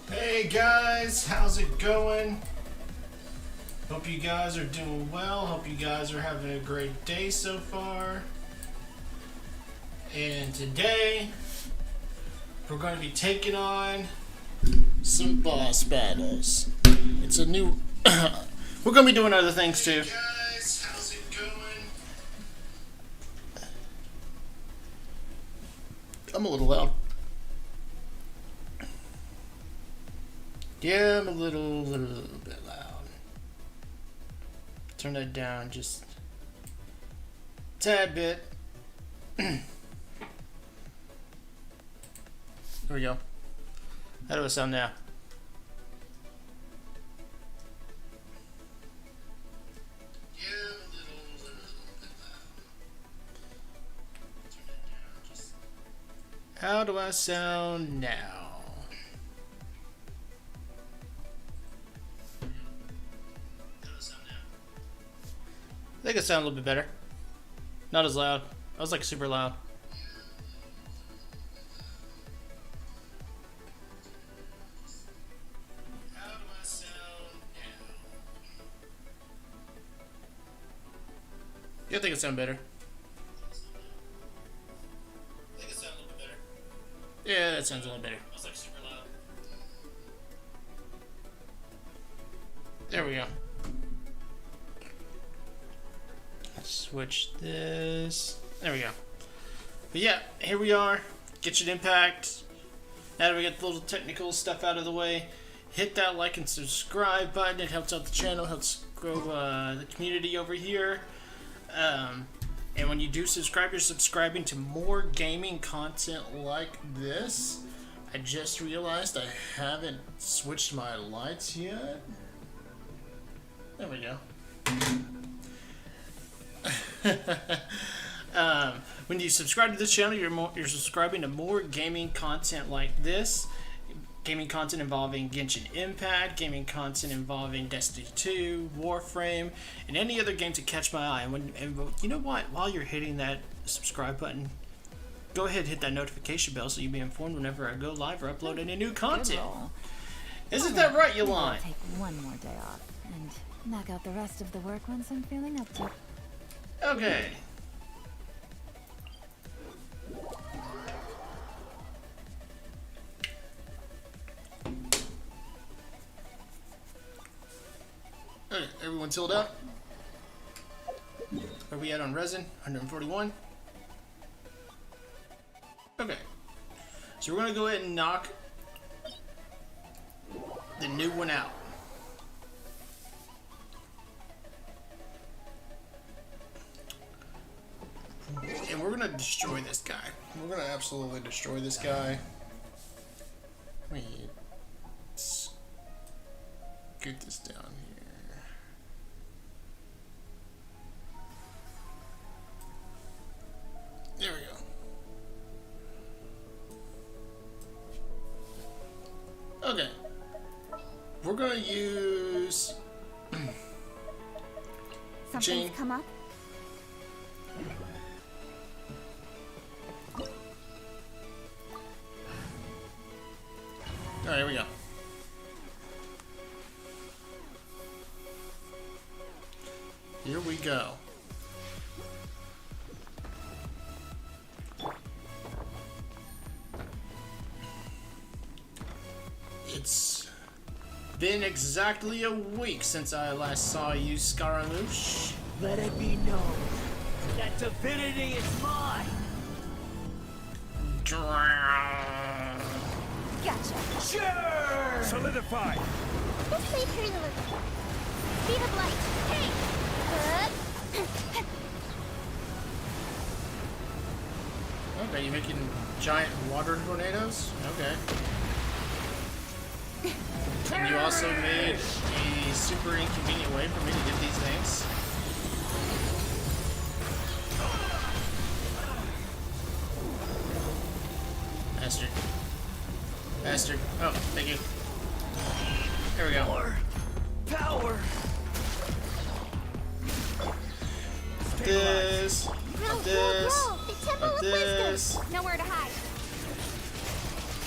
Hey guys, how's it going? Hope you guys are doing well. Hope you guys are having a great day so far. And today we're going to be taking on some boss battles. It's a new we're going to be doing other things too. Hey guys, how's it going? I'm a little loud. Yeah, I'm a little bit loud. Turn that down just a tad bit. There we go. How do I sound now? Yeah, I'm a little bit loud. Turn that down just. How do I sound now? I think it sounds a little bit better. Not as loud. I was like super loud. How do I sound now? Yeah, I think it sounds better. I think it sounds a little bit better. Yeah, that sounds a little better. I was like super loud. There we go. Switch this. There we go. But yeah, here we are. Genshin Impact. Now that we get the little technical stuff out of the way, hit that like and subscribe button. It helps out the channel, helps grow the community over here. And when you do subscribe, you're subscribing to more gaming content like this. I just realized I haven't switched my lights yet. There we go. When you subscribe to this channel, you're subscribing to more gaming content like this. Gaming content involving Genshin Impact, gaming content involving Destiny 2, Warframe, and any other game to catch my eye. And you know what? While you're hitting that subscribe button, go ahead and hit that notification bell so you'll be informed whenever I go live or upload any new content. Isn't that right, Yolanda? I'll take one more day off and knock out the rest of the work once I'm feeling up to it. Okay. Alright, everyone chilled out? Where are we at on resin? 141. Okay. So we're gonna go ahead and knock the new one out. And we're gonna destroy this guy. We're gonna absolutely destroy this guy. Let me get this down here. There we go. Okay. We're gonna use Something's come up. Alright, here we go. Here we go. It's been exactly a week since I last saw you, Scaramouche. Let it be known that divinity is mine. Drown. Gotcha. Sure. Solidify. Let's play through the loop. Speed of light. Hey! Okay, you making giant water tornadoes? Okay. And you also made a super inconvenient way for me to get these things. Bastard. Bastard. Oh, thank you. There we go. Power. This. Roll, This. roll, roll. The Temple of This. Wisdom. Nowhere to hide.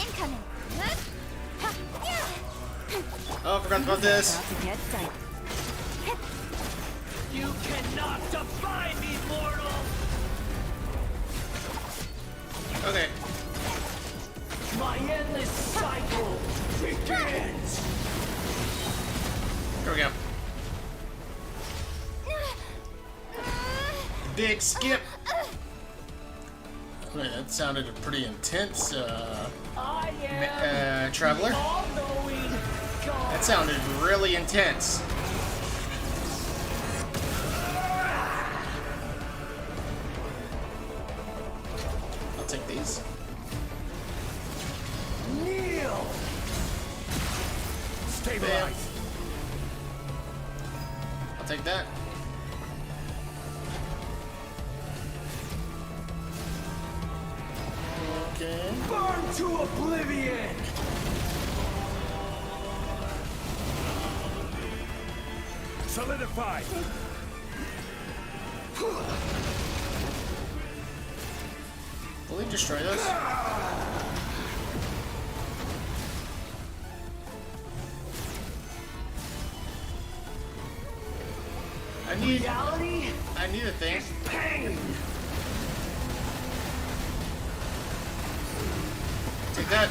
Incoming. Oh, I forgot about this. About to get sight. You cannot defy me, mortal. Okay. My endless cycle begins. Here we go. Big skip. Wait, that sounded pretty intense, I am traveler. all-knowing God. That sounded really intense. I'll take these. Kneel. Stabilize. I'll take that. Okay. Burn to oblivion. Solidify. Will we destroy those? Reality I need a thing. pain. Take that.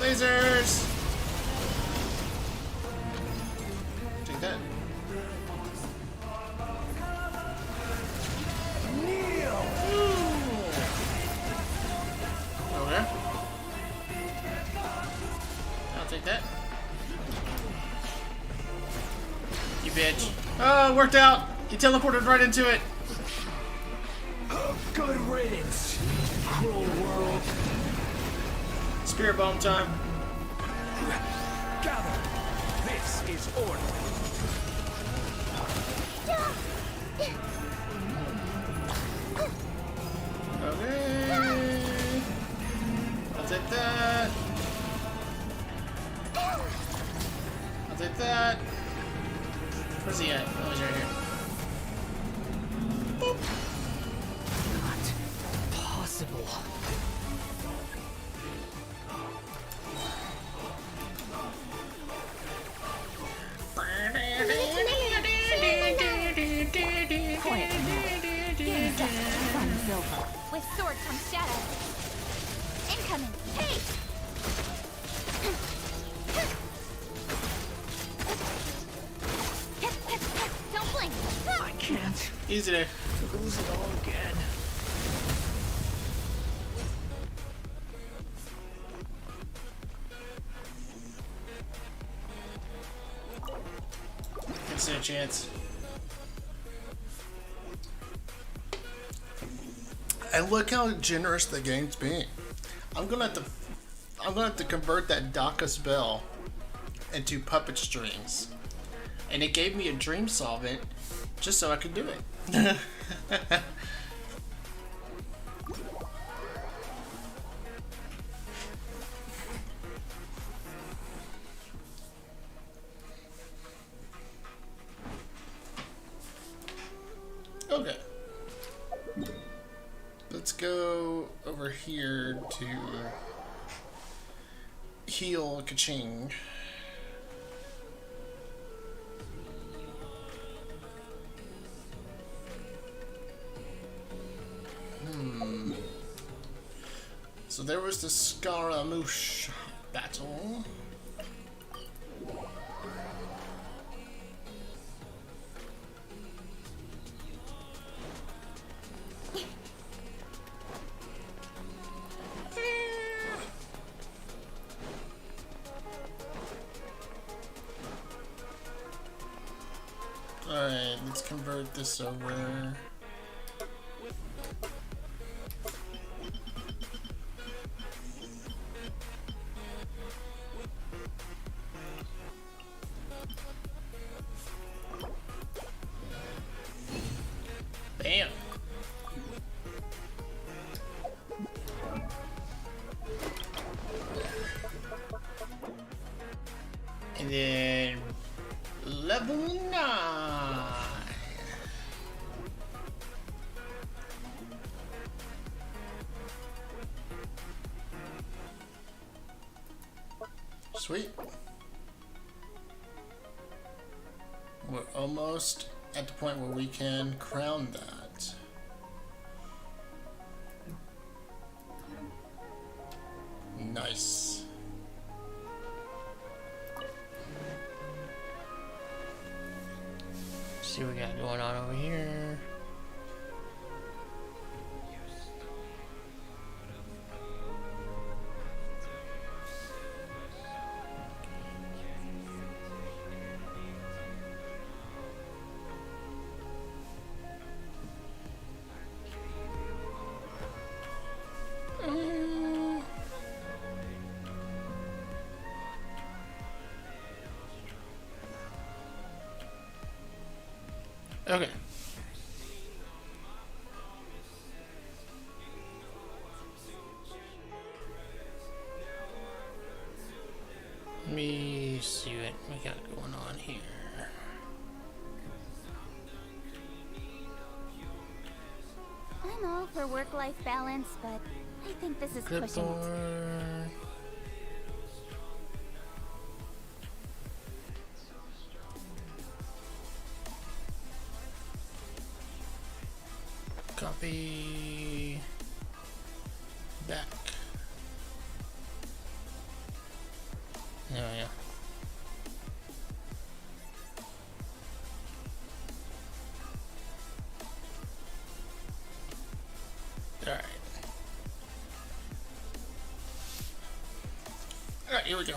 Lasers. Take that. Kneel. Okay. I'll take that. You bitch. Oh, it worked out. You teleported right into it. Good riddance, cruel world. Spirit bomb time. Gather. This is order. Okay. I'll take that. I'll take that. Where's he at? Oh, he's right here. Boop. Not possible. Quiet now. Gain depth from silver. With sword comes shadow. Incoming. Hey! Don't blink. I can't Easy there. Lose it all again. Can't stand a chance. And look how generous the game's being. I'm gonna have to convert that DACA spell into puppet strings. And it gave me a dream solvent just so I could do it. Okay. Let's go over here to heal Kaching. So there was the Scaramouche battle. Alright, let's convert this over. Bam! And then level 9. Sweet. We're almost at the point where we can crown that. Nice. See what we got going on over here. Okay. Let me see what we got going on here. I'm all for work-life balance, but I think this is pushing it. Clipboard. Copy back. There we go. Alright. Alright, here we go.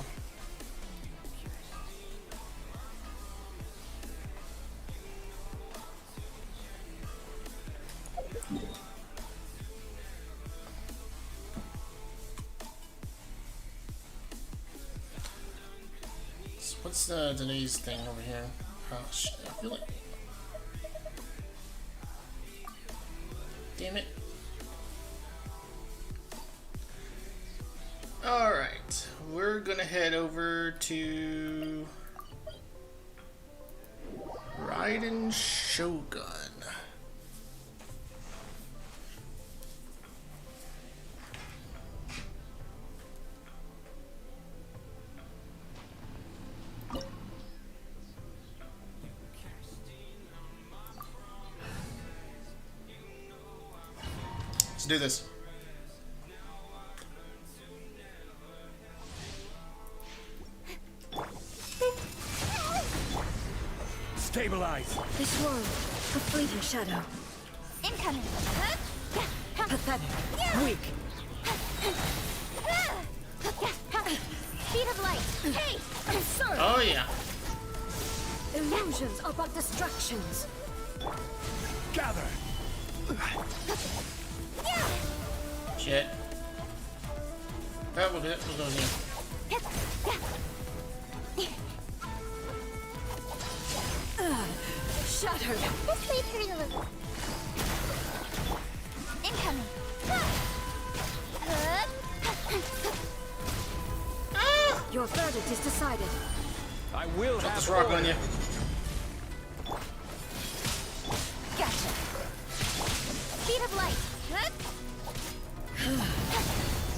So what's today's thing over here? Oh shit, I feel like... Damn it. Alright, we're gonna head over to Raiden Shogun. Let's do this. Stabilize. This one. A fleeting shadow. Incoming. Pathetic. Weak. Speed of light. Hey! Absurd. Oh yeah. Illusions are but distractions. Gather. Shit. Oh, we'll go here. Shattered. This way through the loop. Incoming. Your verdict is decided. I will Drop have this rock order. on you. Gotcha. Speed of light.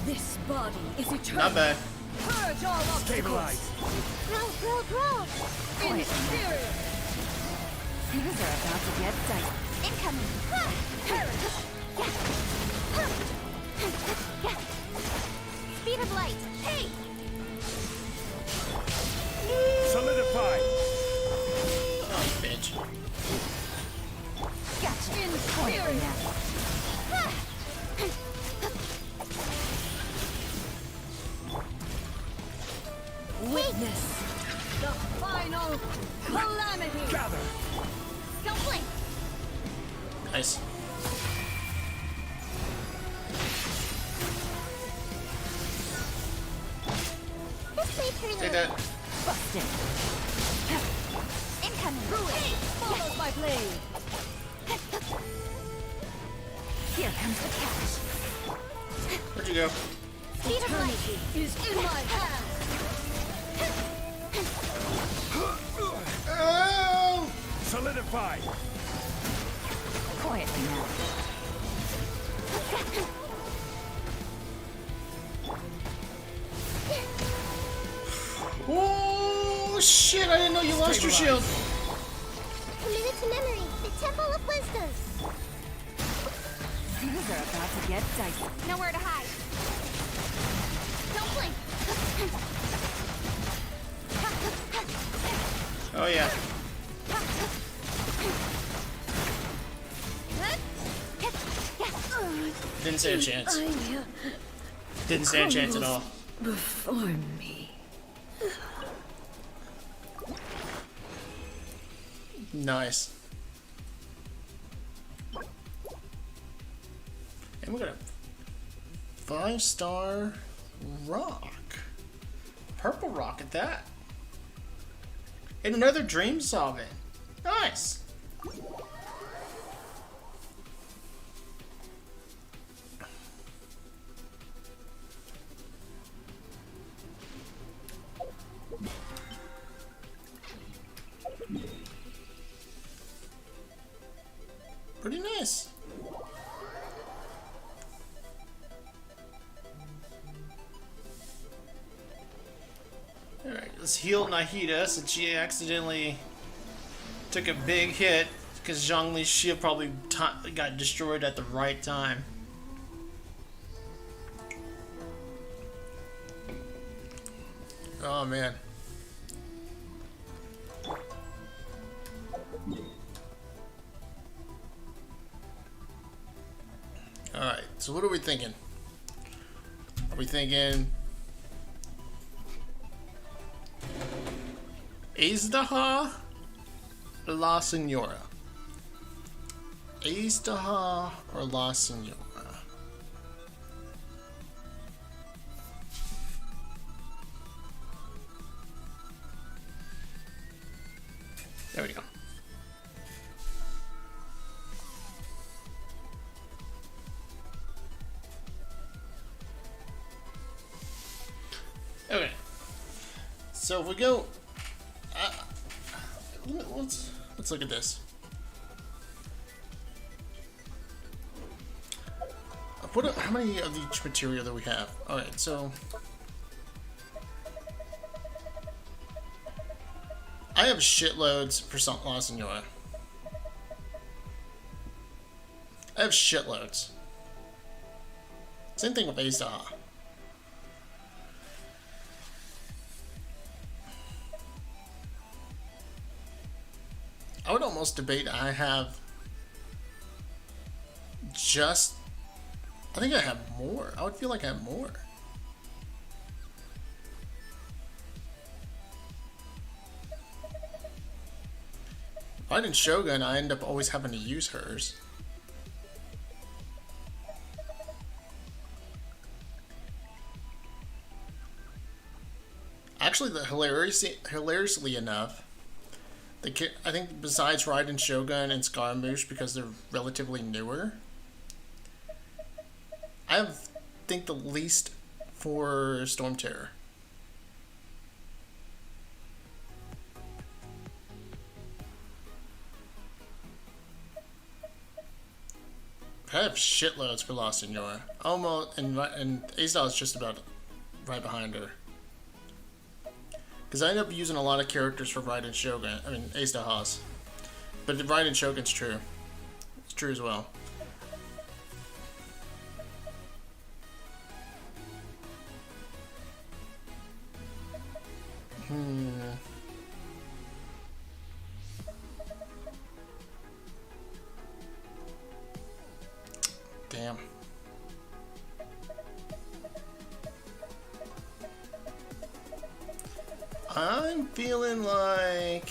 This body is eternal. Not bad. Purge all obstacles. Stabilize. Grow. Inferior. Things are about to get dicey. Incoming. Speed of light. Hey! Solidify. Oh, bitch. Gotcha. Inferior. Witness the final calamity. Gather. Don't blink. Nice. This way through the Take loop. that. Busted. Incoming. Ruin followed by blade. Here comes the catch. Where'd you go? Speed of light. Eternity is in my hands. Oh! Solidify. Quietly now. Oh shit! I didn't know you lost your shield. Committed to memory. The Temple of Wisdom. Things are about to get dicey. Nowhere to hide. Don't blink. Oh yeah. Didn't stand a chance. Didn't stand a chance at all. Before me. Nice. And we got a 5-star rock. Purple rock at that. And another dream solvent. Nice. Pretty nice. Alright, let's heal Nahida since she accidentally took a big hit because Zhongli's shield probably got destroyed at the right time. Oh man. Alright, so what are we thinking? Are we thinking Azdaha or La Senora? Azdaha or La Senora? There we go. Okay. So if we go, let's look at this. How many of each material do we have? All right, so I have shitloads for La Senora. I have shitloads. Same thing with Azdaha. I would almost debate I have just... I think I have more. I would feel like I have more. If I didn't Shogun, I end up always having to use hers. Actually, hilariously enough, I think besides Raiden Shogun and Scaramouche, because they're relatively newer, I think the least for Storm Terror. I have shitloads for La Senora. Almost, and Ace is just about right behind her. Because I end up using a lot of characters for Raiden Shogun. I mean, Ace Haas. But Raiden Shogun's true. It's true as well. Damn. I'm feeling like...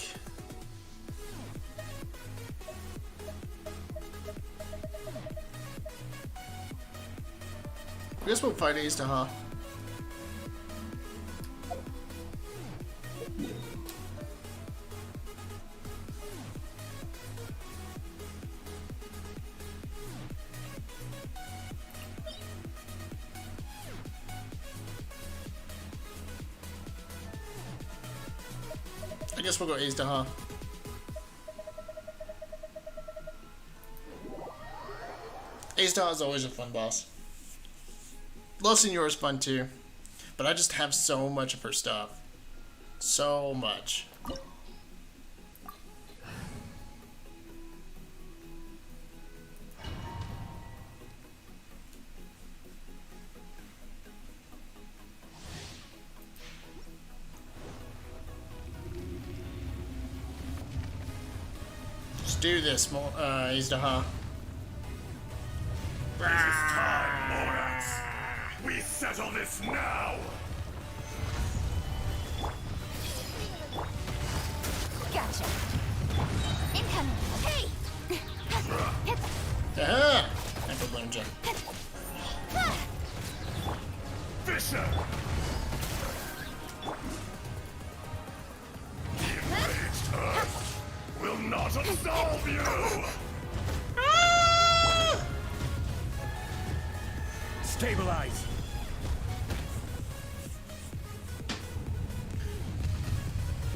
I guess we'll fight Ace Taha. I guess we'll go Ace Taha. Ace Taha is always a fun boss. La Senora is fun too, but I just have so much of her stuff. So much. Just do this, Ace Taha. It is time, Morax. We settle this now. Gotcha. Incoming. Hey! Aha! I could learn Jen. Fisher! The enraged Earth will not absolve you! Stabilize!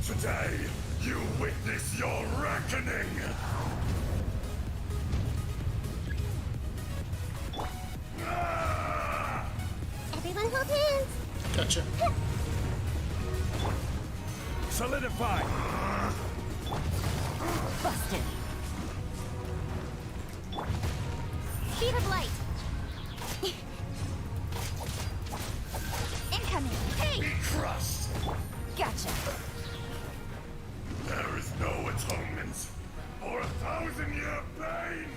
Today, you witness your reckoning! Everyone hold hands. Gotcha. Solidify! Busted. Speed of light. Incoming. Hey! Be crushed! Gotcha. There is no atonement for 1,000-year pain!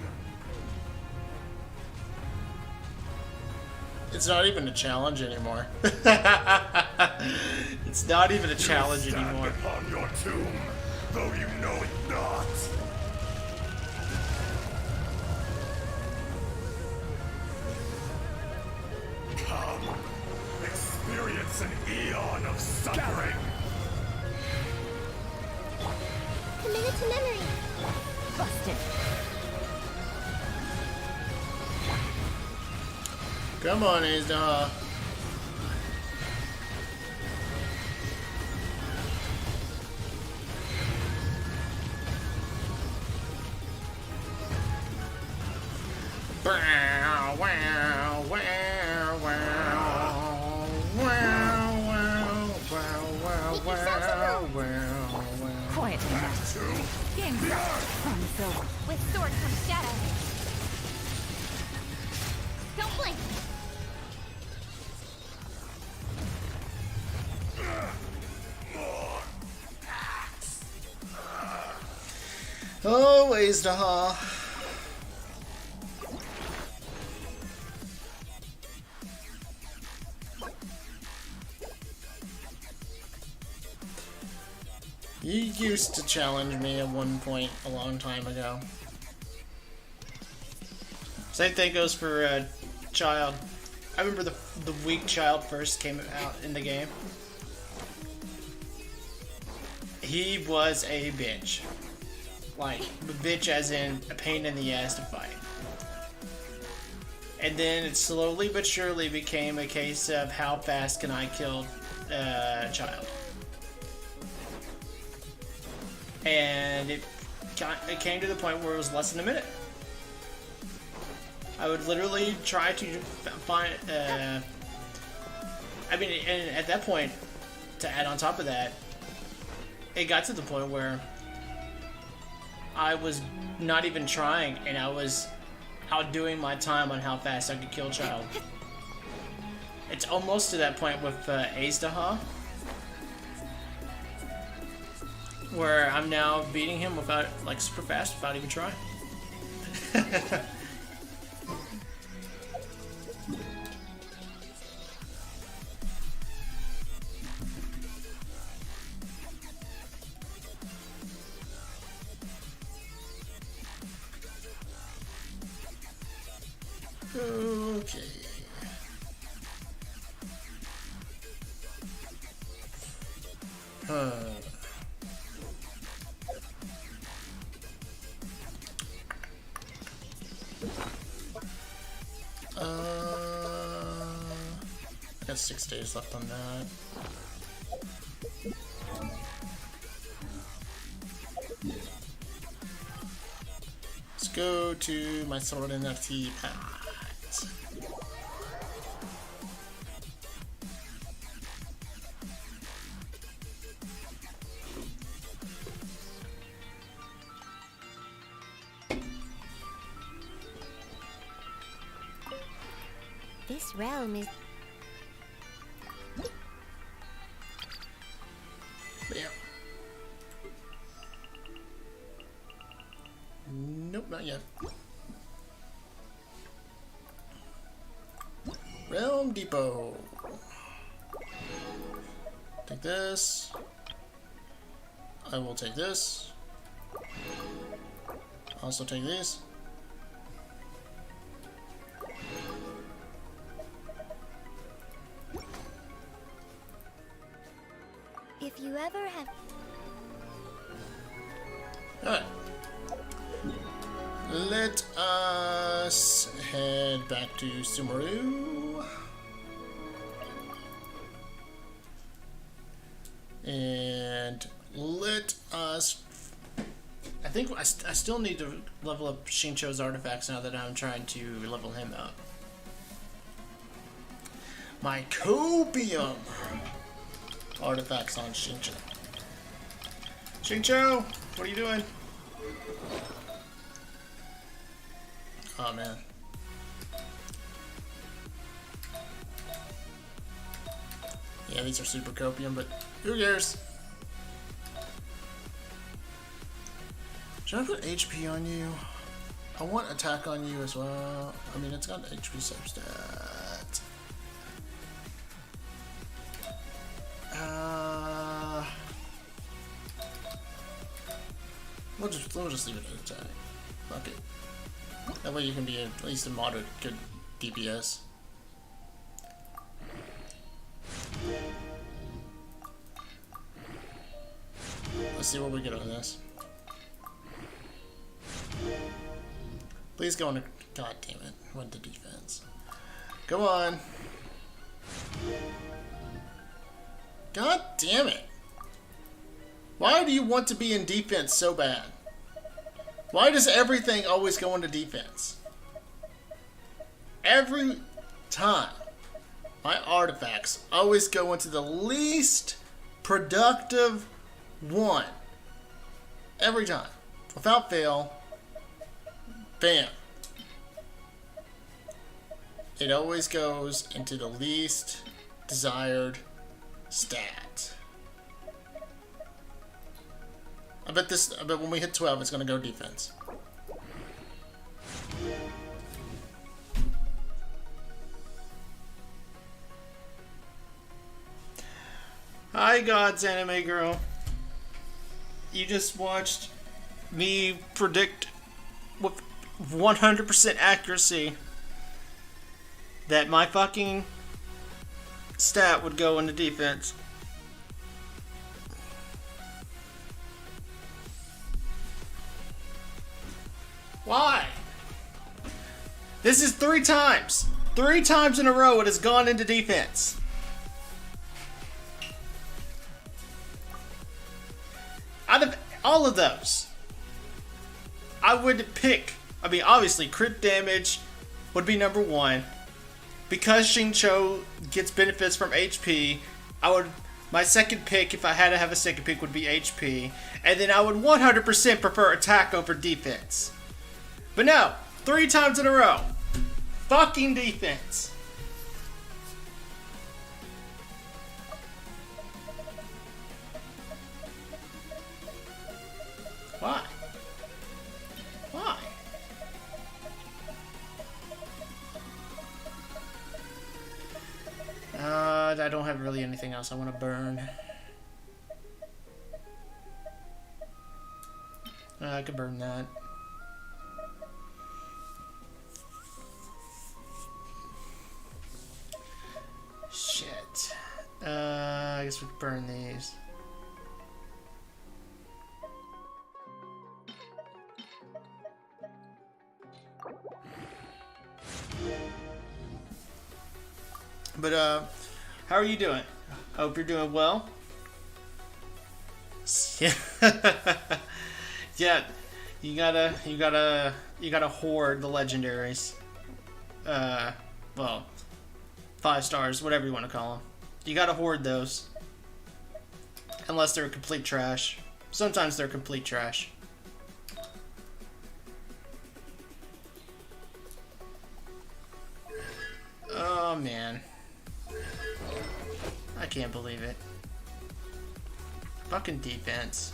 It's not even a challenge anymore. It's not even a challenge You stand anymore. upon your tomb, though you know it not. Come, experience an eon of suffering. Committed to memory. Busted. Come on, Ace Taha. Wow, wow, wow, wow, wow, wow, wow, wow. Quiet now. Game's up. Promise over. With sword comes shadow. Don't blink. Oh, Ace Taha. He used to challenge me at one point a long time ago. Same thing goes for Child. I remember the week Child first came out in the game. He was a bitch. Like, bitch as in a pain in the ass to fight. And then it slowly but surely became a case of how fast can I kill Child. And it came to the point where it was less than a minute. I would literally try to find... I mean, and at that point, to add on top of that, it got to the point where I was not even trying, and I was outdoing my time on how fast I could kill Child. It's almost to that point with Azdaha, where I'm now beating him without, like, super fast without even trying. Okay. I got 6 days left on that. Let's go to my Sword and NFT pack. This realm is... Yeah. Nope, not yet. Realm Depot. Take this. I will take this. Also take these. If you ever have... Alright. Let us head back to Sumeru. And let us... I think I still need to level up Shincho's artifacts now that I'm trying to level him up. My copium artifacts on Shincho. Shincho, what are you doing? Oh man. Yeah, these are super copium, but who cares? Should I put HP on you? I want attack on you as well. I mean, it's got HP substat. We'll just leave it at attack. Fuck it. That way you can be at least a moderate good DPS. Let's see what we get on this. Please go into... God damn it. Went to defense. Go on. God damn it. Why do you want to be in defense so bad? Why does everything always go into defense? Every time, my artifacts always go into the least productive one. Every time. Without fail. Bam. It always goes into the least desired stat. I bet when we hit 12, it's gonna go defense. Hi, God's anime girl. You just watched me predict with 100% accuracy that my fucking stat would go into defense. Why? This is 3 times. 3 times in a row it has gone into defense. Out of all of those, I would pick, I mean, obviously, crit damage would be number 1. Because Xingqiu gets benefits from HP, my second pick, if I had to have a second pick, would be HP. And then I would 100% prefer attack over defense. But no, 3 times in a row, fucking defense. Why? Why? I don't have really anything else I want to burn. I could burn that. Shit. I guess we could burn these. But how are you doing? Hope you're doing well. Yeah. Yeah, you gotta hoard the legendaries. Well, 5 stars, whatever you want to call them. You gotta hoard those. Unless they're complete trash. Sometimes they're complete trash. Oh man. I can't believe it. Fucking defense.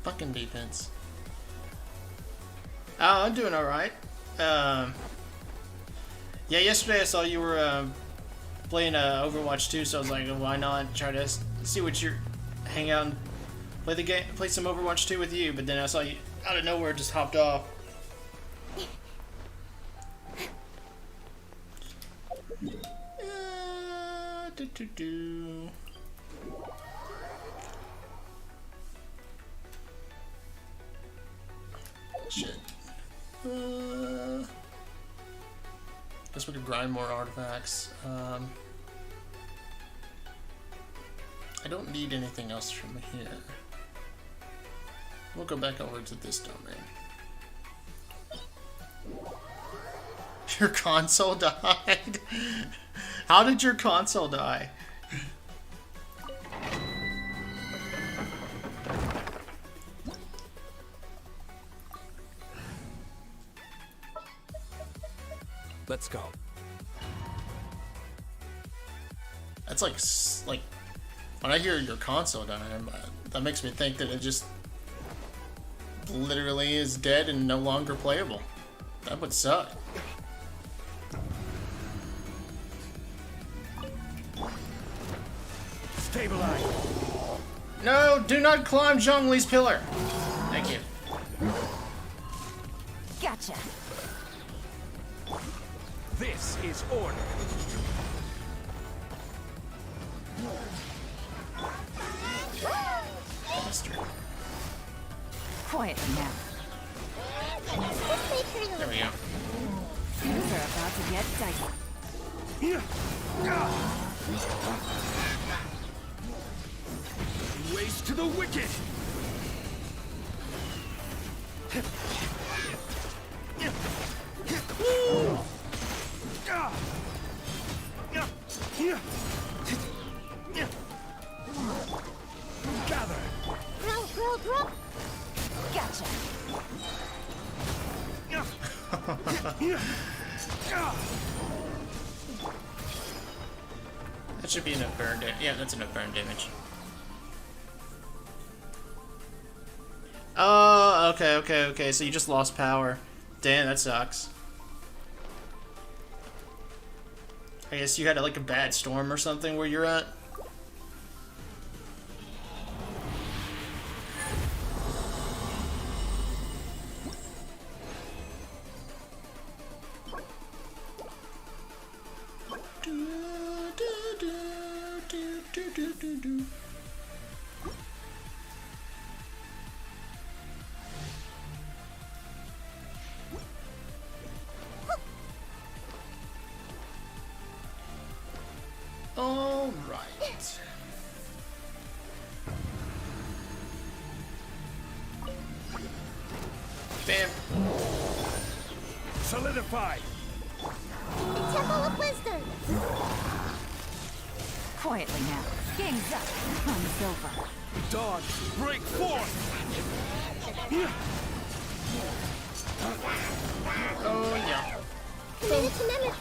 Fucking defense. Oh, I'm doing alright. Yeah, yesterday I saw you were playing Overwatch 2, so I was like, why not try to see what you're hang out and play the game, play some Overwatch 2 with you. But then I saw you out of nowhere just hopped off. Shit. Guess we could grind more artifacts. I don't need anything else from here. We'll go back over to this domain. Your console died? How did your console die? Let's go. That's like when I hear your console dying, that makes me think that it just literally is dead and no longer playable. That would suck. Stabilize. No, do not climb Zhongli's pillar. Thank you. Gotcha. This is order. Bastard. Quiet now. There we go. Things are about to get dicey. Race to the wicked. Gather. Grow. Gotcha. That should be enough burn damage. Yeah, that's enough burn damage. Oh, okay. So you just lost power. Damn, that sucks. I guess you had like a bad storm or something where you're at. All right. Bam. Solidify. Temple of Wisdom. Quietly now. Game's up. Fun's over. Dawn, break forth. Oh yeah. Committed to memory.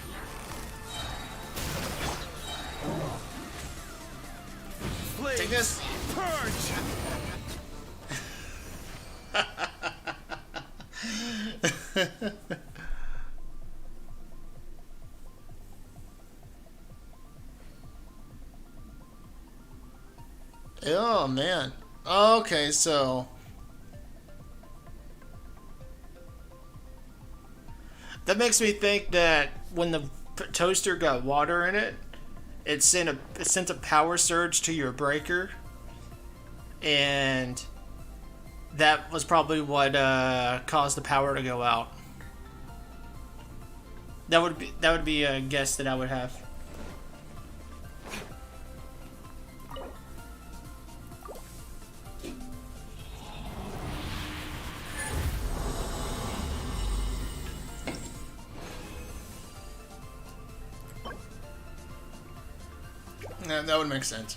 Flames, Take this. purge. Oh man. Okay, so that makes me think that when the toaster got water in it, it sent a power surge to your breaker, and that was probably what caused the power to go out. That would be a guess that I would have. Yeah, that would make sense.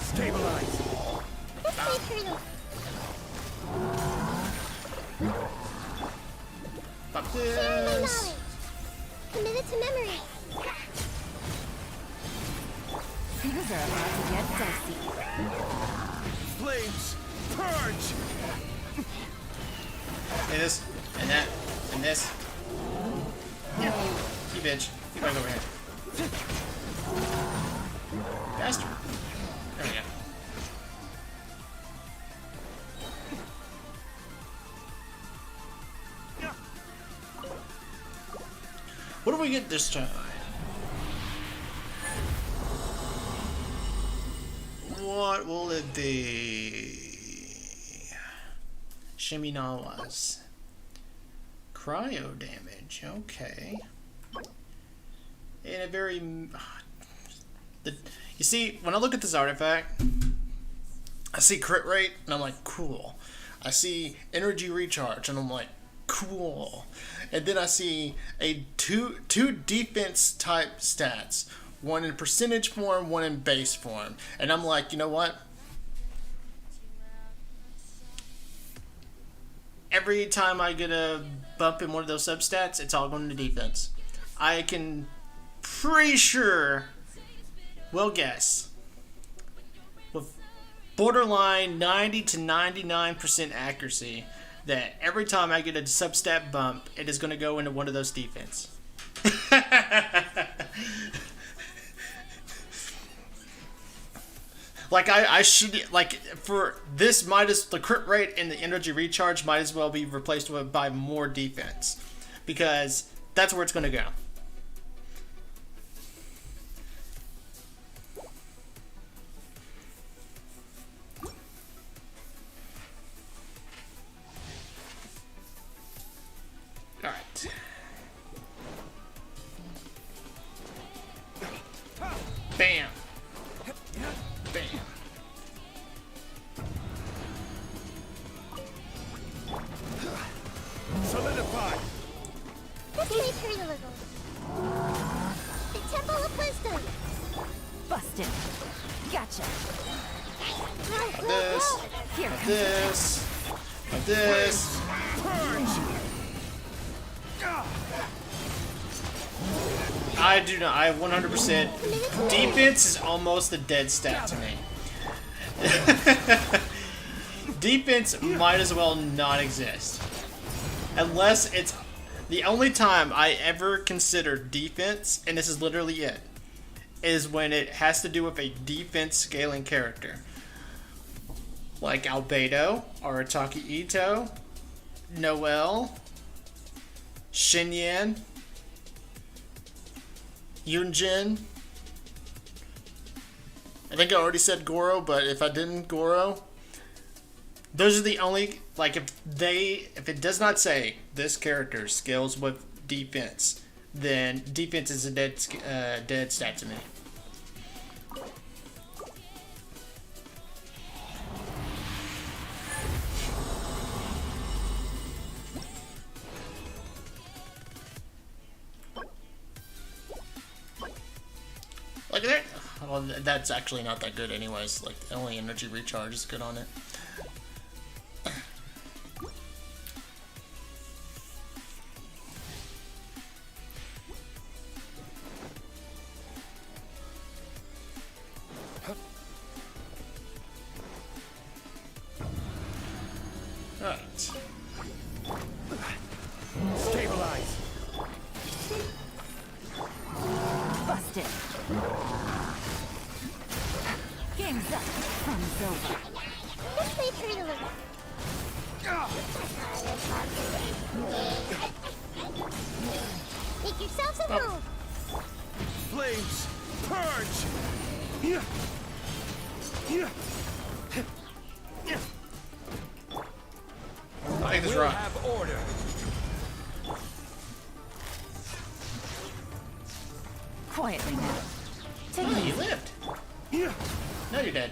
Stabilize. This way, Turtle. Pop Share my this. knowledge. Committed to memory. Things are about to get dicey. Flames, purge. And this, and that, and this. Yeah. You bitch. Get back over here. Faster. There we go. What do we get this time? What will it be? Shiminawa's cryo damage. Okay. In a very... you see, when I look at this artifact, I see crit rate, and I'm like, cool. I see energy recharge, and I'm like, cool. And then I see two defense type stats. One in percentage form, one in base form. And I'm like, you know what? Every time I get a bump in one of those substats, it's all going to defense. I can pretty sure, well guess, with borderline 90 to 99% accuracy, that every time I get a substat bump, it is going to go into one of those defense. Like I should, like, for this, the crit rate and the energy recharge might as well be replaced by more defense, because that's where it's going to go. All right. Bam. Bam. Solidify. This way, Turtle. The Temple of Wisdom. Busted. Gotcha. Of this. Here Of comes this. Of this. Purge. I do not. I 100%. Defense is almost a dead stat to me. Defense might as well not exist. Unless it's... The only time I ever consider defense, and this is literally it, is when it has to do with a defense scaling character. Like Albedo, Arataki Ito, Noelle, Shinyan, Yunjin. I think I already said Goro, but if I didn't, Goro. Those are the only, like, if it does not say this character scales with defense, then defense is a dead stat to me. Look at that. Well, that's actually not that good anyways. Like, the only energy recharge is good on it. Alright. Stabilize. Busted. Game's up. Fun's over. Just wait for you to look. Make yourselves a move. Flames. Purge. I think this is We'll right. have order. Quietly now. Take Oh, it you easy. lived. No, you're dead.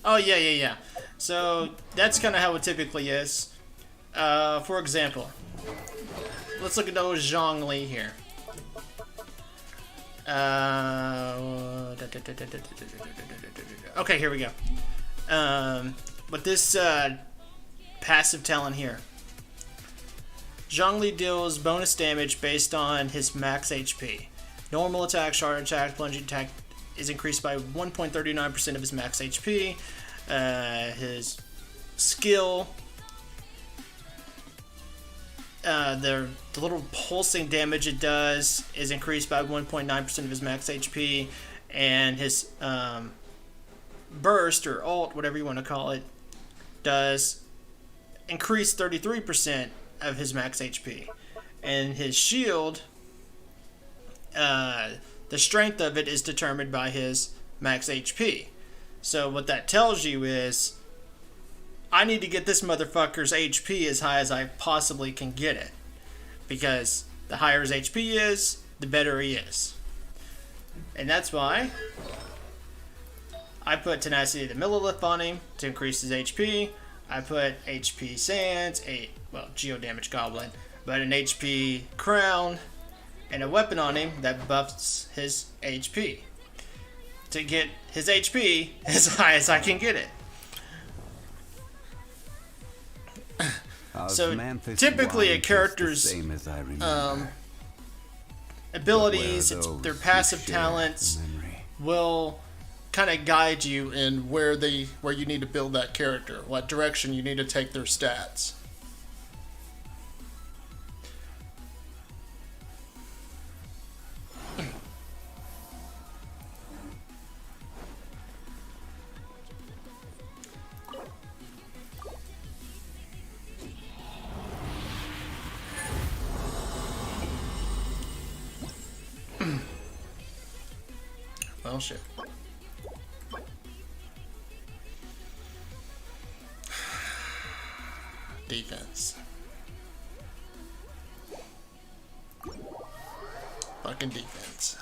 Oh, yeah. So, that's kind of how it typically is. For example, let's look at those Zhongli here. Okay, here we go. With this passive talent here, Zhongli deals bonus damage based on his max HP. Normal attack, shard attack, plunging attack is increased by 1.39% of his max HP. His skill, the little pulsing damage it does is increased by 1.9% of his max HP, and his burst or ult, whatever you want to call it, does increase 33% of his max HP. And his shield, the strength of it is determined by his max HP. So what that tells you is, I need to get this motherfucker's HP as high as I possibly can get it. Because the higher his HP is, the better he is. And that's why I put Tenacity the Millilith on him to increase his HP. I put HP Sands, Geo Damage Goblin, but an HP Crown and a weapon on him that buffs his HP. To get his HP as high as I can get it. So typically a character's abilities, their passive talents will kind of guide you in where you need to build that character, what direction you need to take their stats. Well, shit. Defense. Fucking defense.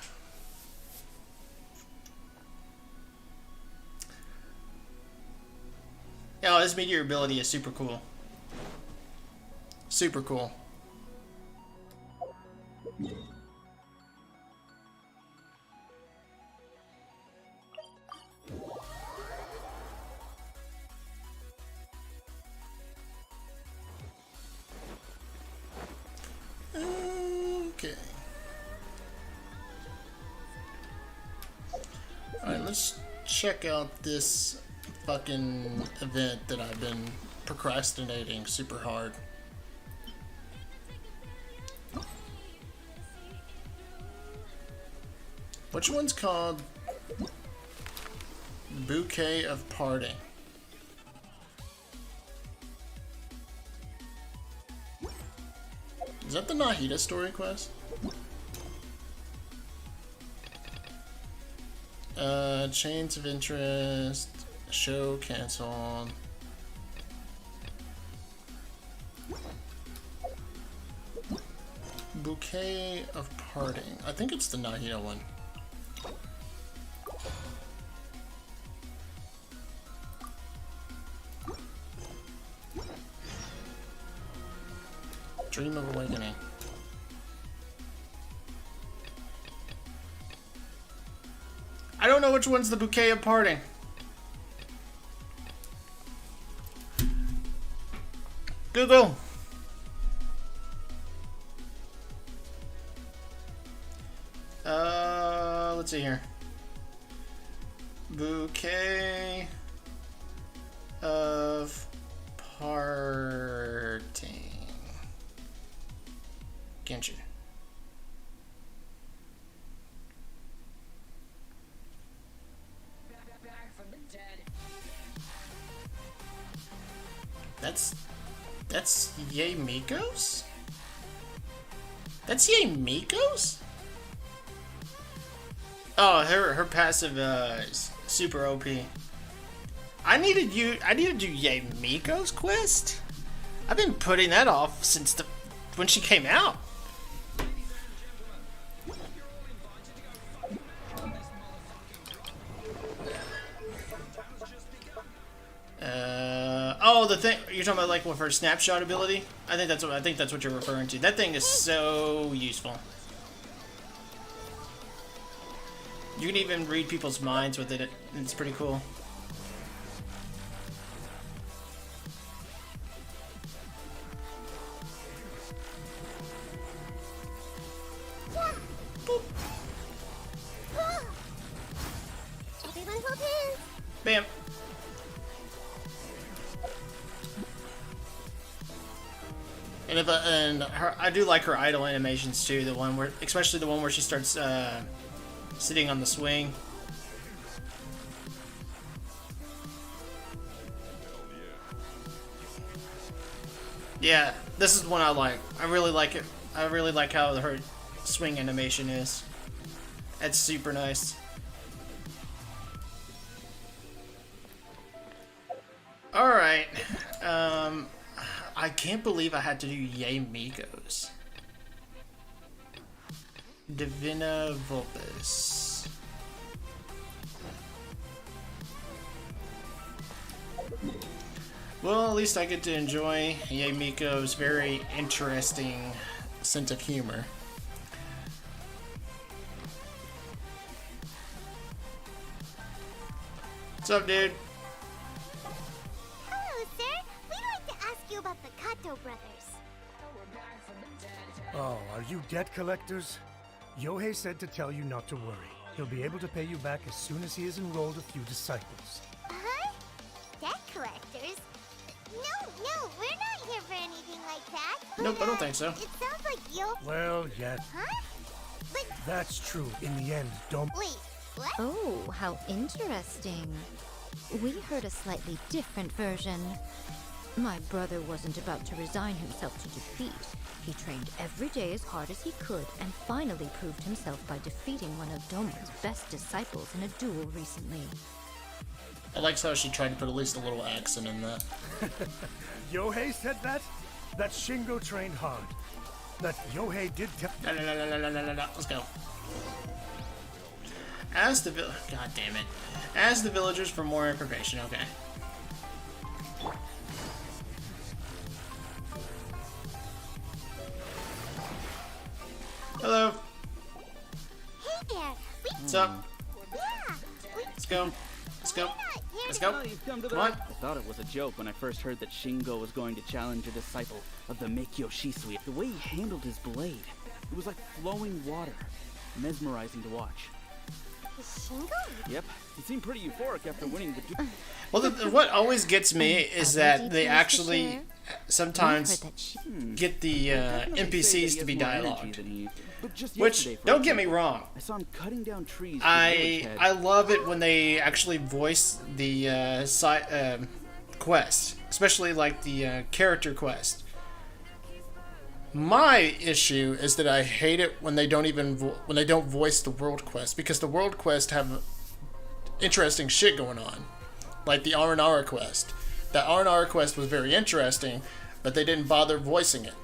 Yeah, this meteor ability is super cool. Super cool. Okay. Alright, let's check out this fucking event that I've been procrastinating super hard. Which one's called Bouquet of Parting? Is that the Nahida story quest? Chains of interest, show canceled. Bouquet of Parting. I think it's the Nahida one. Dream of Awakening. I don't know which one's the Bouquet of Parting. Google. Let's see here. Bouquet of Parting. Genshin. That's Yay Miko's? That's Yay Miko's? Oh, her passive is super OP. I need to do Yay Miko's quest? I've been putting that off since when she came out. Oh, the thing you're talking about, like with her snapshot ability. I think that's what you're referring to. That thing is so useful. You can even read people's minds with it. It's pretty cool. Everyone hold hands. Bam. And I do like her idle animations too. The one where, especially the one where she starts sitting on the swing. Yeah, this is the one I like. I really like it. I really like how her swing animation is. It's super nice. Alright. I can't believe I had to do Yay Miko's. Divina Vulpes. Well, at least I get to enjoy Yay Miko's very interesting sense of humor. What's up, dude? Hello, sir. We'd like to ask you about the Kato brothers. Oh, are you debt collectors? Yohei said to tell you not to worry. He'll be able to pay you back as soon as he has enrolled a few disciples. Huh? Debt collectors? No, we're not here for anything like that. Nope, I don't think so. It sounds like you. Well, yes. Huh? But That's true. In the end, don't... wait, what? Oh, how interesting. We heard a slightly different version. My brother wasn't about to resign himself to defeat. He trained every day as hard as he could and finally proved himself by defeating one of Doma's best disciples in a duel recently. I like how she tried to put at least a little accent in that. Yohei said that? That Shingo trained hard. That Yohei did tell... No. Let's go. Ask the God damn it. Ask the villagers for more information. Okay. Hello. Hey there. What's up? Yeah. Let's go. Let's go. We're not here Let's go. You've come to Come on. I thought it was a joke when I first heard that Shingo was going to challenge a disciple of the Meikyo Shisui. The way he handled his blade, it was like flowing water. Mesmerizing to watch. Shingo? Yep, he seemed pretty euphoric after winning the Well, what always gets me is that they actually Heard sometimes that she get the NPCs to be dialogued. Which, Which, don't get me wrong, I saw him cutting down trees. I love it when they actually voice the quest, especially like the character quest. My issue is that I hate it when they don't voice the world quest, because the world quest have interesting shit going on, like the R&R quest. The R&R quest was very interesting, but they didn't bother voicing it,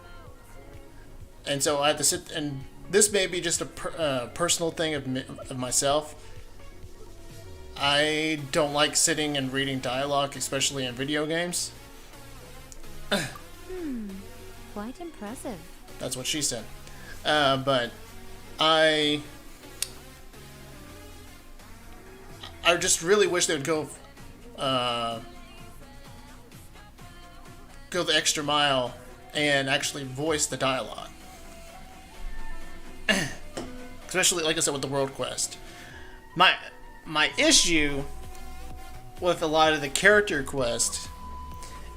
and so I had to sit and. This may be just a personal thing of myself. I don't like sitting and reading dialogue, especially in video games. quite impressive. That's what she said. But I just really wish they would go the extra mile and actually voice the dialogue. Especially, like I said, with the world quest. My issue with a lot of the character quests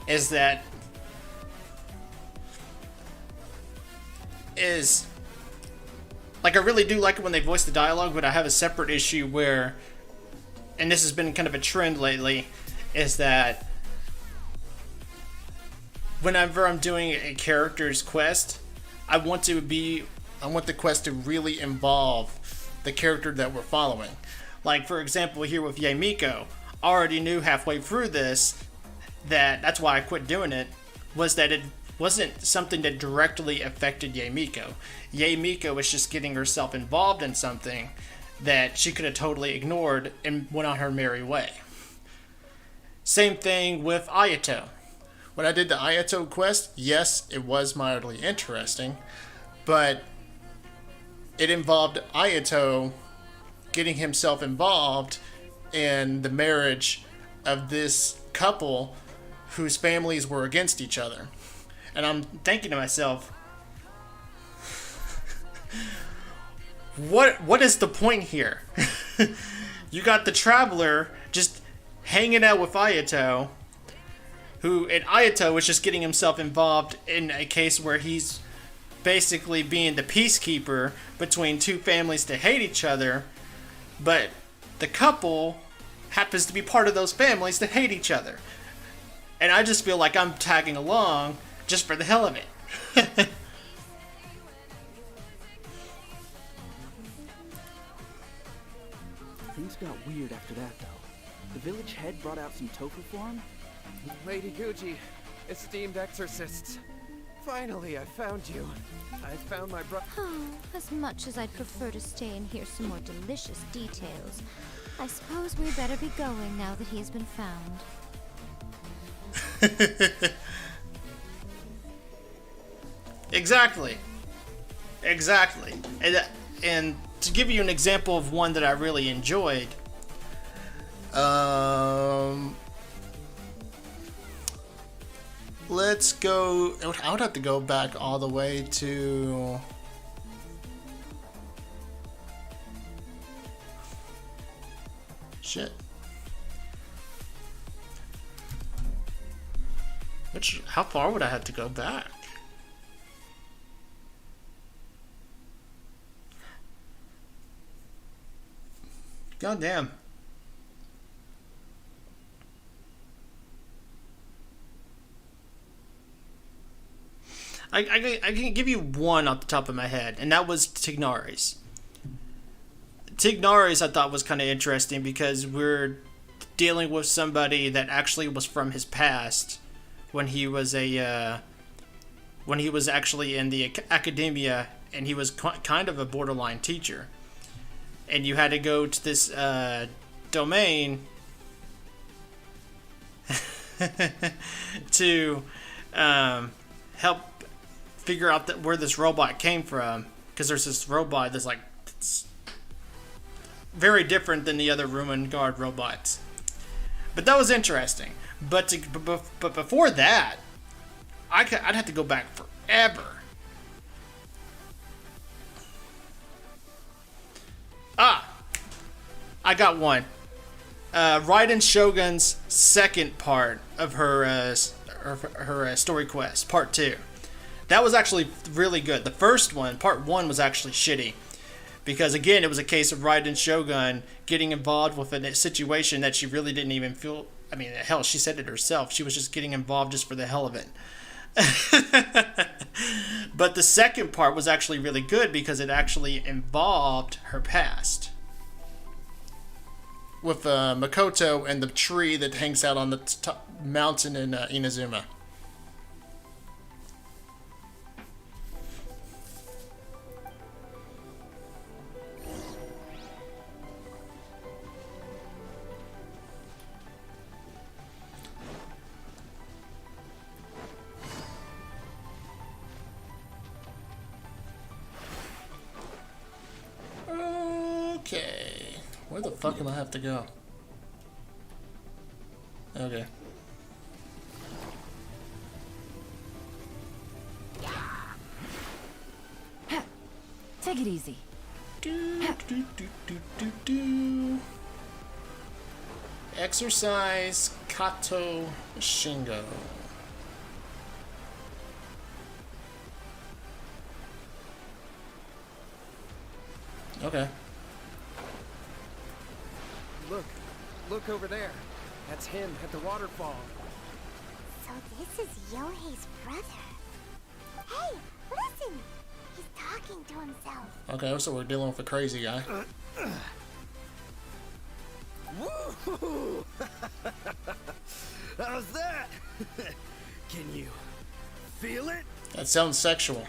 is like I really do like it when they voice the dialogue, but I have a separate issue where, and this has been kind of a trend lately, is that whenever I'm doing a character's quest, I want the quest to really involve the character that we're following. Like, for example, here with Yae Miko, I already knew halfway through this that's why I quit doing it, was that it wasn't something that directly affected Yae Miko. Yae Miko was just getting herself involved in something that she could have totally ignored and went on her merry way. Same thing with Ayato. When I did the Ayato quest, yes, it was mildly interesting, but it involved Ayato getting himself involved in the marriage of this couple whose families were against each other. And I'm thinking to myself, what is the point here? You got the traveler just hanging out with Ayato, and Ayato was just getting himself involved in a case where he's basically being the peacekeeper between two families that hate each other, but the couple happens to be part of those families that hate each other. And I just feel like I'm tagging along just for the hell of it. Things got weird after that, though. The village head brought out some tofu for him. Lady Guji, esteemed exorcists. Finally, I found you. I found my brother. Oh, as much as I'd prefer to stay and hear some more delicious details, I suppose we'd better be going now that he has been found. Exactly. And to give you an example of one that I really enjoyed, let's go. I would have to go back all the way to. Shit. How far would I have to go back? God damn. I can give you one off the top of my head, and that was Tignaris. Tignaris I thought was kind of interesting because we're dealing with somebody that actually was from his past when he was actually in the academia, and he was kind of a borderline teacher. And you had to go to this domain to help figure out where this robot came from, because there's this robot that's it's very different than the other Rumen Guard robots. But that was interesting. But before that, I'd have to go back forever. I got one. Raiden Shogun's second part of her story quest, part 2. That was actually really good. The first one, part 1, was actually shitty. Because again, it was a case of Raiden Shogun getting involved with a situation that she really didn't even feel. I mean, hell, she said it herself. She was just getting involved just for the hell of it. But the second part was actually really good because it actually involved her past. With Makoto and the tree that hangs out on the mountain in Inazuma. Okay. Where the fuck am I have to go? Okay. Take it easy. Exercise Kato Shingo. Okay. Look over there. That's him at the waterfall. So this is Yohei's brother. Hey, listen! He's talking to himself. Okay, so we're dealing with a crazy guy. Woo! How's that? Can you feel it? That sounds sexual.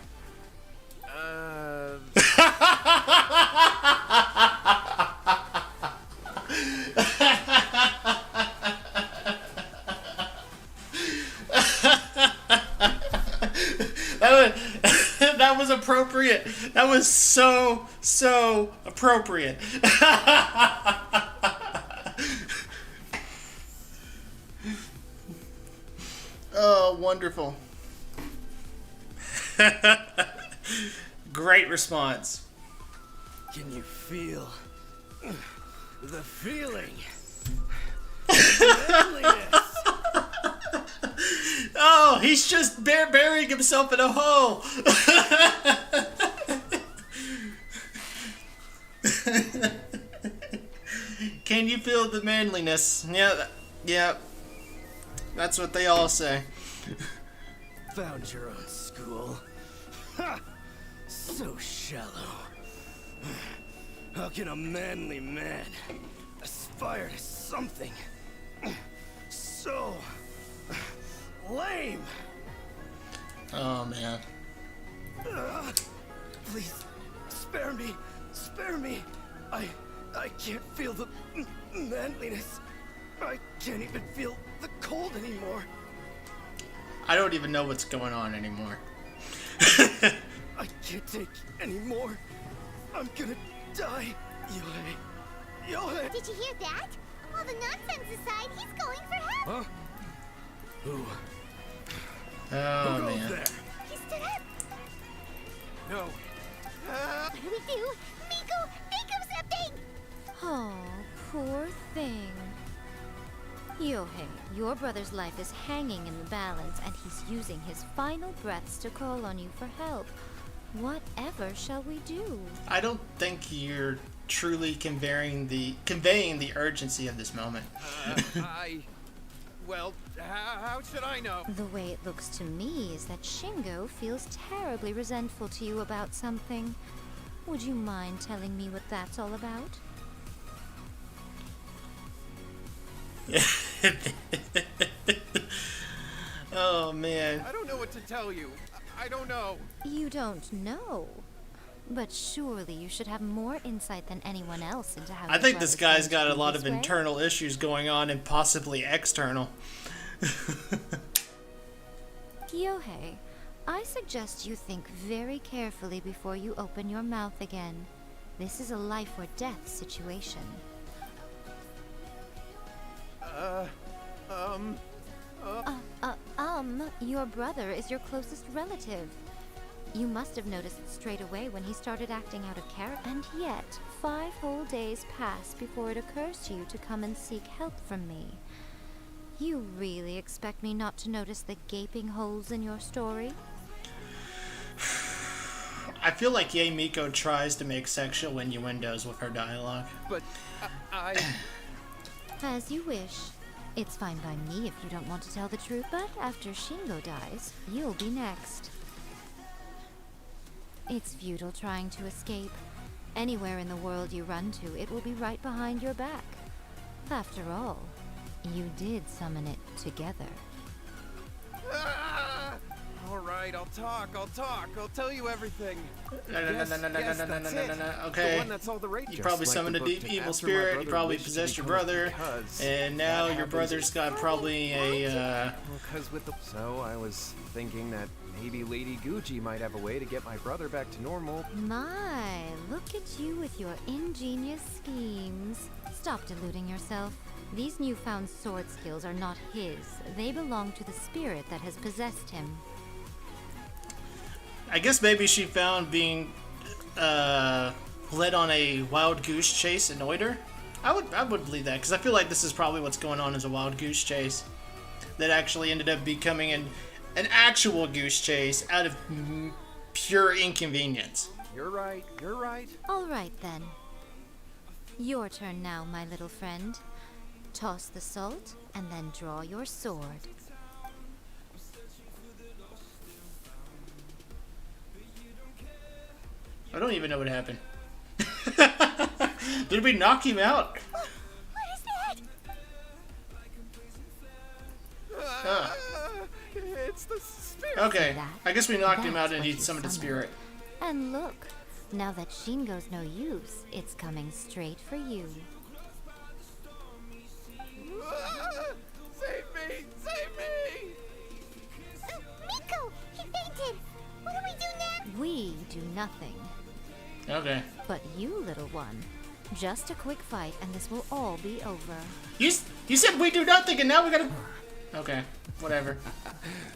That was appropriate. That was so appropriate. Oh, wonderful. Great response. Can you feel the feeling? Oh, he's just burying himself in a hole. Can you feel the manliness? Yeah. That's what they all say. Found your own school. Ha! So shallow. How can a manly man aspire to something so lame? Oh, man. Please, spare me. Spare me. I can't feel the manliness. I can't even feel the cold anymore. I don't even know what's going on anymore. I can't take any more. I'm gonna die. Yohei. Did you hear that? All the nonsense aside, he's going for help. Huh? Who Oh, goes man. there? He stood up. No. What do we do? Miko, think of something! Oh, poor thing. Yohei, your brother's life is hanging in the balance, and he's using his final breaths to call on you for help. Whatever shall we do? I don't think you're truly conveying the urgency of this moment. Well, how should I know? The way it looks to me is that Shingo feels terribly resentful to you about something. Would you mind telling me what that's all about? Oh, man. I don't know what to tell you. I don't know. You don't know. But surely you should have more insight than anyone else into how I your think this brother's guy's going got to a be lot this of way. internal issues going on and possibly external. Yohei, I suggest you think very carefully before you open your mouth again. This is a life or death situation. Your brother is your closest relative. You must have noticed straight away when he started acting out of character. And yet, 5 whole days pass before it occurs to you to come and seek help from me. You really expect me not to notice the gaping holes in your story? I feel like Yae Miko tries to make sexual innuendos with her dialogue. But As you wish. It's fine by me if you don't want to tell the truth, but after Shingo dies, you'll be next. It's futile trying to escape. Anywhere in the world you run to, it will be right behind your back. After all, you did summon it together. Alright, I'll talk. I'll tell you everything. No. Okay. The one that's all the rage. You probably summoned a deep evil spirit, you probably possessed your brother, and now your brother's got probably a, So I was thinking that maybe Lady Gucci might have a way to get my brother back to normal. My, look at you with your ingenious schemes. Stop deluding yourself. These newfound sword skills are not his. They belong to the spirit that has possessed him. I guess maybe she found being led on a wild goose chase annoyed her. I would believe that, because I feel like this is probably what's going on as a wild goose chase that actually ended up becoming an actual goose chase out of pure inconvenience. You're right. All right then. Your turn now, my little friend. Toss the salt and then draw your sword. I don't even know what happened. Did we knock him out? What is that? It's the spirit. Okay, that? I guess we knocked him That's out and what he you summoned a summoned. spirit. And look, now that Shingo's no use, it's coming straight for you. Save me! Miko! He fainted! What do we do now? We do nothing. Okay. But you, little one, just a quick fight and this will all be over. You said we do nothing and now we gotta... Okay, whatever.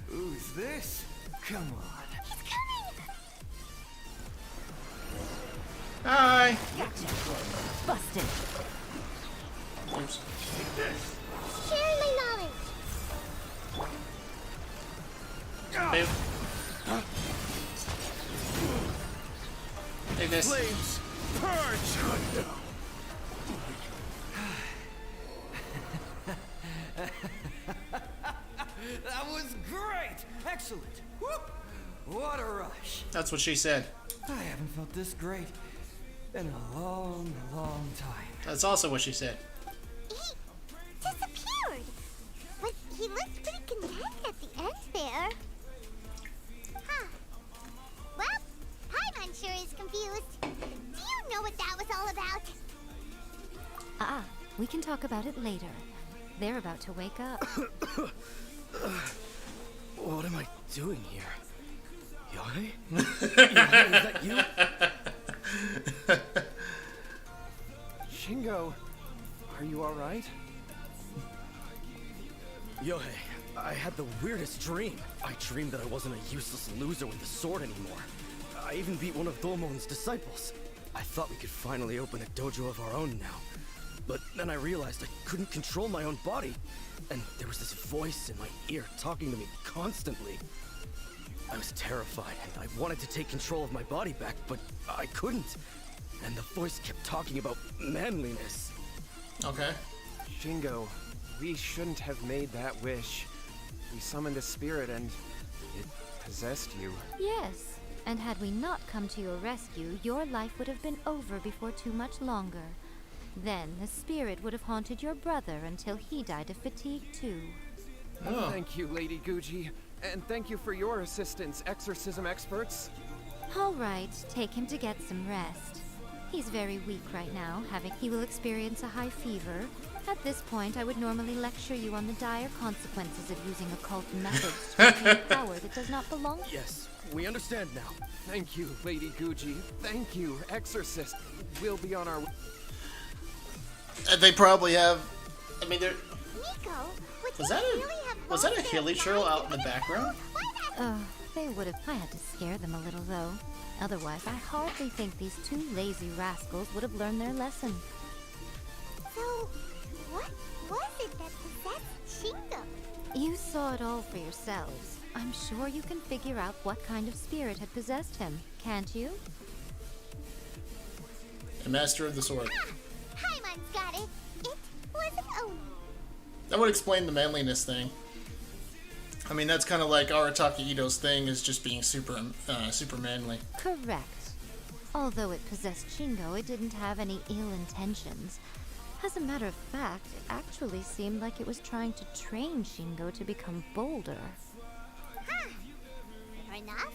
Who's this? Come on. He's coming! Hi! Busted. Oops. Sharing my knowledge! Babe. Take this. Flames! Purge! That was great! Excellent! Whoop! What a rush! That's what she said. I haven't felt this great in a long, long time. That's also what she said. He disappeared! But he looked pretty content at the end there. Huh. Well, Paimon sure is confused. Do you know what that was all about? We can talk about it later. They're about to wake up. What am I doing here? Yohei? Yohei, is that you? Shingo, are you alright? Yohei, I had the weirdest dream. I dreamed that I wasn't a useless loser with the sword anymore. I even beat one of Domon's disciples. I thought we could finally open a dojo of our own now. But then I realized I couldn't control my own body. And there was this voice in my ear talking to me constantly. I was terrified and I wanted to take control of my body back, but I couldn't. And the voice kept talking about manliness. Okay. Shingo, we shouldn't have made that wish. We summoned a spirit and it possessed you. Yes, and had we not come to your rescue, your life would have been over before too much longer. Then the spirit would have haunted your brother until he died of fatigue too. Oh. Thank you, Lady Gucci. And thank you for your assistance, exorcism experts. All right, take him to get some rest. He's very weak right now, he will experience a high fever. At this point, I would normally lecture you on the dire consequences of using occult methods to obtain power that does not belong to you. Yes, we understand now. Thank you, Lady Gucci. Thank you, exorcist. We'll be on our way. They probably have... I mean, Miko, would Was you that really have was that a lost their hilly trail lives out in the an background? Why not? Oh, they would have. I had to scare them a little, though. Otherwise, I hardly think these two lazy rascals would have learned their lesson. So, what was it that possessed Shingo? You saw it all for yourselves. I'm sure you can figure out what kind of spirit had possessed him, can't you? A master of the sword. Ah, Paimon's got it. It was an Oni. That would explain the manliness thing. I mean, that's kind of like Arataki Ito's thing, is just being super manly. Correct. Although it possessed Shingo, it didn't have any ill intentions. As a matter of fact, it actually seemed like it was trying to train Shingo to become bolder. Huh. Fair enough.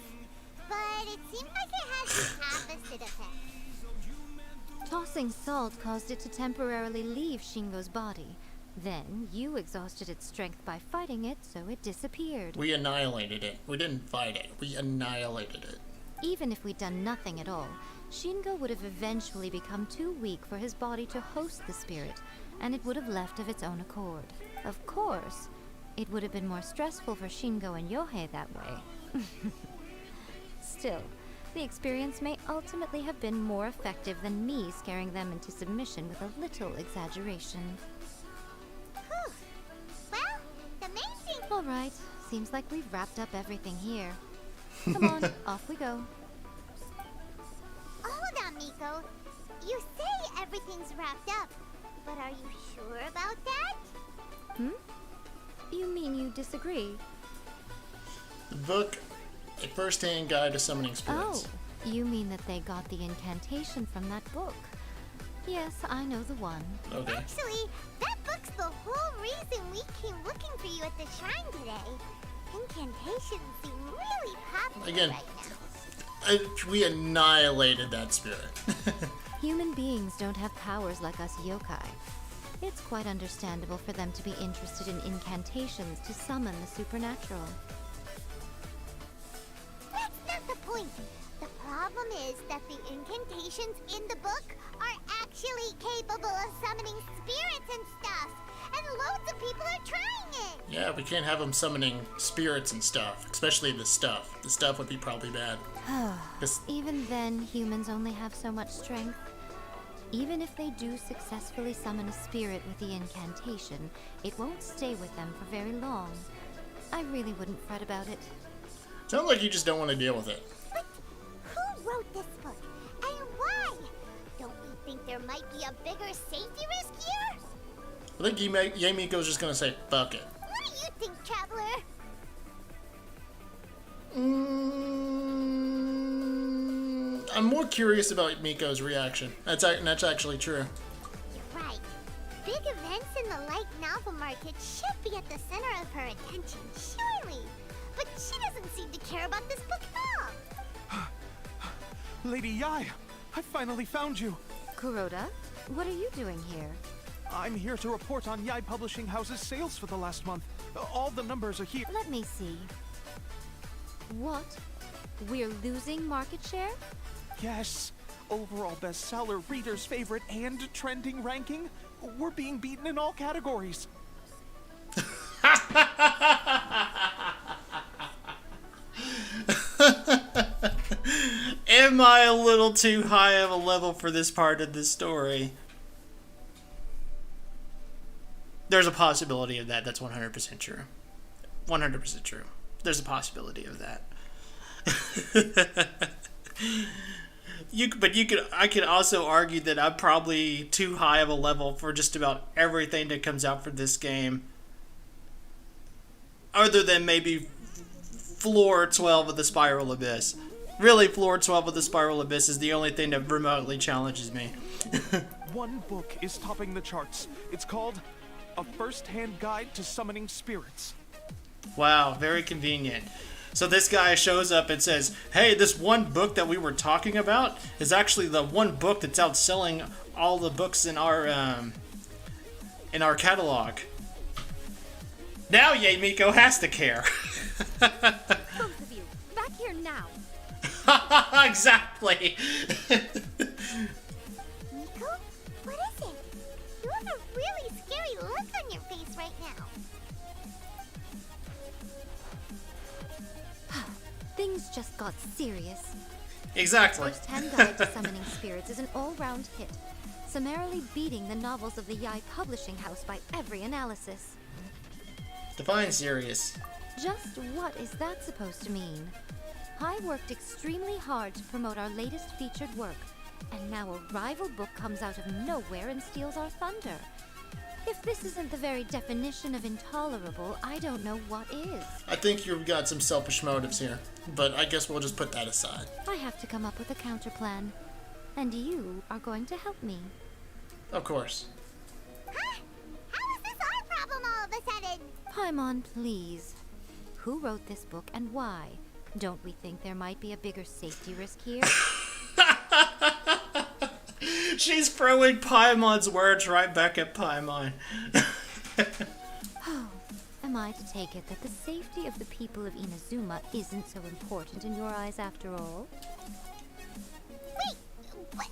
But it seemed like it had the opposite effect. Tossing salt caused it to temporarily leave Shingo's body. Then, you exhausted its strength by fighting it, so it disappeared. We annihilated it. We didn't fight it. We annihilated it. Even if we'd done nothing at all, Shingo would have eventually become too weak for his body to host the spirit, and it would have left of its own accord. Of course, it would have been more stressful for Shingo and Yohei that way. Still, the experience may ultimately have been more effective than me scaring them into submission with a little exaggeration. Whew. Well, the main thing... All right, seems like we've wrapped up everything here. Come on, off we go. Hold on, Miko. You say everything's wrapped up, but are you sure about that? You mean you disagree? The book, A First-Hand Guide to Summoning Spirits. Oh, you mean that they got the incantation from that book? Yes, I know the one. Okay. Actually, that book's the whole reason we came looking for you at the shrine today. Incantations seem really popular Again, right now. We annihilated that spirit. Human beings don't have powers like us yokai. It's quite understandable for them to be interested in incantations to summon the supernatural. That's not the point. The problem is that the incantations in the book are actually capable of summoning spirits and stuff. And loads of people are trying it. Yeah, we can't have them summoning spirits and stuff. Especially the stuff. The stuff would be probably bad. Even then, humans only have so much strength. Even if they do successfully summon a spirit with the incantation, it won't stay with them for very long. I really wouldn't fret about it. Sounds like you just don't want to deal with it. But who wrote this book? And why? Don't we think there might be a bigger safety risk here? I think Yamiko's just gonna say, fuck it. What do you think, Traveler? I'm more curious about Miko's reaction. That's actually true. You're right. Big events in the light novel market should be at the center of her attention, surely. But she doesn't seem to care about this book at all. Lady Yai, I finally found you. Kuroda, what are you doing here? I'm here to report on Yai Publishing House's sales for the last month. All the numbers are here. Let me see. What? We're losing market share? Yes. Overall bestseller, reader's favorite, and trending ranking. We're being beaten in all categories. Am I a little too high of a level for this part of the story? There's a possibility of that. That's 100% true. 100% true. There's a possibility of that. I could also argue that I'm probably too high of a level for just about everything that comes out for this game. Other than maybe floor 12 of the Spiral Abyss. Really, floor 12 of the Spiral Abyss is the only thing that remotely challenges me. One book is topping the charts. It's called A First-Hand Guide to Summoning Spirits. Wow, very convenient. So this guy shows up and says, hey, this one book that we were talking about is actually the one book that's outselling all the books in our catalog. Now Miko has to care. Both of you, back here now. Exactly. Miko? What is it? You have a really scary look on your face right things just got serious. Exactly. First-hand Guide to Summoning Spirits is an all-round hit, summarily beating the novels of the Yai Publishing House by every analysis. Define serious. Just what is that supposed to mean? I worked extremely hard to promote our latest featured work, and now a rival book comes out of nowhere and steals our thunder. If this isn't the very definition of intolerable, I don't know what is. I think you've got some selfish motives here, but I guess we'll just put that aside. I have to come up with a counterplan, and you are going to help me. Of course. Huh? How is this our problem all of a sudden? Paimon, please. Who wrote this book and why? Don't we think there might be a bigger safety risk here? She's throwing Paimon's words right back at Paimon. Oh, am I to take it that the safety of the people of Inazuma isn't so important in your eyes after all? Wait, what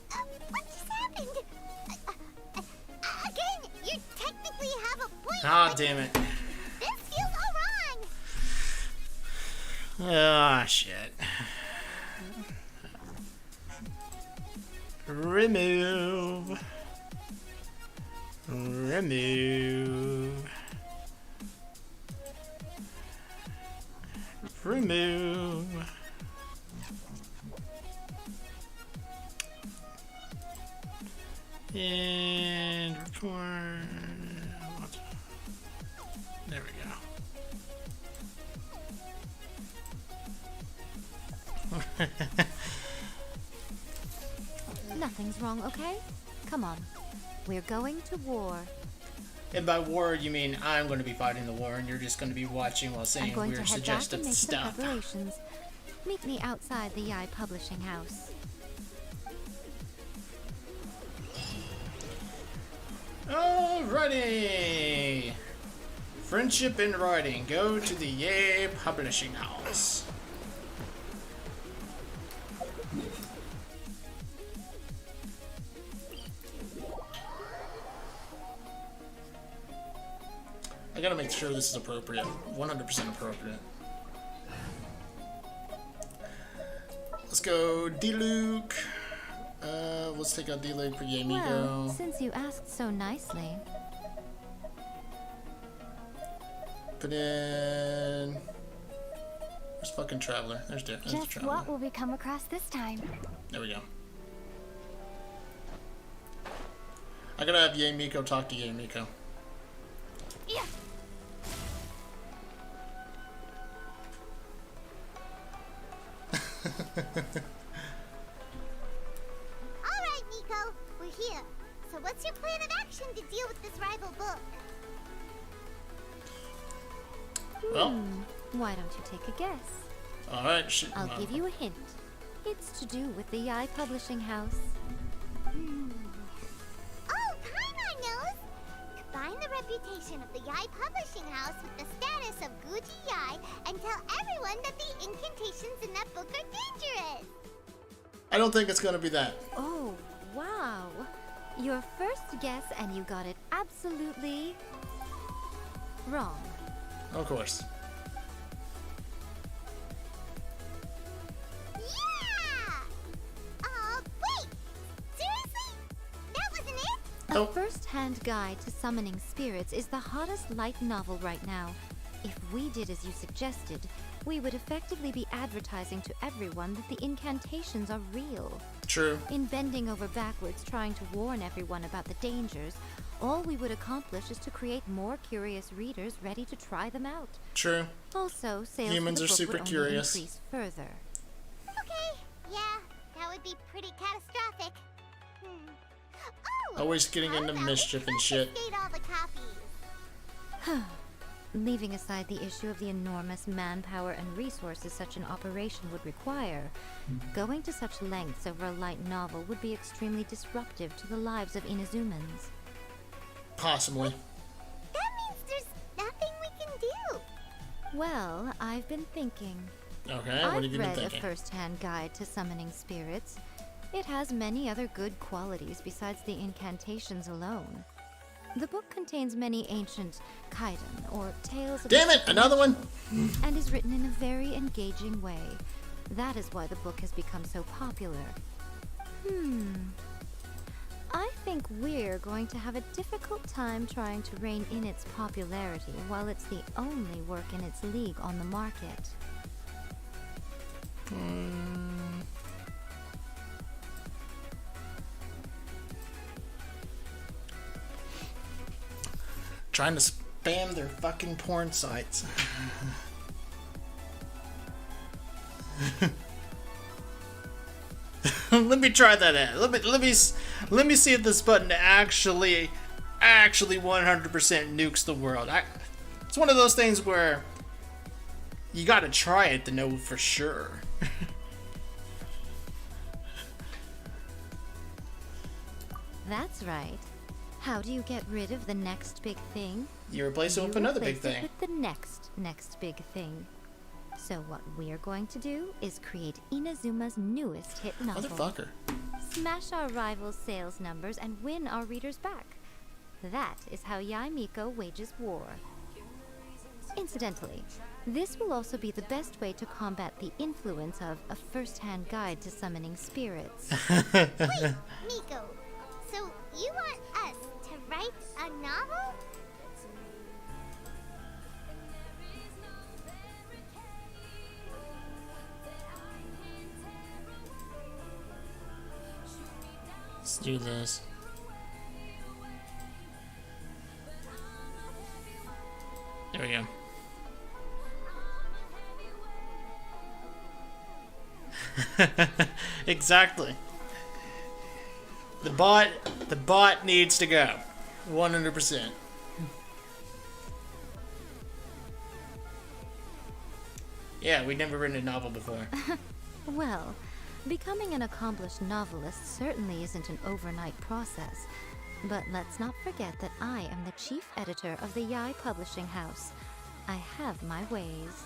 just happened? Again, you technically have a point. Ah, damn it. This feels all wrong. Ah, shit. Remove. Remove. Remove. And record. There we go. Nothing's wrong, okay? Come on. We're going to war. And by war, you mean I'm going to be fighting the war, and you're just going to be watching while saying I'm going weird to head back and suggestive make some stuff. preparations. Meet me outside the Yai Publishing House. Alrighty! Friendship in writing. Go to the Yay Publishing House. I gotta make sure this is appropriate. 100% appropriate. Let's go D-Luke. Let's take out D-Luke for Yamiko. Well, since you asked so nicely. Put in... Where's fucking Traveler? There's Just Traveler. what will we come across this time? There we go. I gotta have Yamiko talk to Yamiko. Yeah. Alright, Nico, we're here. So what's your plan of action to deal with this rival book? Well, Why don't you take a guess? alright. I'll give you a hint. It's to do with the Yai Publishing House. Oh, Paimon knows! Combine the reputation of the Yai Publishing House with the status of Guji Yai and tell everyone that the incantations in that book are dangerous! I don't think it's gonna be that. Oh, wow. Your first guess, and you got it absolutely wrong. Of course. Yeah! Wait! Seriously? That wasn't it? A first-hand guide to summoning spirits is the hottest light novel right now. If we did as you suggested, we would effectively be advertising to everyone that the incantations are real. True. In bending over backwards trying to warn everyone about the dangers, all we would accomplish is to create more curious readers ready to try them out. True. Also, sales Humans for are the book super would only curious. increase further. Okay, yeah, that would be pretty catastrophic. Oh, Always getting how into about mischief we and shit. confiscate all the copies? Leaving aside the issue of the enormous manpower and resources such an operation would require, going to such lengths over a light novel would be extremely disruptive to the lives of Inazumans. Possibly. That means there's nothing we can do. Well, I've been thinking. Okay, what I've have you been read thinking? a first-hand guide to summoning spirits. It has many other good qualities besides the incantations alone. The book contains many ancient kaiden, or tales of... Damn it! Another one? and is written in a very engaging way, That is why the book has become so popular. I think we're going to have a difficult time trying to rein in its popularity while it's the only work in its league on the market. Trying to spam their fucking porn sites. Let me try that out. Let me see if this button actually 100% nukes the world. It's one of those things where you gotta try it to know for sure. That's right. How do you get rid of the next big thing? You replace it with another big replace it thing. with the next big thing. So what we're going to do is create Inazuma's newest hit novel. Motherfucker. Smash our rivals' sales numbers and win our readers back. That is how Yaimiko wages war. Incidentally, this will also be the best way to combat the influence of a first-hand guide to summoning spirits. Wait, Miko. So you want us to write a novel? Let's do this. There we go. Exactly. The bot needs to go. 100%. Yeah, we'd never written a novel before. Well, becoming an accomplished novelist certainly isn't an overnight process. But let's not forget that I am the chief editor of the Yai Publishing House. I have my ways.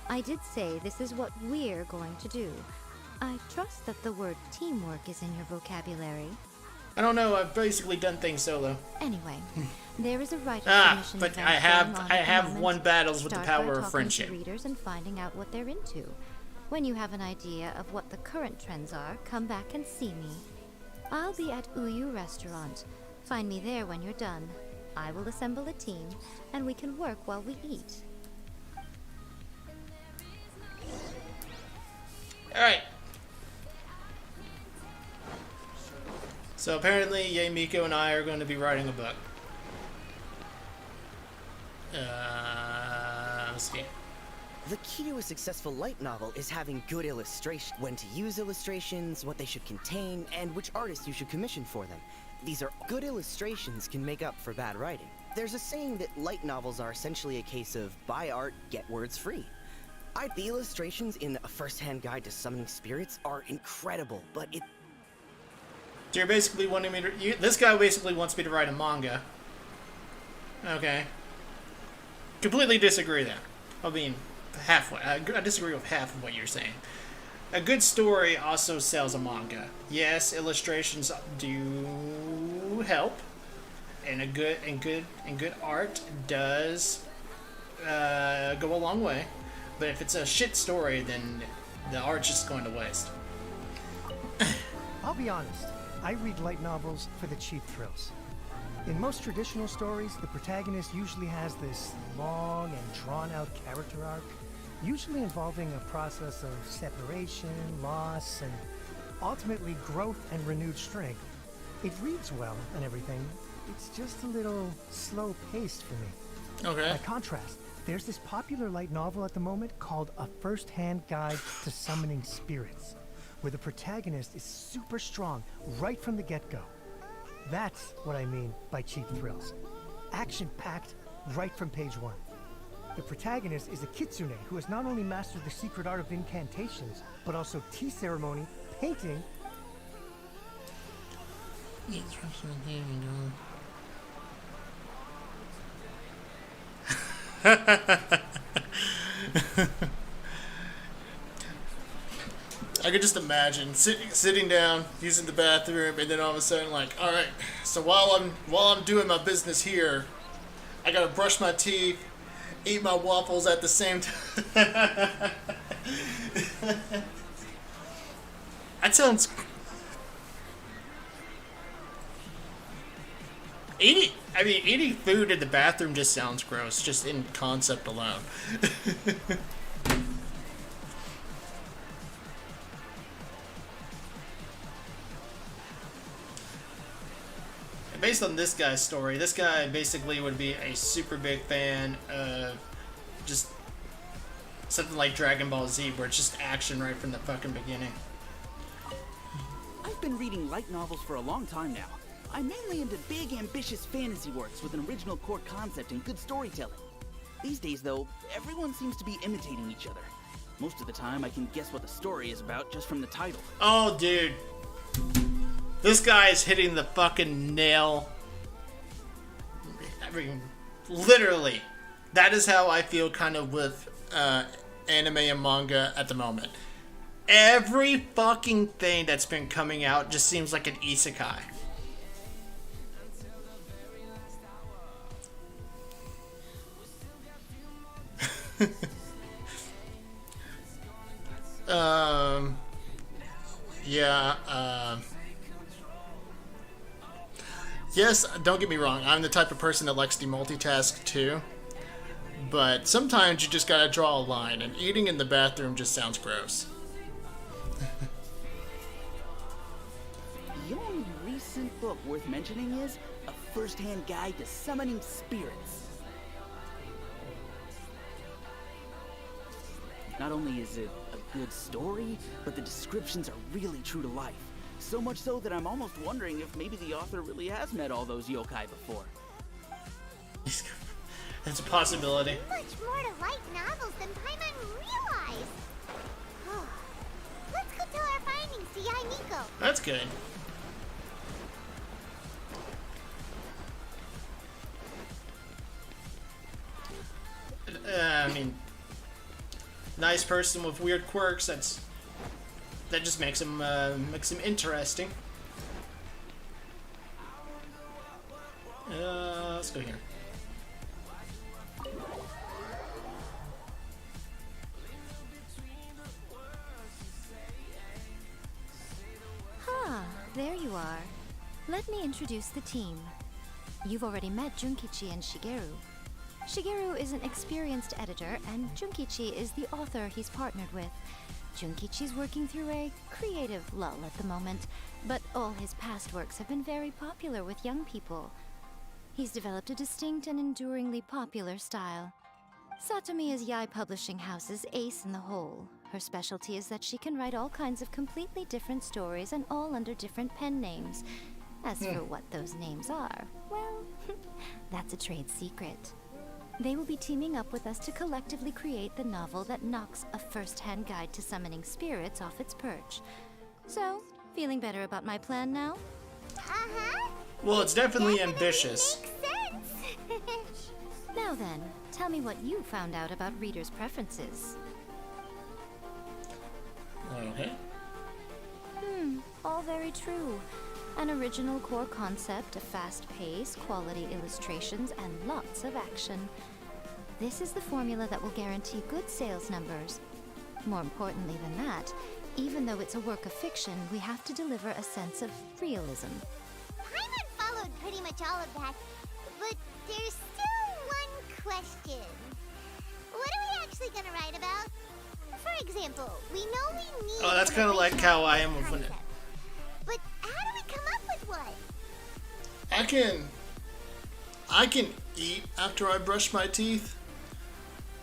I did say this is what we're going to do. I trust that the word teamwork is in your vocabulary. I don't know, I've basically done things solo. Anyway, there is a writer's commission but event I have going on at the moment. won battles with the Start power by of talking friendship. to readers and finding out what they're into. When you have an idea of what the current trends are, come back and see me. I'll be at Uyu Restaurant. Find me there when you're done. I will assemble a team, and we can work while we eat. Alright. So apparently, Yaimiko and I are going to be writing a book. Let's see. The key to a successful light novel is having good illustration. When to use illustrations, what they should contain, and which artist you should commission for them. These are good illustrations can make up for bad writing. There's a saying that light novels are essentially a case of buy art, get words free. The illustrations in A First-Hand Guide to Summoning Spirits are incredible, but it... So you're basically wanting me to... this guy basically wants me to write a manga. Okay. Completely disagree there. I mean, halfway. I disagree with half of what you're saying. A good story also sells a manga. Yes, illustrations do help, and good art does go a long way. But if it's a shit story, then the art's just going to waste. I'll be honest, I read light novels for the cheap thrills. In most traditional stories, the protagonist usually has this long and drawn-out character arc, usually involving a process of separation, loss, and ultimately growth and renewed strength. It reads well and everything, it's just a little slow-paced for me. Okay. By contrast, there's this popular light novel at the moment called A First-Hand Guide to Summoning Spirits, where the protagonist is super strong right from the get-go. That's what I mean by cheap thrills. Action-packed right from page one. The protagonist is a kitsune who has not only mastered the secret art of incantations, but also tea ceremony, painting... I could just imagine sitting down, using the bathroom, and then all of a sudden, like, all right. So while I'm doing my business here, I gotta brush my teeth, eat my waffles at the same time. That sounds... Eating food in the bathroom just sounds gross, just in concept alone. Based on this guy's story, this guy basically would be a super big fan of just something like Dragon Ball Z, where it's just action right from the fucking beginning. I've been reading light novels for a long time now. I'm mainly into big, ambitious fantasy works with an original core concept and good storytelling. These days, though, everyone seems to be imitating each other. Most of the time, I can guess what the story is about just from the title. Oh, dude. This guy is hitting the fucking nail. I mean, literally. That is how I feel kind of with anime and manga at the moment. Every fucking thing that's been coming out just seems like an isekai. Yes, don't get me wrong, I'm the type of person that likes to multitask too, but sometimes you just gotta draw a line, and eating in the bathroom just sounds gross. The only recent book worth mentioning is A First-Hand Guide to Summoning Spirits. Not only is it a good story, but the descriptions are really true to life. So much so that I'm almost wondering if maybe the author really has met all those yokai before. It's a possibility. Much more to light novels than Paimon realized. Let's go tell our findings to Yai Miko. That's good. I mean, nice person with weird quirks. That just makes him interesting. Let's go here. There you are. Let me introduce the team. You've already met Junkichi and Shigeru. Shigeru is an experienced editor, and Junkichi is the author he's partnered with. Junkichi's working through a creative lull at the moment, but all his past works have been very popular with young people. He's developed a distinct and enduringly popular style. Satomi is Yai Publishing House's ace in the hole. Her specialty is that she can write all kinds of completely different stories and all under different pen names. As for what those names are, well, that's a trade secret. They will be teaming up with us to collectively create the novel that knocks A First-Hand Guide to Summoning Spirits off its perch. So, feeling better about my plan now? Well, it's definitely ambitious. Makes sense. Now then, tell me what you found out about readers' preferences. Okay. All very true. An original core concept, a fast pace, quality illustrations, and lots of action. This is the formula that will guarantee good sales numbers. More importantly than that, even though it's a work of fiction, we have to deliver a sense of realism. Paimon followed pretty much all of that, but there's still one question. What are we actually gonna write about? For example, we know we need... Oh, that's kind of like how I am with it. But how do we come up with one? I can eat after I brush my teeth,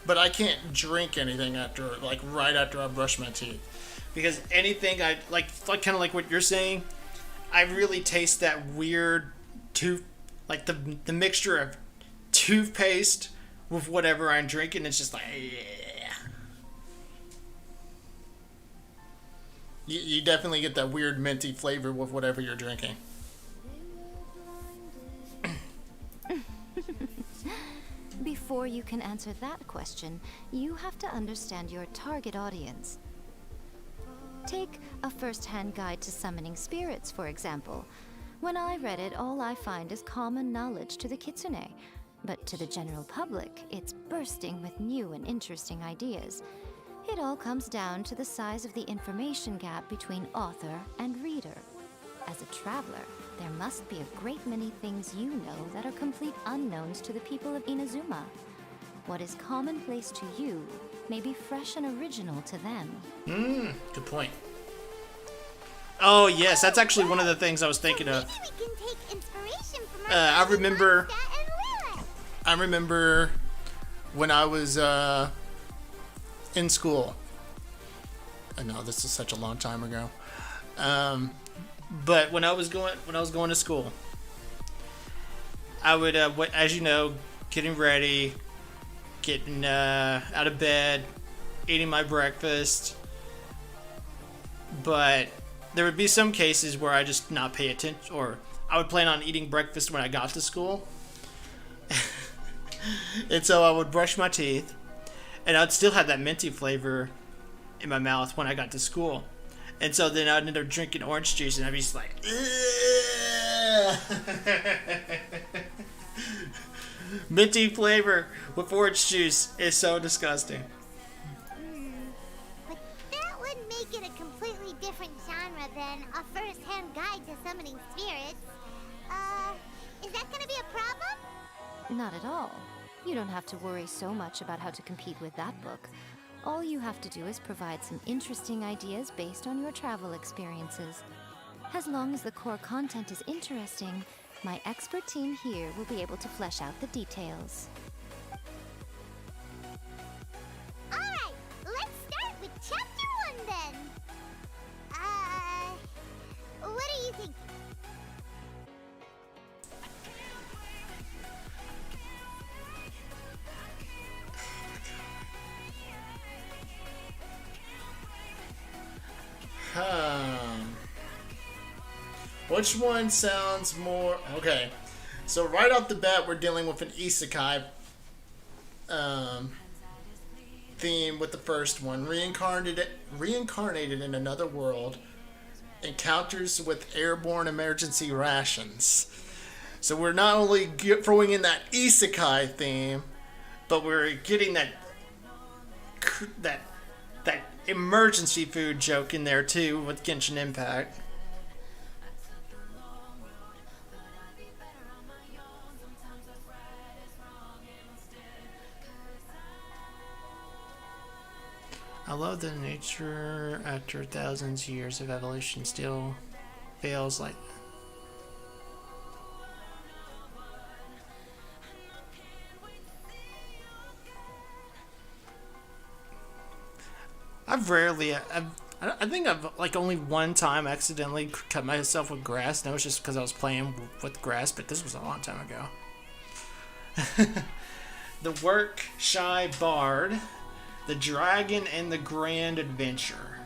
but I can't drink anything after, like, right after I brush my teeth. Because anything I, like kind of like what you're saying, I really taste that weird like the mixture of toothpaste with whatever I'm drinking. It's just like, yeah. You definitely get that weird minty flavor with whatever you're drinking. Before you can answer that question, you have to understand your target audience. Take A First-Hand Guide to Summoning Spirits, for example. When I read it, all I find is common knowledge to the kitsune. But to the general public, it's bursting with new and interesting ideas. It all comes down to the size of the information gap between author and reader. As a traveler, there must be a great many things you know that are complete unknowns to the people of Inazuma. What is commonplace to you may be fresh and original to them. Good point. Oh yes, that's actually one of the things I was thinking of. Maybe we can take inspiration from I remember Mondstadt and Lilith. I remember when I was in school. I know this is such a long time ago. But when I was going to school, I would, as you know, getting ready, getting out of bed, eating my breakfast. But there would be some cases where I just not pay attention, or I would plan on eating breakfast when I got to school. And so I would brush my teeth, and I'd still have that minty flavor in my mouth when I got to school. And so then I'd end up drinking orange juice, and I'd be just like, minty flavor with orange juice is so disgusting. But that would make it a completely different genre than a first-hand guide to summoning spirits. Is that gonna be a problem? Not at all. You don't have to worry so much about how to compete with that book. All you have to do is provide some interesting ideas based on your travel experiences. As long as the core content is interesting, my expert team here will be able to flesh out the details. Alright, let's start with chapter 1 then. What do you think? Which one sounds more... Okay, so right off the bat, we're dealing with an isekai theme with the first one. Reincarnated in another world. Encounters with airborne emergency rations. So we're not only throwing in that isekai theme, but we're getting that emergency food joke in there too with Genshin Impact. I love that nature after thousands of years of evolution still feels like... I think I've like only one time accidentally cut myself with grass, and that was just because I was playing with grass, but this was a long time ago. The Work Shy Bard, The Dragon and the Grand Adventure.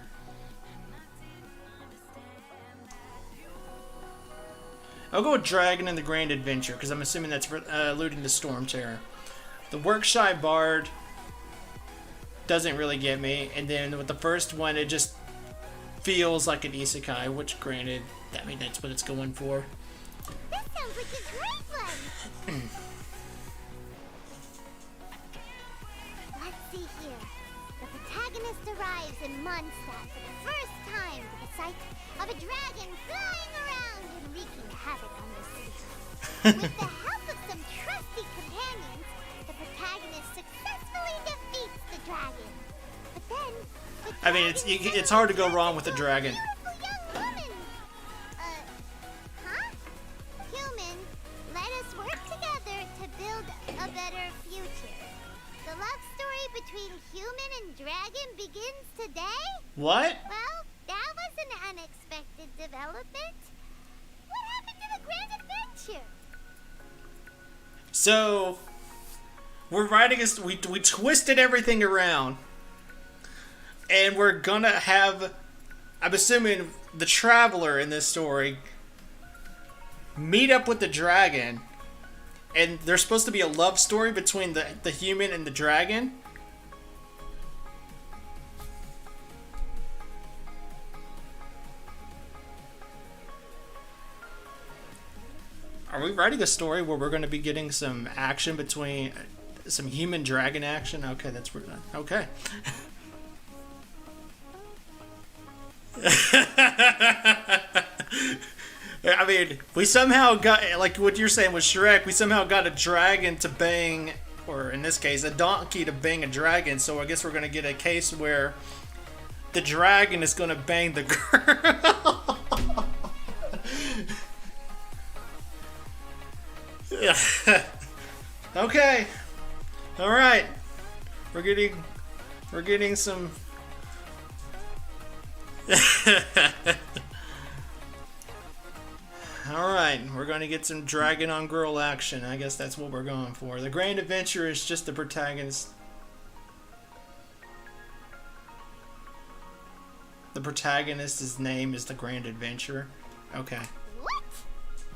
I'll go with Dragon and the Grand Adventure, because I'm assuming that's alluding to Storm Terror. The Work Shy Bard doesn't really get me, and then with the first one, it just feels like an isekai, which granted, I mean, that's what it's going for. That sounds like a great one! Let's see here. The protagonist arrives in Mondstadt for the first time to the sight of a dragon flying around and wreaking havoc on the city. With the help of some trusty companions, the protagonist successfully defeats the dragon. But then, I mean, it's hard to go wrong with a dragon. Beautiful young woman. Huh? Human, let us work together to build a better future. The love story between human and dragon begins today? What? Well, that was an unexpected development. What happened to the Grand Adventure? So, we're writing we twisted everything around. And we're gonna have, I'm assuming, the traveler in this story meet up with the dragon. And there's supposed to be a love story between the human and the dragon. Are we writing a story where we're going to be getting some action between some human dragon action? Okay, that's weird. Okay. I mean, we somehow got, like what you're saying with Shrek, we somehow got a dragon to bang, or in this case, a donkey to bang a dragon, so I guess we're going to get a case where the dragon is going to bang the girl. Okay. Alright. We're getting some... Alright, we're going to get some dragon on girl action. I guess that's what we're going for. The Grand Adventure is just the protagonist. The protagonist's name is the Grand Adventure. Okay. What?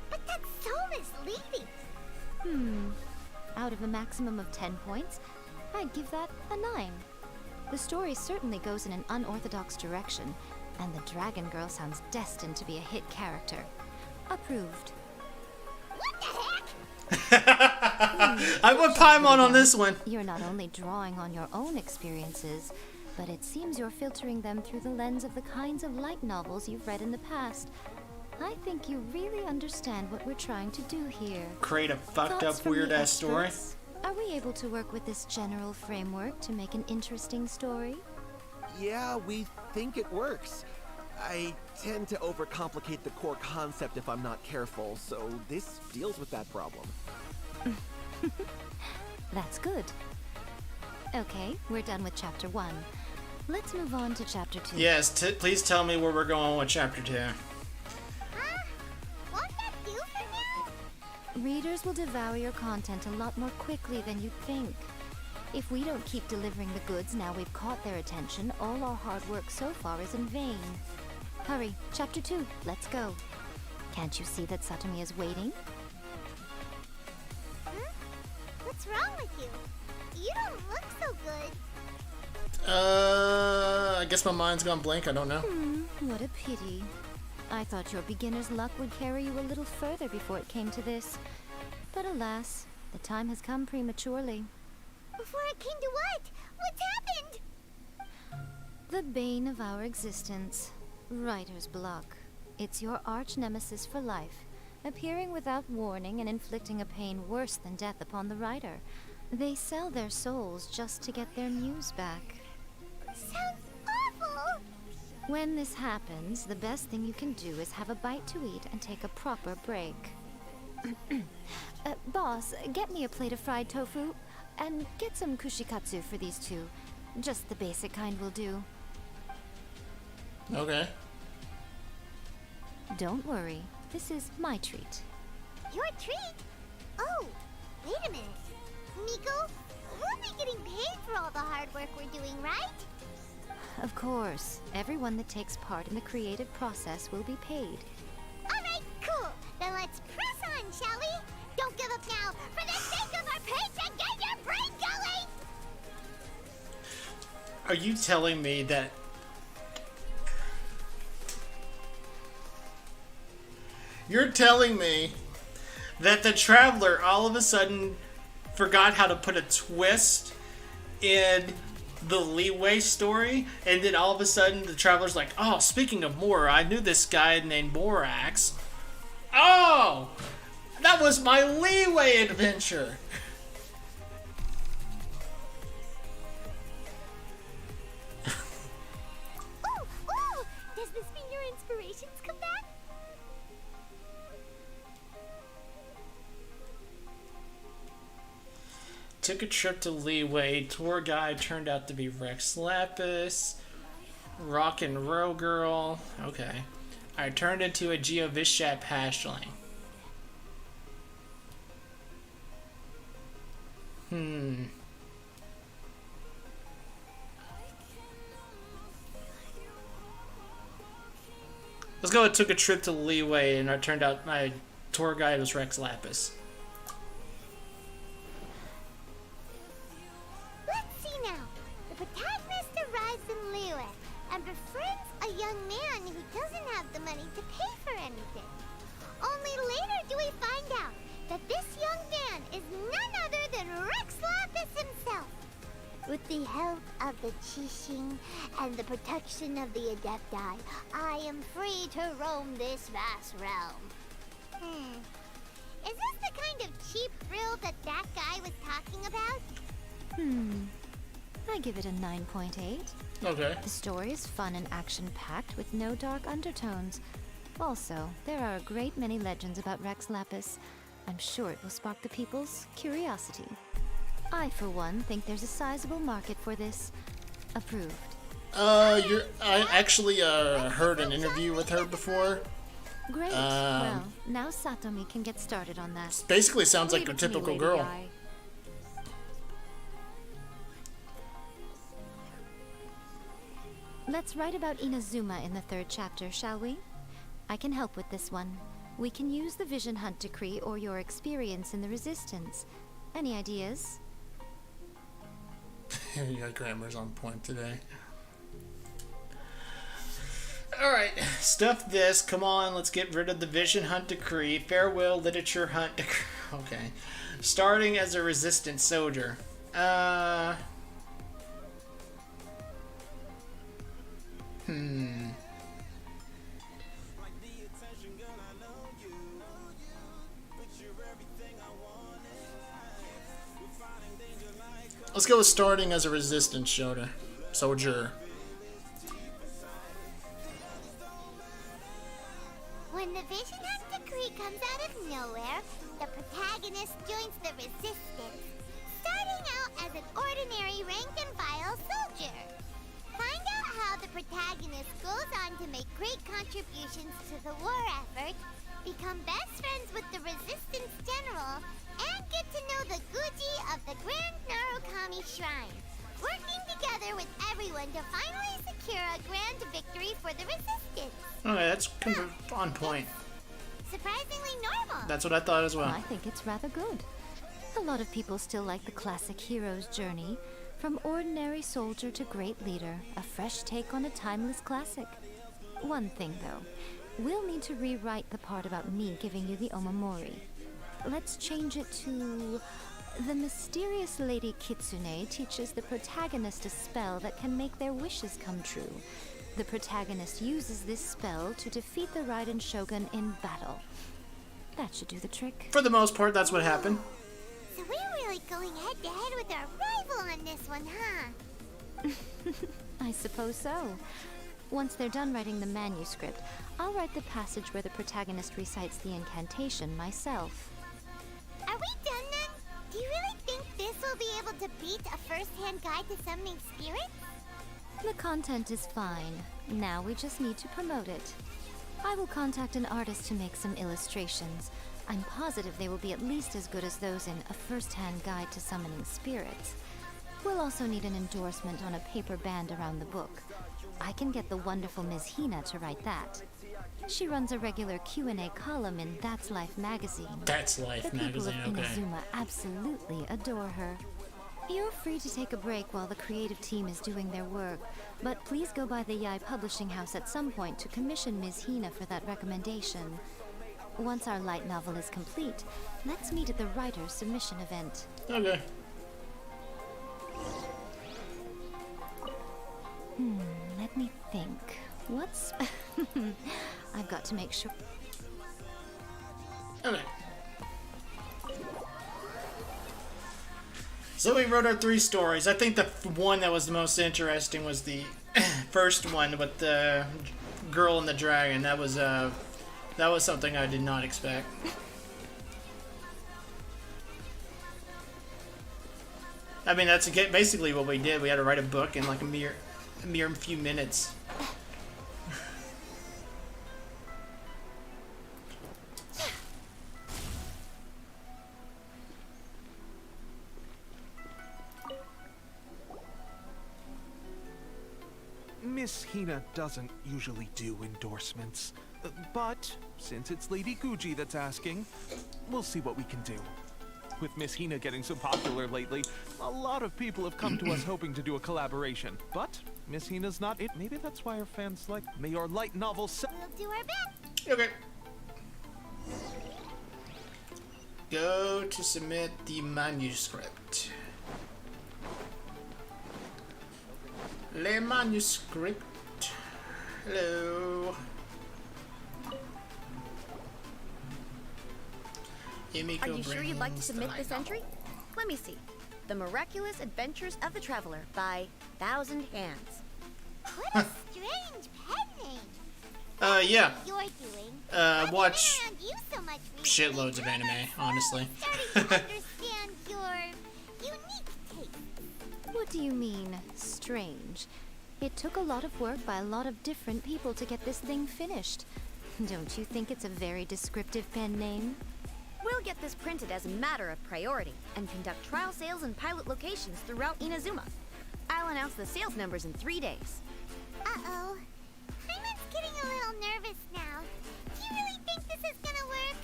But that's so misleading. Out of a maximum of 10 points, I'd give that a 9. The story certainly goes in an unorthodox direction, and the Dragon Girl sounds destined to be a hit character. Approved. What the heck? I put Paimon on this one. You're not only drawing on your own experiences, but it seems you're filtering them through the lens of the kinds of light novels you've read in the past. I think you really understand what we're trying to do here. Create a fucked Thoughts up from the weird ass story. experts? Are we able to work with this general framework to make an interesting story? Yeah, we think it works. I tend to overcomplicate the core concept if I'm not careful, so this deals with that problem. That's good. Okay, we're done with Chapter 1. Let's move on to Chapter 2. Yes, please tell me where we're going with Chapter 2. Won't that do for now? Readers will devour your content a lot more quickly than you'd think. If we don't keep delivering the goods now we've caught their attention, all our hard work so far is in vain. Hurry, Chapter 2, let's go. Can't you see that Satomi is waiting? Huh? What's wrong with you? You don't look so good. I guess my mind's gone blank, I don't know. What a pity. I thought your beginner's luck would carry you a little further before it came to this. But alas, the time has come prematurely. Before it came to what? What's happened? The bane of our existence. Writer's block. It's your arch nemesis for life, appearing without warning and inflicting a pain worse than death upon the writer. They sell their souls just to get their muse back. Sounds awful. When this happens, the best thing you can do is have a bite to eat and take a proper break. Boss, get me a plate of fried tofu, and get some kushikatsu for these two. Just the basic kind will do. Okay. Don't worry, this is my treat. Your treat? Oh, wait a minute. Miko, we'll be getting paid for all the hard work we're doing, right? Of course, everyone that takes part in the creative process will be paid. Alright, cool. Then let's press on, shall we? Don't give up now. For the sake of our paycheck, get your brain going! Are you telling me that... You're telling me that the Traveler all of a sudden forgot how to put a twist in the Leeway story, and then all of a sudden the Traveler's like, oh, speaking of Mora, I knew this guy named Morax. Oh! That was my Leeway adventure! Ooh! Does this mean your inspirations come back? Took a trip to Leeway. Tour guide turned out to be Rex Lapis. Rock and Roll Girl. Okay. I turned into a Geovishat Pashling. Let's go. It took a trip to Leeway, and I turned out my tour guide was Rex Lapis. Let's see now. The protagonist arrives in Liyue and befriends a young man who doesn't have the money to pay for anything. Only later do we find out that this young man is none other than Rex Lapis himself. With the help of the Qixing and the protection of the Adepti, I am free to roam this vast realm. Is this the kind of cheap thrill that guy was talking about? I give it a 9.8. Okay. The story is fun and action-packed with no dark undertones. Also, there are a great many legends about Rex Lapis. I'm sure it will spark the people's curiosity. I, for one, think there's a sizable market for this. Approved. I actually heard an interview with her before. Great. Well, now Satomi can get started on that. Basically sounds like Leave a it to me, typical Lady girl. Guy. Let's write about Inazuma in the 3rd chapter, shall we? I can help with this one. We can use the Vision Hunt Decree or your experience in the Resistance. Any ideas? Your grammar's on point today. Alright, stuff this. Come on, let's get rid of the Vision Hunt Decree. Farewell, Literature Hunt Decree. Okay. Starting as a resistance soldier. Let's go with starting as a resistance soldier. When the Vision Hunt Decree comes out of nowhere, the protagonist joins the Resistance, starting out as an ordinary rank-and-file soldier. Find out how the protagonist goes on to make great contributions to the war effort, become best friends with the Resistance General, and get to know the Guji of the Grand Narukami Shrine, working together with everyone to finally secure a grand victory for the Resistance. Okay, that's kind of on point. Surprisingly normal. That's what I thought as well. I think it's rather good. A lot of people still like the classic hero's journey, from ordinary soldier to great leader, a fresh take on a timeless classic. One thing though, we'll need to rewrite the part about me giving you the Omamori. Let's change it to... The mysterious Lady Kitsune teaches the protagonist a spell that can make their wishes come true. The protagonist uses this spell to defeat the Raiden Shogun in battle. That should do the trick. For the most part, that's what happened. So we're really going head-to-head with our rival on this one, huh? I suppose so. Once they're done writing the manuscript, I'll write the passage where the protagonist recites the incantation myself. Are we done then? Do you really think this will be able to beat a first-hand guide to summoning spirits? The content is fine. Now we just need to promote it. I will contact an artist to make some illustrations. I'm positive they will be at least as good as those in A First-Hand Guide to Summoning Spirits. We'll also need an endorsement on a paper band around the book. I can get the wonderful Ms. Hina to write that. She runs a regular Q&A column in That's Life magazine. That's Life magazine, The people okay. of Inazuma absolutely adore her. You're free to take a break while the creative team is doing their work, but please go by the Yai Publishing House at some point to commission Ms. Hina for that recommendation. Once our light novel is complete, let's meet at the writer's submission event. Okay. Let me think. What's... I've got to make sure... Okay. So we wrote our 3 stories. I think the one that was the most interesting was the first one with the girl and the dragon. That was something I did not expect. I mean, that's basically what we did. We had to write a book in like a mere few minutes. Miss Hina doesn't usually do endorsements, but since it's Lady Guji that's asking, we'll see what we can do. With Miss Hina getting so popular lately, a lot of people have come to us hoping to do a collaboration. But Miss Hina's not it. Maybe that's why her fans like may our light novel We'll do our best. Okay. Go to submit the manuscript. Le manuscript. Hello. Are you sure you'd like to submit this entry? Let me see. The Miraculous Adventures of the Traveler by Thousand Hands. What a strange pen name. Yeah. You're doing. Watch And you so much shitloads of anime, honestly. starting to understand your unique taste. What do you mean, strange? It took a lot of work by a lot of different people to get this thing finished. Don't you think it's a very descriptive pen name? We'll get this printed as a matter of priority and conduct trial sales in pilot locations throughout Inazuma. I'll announce the sales numbers in 3 days. Uh-oh. Paimon's getting a little nervous now. Do you really think this is gonna work?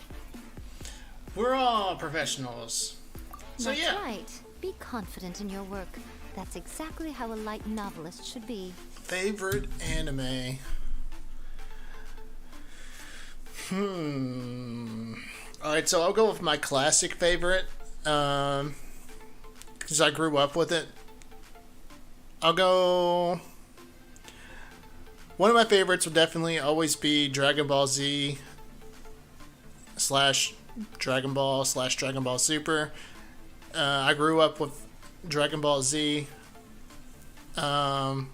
We're all professionals. So That's yeah. right. Be confident in your work. That's exactly how a light novelist should be. Favorite anime? Alright, so I'll go with my classic favorite. Because I grew up with it. I'll go... One of my favorites would definitely always be Dragon Ball Z / Dragon Ball / Dragon Ball Super. I grew up with Dragon Ball Z. I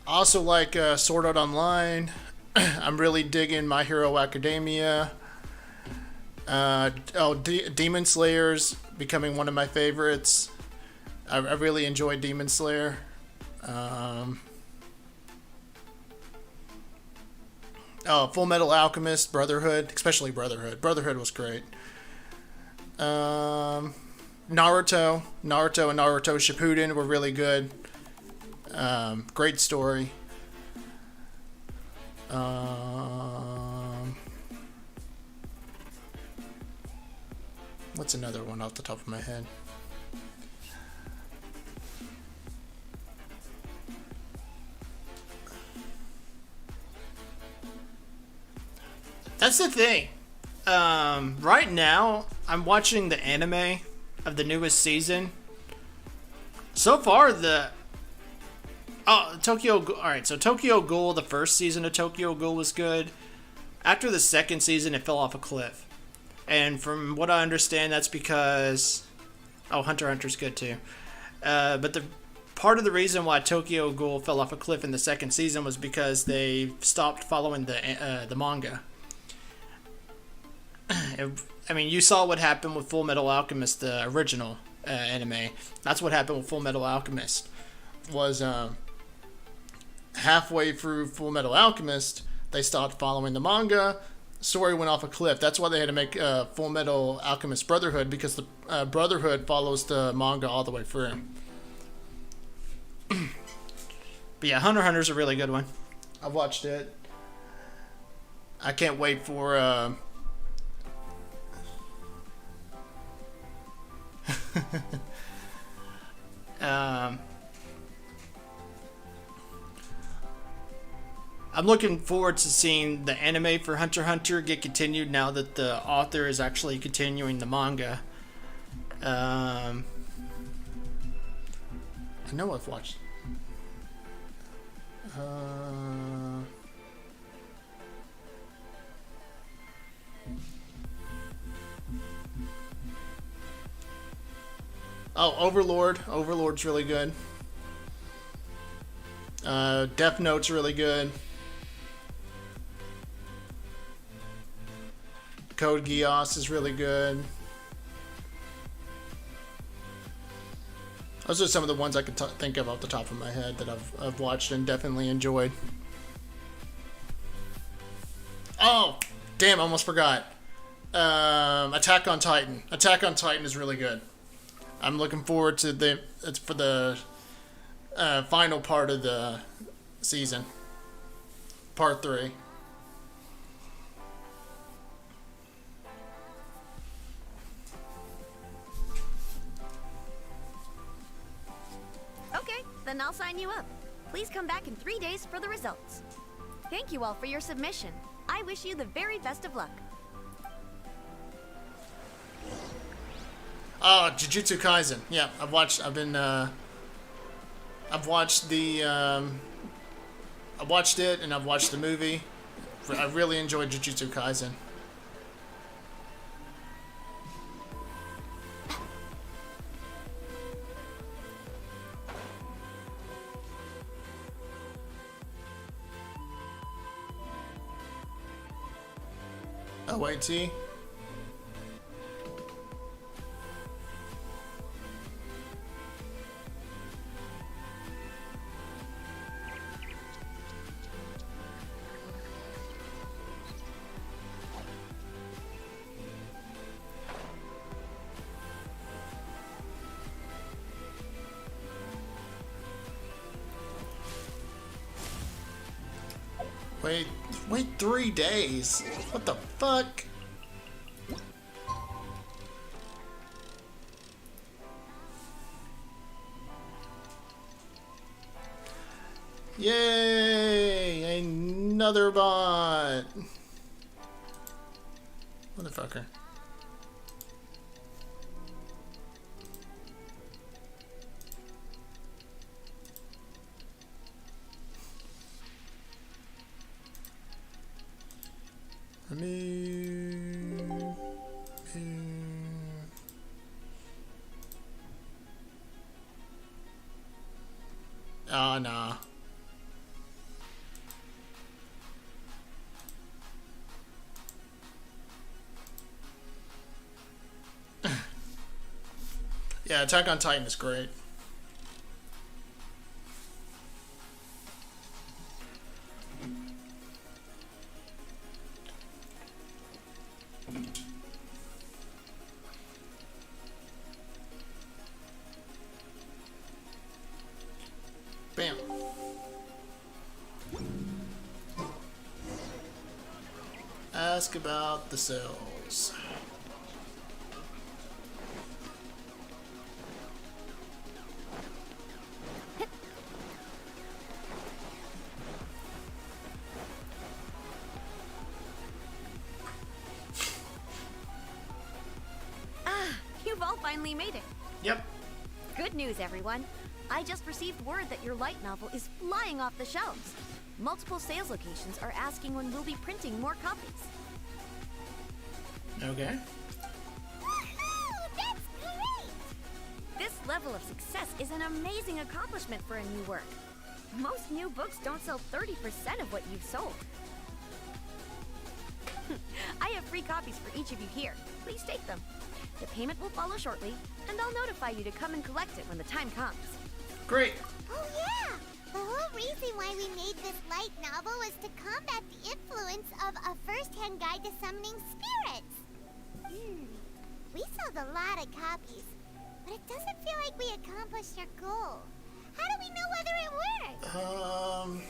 also like Sword Art Online. I'm really digging My Hero Academia. Demon Slayer's becoming one of my favorites. I really enjoy Demon Slayer. Full Metal Alchemist, Brotherhood, especially Brotherhood. Brotherhood was great. Naruto and Naruto Shippuden were really good. Great story. What's another one off the top of my head? That's the thing. Right now, I'm watching the anime of the newest season. So far, Tokyo Ghoul, the first season of Tokyo Ghoul was good. After the second season, it fell off a cliff. And from what I understand, that's because... Hunter x Hunter's good too. But the part of the reason why Tokyo Ghoul fell off a cliff in the second season was because they stopped following the manga. I mean, you saw what happened with Full Metal Alchemist, the original anime. That's what happened with Full Metal Alchemist. Was halfway through Full Metal Alchemist, they stopped following the manga. Story went off a cliff. That's why they had to make Full Metal Alchemist Brotherhood, because the Brotherhood follows the manga all the way through. But yeah, Hunter x Hunter's a really good one. I've watched it. I can't wait for... I'm looking forward to seeing the anime for Hunter x Hunter get continued now that the author is actually continuing the manga. I know I've watched. Overlord. Overlord's really good. Death Note's really good. Code Geass is really good. Those are some of the ones I could think of off the top of my head that I've watched and definitely enjoyed. Oh, damn! I almost forgot. Attack on Titan. Attack on Titan is really good. I'm looking forward to the final part of the season. Part 3. Okay, then I'll sign you up. Please come back in 3 days for the results. Thank you all for your submission. I wish you the very best of luck. Oh, Jujutsu Kaisen. Yeah, I've been I've watched the I watched it and I've watched the movie. I really enjoyed Jujutsu Kaisen. OIT. Wait 3 days. What the fuck? Yay! Another bot. Motherfucker. Oh, nah. Yeah, Attack on Titan is great. Bam. Ask about the cells. You've all finally made it. Yep. Good news, everyone. I just received word that your light novel is flying off the shelves. Multiple sales locations are asking when we'll be printing more copies. Okay. Woohoo! That's great! This level of success is an amazing accomplishment for a new work. Most new books don't sell 30% of what you've sold. I have free copies for each of you here. Please take them. The payment will follow shortly, and I'll notify you to come and collect it when the time comes. Great. Oh yeah! The whole reason why we made this light novel was to combat the influence of a first-hand guide to summoning spirits. We sold a lot of copies, but it doesn't feel like we accomplished our goal. How do we know whether it worked?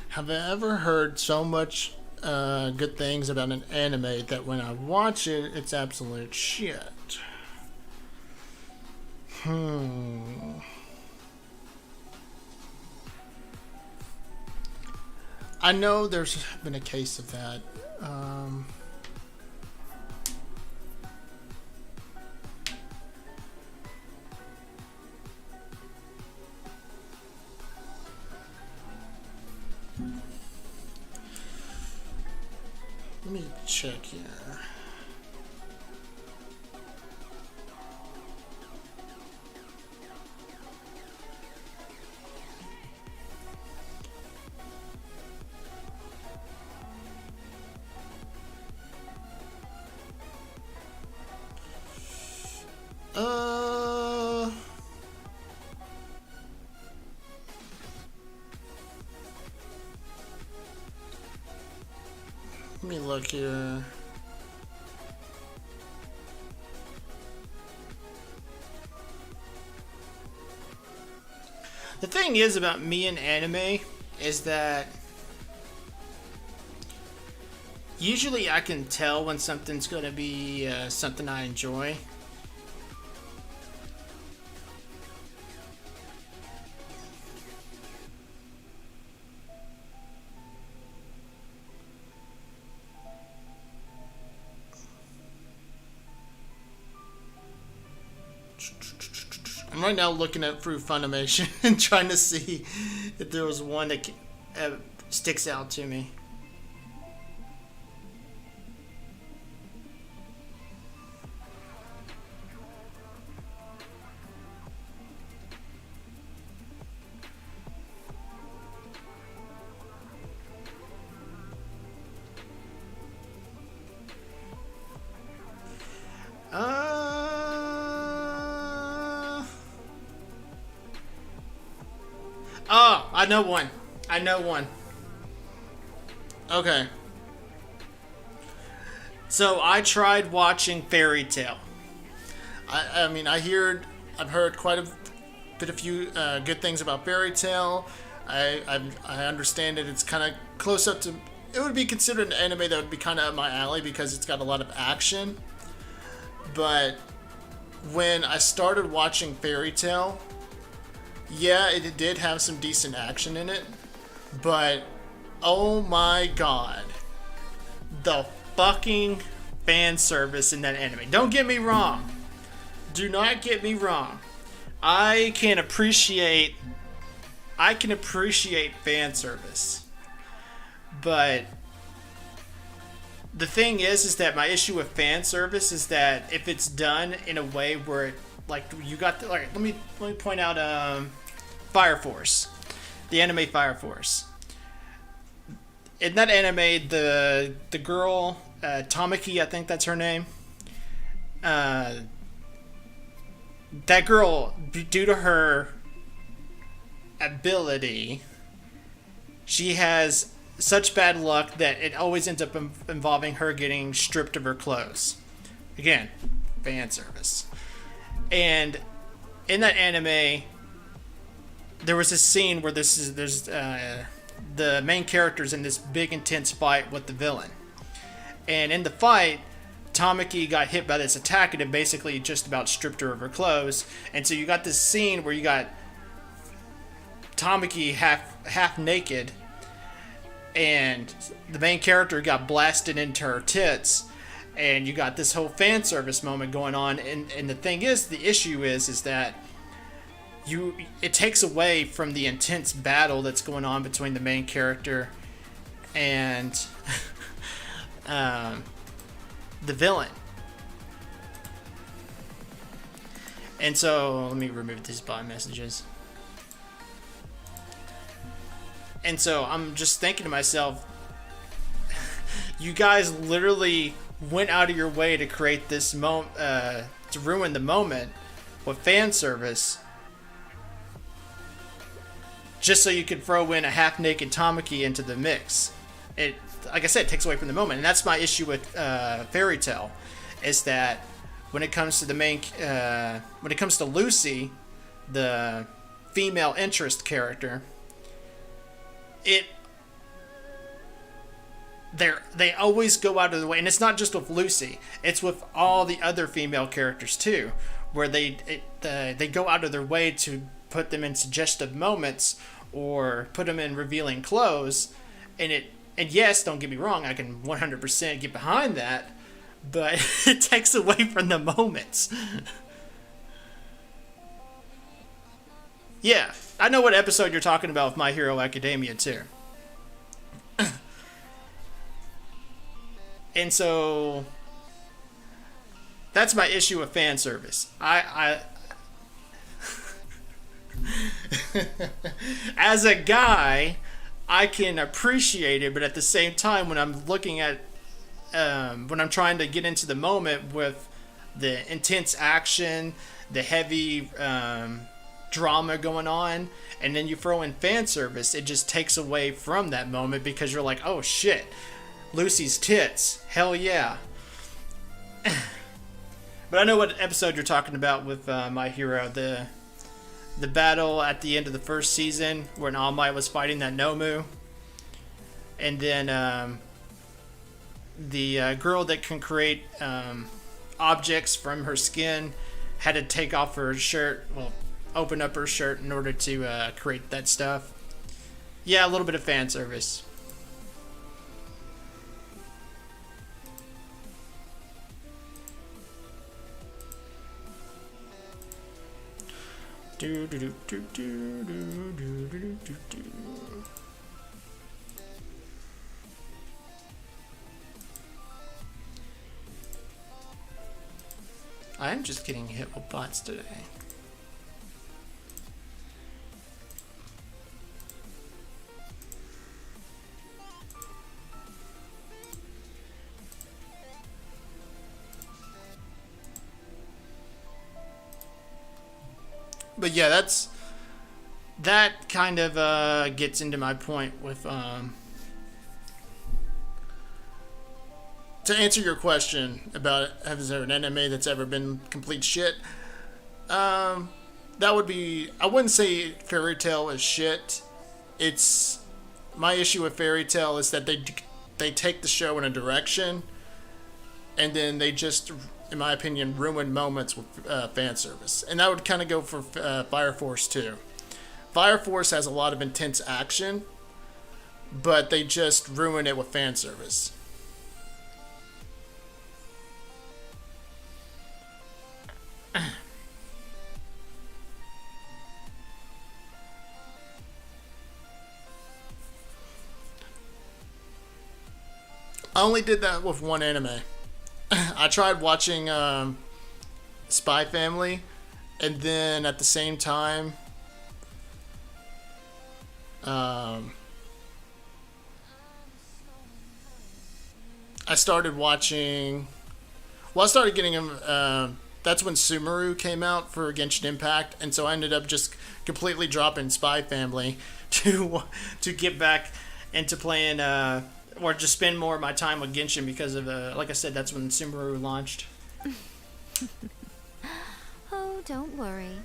Have I ever heard so much good things about an anime that when I watch it, it's absolute shit? I know there's been a case of that. Let me check here. Let me look here. The thing is about me and anime is that usually I can tell when something's going to be something I enjoy. I'm right now looking at through Funimation and trying to see if there was one that sticks out to me. Oh, I know one. I know one. Okay. So I tried watching Fairy Tale. I mean, I've heard quite a bit of few good things about Fairy Tale. I understand that it's kind of close up to. It would be considered an anime that would be kind of up my alley because it's got a lot of action. But when I started watching Fairy Tale, yeah, it did have some decent action in it, but oh my god, the fucking fan service in that anime. Don't get me wrong. Do not get me wrong. I can appreciate fan service. But the thing is that my issue with fan service is that if it's done in a way where it, like, you got the, like, let me point out Fire Force, the anime Fire Force. In that anime, the girl Tamaki, I think that's her name. That girl, due to her ability, she has such bad luck that it always ends up involving her getting stripped of her clothes. Again, fan service. And in that anime, there was a scene where there's the main character's in this big intense fight with the villain. And in the fight, Tamaki got hit by this attack and it basically just about stripped her of her clothes. And so you got this scene where you got Tamaki half naked and the main character got blasted into her tits, and you got this whole fan service moment going on. And the thing is, the issue is that it takes away from the intense battle that's going on between the main character and the villain. And so let me remove these bot messages. And so I'm just thinking to myself, you guys literally went out of your way to create this moment, to ruin the moment with fan service, just so you could throw in a half-naked Tamaki into the mix. It, like I said, it takes away from the moment, and that's my issue with Fairy Tale, is that when it comes to when it comes to Lucy, the female interest character, they always go out of the way, and it's not just with Lucy, it's with all the other female characters too, where they go out of their way to put them in suggestive moments or put them in revealing clothes, and yes, don't get me wrong, I can 100% get behind that, but it takes away from the moments. Yeah, I know what episode you're talking about with My Hero Academia too. And so that's my issue with fan service. I as a guy, I can appreciate it, but at the same time, when I'm looking at when I'm trying to get into the moment with the intense action, the heavy drama going on, and then you throw in fan service, it just takes away from that moment because you're like, oh shit, Lucy's tits, hell yeah. But I know what episode you're talking about with My Hero, the battle at the end of the first season when All Might was fighting that Nomu, and then the girl that can create objects from her skin had to take off her shirt, open up her shirt in order to create that stuff. Yeah, a little bit of fan service. Do do do do do do do do do do. I'm just getting hit with bots today. But yeah, that kind of gets into my point with to answer your question about has there an anime that's ever been complete shit, that would be, I wouldn't say Fairy Tail is shit. It's, my issue with Fairy Tail is that they take the show in a direction and then they just, in my opinion, ruin moments with fan service. And that would kind of go for Fire Force too. Fire Force has a lot of intense action, but they just ruin it with fan service. I only did that with one anime. I tried watching Spy Family, and then at the same time, I started watching. Well, I started getting him. That's when Sumeru came out for Genshin Impact, and so I ended up just completely dropping Spy Family to get back into playing. Or just spend more of my time with Genshin because of, like I said, that's when Sumeru launched. Oh, don't worry.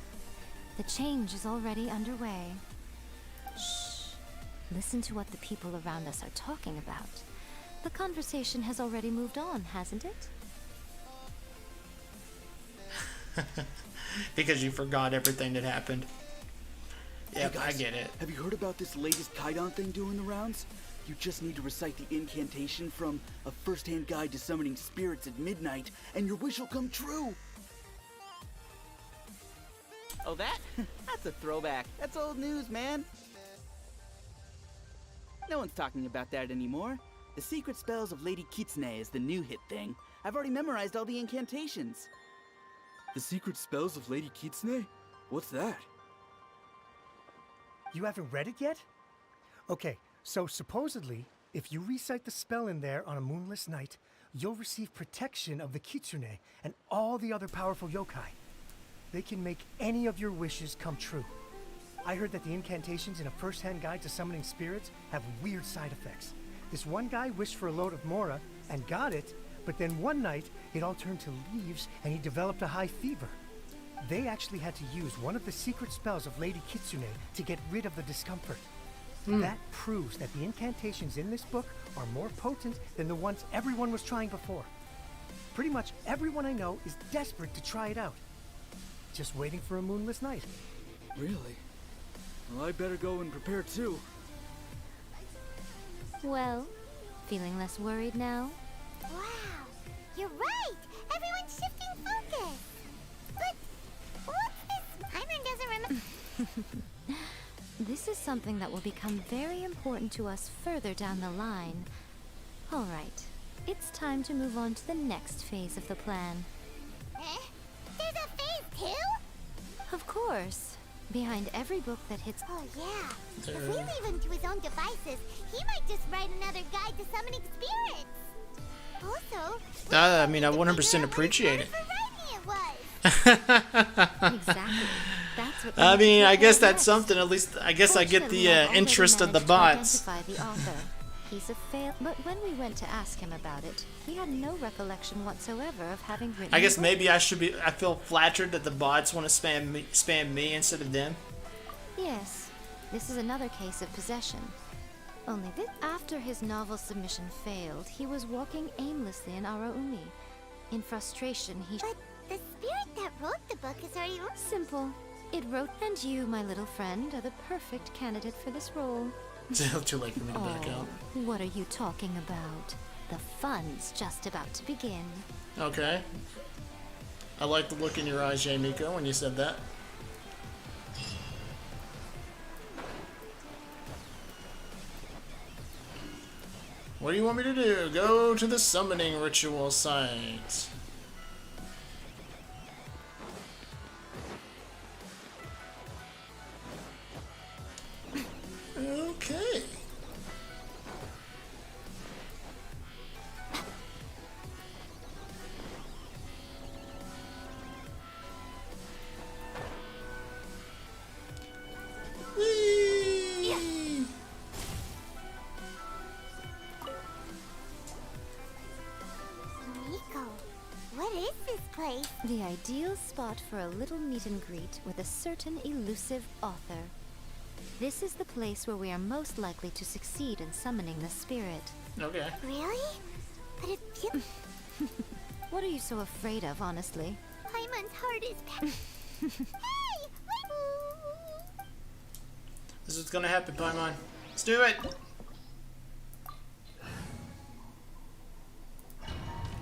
The change is already underway. Shh. Listen to what the people around us are talking about. The conversation has already moved on, hasn't it? Because you forgot everything that happened. Yep, hey guys, I get it. Have you heard about this latest Kaidan thing doing the rounds? You just need to recite the incantation from A First-Hand Guide to Summoning Spirits at midnight, and your wish will come true! Oh, that? That's a throwback. That's old news, man. No one's talking about that anymore. The Secret Spells of Lady Kitsune is the new hit thing. I've already memorized all the incantations. The Secret Spells of Lady Kitsune? What's that? You haven't read it yet? Okay, so supposedly, if you recite the spell in there on a moonless night, you'll receive protection of the Kitsune and all the other powerful yokai. They can make any of your wishes come true. I heard that the incantations in A First-Hand Guide to Summoning Spirits have weird side effects. This one guy wished for a load of Mora and got it, but then one night it all turned to leaves and he developed a high fever. They actually had to use one of the secret spells of Lady Kitsune to get rid of the discomfort. That proves that the incantations in this book are more potent than the ones everyone was trying before. Pretty much everyone I know is desperate to try it out. Just waiting for a moonless night. Really? Well, I better go and prepare too. Well, feeling less worried now? Wow, you're right! Everyone's shifting focus! But what's this? Paimon doesn't remember. This is something that will become very important to us further down the line. All right, it's time to move on to the next phase of the plan. There's a phase 2? Of course. Behind every book that hits... Oh, yeah. If we leave him to his own devices, he might just write another guide to summoning spirits. Also... I mean, I 100% appreciate it. Exactly. That's what I mean, I guess that's something. At least, I guess I get the interest of the bots. The author. He's a fail. But when we went to ask him about it, he had no recollection whatsoever of having written. I guess maybe I should be. I feel flattered that the bots want to spam me instead of them. Yes, this is another case of possession. Only that after his novel submission failed, he was walking aimlessly in Araumi. In frustration, he. But the spirit that wrote the book is already simple. It wrote, and you, my little friend, are the perfect candidate for this role. Too late for me to back out. What are you talking about? The fun's just about to begin. Okay. I like the look in your eyes, Jay Miko, when you said that. What do you want me to do? Go to the summoning ritual site. Okay. Whee! Nico, what is this place? The ideal spot for a little meet and greet with a certain elusive author. This is the place where we are most likely to succeed in summoning the spirit. Okay. Really? But it feels... What are you so afraid of, honestly? Paimon's heart is... Hey! Wait! This is what's gonna happen, Paimon. Let's do it!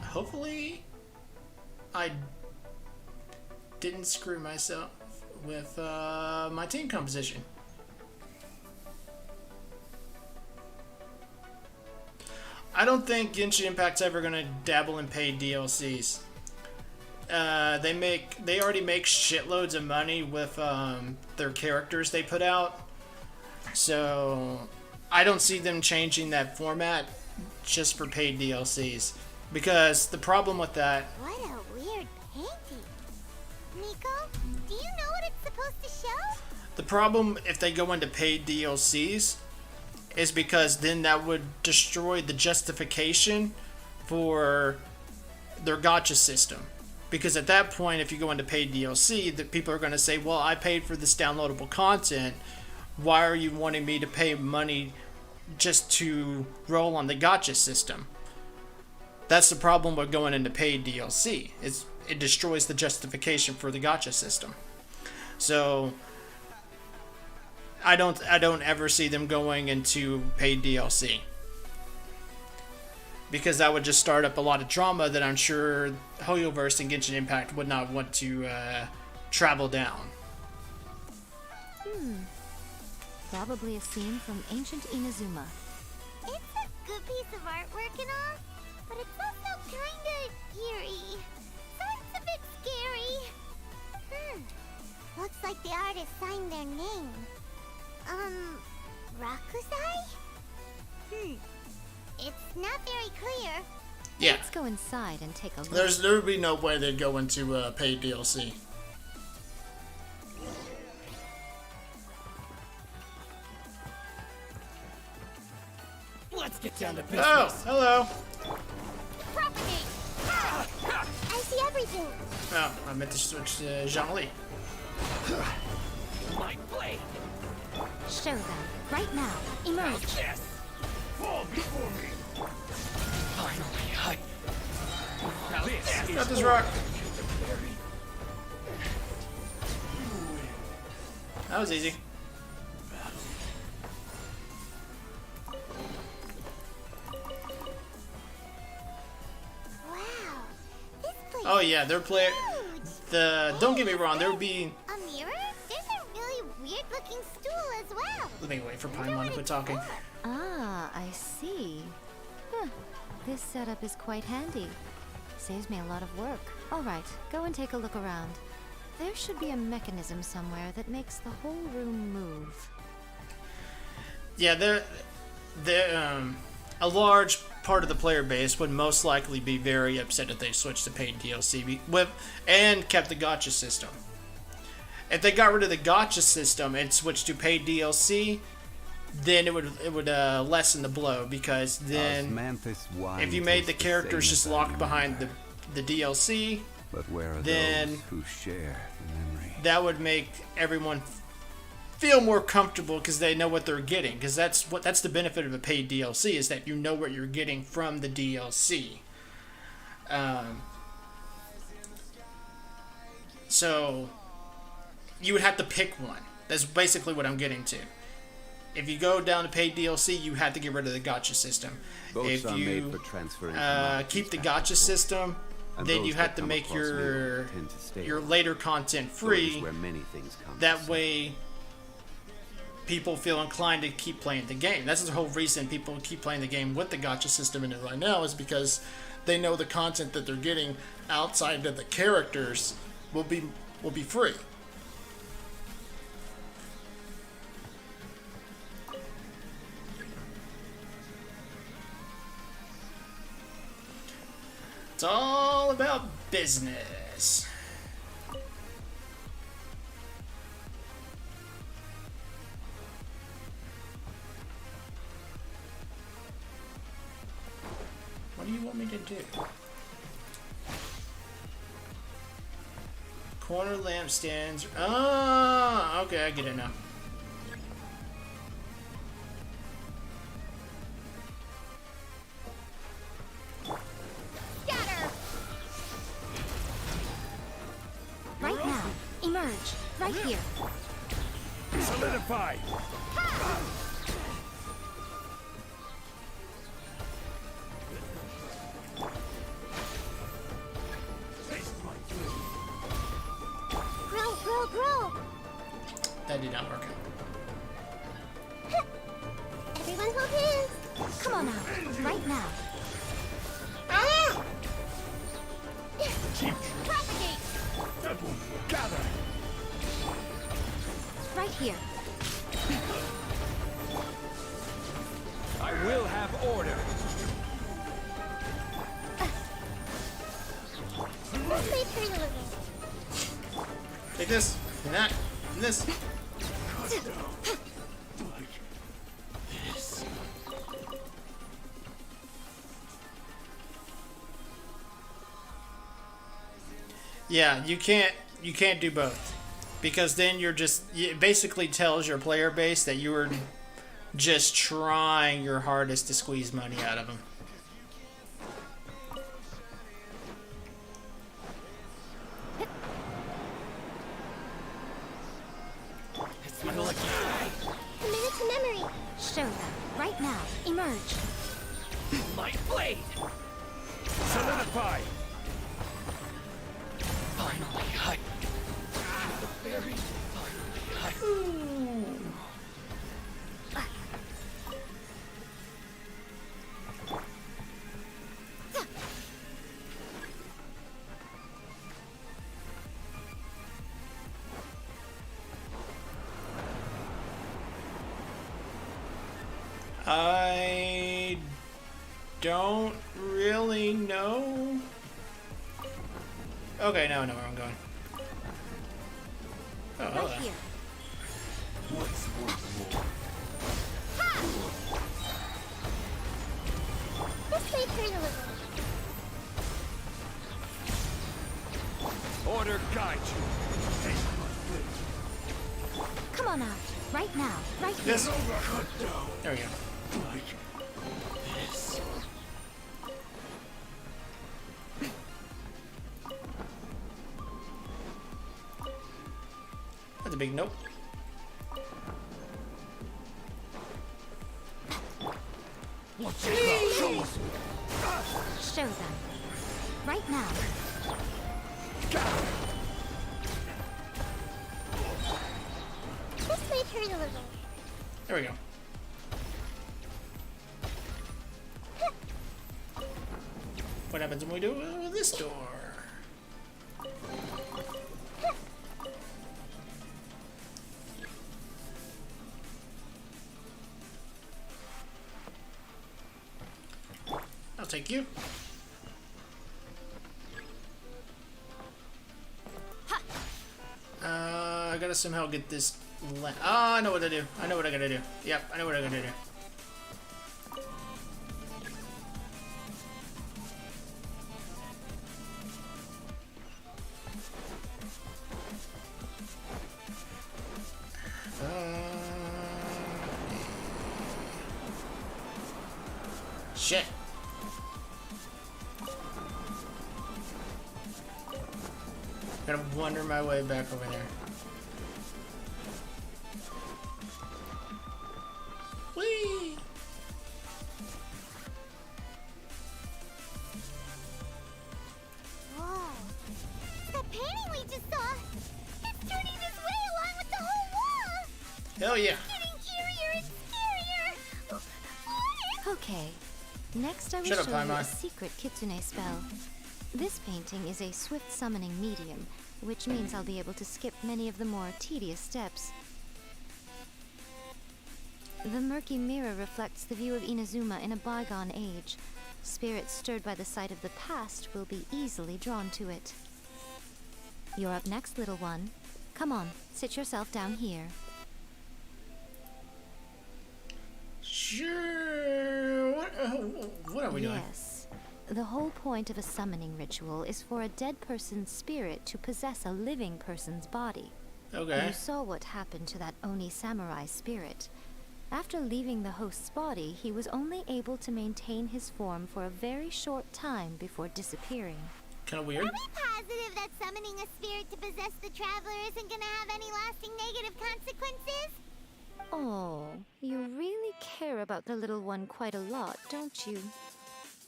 Hopefully, I didn't screw myself with my team composition. I don't think Genshin Impact's ever gonna dabble in paid DLCs. They already make shitloads of money with their characters they put out, so I don't see them changing that format just for paid DLCs. Because the problem with that... What a weird painting. Nico, do you know what it's supposed to show? The problem if they go into paid DLCs is because then that would destroy the justification for their gacha system. Because at that point, if you go into paid DLC, that people are going to say, well, I paid for this downloadable content. Why are you wanting me to pay money just to roll on the gacha system? That's the problem with going into paid DLC. It destroys the justification for the gacha system. So I don't ever see them going into paid DLC, because that would just start up a lot of drama that I'm sure Hoyoverse and Genshin Impact would not want to travel down. Probably a scene from ancient Inazuma. It's a good piece of artwork and all, but it's also kinda eerie. So it's a bit scary. Looks like the artist signed their name. Rakusai? It's not very clear. Yeah. Let's go inside and take a look. There would be no way they'd go into paid DLC. Let's get down to business. Oh, hello. Propagate! I see everything. Oh, I meant to switch to Zhongli. My blade. Show them. Right now. Emerge. Yes. Fall before me. Finally, Now this Got this rock. That was easy. Wow. This place Oh yeah, their player. Don't get me wrong, there would be. a mirror? There's a really weird looking stool as well. Let me wait for Paimon to quit talking. Ah, I see. Huh. This setup is quite handy. Saves me a lot of work. Alright, go and take a look around. There should be a mechanism somewhere that makes the whole room move. Yeah, a large part of the player base would most likely be very upset if they switched to paid DLC and kept the gacha system. If they got rid of the gacha system and switched to paid DLC, then it would lessen the blow, because then if you made the characters just locked behind the DLC, but where are then those who share the memory? That would make everyone feel more comfortable because they know what they're getting. Because that's the benefit of a paid DLC, is that you know what you're getting from the DLC. So you would have to pick one. That's basically what I'm getting to. If you go down to paid DLC, you have to get rid of the gacha system. Both If are you made for transferring commodities keep the back and gacha forth. system, And then those you that have to come make across me tend to stay your on. later content So it is free. where many things come That to way, people feel inclined to keep playing the game. That's the whole reason people keep playing the game with the gacha system in it right now, is because they know the content that they're getting outside of the characters will be free. It's all about business. What do you want me to do? Corner lampstands. Ah, okay, I get it now. Scatter! Right now. Emerge. Right here. Solidify! Grow! That did not work out. Everyone hold hands! Come on out. Right now. Ah! Propagate! Gather! Right here. I will have order! Let's play pretty little. Take this, and that, and this. Yeah, you can't do both, because then it basically tells your player base that you were just trying your hardest to squeeze money out of them. Commit to memory. Show them. Right now. Emerge. My blade! Solidify! Finally, Very I don't really know. Okay, now I know where I'm going. Oh, hello. Right here. Let's play pretty little. order guide you. Come on out. Right now. Right here. Yes. There we go. That's a big nope. Show them. Right now. Let's play pretty little. There we go. What happens when we do it with this door? I'll take you. I gotta somehow get this. I know what to do. I know what I gotta do. Yep, I know what I gotta do. Shit. Gotta wander my way back over there. Whee! Whoa. The painting we just saw! It's turning this way along with the whole wall! Hell yeah. Getting Next, I will Shut up, show you Paimon. a secret kitsune spell. This painting is a swift summoning medium, which means I'll be able to skip many of the more tedious steps. The murky mirror reflects the view of Inazuma in a bygone age. Spirits stirred by the sight of the past will be easily drawn to it. You're up next, little one. Come on, sit yourself down here. Sure. What are we doing? Yes. The whole point of a summoning ritual is for a dead person's spirit to possess a living person's body. Okay. You saw what happened to that Oni samurai spirit. After leaving the host's body, he was only able to maintain his form for a very short time before disappearing. Kind of weird. Are we positive that summoning a spirit to possess the traveler isn't gonna have any lasting negative consequences? Oh, you really care about the little one quite a lot, don't you?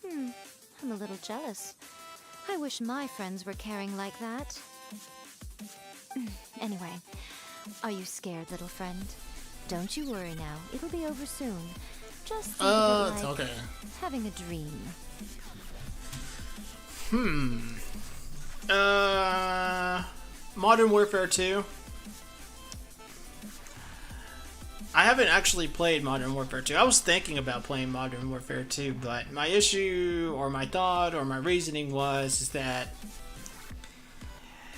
I'm a little jealous. I wish my friends were caring like that. Anyway, are you scared, little friend? Don't you worry now. It'll be over soon. Just think of it it's like okay. having a dream. Modern Warfare 2. I haven't actually played Modern Warfare 2. I was thinking about playing Modern Warfare 2, but my issue, or my thought, or my reasoning is that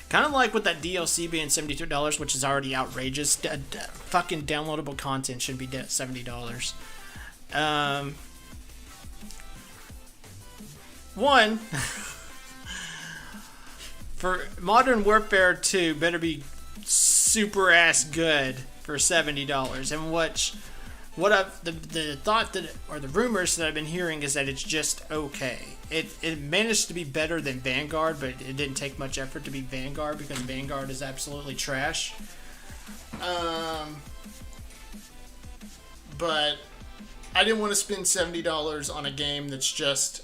kind of like with that DLC being $72, which is already outrageous. Fucking downloadable content should be $70. One, for Modern Warfare 2, better be super ass good for $70. And the thought that, or the rumors that I've been hearing is that it's just okay. It managed to be better than Vanguard, but it didn't take much effort to be Vanguard because Vanguard is absolutely trash. But I didn't want to spend $70 on a game that's just,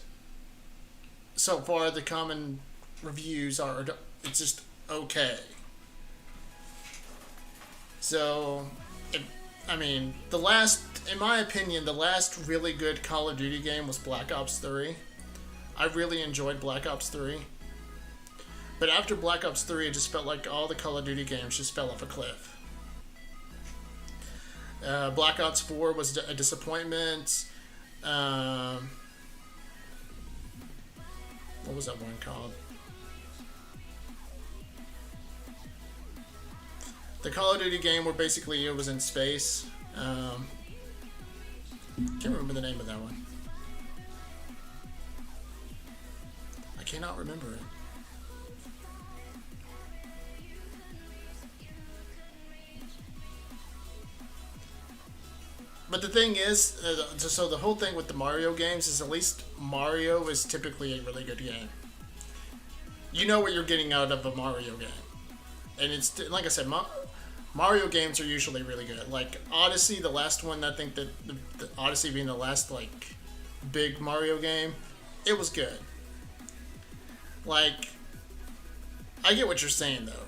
so far the common reviews are, it's just okay. So, in my opinion, the last really good Call of Duty game was Black Ops 3. I really enjoyed Black Ops 3. But after Black Ops 3, it just felt like all the Call of Duty games just fell off a cliff. Black Ops 4 was a disappointment. What was that one called? The Call of Duty game where basically it was in space. Can't remember the name of that one. I cannot remember it. But the thing is, so the whole thing with the Mario games is at least Mario is typically a really good game. You know what you're getting out of a Mario game. And it's, like I said, Mario games are usually really good. Like Odyssey, the last one, I think that the Odyssey being the last like big Mario game, it was good. Like, I get what you're saying though.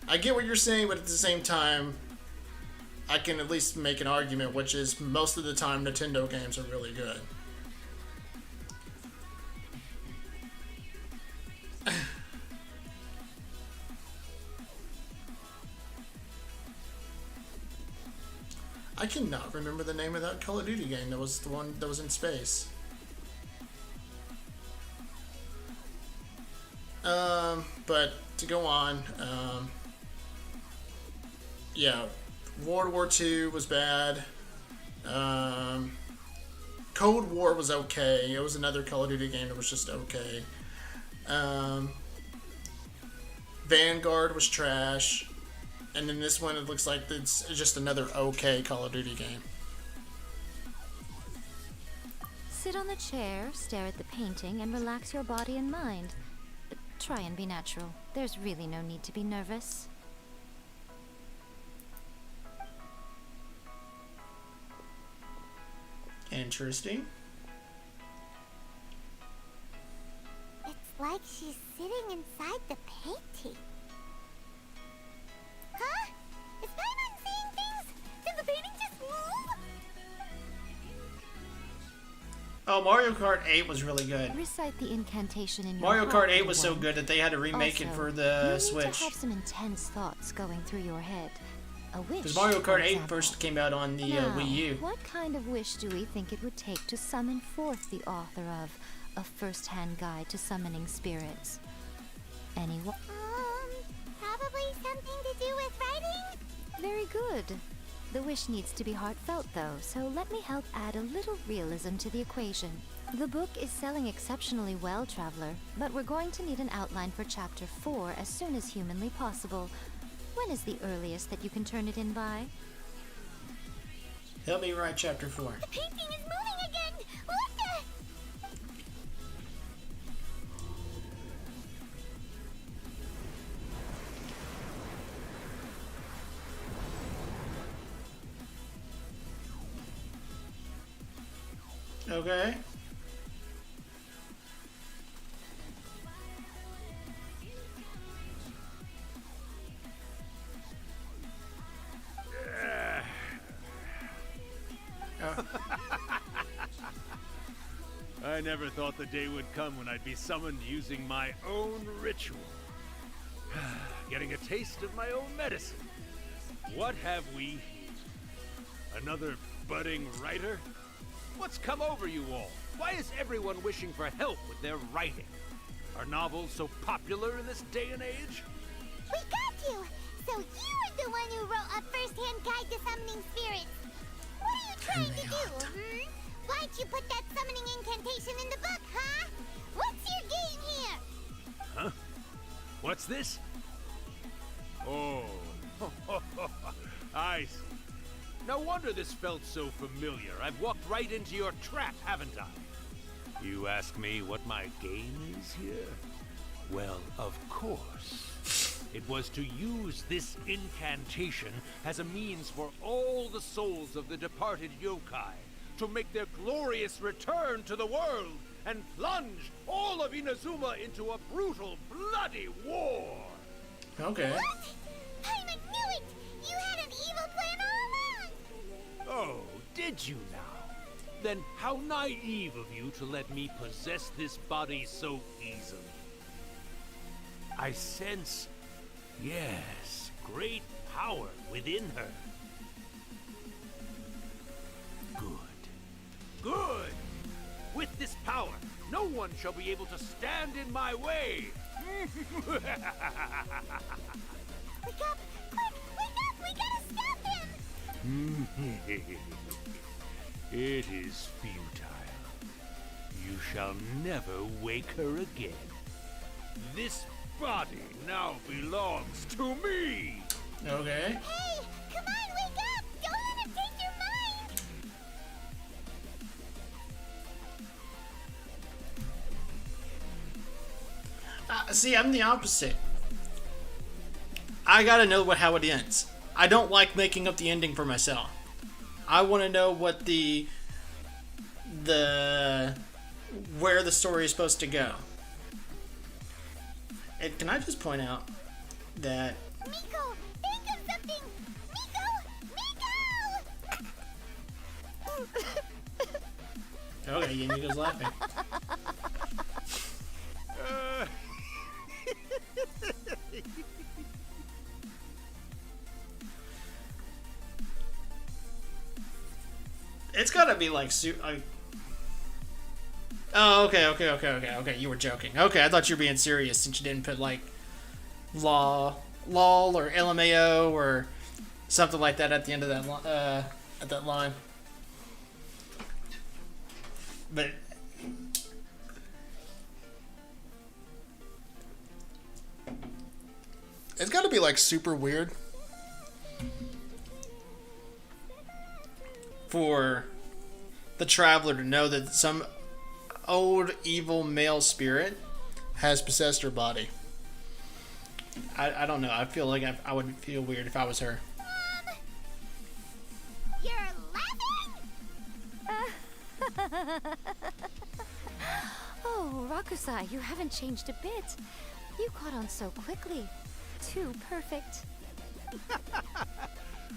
I get what you're saying, but at the same time, I can at least make an argument, which is most of the time Nintendo games are really good. I cannot remember the name of that Call of Duty game that was the one that was in space. But to go on, yeah, World War II was bad. Cold War was okay. It was another Call of Duty game that was just okay. Vanguard was trash. And then this one, it looks like it's just another okay Call of Duty game. Sit on the chair, stare at the painting, and relax your body and mind. Try and be natural. There's really no need to be nervous. Interesting. It's like she's sitting inside the painting. Huh? Is Paimon seeing things? Did the painting just move? Oh, Mario Kart 8 was really good. Recite the incantation in your Mario heart, Kart 8 was so everyone. good that they had to remake it Also, for the you Switch. need to have some intense thoughts going through your head. A wish. Because Mario for Kart 8 example. first came out on the Now, Wii U. what kind of wish do we think it would take to summon forth the author of A First-Hand Guide to Summoning Spirits? Anyone? Probably something to do with writing? Very good. The wish needs to be heartfelt, though, so let me help add a little realism to the equation. The book is selling exceptionally well, Traveler, but we're going to need an outline for Chapter 4 as soon as humanly possible. When is the earliest that you can turn it in by? Help me write Chapter 4. The painting is moving again! What the? Okay. I never thought the day would come when I'd be summoned using my own ritual. Getting a taste of my own medicine. What have we here? Another budding writer? What's come over you all? Why is everyone wishing for help with their writing? Are novels so popular in this day and age? We got you! So you're the one who wrote A First-Hand Guide to Summoning Spirits. What are you trying to do, Why'd you put that summoning incantation in the book, huh? What's your game here? Huh? What's this? Oh, I see. No wonder this felt so familiar. I've walked right into your trap, haven't I? You ask me what my game is here? Well, of course. It was to use this incantation as a means for all the souls of the departed yokai to make their glorious return to the world and plunge all of Inazuma into a brutal, bloody war. Okay. What? Paimon knew it! You had an evil plan all along! Oh, did you now? Then how naive of you to let me possess this body so easily. I sense, yes, great power within her. Good! With this power, no one shall be able to stand in my way! Wake up! Quick! Wake up! We gotta stop him! It is futile. You shall never wake her again. This body now belongs to me! Okay. Hey! Come on, wake up! Don't let him take your mind! See, I'm the opposite. I gotta know how it ends. I don't like making up the ending for myself. I want to know what where the story is supposed to go. And can I just point out that Miko! Think of something! Miko! okay, yeah, Nico's laughing. It's gotta be like oh, okay. You were joking. Okay, I thought you were being serious since you didn't put like lol or LMAO or something like that at the end of that line. But it's gotta be like super weird for the traveler to know that some old evil male spirit has possessed her body. I don't know. I feel like I would feel weird if I was her. You're laughing? Oh, Rakusai, you haven't changed a bit. You caught on so quickly. Too perfect.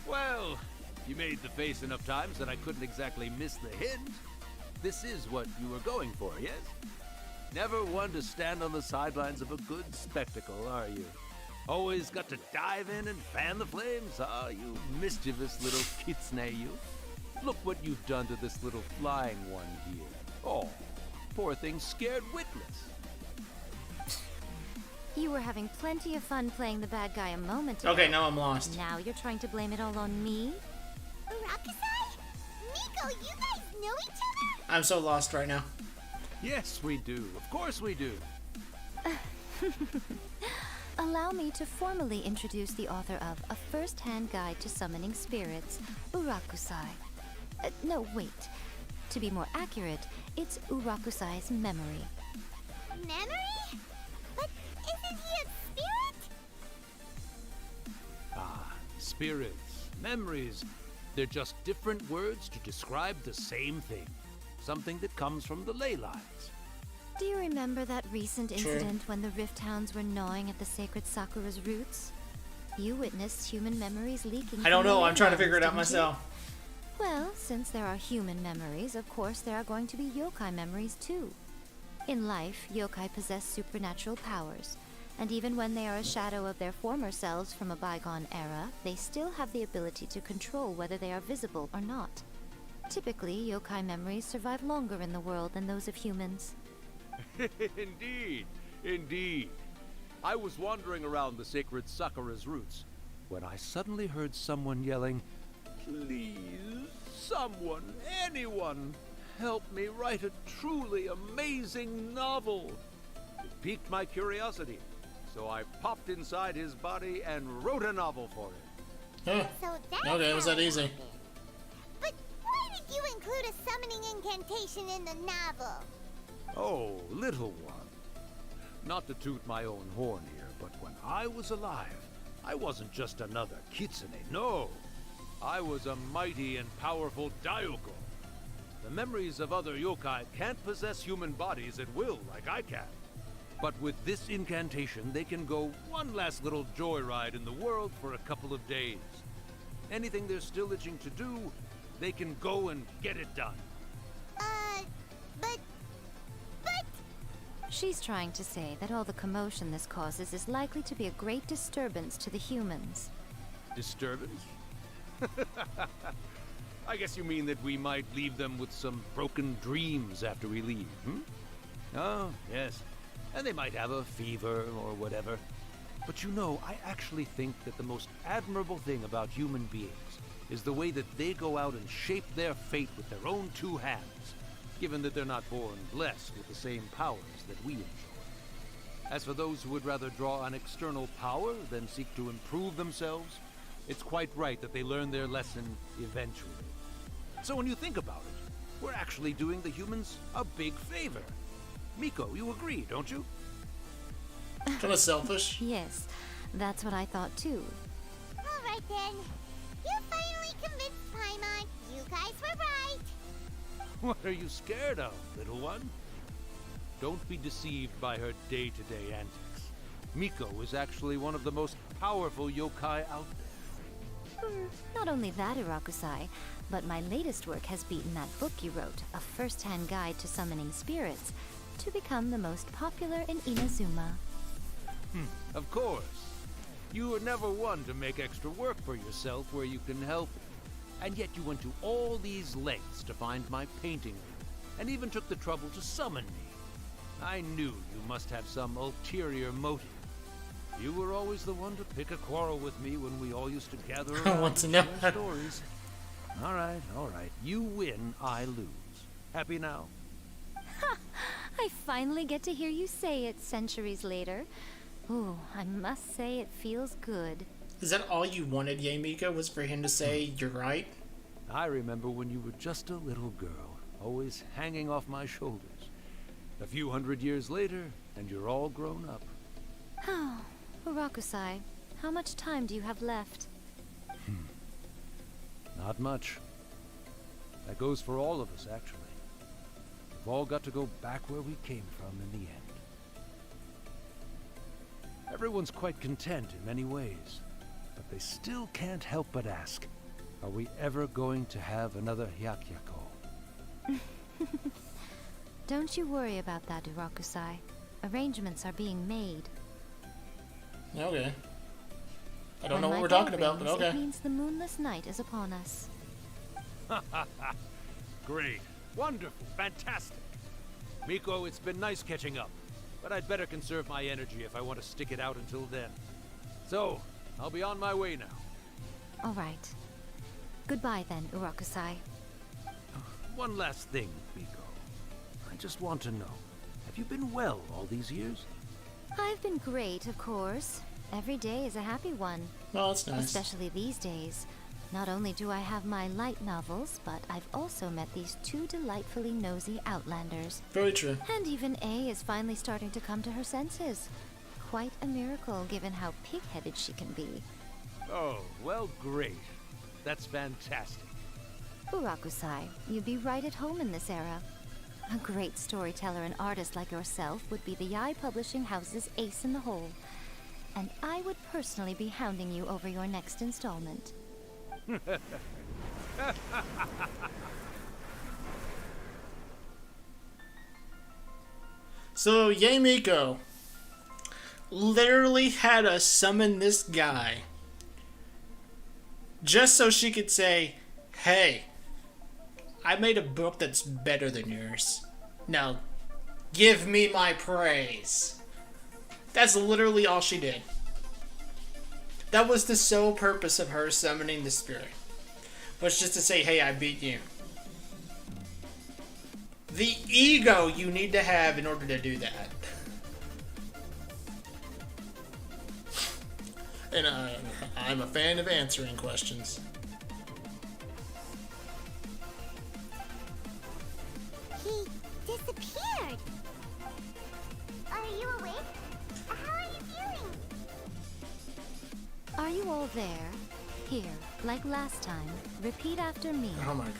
Well, you made the face enough times that I couldn't exactly miss the hint. this is what you were going for, yes? Never one to stand on the sidelines of a good spectacle, are you? Always got to dive in and fan the flames, ah, you mischievous little kitsune, you. Look what you've done to this little flying one here. Oh, poor thing scared witless. You were having plenty of fun playing the bad guy a moment ago. Okay, now I'm lost. Now you're trying to blame it all on me? Urakusai? Miko, you guys know each other? I'm so lost right now. Yes, we do. Of course we do. Allow me to formally introduce the author of A First-Hand Guide to Summoning Spirits, Urakusai. No, wait. To be more accurate, it's Urakusai's memory. Memory? But isn't he a spirit? Ah, spirits, memories. They're just different words to describe the same thing. Something that comes from the ley lines. Do you remember that recent Sure. incident when the Rift Hounds were gnawing at the sacred Sakura's roots? You witnessed human memories leaking. I don't from the know. I'm trying to ley figure it out lines, didn't you? myself. Well, since there are human memories, of course there are going to be yokai memories too. In life, yokai possess supernatural powers, and even when they are a shadow of their former selves from a bygone era, they still have the ability to control whether they are visible or not. Typically, yokai memories survive longer in the world than those of humans. Indeed, indeed. I was wandering around the sacred Sakura's roots when I suddenly heard someone yelling, "Please, someone, anyone, help me write a truly amazing novel." It piqued my curiosity, so I popped inside his body and wrote a novel for him. Huh. So that's Okay, it was how that it easy. happened. But why did you include a summoning incantation in the novel? Oh, little one. Not to toot my own horn here, but when I was alive, I wasn't just another kitsune, no. I was a mighty and powerful Daiyoko. The memories of other yokai can't possess human bodies at will like I can. But with this incantation, they can go one last little joyride in the world for a couple of days. Anything they're still itching to do, they can go and get it done. But... She's trying to say that all the commotion this causes is likely to be a great disturbance to the humans. Disturbance? I guess you mean that we might leave them with some broken dreams after we leave, hmm? Oh, yes. And they might have a fever or whatever. But you know, I actually think that the most admirable thing about human beings is the way that they go out and shape their fate with their own two hands, given that they're not born blessed with the same powers that we enjoy. As for those who would rather draw on external power than seek to improve themselves, it's quite right that they learn their lesson eventually. So when you think about it, we're actually doing the humans a big favor. Miko, you agree, don't you? Kind of selfish. Yes, that's what I thought too. Alright then. You finally convinced Paimon. You guys were right. What are you scared of, little one? Don't be deceived by her day-to-day antics. Miko is actually one of the most powerful yokai out there. Not only that, Urakusai, but my latest work has beaten that book you wrote, A First-Hand Guide to Summoning Spirits, to become the most popular in Inazuma. Of course. You were never one to make extra work for yourself where you can help. And yet you went to all these lengths to find my painting, and even took the trouble to summon me. I knew you must have some ulterior motive. You were always the one to pick a quarrel with me when we all used to gather around I want to know. and share stories. All right. You win, I lose. Happy now? I finally get to hear you say it centuries later. Ooh, I must say it feels good. Is that all you wanted, Miko, was for him to say, "You're right"? I remember when you were just a little girl, always hanging off my shoulders. A few hundred years later, and you're all grown up. Oh, Urakusai, how much time do you have left? Not much. That goes for all of us, actually. We've all got to go back where we came from in the end. Everyone's quite content in many ways, but they still can't help but ask, are we ever going to have another Hyakyako? Don't you worry about that, Urakusai. Arrangements are being made. Okay. I don't When know what my we're bell talking about, but rings, okay. It means the moonless night is upon us. Great. Wonderful. Fantastic. Miko, it's been nice catching up, but I'd better conserve my energy if I want to stick it out until then. So, I'll be on my way now. All right. Goodbye then, Urakusai. One last thing, Miko. I just want to know, have you been well all these years? I've been great, of course. Every day is a happy one. Oh, that's nice. Especially these days. Not only do I have my light novels, but I've also met these two delightfully nosy outlanders. Very true. And even A is finally starting to come to her senses. Quite a miracle, given how pig-headed she can be. Oh, well, great. That's fantastic. Urakusai, you'd be right at home in this era. A great storyteller and artist like yourself would be the Yae Publishing House's ace in the hole. And I would personally be hounding you over your next installment. So, Yae Miko literally had us summon this guy just so she could say, hey, I made a book that's better than yours. Now, give me my praise. That's literally all she did. That was the sole purpose of her summoning the spirit. Was just to say, hey, I beat you. The ego you need to have in order to do that. And I'm a fan of answering questions. He disappeared. Are you awake? How are you feeling? Are you all there? Here, like last time, repeat after me. Oh my god.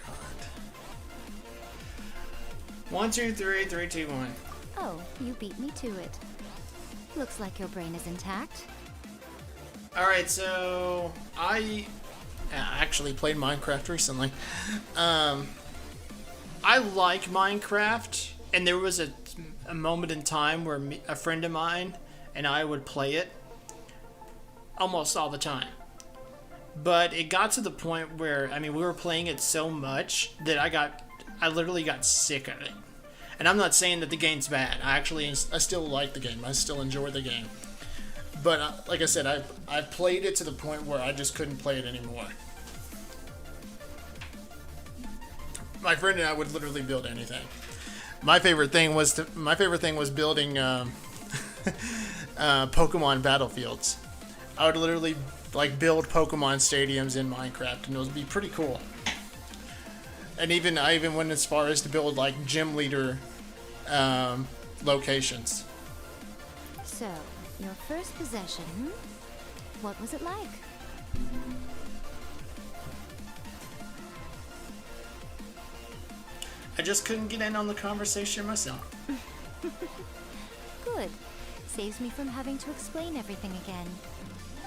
1, 2, 3, 3, 2, 1. Oh, you beat me to it. Looks like your brain is intact. Alright, so I actually played Minecraft recently. I like Minecraft, and there was a moment in time where a friend of mine and I would play it almost all the time. But it got to the point where, I mean, we were playing it so much that I literally got sick of it. And I'm not saying that the game's bad. I still like the game. I still enjoy the game. But like I said, I played it to the point where I just couldn't play it anymore. My friend and I would literally build anything. My favorite thing was building Pokemon battlefields. I would literally build Pokemon stadiums in Minecraft, and it would be pretty cool. And I even went as far as to build gym leader locations. So, your first possession, what was it like? I just couldn't get in on the conversation myself. Good. Saves me from having to explain everything again.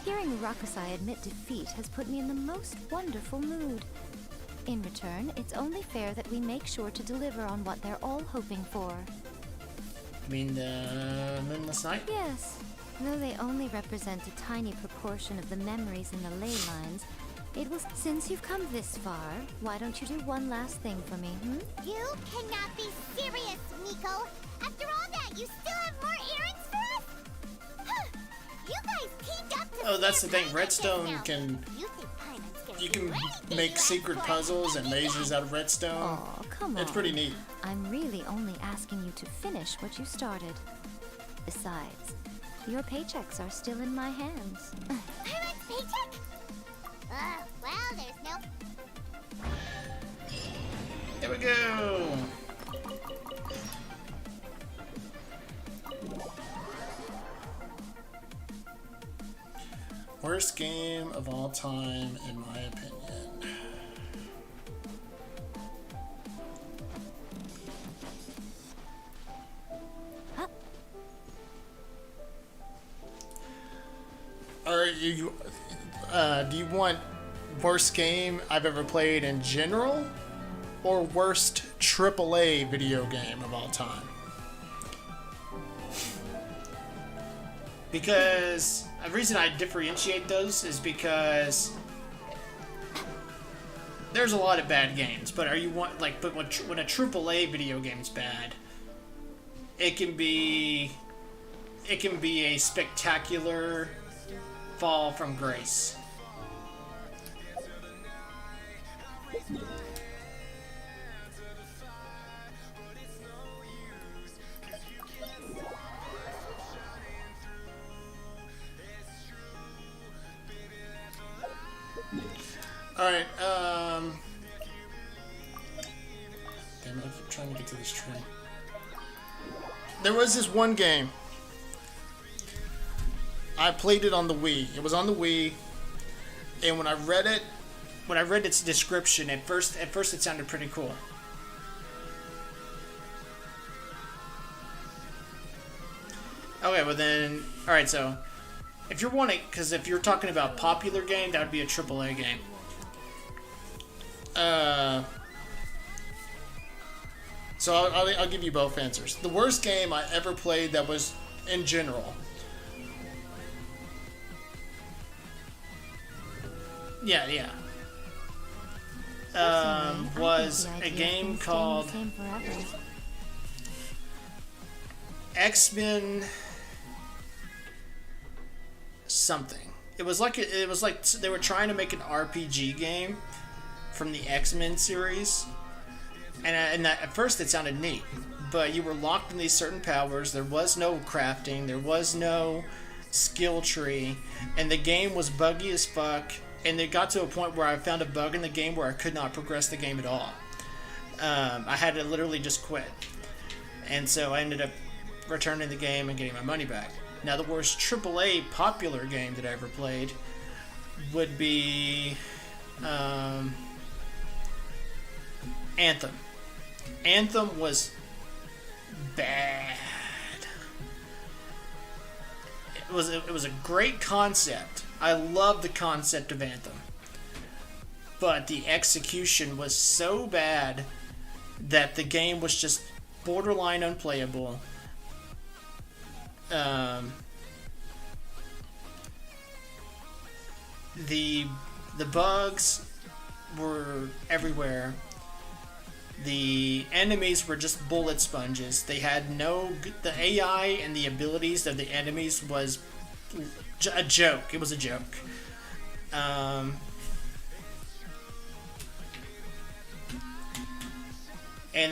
Hearing Urakusai admit defeat has put me in the most wonderful mood. In return, it's only fair that we make sure to deliver on what they're all hoping for. You mean the Moonless Night? Yes. Though they only represent a tiny proportion of the memories in the ley lines, it was... Since you've come this far, why don't you do one last thing for me, You cannot be serious, Miko! After all that, you still have more errands for us? You guys teamed up to... Oh, that's the thing. Redstone can... You can make secret puzzles and mazes out of redstone. Oh, come on. It's pretty neat. I'm really only asking you to finish what you started. Besides, your paychecks are still in my hands. Pirate's paycheck? Well, there's no... Here we go! Worst game of all time, in my opinion. Huh? Are you? Do you want worst game I've ever played in general, or worst AAA video game of all time? Because the reason I differentiate those is because there's a lot of bad games, but but when a AAA video game is bad, it can be a spectacular fall from grace. Alright, damn it, I keep trying to get to this tree. There was this one game. I played it on the Wii. It was on the Wii, and when I read its description, at first it sounded pretty cool. Okay, well then, alright, so if you're wanting, because if you're talking about popular game, that would be a AAA game. So I'll give you both answers. The worst game I ever played that was in general. Yeah. Was a game called X-Men something. It was like they were trying to make an RPG game from the X-Men series, and at first it sounded neat, but you were locked in these certain powers. There was no crafting, there was no skill tree, and the game was buggy as fuck. And it got to a point where I found a bug in the game where I could not progress the game at all. I had to literally just quit, and so I ended up returning the game and getting my money back. Now, the worst AAA popular game that I ever played would be Anthem. Anthem was bad. It was a great concept. I love the concept of Anthem. But the execution was so bad that the game was just borderline unplayable. The bugs were everywhere. The enemies were just bullet sponges. They had the AI and the abilities of the enemies was a joke. It was a joke. And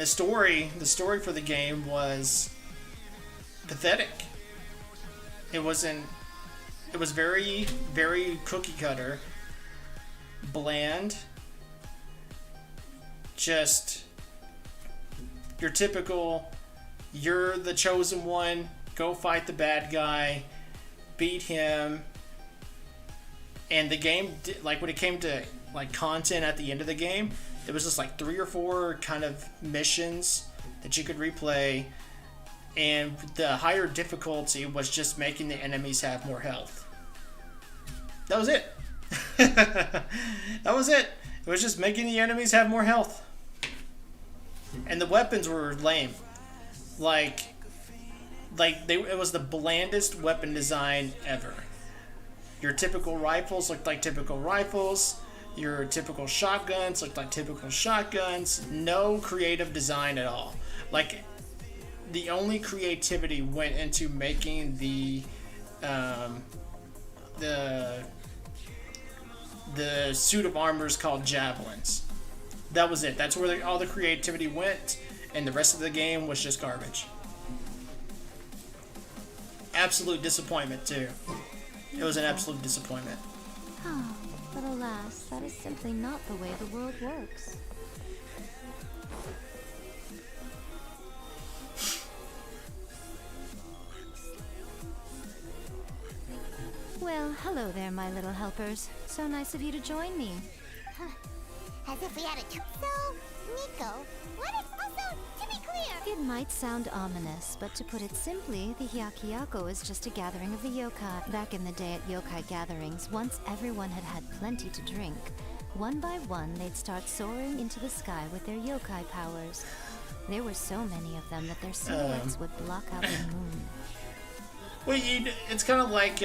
the story for the game was pathetic. It was very, very cookie cutter, bland, just your typical, you're the chosen one, go fight the bad guy, beat him. And the game, like when it came to like content at the end of the game, there was just like 3 or 4 kind of missions that you could replay, and the higher difficulty was just making the enemies have more health. That was it. That was it. It was just making the enemies have more health. And the weapons were lame. It was the blandest weapon design ever. Your typical rifles looked like typical rifles. Your typical shotguns looked like typical shotguns. No creative design at all. Like, the only creativity went into making the suit of armors called javelins. That was it. That's where all the creativity went, and the rest of the game was just garbage. Absolute disappointment, too. It was an absolute disappointment. Oh, but alas, that is simply not the way the world works. Well, hello there, my little helpers. So nice of you to join me. As if we had a So, Nico, what is also, to be clear? It might sound ominous, but to put it simply, the Hyakyako is just a gathering of the yokai. Back in the day at yokai gatherings, once everyone had had plenty to drink, One by one, they'd start soaring into the sky with their yokai powers. There were so many of them that their silhouettes would block out the moon. Well, it's kind of like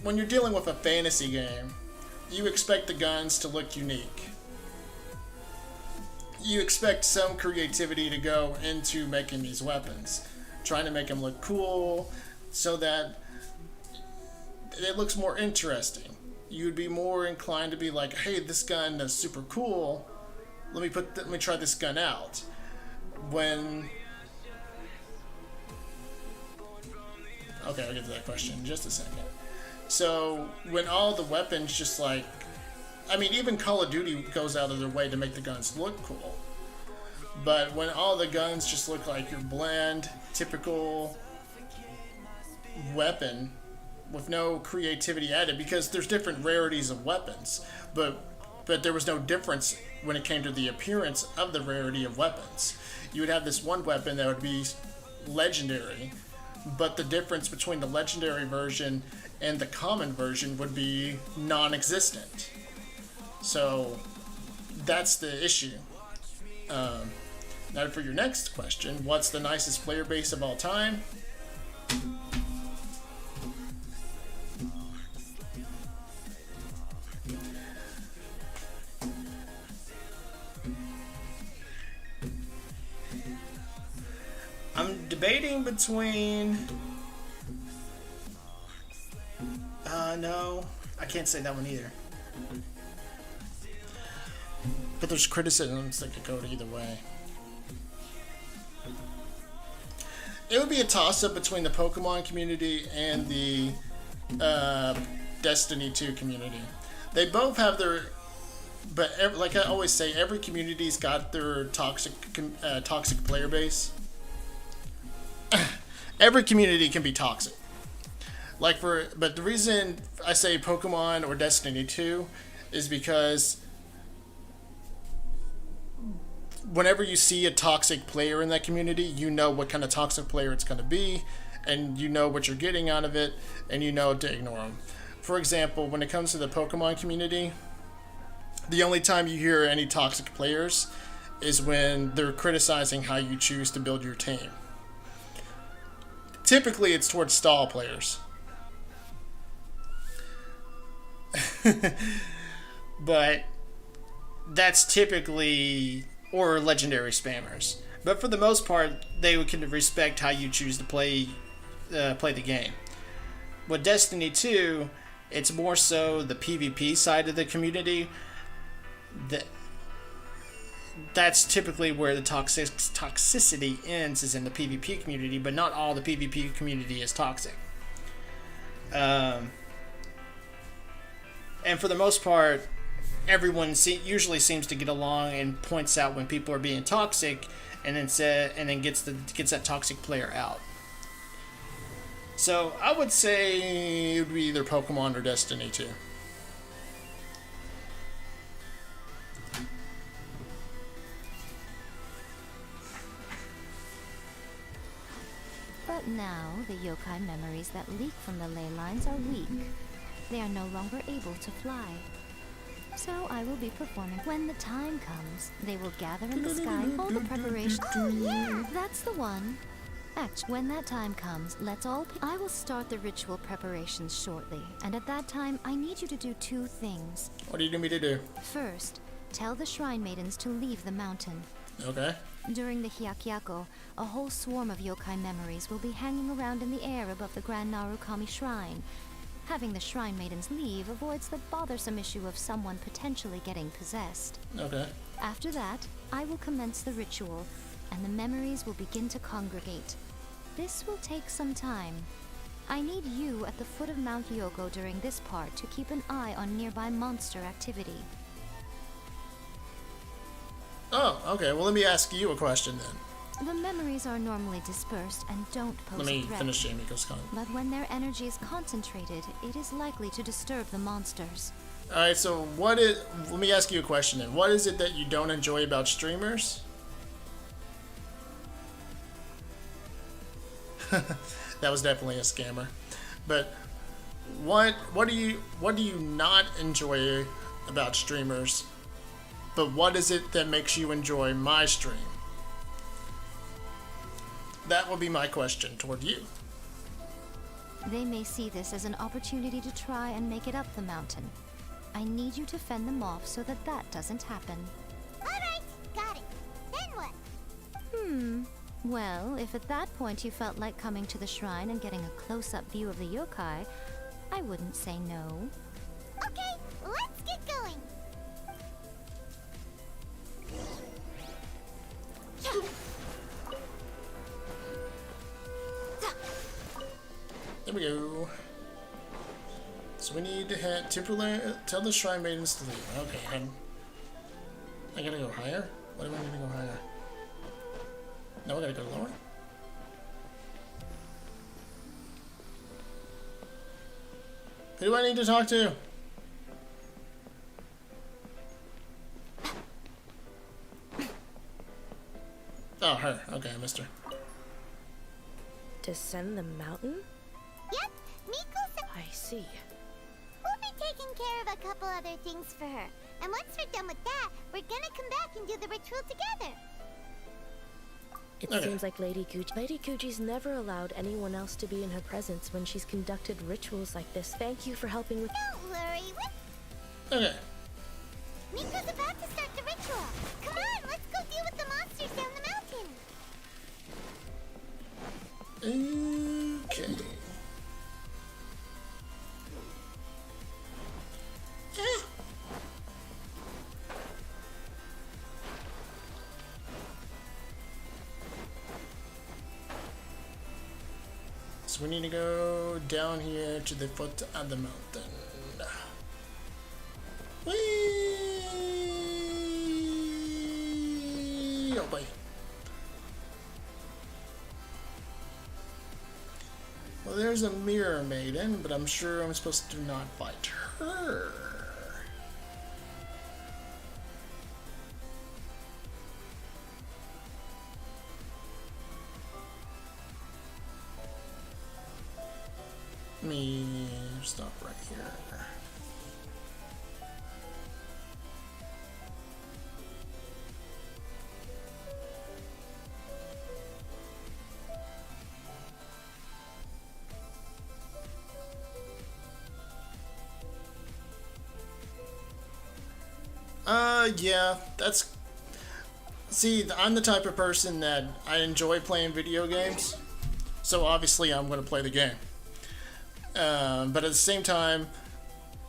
when you're dealing with a fantasy game, you expect the guns to look unique. You expect some creativity to go into making these weapons, trying to make them look cool so that it looks more interesting. You'd be more inclined to be like, hey, this gun is super cool. Let me try this gun out. Okay, I'll get to that question in just a second. So when all the weapons just like, I mean, even Call of Duty goes out of their way to make the guns look cool. But when all the guns just look like your bland, typical weapon with no creativity added, because there's different rarities of weapons, but there was no difference when it came to the appearance of the rarity of weapons. You would have this one weapon that would be legendary, but the difference between the legendary version and the common version would be non-existent. So that's the issue. Now for your next question, what's the nicest player base of all time? I'm debating between... no, I can't say that one either. But there's criticisms that could go either way. It would be a toss-up between the Pokemon community and the Destiny 2 community. They both have their... But like I always say, every community's got their toxic player base. Every community can be toxic. But the reason I say Pokemon or Destiny 2 is because whenever you see a toxic player in that community, you know what kind of toxic player it's going to be, and you know what you're getting out of it, and you know to ignore them. For example, when it comes to the Pokemon community, the only time you hear any toxic players is when they're criticizing how you choose to build your team. Typically, it's towards stall players. But that's typically... or legendary spammers. But for the most part, they can respect how you choose to play the game. With Destiny 2, it's more so the PvP side of the community. That's typically where the toxicity ends, is in the PvP community, but not all the PvP community is toxic. And for the most part, everyone usually seems to get along and points out when people are being toxic, and then gets that toxic player out. So I would say it would be either Pokemon or Destiny 2. But now, the yokai memories that leak from the ley lines are weak. They are no longer able to fly. So I will be performing. When the time comes, they will gather in the sky, hold the preparation. Oh, yeah! That's the one. When that time comes, let's all... I will start the ritual preparations shortly, and at that time, I need you to do two things. What do you need me to do? First, tell the shrine maidens to leave the mountain. Okay. During the Hyakyako, a whole swarm of yokai memories will be hanging around in the air above the Grand Narukami Shrine. Having the shrine maidens leave avoids the bothersome issue of someone potentially getting possessed. Okay. After that, I will commence the ritual, and the memories will begin to congregate. This will take some time. I need you at the foot of Mount Yoko during this part to keep an eye on nearby monster activity. Oh, okay. Well, let me ask you a question then. The memories are normally dispersed and don't pose Let me a threat. finish Jamie's comment. But when their energy is concentrated, it is likely to disturb the monsters. Alright, so let me ask you a question then. What is it that you don't enjoy about streamers? That was definitely a scammer. But what do you not enjoy about streamers? But what is it that makes you enjoy my stream? That will be my question toward you. They may see this as an opportunity to try and make it up the mountain. I need you to fend them off so that that doesn't happen. Alright, got it. Then what? Well, if at that point you felt like coming to the shrine and getting a close-up view of the yokai, I wouldn't say no. Okay, let's get going. There we go. So we need to tell the shrine maidens to leave. Okay, I gotta go higher? What do I need to go higher? No, I gotta go lower? Who do I need to talk to? Oh, her. Okay, I missed her. Descend the mountain? Yep, Miko. I see. We'll be taking care of a couple other things for her. And once we're done with that, we're gonna come back and do the ritual together. It seems like Lady Guji's never allowed anyone else to be in her presence when she's conducted rituals like this. Thank you for helping with— Don't worry, Okay. Miko's about to start the ritual. Come on, let's go deal with the monsters down the mountain. Okay. So we need to go down here to the foot of the mountain. Whee! Oh boy. Well, there's a mirror maiden, but I'm sure I'm supposed to not fight her. Let me stop right here. Yeah, that's... See, I'm the type of person that I enjoy playing video games, so obviously I'm going to play the game. But at the same time,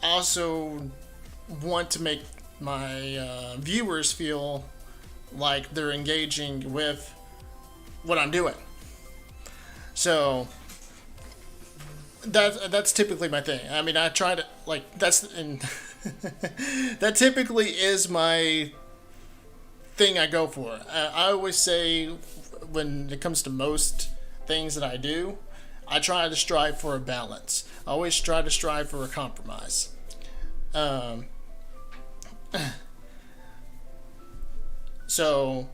I also want to make my viewers feel like they're engaging with what I'm doing. So that's typically my thing. I mean, I try to that typically is my thing I go for. I always say when it comes to most things that I do, I try to strive for a balance. I always try to strive for a compromise. So,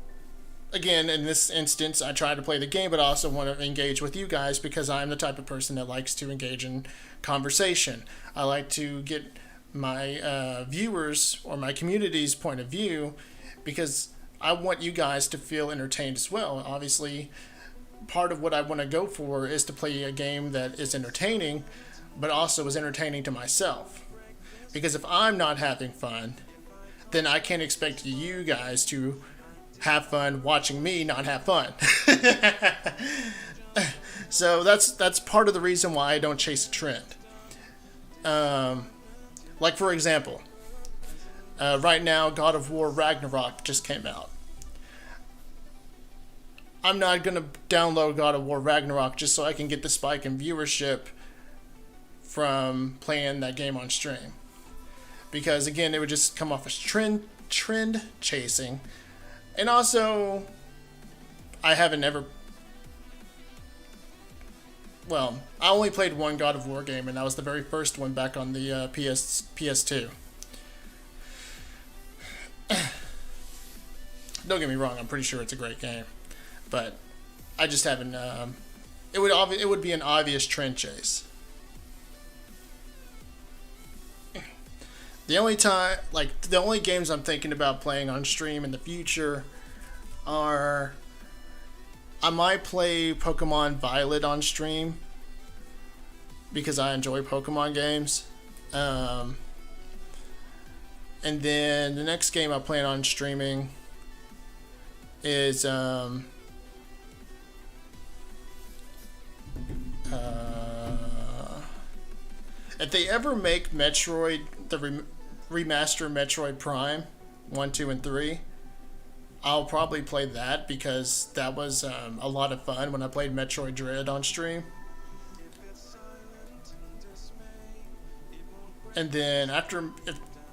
again, in this instance, I try to play the game, but I also want to engage with you guys because I'm the type of person that likes to engage in conversation. I like to get my viewers or my community's point of view because I want you guys to feel entertained as well. Obviously, part of what I want to go for is to play a game that is entertaining, but also is entertaining to myself. Because if I'm not having fun, then I can't expect you guys to have fun watching me not have fun. So that's part of the reason why I don't chase a trend. Like for example, right now God of War Ragnarok just came out. I'm not going to download God of War Ragnarok just so I can get the spike in viewership from playing that game on stream. Because again, it would just come off as trend chasing. And also, I haven't ever... Well, I only played one God of War game, and that was the very first one back on the PS2. Don't get me wrong, I'm pretty sure it's a great game. But I just haven't... it would be an obvious trend chase. The only time, like, the only games I'm thinking about playing on stream in the future are, I might play Pokemon Violet on stream because I enjoy Pokemon games. And then the next game I plan on streaming is if they ever make Metroid, the remaster Metroid Prime 1, 2, and 3, I'll probably play that because that was a lot of fun when I played Metroid Dread on stream. And then after,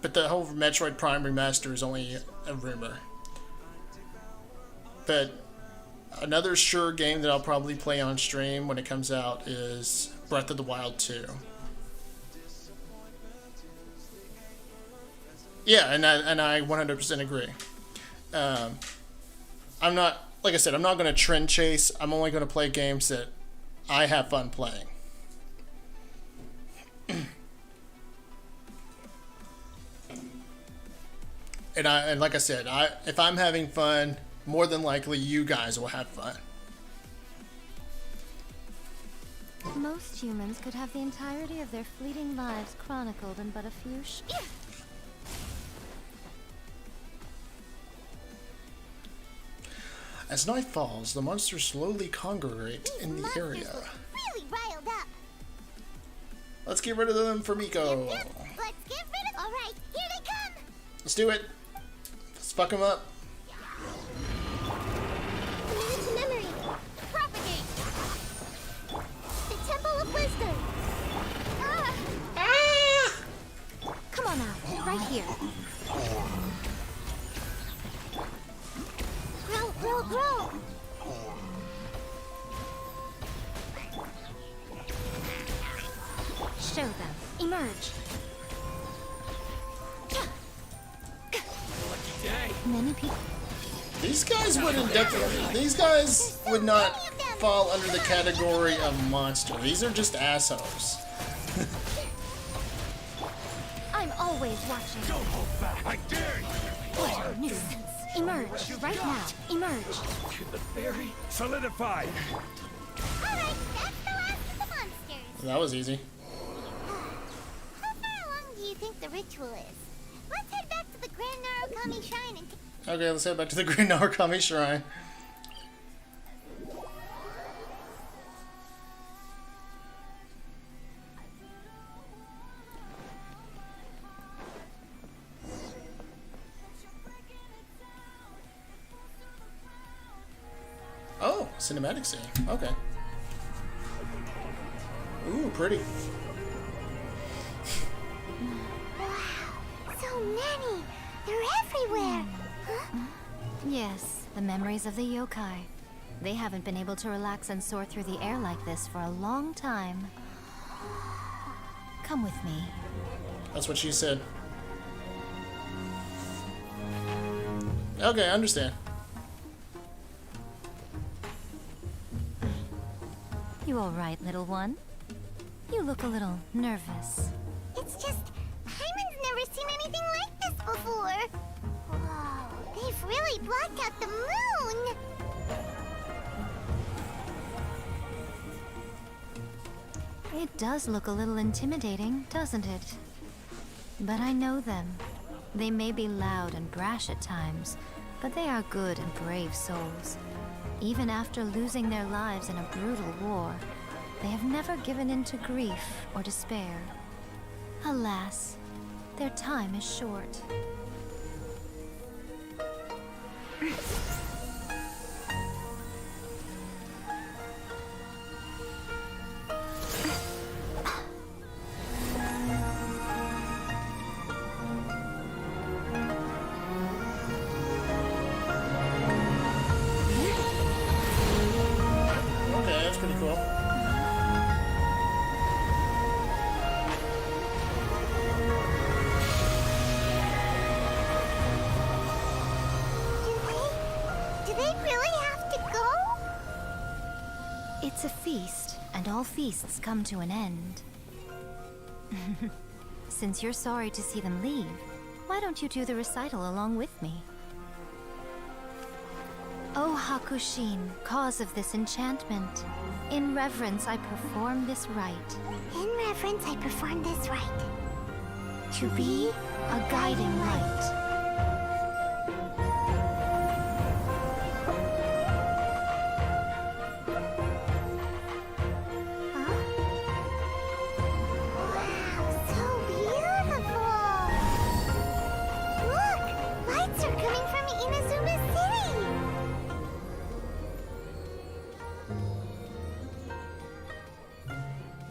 but the whole Metroid Prime remaster is only a rumor. But another sure game that I'll probably play on stream when it comes out is Breath of the Wild 2. Yeah, and I 100% agree. I'm not, like I said, I'm not going to trend chase. I'm only going to play games that I have fun playing. And like I said, if I'm having fun, more than likely you guys will have fun. Most humans could have the entirety of their fleeting lives chronicled in but a few As night falls, the monsters slowly congregate in the area. Really riled up. Let's get rid of them for Miko. Let's get rid of. All right, here they come. Let's do it. Let's fuck them up. Committed to memory. Propagate. The Temple of Wisdom. Come on now, right here. Grow, grow, grow. Show them. Emerge. Many people. These guys wouldn't definitely. These guys would not fall under the category of monster. These are just assholes. I'm always watching. Don't hold back. I dare you. What a nuisance. Emerge right now. Emerge. The fairy solidified. Alright, that's the last of the monsters. That was easy. How far along do you think the ritual is? Let's head back to the Grand Narukami Shrine and Okay, let's head back to the Grand Narukami Shrine. Oh, cinematic scene. Okay. Ooh, pretty. wow, so many. They're everywhere. Huh? Yes, the memories of the yokai. They haven't been able to relax and soar through the air like this for a long time. Come with me. That's what she said. Okay, I understand. You all right, little one? You look a little nervous. It's just, Hyman's never seen anything like this before. Whoa, they've really blocked out the moon. It does look a little intimidating, doesn't it? But I know them. They may be loud and brash at times, but they are good and brave souls. Even after losing their lives in a brutal war, they have never given in to grief or despair. Alas, their time is short. It's a feast, and all feasts come to an end. Since you're sorry to see them leave, why don't you do the recital along with me? O Hakushin, cause of this enchantment, in reverence I perform this rite. In reverence, I perform this rite. To be a guiding light.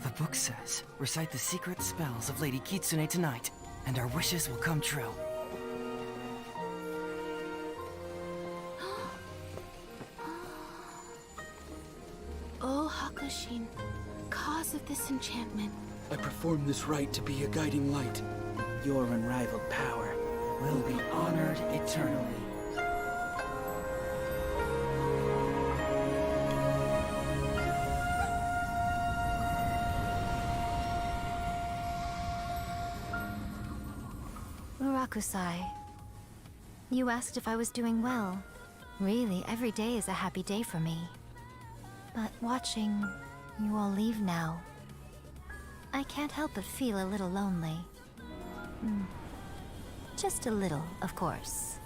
The book says, recite the secret spells of Lady Kitsune tonight, and our wishes will come true. O Hakushin, cause of this enchantment. I perform this rite to be a guiding light. Your unrivaled power will be honored eternally. Murakusai, you asked if I was doing well. Really, every day is a happy day for me. But watching you all leave now, I can't help but feel a little lonely. Just a little, of course.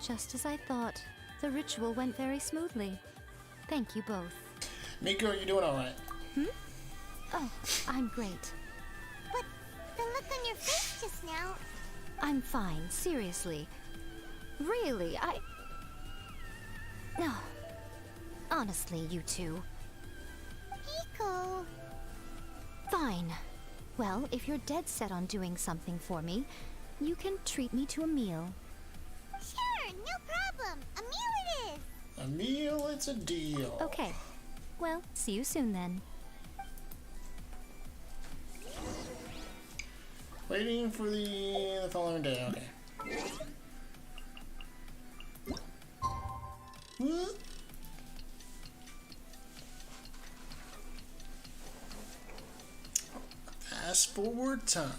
Just as I thought, the ritual went very smoothly. Thank you both. Miko, are you doing alright? Oh, I'm great. But the look on your face just now... I'm fine, seriously. Really, No. Honestly, you two. Miko... Fine. Well, if you're dead set on doing something for me, you can treat me to a meal. Sure, no problem. A meal it is. A meal, it's a deal. Okay. Well, see you soon then. Waiting for the following day, okay. What? Fast forward time.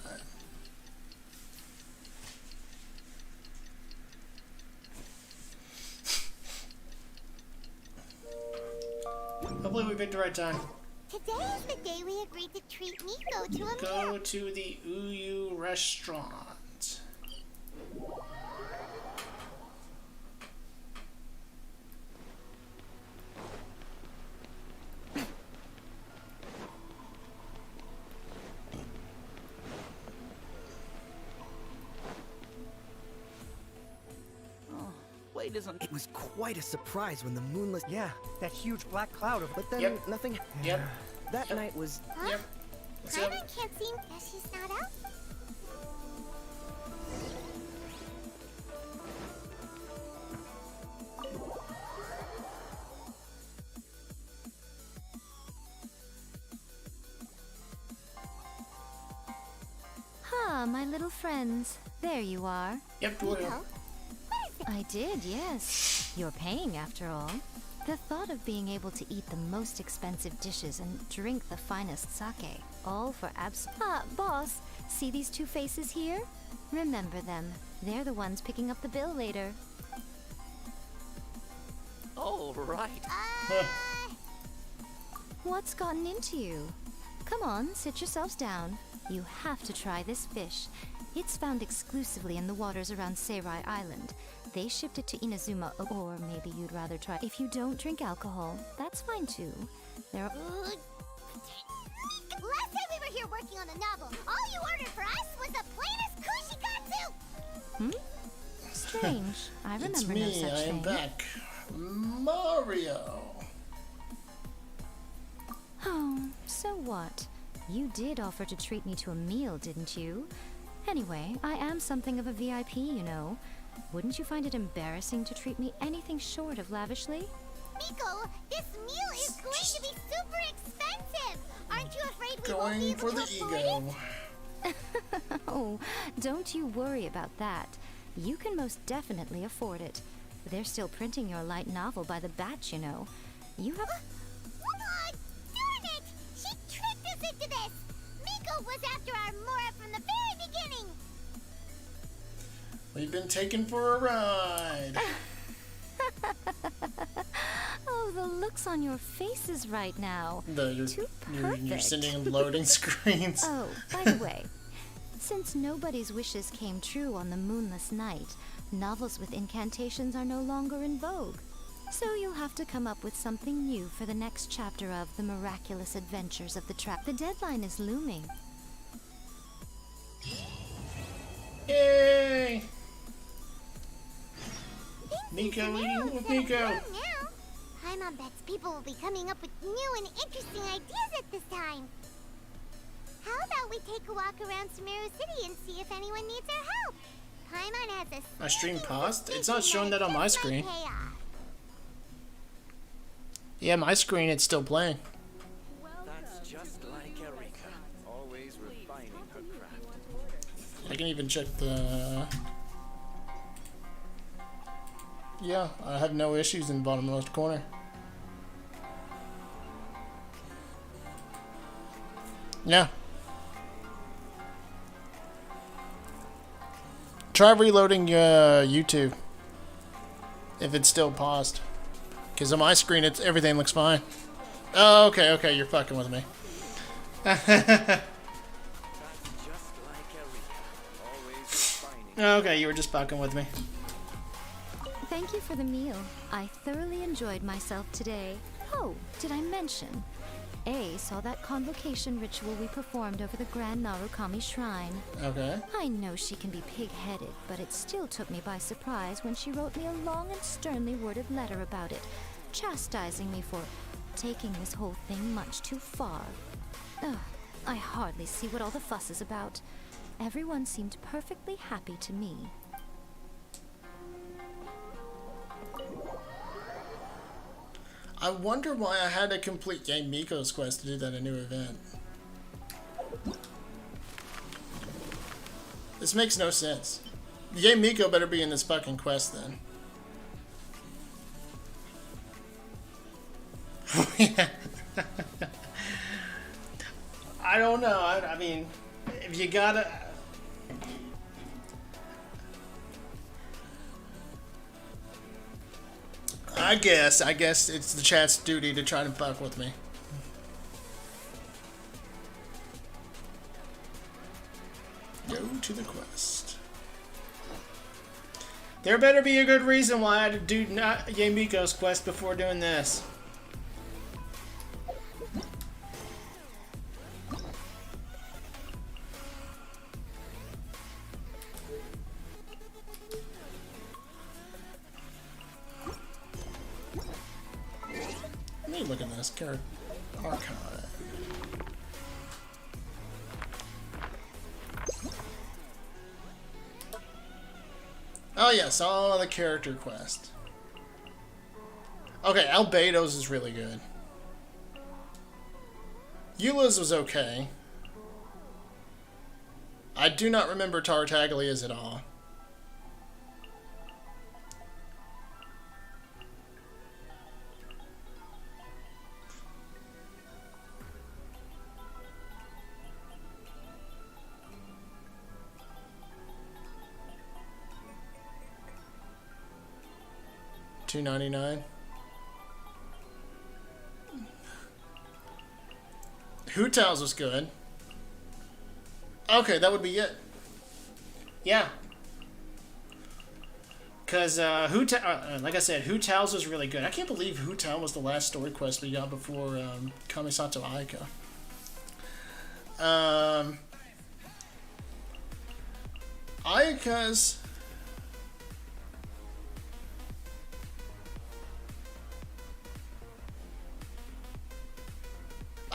Hopefully we picked the right time. Today is the day we agreed to treat Miko to a meal. Go to the Uyu restaurant. It was quite a surprise when the moonless... Yeah, that huge black cloud of... But then nothing... Yep. That night was... Huh? Yep. Paimon can't seem that she's not out. Ah, my little friends. There you are. Yep, I did, yes. You're paying after all. The thought of being able to eat the most expensive dishes and drink the finest sake, all for boss, see these two faces here? Remember them. They're the ones picking up the bill later. All right. What's gotten into you? Come on, sit yourselves down. You have to try this fish. It's found exclusively in the waters around Seirai Island. They shipped it to Inazuma, or maybe you'd rather try. If you don't drink alcohol, that's fine too. There are... Last time we were here working on a novel, all you ordered for us was the plainest kushikatsu! Strange. I remember it's no me, such I am thing. back. Mario. Oh, so what? You did offer to treat me to a meal, didn't you? Anyway, I am something of a VIP, you know. Wouldn't you find it embarrassing to treat me anything short of lavishly? Miko, this meal is going to be super expensive! Aren't you afraid we won't be Going able for to the afford it? ego. Oh, don't you worry about that. You can most definitely afford it. They're still printing your light novel by the batch, you know. You have... Hold on! Do was after our Mora from the very beginning! We've been taken for a ride. Oh, the looks on your faces right now. You're sending loading screens. Oh, by the way, since nobody's wishes came true on the moonless night, novels with incantations are no longer in vogue. So you'll have to come up with something new for the next chapter of The Miraculous Adventures of the Trap. The deadline is looming. Yay! Nico eating with Nico. Paimon bets people will be coming up with new and interesting ideas at this time. How about we take a walk around Sumeru City and see if anyone needs our help? Paimon has a... My stream paused? It's not showing that on my screen. Yeah, my screen, it's still playing. That's just like Erika, always refining her craft. I can even check the... Yeah, I have no issues in the bottom left corner. Yeah. Try reloading YouTube if it's still paused. Because on my screen, everything looks fine. Oh, okay, you're fucking with me. Okay, you were just fucking with me. Thank you for the meal. I thoroughly enjoyed myself today. Oh, did I mention? A saw that convocation ritual we performed over the Grand Narukami Shrine. Okay. I know she can be pig-headed, but it still took me by surprise when she wrote me a long and sternly worded letter about it, chastising me for taking this whole thing much too far. Ugh, I hardly see what all the fuss is about. Everyone seemed perfectly happy to me. I wonder why I had to complete Game Miko's quest to do that in a new event. This makes no sense. Game Miko better be in this fucking quest then. I don't know. I mean, if you gotta... I guess it's the chat's duty to try to fuck with me. Go to the quest. There better be a good reason why I had to do Yamiko's quest before doing this. Let me look at this character archive. Oh yes, all the character quest. Okay, Albedo's is really good. Eula's was okay. I do not remember Tartaglia's at all. $2.99. Hu Tao's was good. Okay, that would be it. Yeah. Because like I said, Hu Tao's was really good. I can't believe Hu Tao was the last story quest we got before Kamisato Aika. Aika's...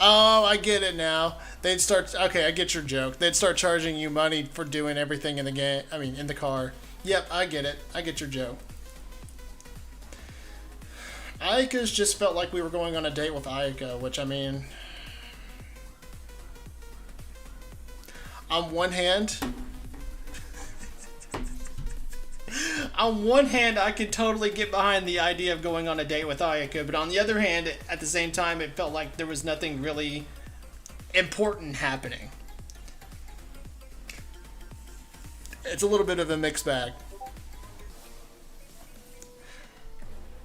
Oh, I get it now. They'd start... Okay, I get your joke. They'd start charging you money for doing everything in the game. I mean, in the car. Yep, I get it. I get your joke. Ayaka's just felt like we were going on a date with Ayaka, which, I mean... On one hand... On one hand, I could totally get behind the idea of going on a date with Ayaka, but on the other hand, at the same time, it felt like there was nothing really important happening. It's a little bit of a mixed bag.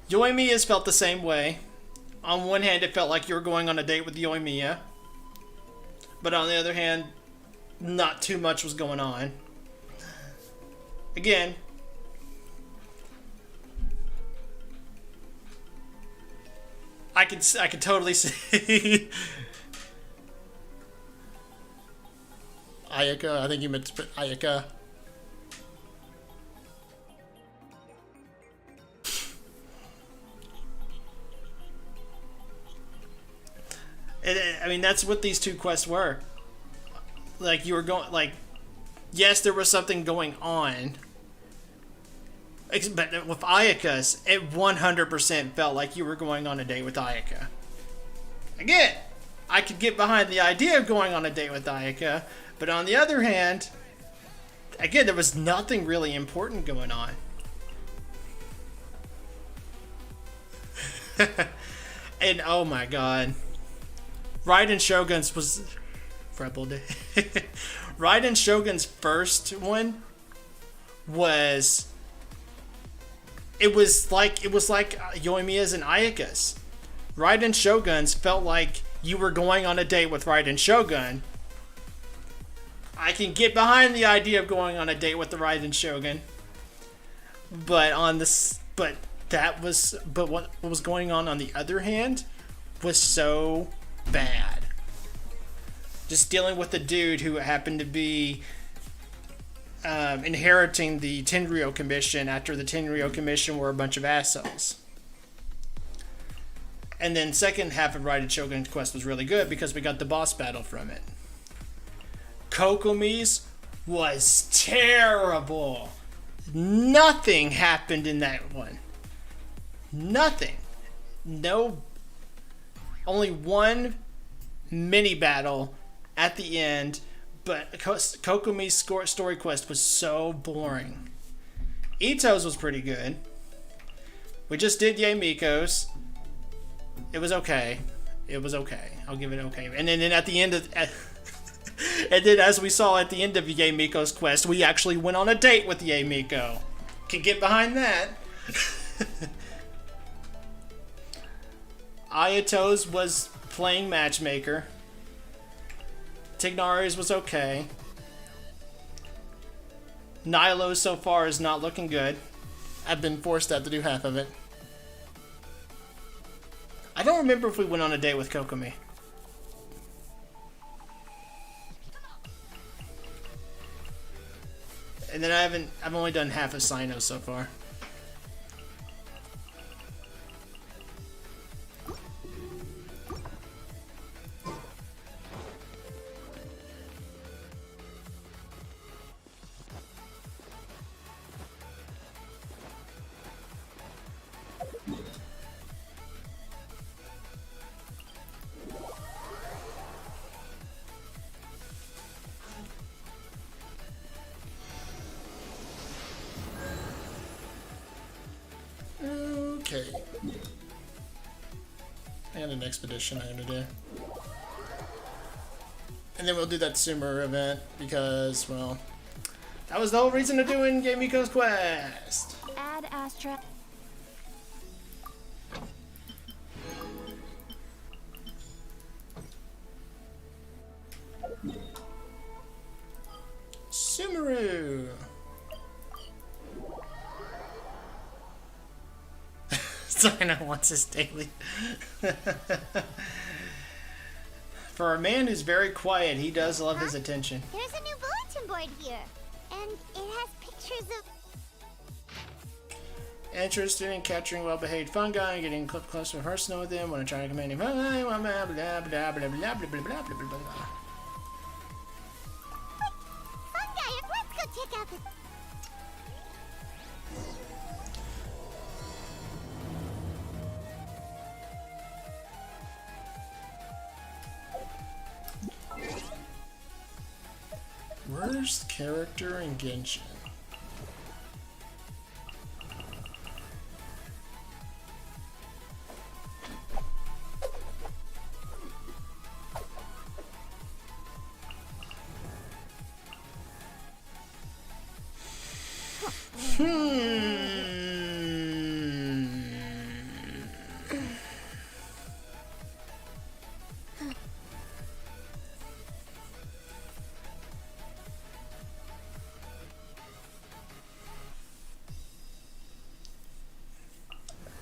Yoimiya's felt the same way. On one hand, it felt like you were going on a date with Yoimiya. But on the other hand, not too much was going on. Again, I could totally see Ayaka. I think you meant to put Ayaka. I mean, that's what these two quests were. Like, you were going, like, yes, there was something going on. But with Ayaka's, it 100% felt like you were going on a date with Ayaka. Again, I could get behind the idea of going on a date with Ayaka, but on the other hand, again, there was nothing really important going on. And oh my god. Raiden Shogun's was... Raiden Shogun's first one was... It was like Yoimiya's and Ayaka's. Raiden Shogun's felt like you were going on a date with Raiden Shogun. I can get behind the idea of going on a date with the Raiden Shogun. But what was going on the other hand was so bad. Just dealing with a dude who happened to be inheriting the Tenryou Commission after the Tenryou Commission were a bunch of assholes. And then second half of Raiden Shogun's quest was really good because we got the boss battle from it. Kokomi's was terrible. Nothing happened in that one. Nothing. No. Only one mini battle at the end, but Kokomi's story quest was so boring. Ito's was pretty good. We just did Yae Miko's. It was okay. It was okay. I'll give it okay. And then at the end of... and then as we saw at the end of Yae Miko's quest, we actually went on a date with Yae Miko. Can get behind that. Ayato's was playing matchmaker. Tignari's was okay. Nilo's so far is not looking good. I've been forced out to do half of it. I don't remember if we went on a date with Kokomi. And then I've only done half of Sino so far. Okay. And an expedition I'm gonna do. And then we'll do that Sumer event because, well, that was the whole reason of doing Yae Miko's quest. Add Astra. Sumeru. Sino wants his daily. For a man who's very quiet, he does love his attention. There's a new bulletin board here, and it has pictures of... Interested in capturing well-behaved fungi and getting close to personal with them. Want to try to command him? Blah blah blah blah blah blah blah blah blah blah blah. Fungi, let's go check out the... Worst character in Genshin.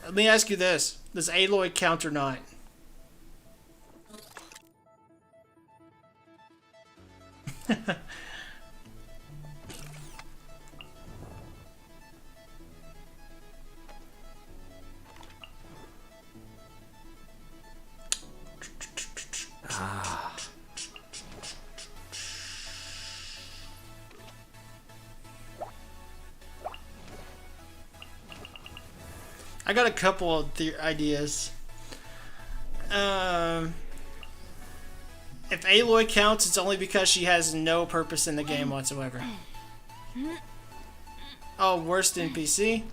Let me ask you this. Does Aloy count or not? I got a couple of ideas. If Aloy counts, it's only because she has no purpose in the game whatsoever. Oh, worst NPC?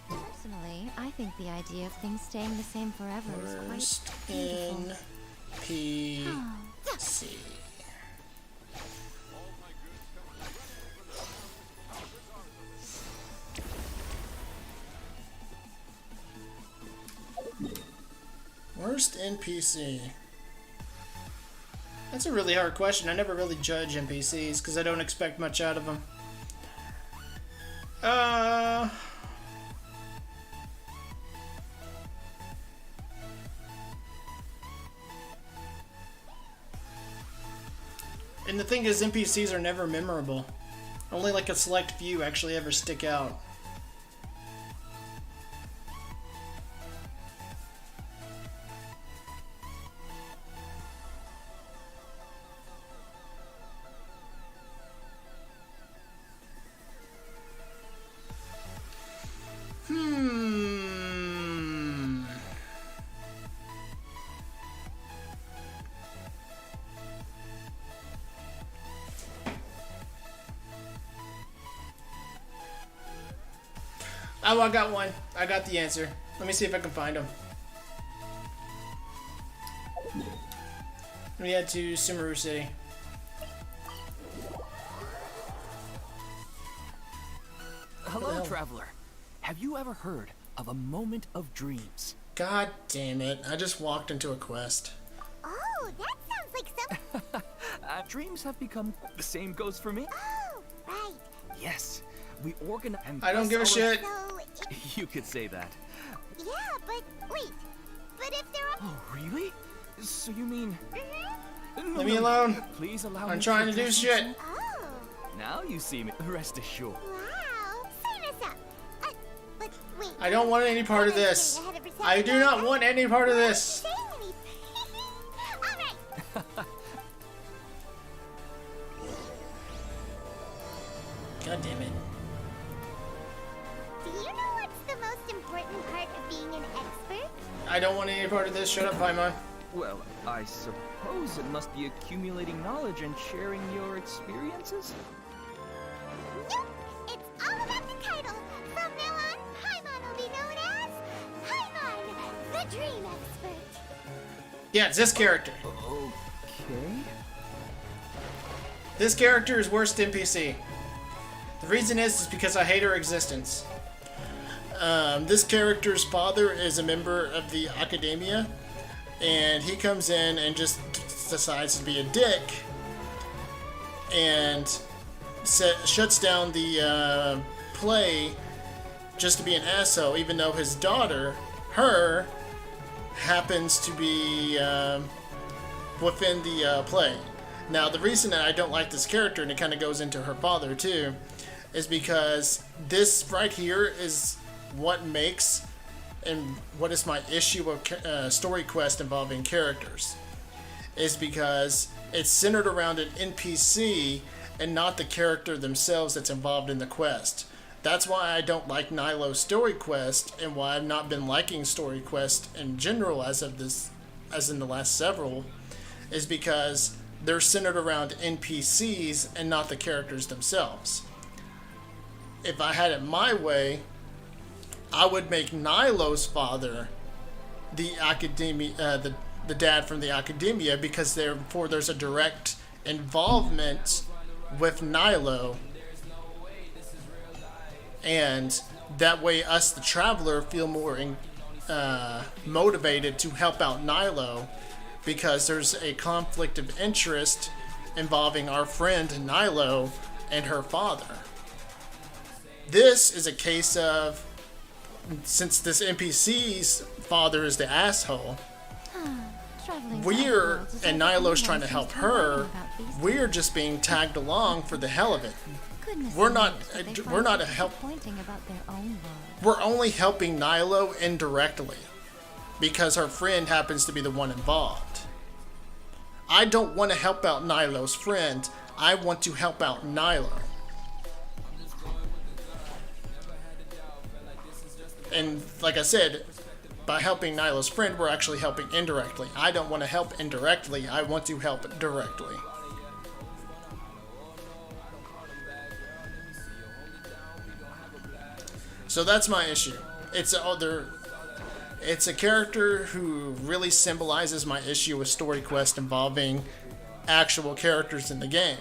Personally, I think the idea of things staying the same forever is quite beautiful. NPC. Worst NPC. That's a really hard question. I never really judge NPCs because I don't expect much out of them. And the thing is, NPCs are never memorable. Only like a select few actually ever stick out. Oh, I got one. I got the answer. Let me see if I can find him. We head to Sumeru City. Hello, traveler. Have you ever heard of a moment of dreams? God damn it. I just walked into a quest. Oh, that sounds like some... Dreams have become... The same goes for me. Oh, right. Yes. We organize... I don't give a shit. So You could say that. yeah, but wait. But if there are... Oh, really? So you mean... Mm-hmm. Leave me alone. Please allow me I'm trying to do shit. Oh. Now you see me. Rest assured. Wow. Sign us up. But wait. I don't want any part of this. I do not want any part of this. All right. God damn it. Do you know what's the most important part of being an expert? I don't want any part of this. Shut up, Paimon. Well, I suppose it must be accumulating knowledge and sharing your experiences? Nope. It's all about the title. From now on, Paimon will be known as Paimon, the Dream Expert. Yeah, it's this character. Okay. This character is worst NPC. The reason is because I hate her existence. This character's father is a member of the academia, and he comes in and just decides to be a dick and shuts down the play just to be an asshole, even though his daughter, her, happens to be within the play. Now, the reason that I don't like this character, and it kind of goes into her father too, is because this right here is what makes and what is my issue of story quest involving characters, is because it's centered around an NPC and not the character themselves that's involved in the quest. That's why I don't like Nilo's story quest, and why I've not been liking story quest in general as in the last several, is because they're centered around NPCs and not the characters themselves. If I had it my way, I would make Nilo's father the academia, the dad from the academia, because therefore there's a direct involvement with Nilo, and that way us, the traveler, feel more motivated to help out Nilo, because there's a conflict of interest involving our friend Nilo and her father. This is a case of, since this NPC's father is the asshole, and Nilo's trying to help her, we're just being tagged along for the hell of it. We're only helping Nilo indirectly because her friend happens to be the one involved. I don't want to help out Nilo's friend. I want to help out Nilo. And like I said, by helping Nilo's friend, we're actually helping indirectly. I don't want to help indirectly. I want to help directly. So that's my issue. It's a character who really symbolizes my issue with story quest involving actual characters in the game.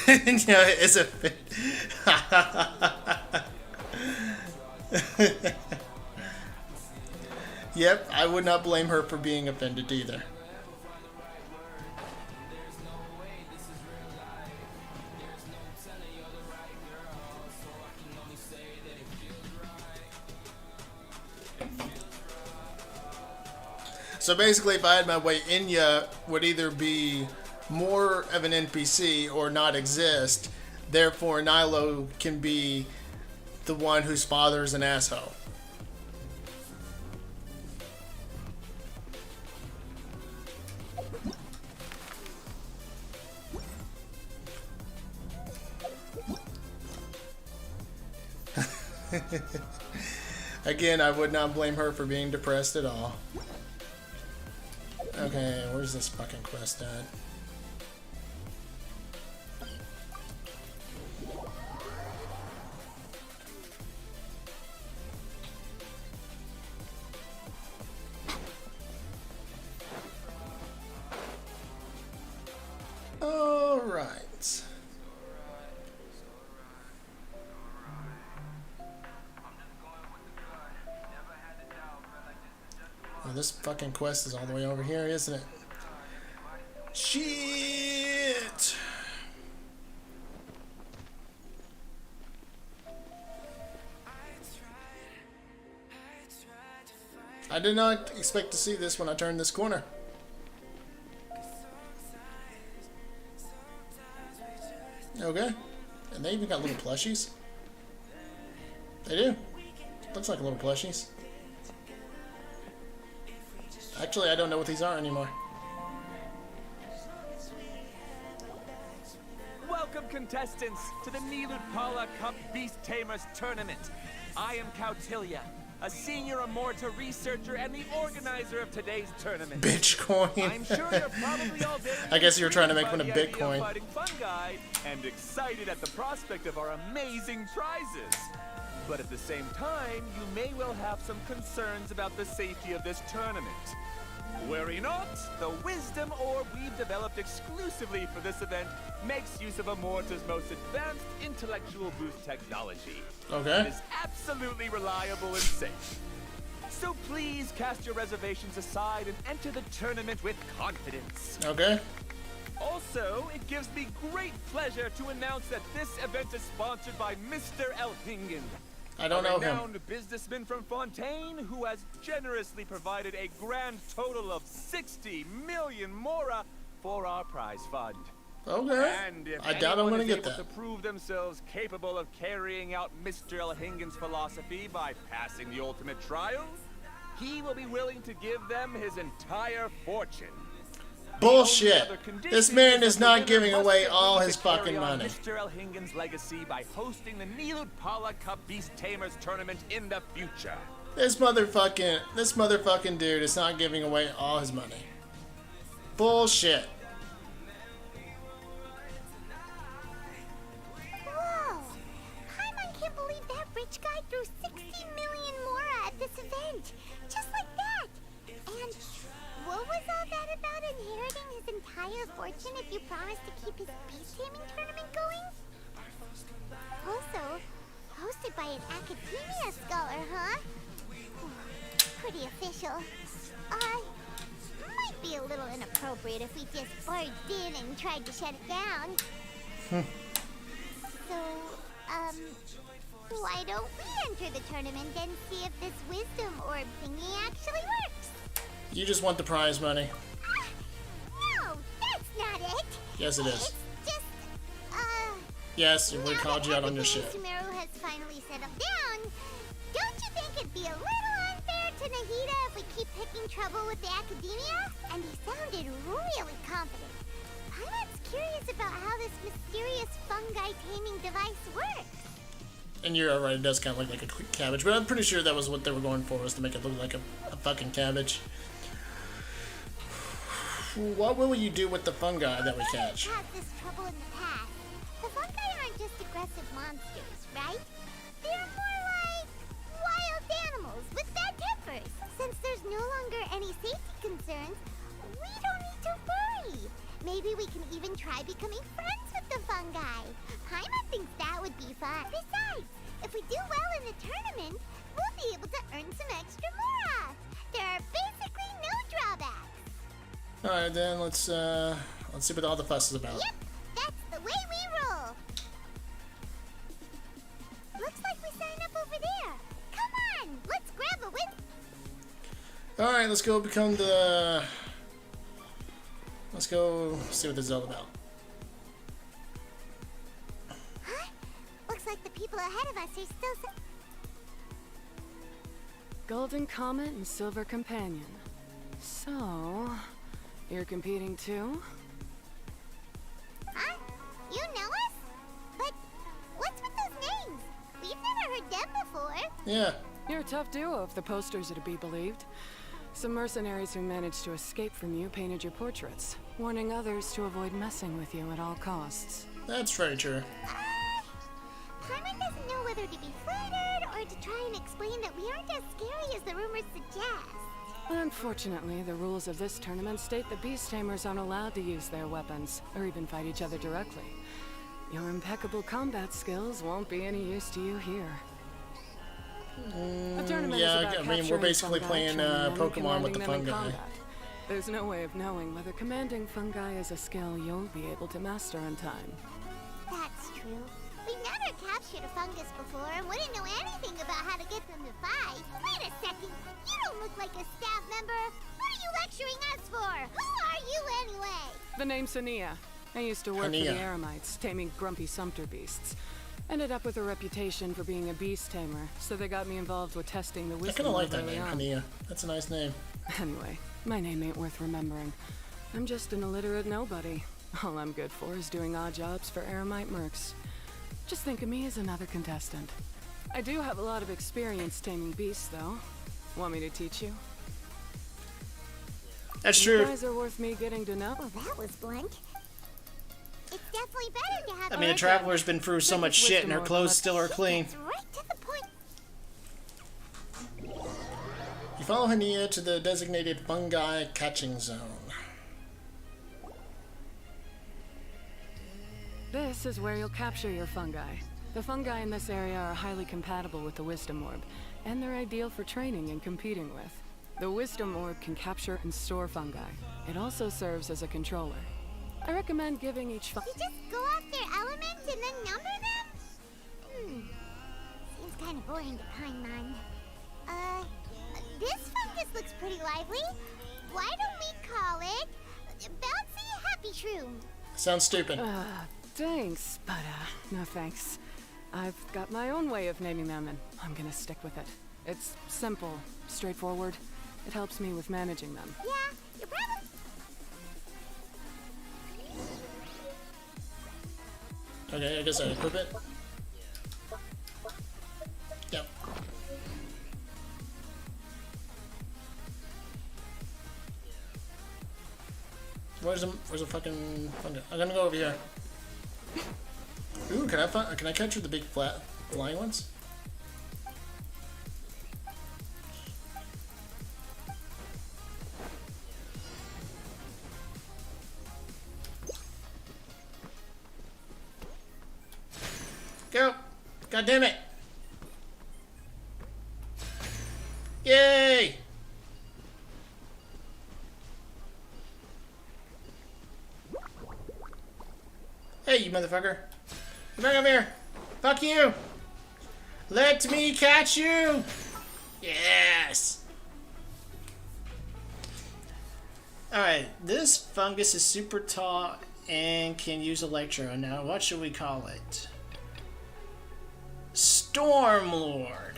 Yeah, it's a. Yep, I would not blame her for being offended either. So basically, if I had my way, Inya would either be more of an NPC or not exist. Therefore, Nilo can be the one whose father is an asshole. Again, I would not blame her for being depressed at all. Okay, where's this fucking quest at? All right. Oh, this fucking quest is all the way over here, isn't it? Shit! I did not expect to see this when I turned this corner. Okay. And they even got little plushies. They do. Looks like little plushies. Actually, I don't know what these are anymore. Welcome, contestants, to the Nilud-Pala Cup Beast Tamers Tournament. I am Cautilia, a senior Amorta researcher and the organizer of today's tournament. Bitcoin. I'm sure you're probably all very I guess you were trying to make fun of by the idea Bitcoin. fighting fungi and excited at the prospect of our amazing prizes. But at the same time, you may well have some concerns about the safety of this tournament. Worry not, the wisdom orb we've developed exclusively for this event makes use of Amorta's most advanced intellectual boost technology. Okay. It is absolutely reliable and safe. So please cast your reservations aside and enter the tournament with confidence. Okay. Also, it gives me great pleasure to announce that this event is sponsored by Mr. Elhingen. I don't know him. A renowned businessman from Fontaine who has generously provided a grand total of 60 million mora for our prize fund. Okay. And if I doubt I'm anyone gonna is get able that. to prove themselves capable of carrying out Mr. Elhingen's philosophy by passing the ultimate trial, he will be willing to give them his entire fortune. Bullshit. This man is not giving away all his fucking Carry on money. Mr. Elhingen's legacy by hosting the Nilud-Pala Cup Beast Tamers tournament in the future. This motherfucking dude is not giving away all his money. Bullshit. Whoa! Paimon can't believe that rich guy threw 60 million mora at this event. Just like that. And higher fortune if you promise to keep his beast taming tournament going? Also, hosted by an academia scholar, huh? Pretty official. Might be a little inappropriate if we just barged in and tried to shut it down. So, why don't we enter the tournament and see if this wisdom orb thingy actually works? You just want the prize money. No, that's not it. Yes, it is. It's just, Yes, we called you out on your shit. Sumeru has finally settled down. Don't you think it'd be a little unfair to Nahida if we keep picking trouble with the academia? And he sounded really confident. Paimon's curious about how this mysterious fungi taming device works. And you're right, it does kind of look like a cabbage, but I'm pretty sure that was what they were going for, was to make it look like a fucking cabbage. What will you do with the fungi that we catch? We've had this trouble in the past. The fungi aren't just aggressive monsters, right? They're more like wild animals with bad tempers. Since there's no longer any safety concerns, we don't need to worry. Maybe we can even try becoming friends with the fungi. Paimon thinks that would be fun. Besides, if we do well in the tournament, we'll be able to earn some extra mora. There are basically no drawbacks. Alright then, let's see what all the fuss is about. Yep, that's the way we roll. Looks like we sign up over there. Come on, let's grab a win. Alright, let's go become the... Let's go see what this is all about. Huh? Looks like the people ahead of us are still... Golden Comet and Silver Companion. So, you're competing too? Huh? You know us? But what's with those names? We've never heard them before. Yeah. You're a tough duo if the posters are to be believed. Some mercenaries who managed to escape from you painted your portraits, warning others to avoid messing with you at all costs. That's very true. Paimon doesn't know whether to be flattered or to try and explain that we aren't as scary as the rumors suggest. Unfortunately, the rules of this tournament state that beast tamers aren't allowed to use their weapons, or even fight each other directly. Your impeccable combat skills won't be any use to you here. The tournament is about I mean, we're basically playing Pokemon with the fungi. There's no way of knowing whether commanding fungi is a skill you'll be able to master in time. That's true. We've never captured a fungus before and wouldn't know anything about how to get them to fight. Wait a second, you don't look like a staff member. What are you lecturing us for? Who are you anyway? The name's Hania. I used to work for the Eremites, taming grumpy sumpter beasts. Ended up with a reputation for being a beast tamer, so they got me involved with testing the wisdom. I kind of like that name, Hania. That's a nice name. Anyway, my name ain't worth remembering. I'm just an illiterate nobody. All I'm good for is doing odd jobs for Eremite mercs. Just think of me as another contestant. I do have a lot of experience taming beasts, though. Want me to teach you? That's true. You guys are worth me getting to know. Well, that was blunt. It's definitely better to have... I mean, a traveler's been through so much shit and her clothes still are clean. Right to the point. You follow Hania to the designated fungi catching zone. This is where you'll capture your fungi. The fungi in this area are highly compatible with the Wisdom Orb, and they're ideal for training and competing with. The Wisdom Orb can capture and store fungi. It also serves as a controller. I recommend giving each You just go off their element and then number them? Seems kind of boring to Paimon. This fungus looks pretty lively. Why don't we call it Bouncy Happy Shroom? Sounds stupid. Thanks, but no thanks. I've got my own way of naming them, and I'm gonna stick with it. It's simple, straightforward. It helps me with managing them. Yeah, you're probably... Okay, I guess I equip it. Yep. Where's the fucking fungi? I'm gonna go over here. Ooh, can I capture the big flat flying ones? God damn it! Yay! Hey, you motherfucker. Come back up here. Fuck you! Let me catch you! Yes! Alright, this fungus is super tall and can use Electro. Now, what should we call it? Stormlord.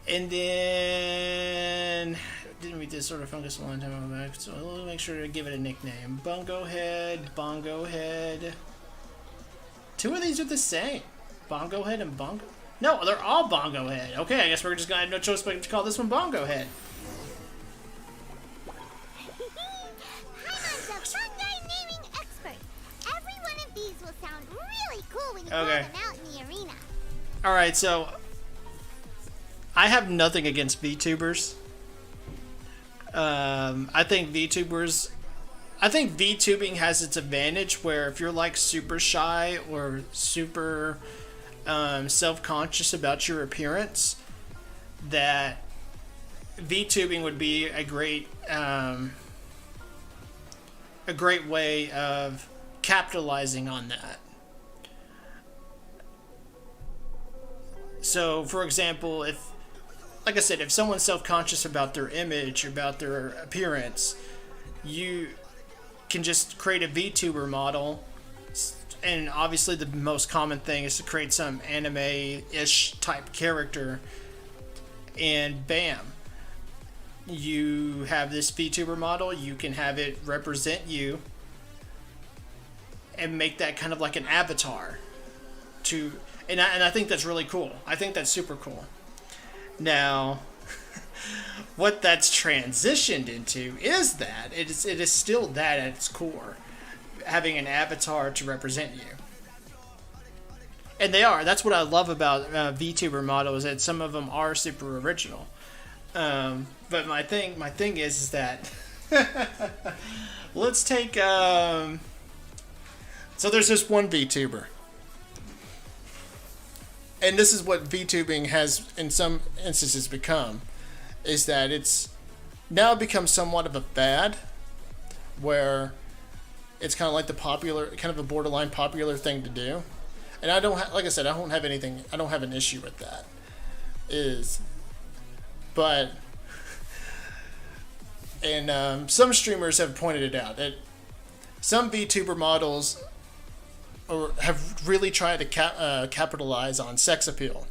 And then... didn't we did sort of fungus a long time back, so we'll make sure to give it a nickname. Bungo Head, Bongo Head. Two of these are the same. Bongo Head and Bongo... No, they're all Bongo Head. Okay, I guess we're just gonna have no choice but to call this one Bongo Head. I'm the fungi naming expert. Every one of these will sound really cool when you call them out in the arena. Alright, so... I have nothing against VTubers. I think VTubing has its advantage where if you're like super shy or super self-conscious about your appearance, that VTubing would be a great way of capitalizing on that. So, for example, if, like I said, if someone's self-conscious about their image, about their appearance, you can just create a VTuber model, and obviously the most common thing is to create some anime-ish type character, and bam, you have this VTuber model. You can have it represent you and make that kind of like an avatar to, and I think that's really cool. I think that's super cool. Now, what that's transitioned into is that it is still that at its core, having an avatar to represent you. And they are. That's what I love about VTuber models, that some of them are super original. But my thing is that let's take so there's this one VTuber. And this is what VTubing has in some instances become, is that it's now become somewhat of a fad where it's kind of like the popular, kind of a borderline popular thing to do. And I don't like I said, I don't have an issue with that. But and some streamers have pointed it out that some VTuber models have really tried to capitalize on sex appeal.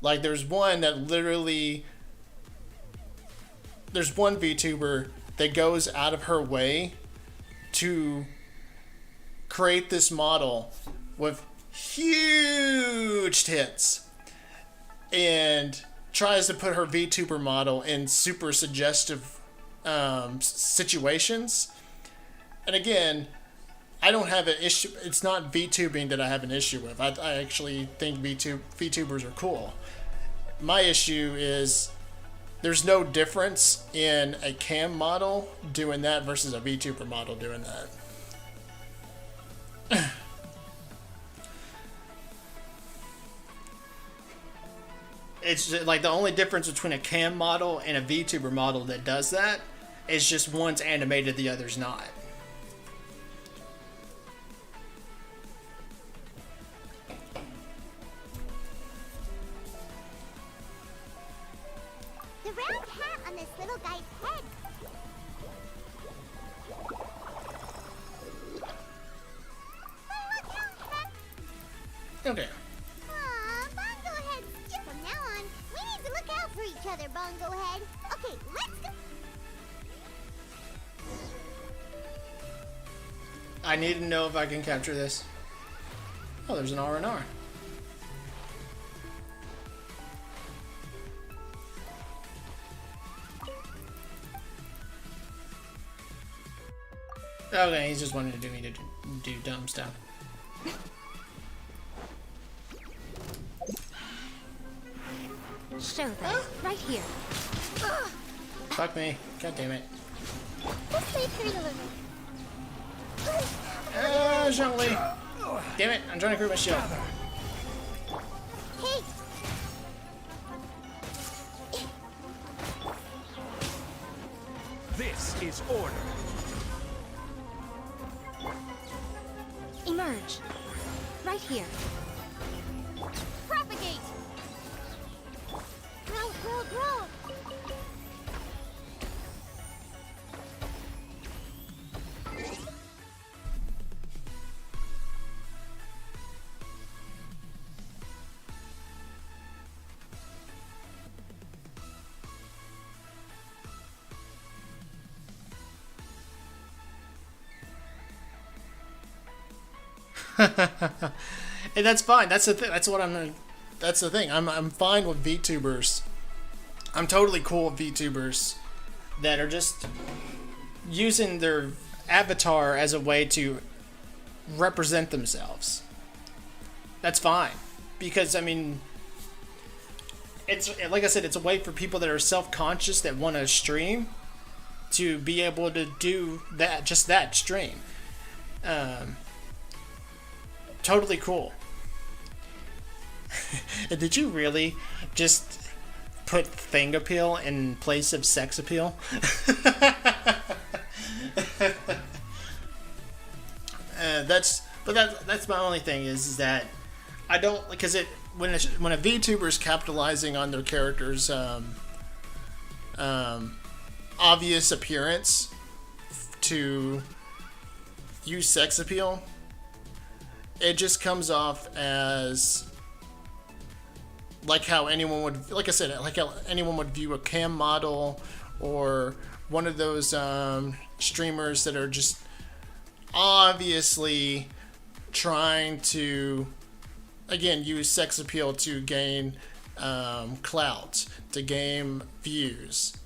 Like there's one VTuber that goes out of her way to create this model with huge tits and tries to put her VTuber model in super suggestive situations. And again, I don't have an issue. It's not VTubing that I have an issue with. I actually think VTubers are cool. My issue is there's no difference in a cam model doing that versus a VTuber model doing that. It's just, like the only difference between a cam model and a VTuber model that does that is just one's animated, the other's not. The round hat on this little guy's head. Okay. Aw, Bongo Head. From now on, we need to look out for each other, Bongo Head. Okay, let's go. I need to know if I can capture this. Oh, there's an R&R. Okay, he's just wanting to do me to do dumb stuff. Show them. Right here. Fuck me. God damn it. This way, Turtle. Zhongli. Damn it, I'm trying to create my shield. Hey! This is order. Emerge. Right here. Propagate! Grow, grow, grow! And that's fine. That's the thing. That's what I'm. That's the thing. I'm fine with VTubers. I'm totally cool with VTubers that are just using their avatar as a way to represent themselves. That's fine, because I mean, it's like I said, it's a way for people that are self-conscious that want to stream to be able to do that, just that stream. Totally cool. Did you really just put thing appeal in place of sex appeal? That's my only thing is that I don't, because when a VTuber is capitalizing on their character's obvious appearance to use sex appeal, it just comes off as like how anyone would, like I said, like how anyone would view a cam model or one of those streamers that are just obviously trying to, again, use sex appeal to gain clout, to gain views.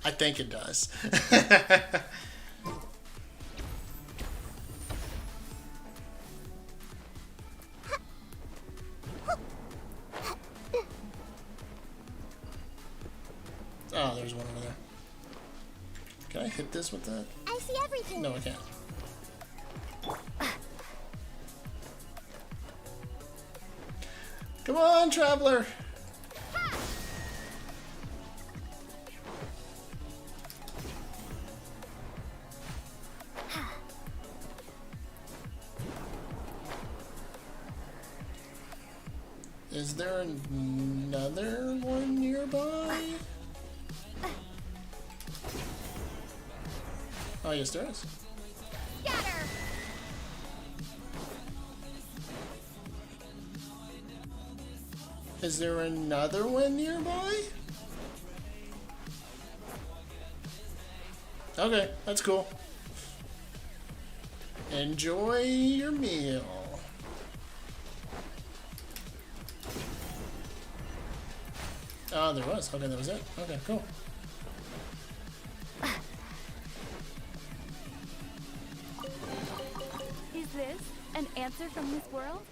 I think it does. Oh, there's one over there. Can I hit this with that? I see everything. No, I can't. Come on, traveler. Is there another one nearby? Oh, yes, there is. Scatter! Is there another one nearby? Okay, that's cool. Enjoy your meal. Oh, there was. Okay, that was it. Okay, cool. Is this an answer from this world?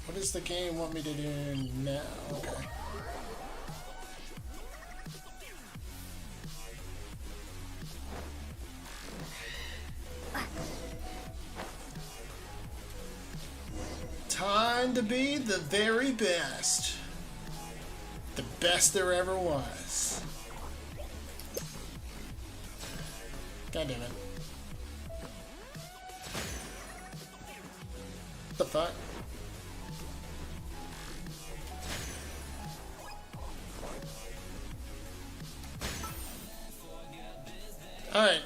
What does the game want me to do now? Okay. Time to be the very best. The best there ever was. God damn it. What the fuck? Alright,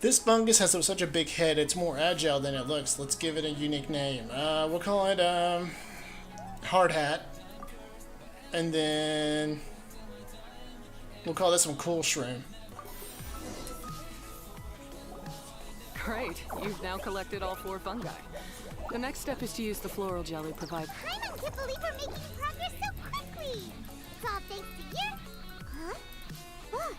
this fungus has such a big head, it's more agile than it looks. Let's give it a unique name. We'll call it, Hard Hat. And then we'll call this one Cool Shroom. Great, you've now collected all 4 fungi. The next step is to use the floral jelly provided. I can't believe we're making progress so quickly! It's all thanks to you! Huh? Look!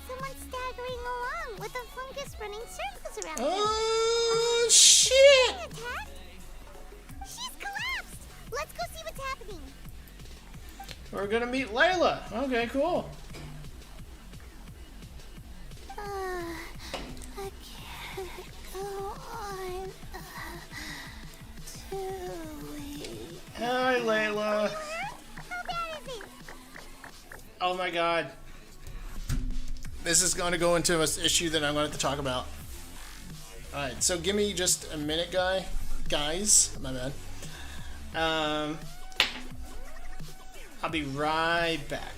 Someone's staggering along with a fungus running circles around him. Oh, shit! Attack? What's happening? We're gonna meet Layla. Okay, cool. I can't go on too late. Hi, Layla. How bad is it? Oh my god. This is going to go into an issue that I'm going to have to talk about. Alright, so give me just a minute, guys. My bad. I'll be right back.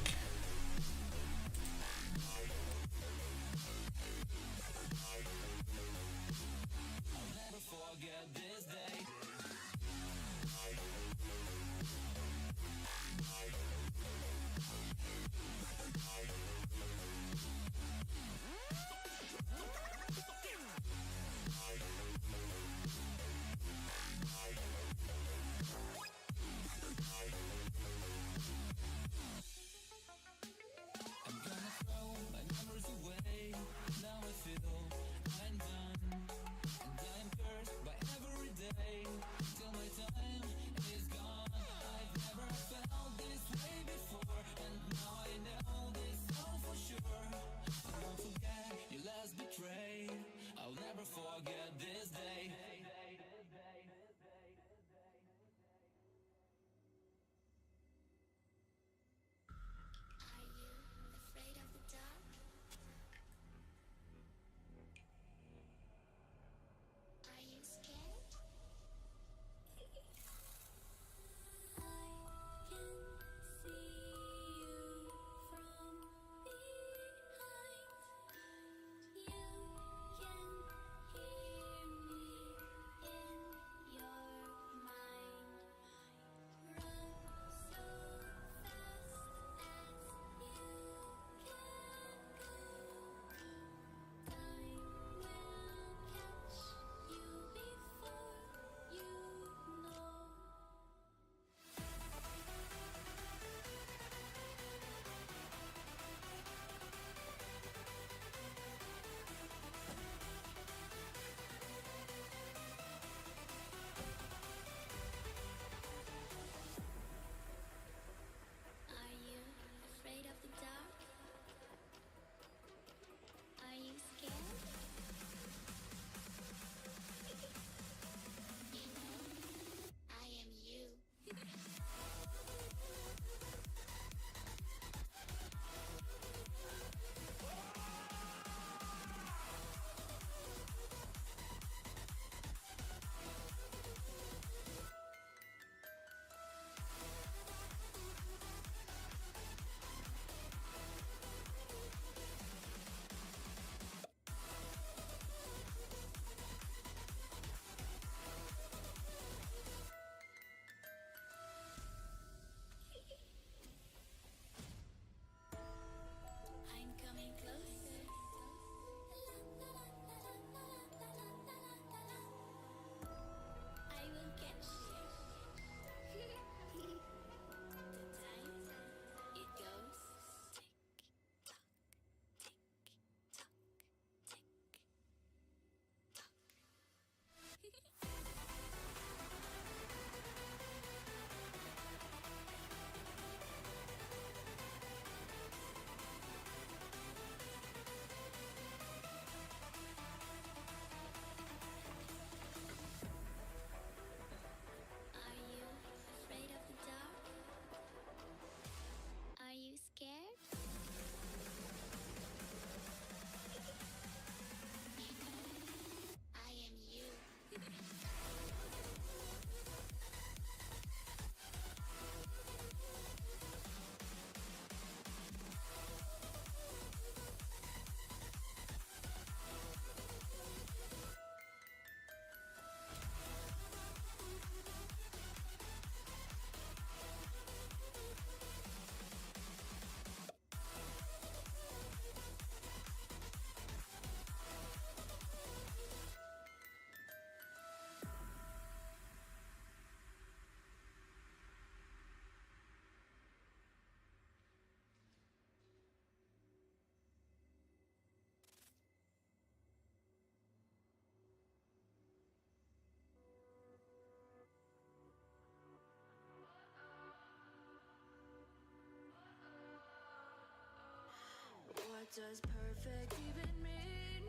does perfect even mean?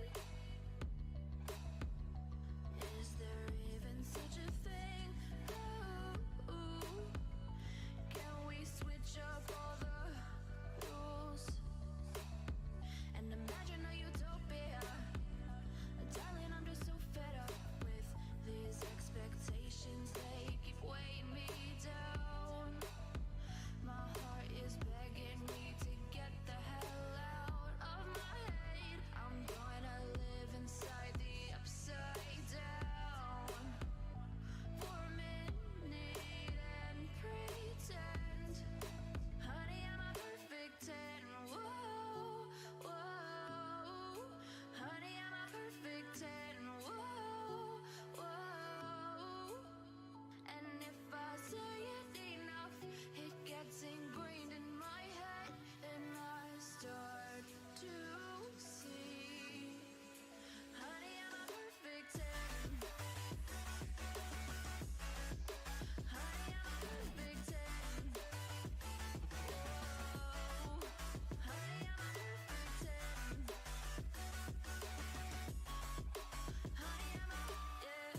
Is there even such a thing? Ooh, can we switch up all the rules and imagine a utopia? Darling, I'm just so fed up with these expectations. They keep weighing me down. My heart is begging me to get the hell out of my head. I'm gonna live inside the upside down for a minute and pretend, honey, I'm a perfect 10. Whoa, whoa, honey, I'm a perfect 10. Whoa, whoa, and if I say it enough, it gets ingrained in my head, and I start to see, honey, I'm a perfect 10. Honey, I'm a perfect 10. Whoa, honey, I'm a perfect 10. Honey, I'm a, yeah.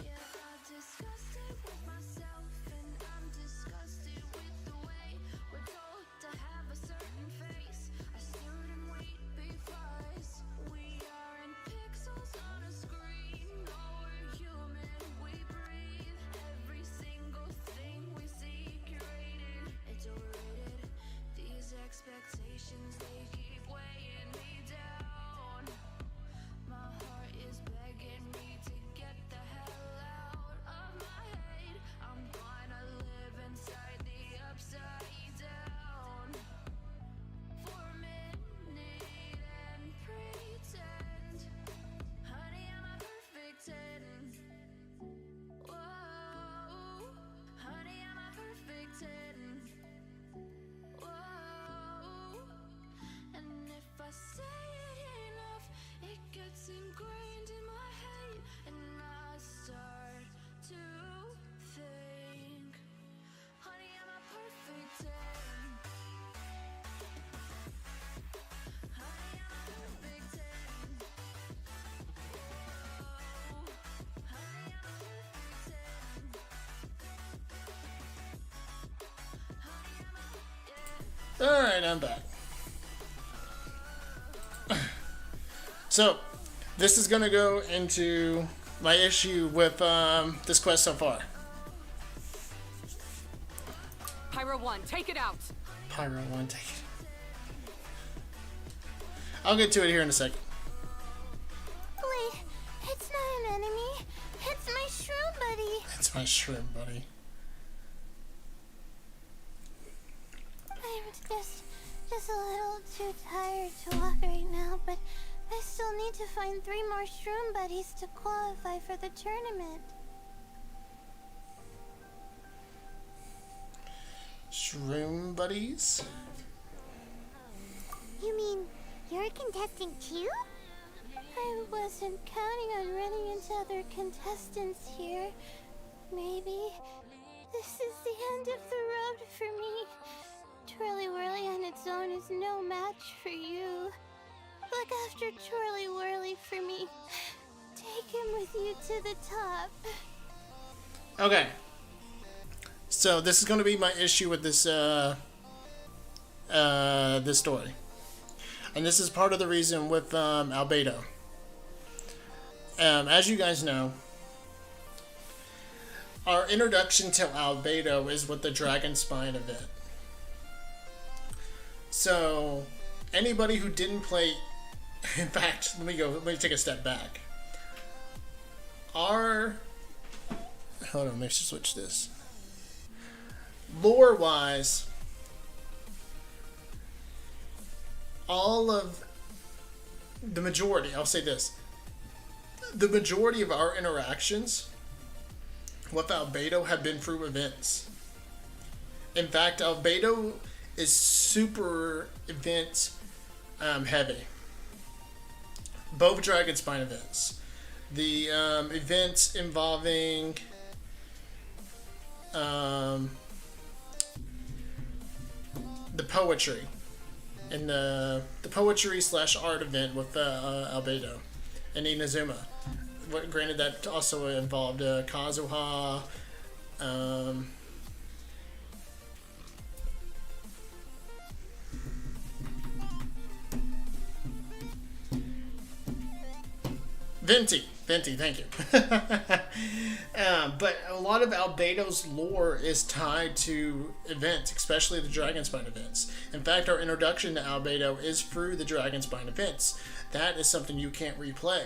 Yeah, I'm disgusted with myself, and I'm disgusted with the way we're told to have a certain face, a certain weight, because we aren't pixels on a screen. No, we're human, we breathe. Every single thing we see curated, it's overrated. These expectations, they keep weighing me down. My heart is begging me to get the hell out of my head. I'm gonna live inside the upside down for a minute and pretend, honey, I'm a perfect 10. Whoa, honey, I'm a perfect 10. Whoa, and if I say it enough, it gets ingrained in my head, and I start to think, honey, I'm a perfect 10. Honey, I'm a perfect 10. Whoa, honey, I'm a perfect 10. Honey, I'm a, yeah. Alright, I'm back. So, this is gonna go into my issue with this quest so far. Pyro 1, take it out! Pyro 1, take it. I'll get to it here in a second. Wait, it's not an enemy. It's my shroom buddy. It's my shrimp buddy. I'm just a little too tired to walk right now, but I still need to find 3 more shroom buddies to qualify for the tournament. Shroom buddies? You mean you're a contestant too? I wasn't counting on running into other contestants here. Maybe this is the end of the road for me. Twirly Whirly on its own is no match for you. Look after Twirly Whirly for me. Take him with you to the top. Okay. So this is going to be my issue with this this story. And this is part of the reason with Albedo. As you guys know, our introduction to Albedo is with the Dragon Spine event. So anybody who didn't play, in fact, let me take a step back. Hold on, let me switch this. Lore-wise, all of the majority, I'll say this, the majority of our interactions with Albedo have been through events. In fact, Albedo is super event heavy. Both Dragon Spine events. The events involving the poetry and the poetry / art event with Albedo and Inazuma. Granted, that also involved Kazuha. Venti, thank you. But a lot of Albedo's lore is tied to events, especially the Dragonspine events. In fact, our introduction to Albedo is through the Dragonspine events. That is something you can't replay.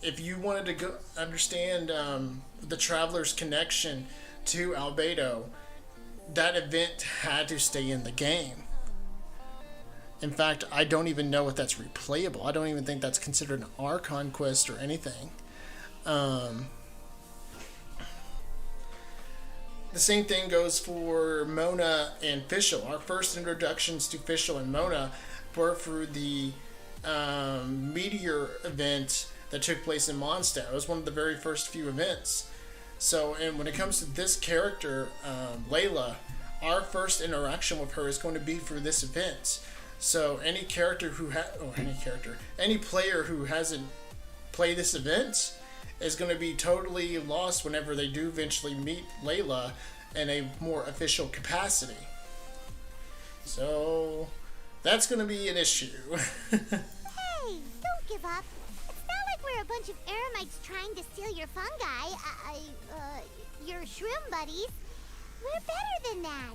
If you wanted to go understand the Traveler's connection to Albedo, that event had to stay in the game. In fact, I don't even know if that's replayable. I don't even think that's considered an Archon quest or anything. The same thing goes for Mona and Fischl. Our first introductions to Fischl and Mona were through the Meteor event that took place in Mondstadt. It was one of the very first few events. So, and when it comes to this character, Layla, our first interaction with her is going to be through this event. So any character who any player who hasn't played this event is going to be totally lost whenever they do eventually meet Layla in a more official capacity. So that's going to be an issue. Hey, don't give up. It's not like we're a bunch of eremites trying to steal your fungi. Your shroom buddies. We're better than that.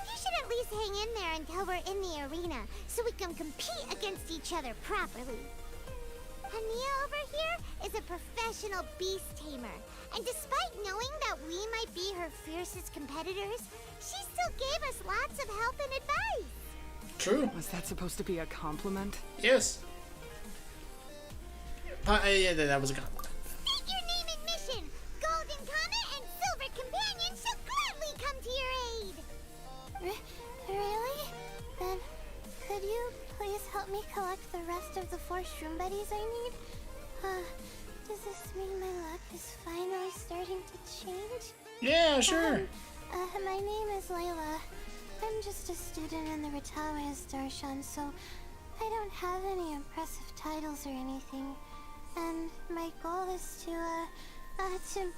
You should at least hang in there until we're in the arena, so we can compete against each other properly. Hania over here is a professional beast tamer, and despite knowing that we might be her fiercest competitors, she still gave us lots of help and advice. True. Was that supposed to be a compliment? Yes. Yeah, that was a compliment. State your name and mission. Golden Comet and Silver Companion shall gladly come to your aid. Really? Then, could you please help me collect the rest of the 4 shroom buddies I need? Does this mean my luck is finally starting to change? Yeah, sure. My name is Layla. I'm just a student in the Ratawe's Darshan, so I don't have any impressive titles or anything. And my goal is to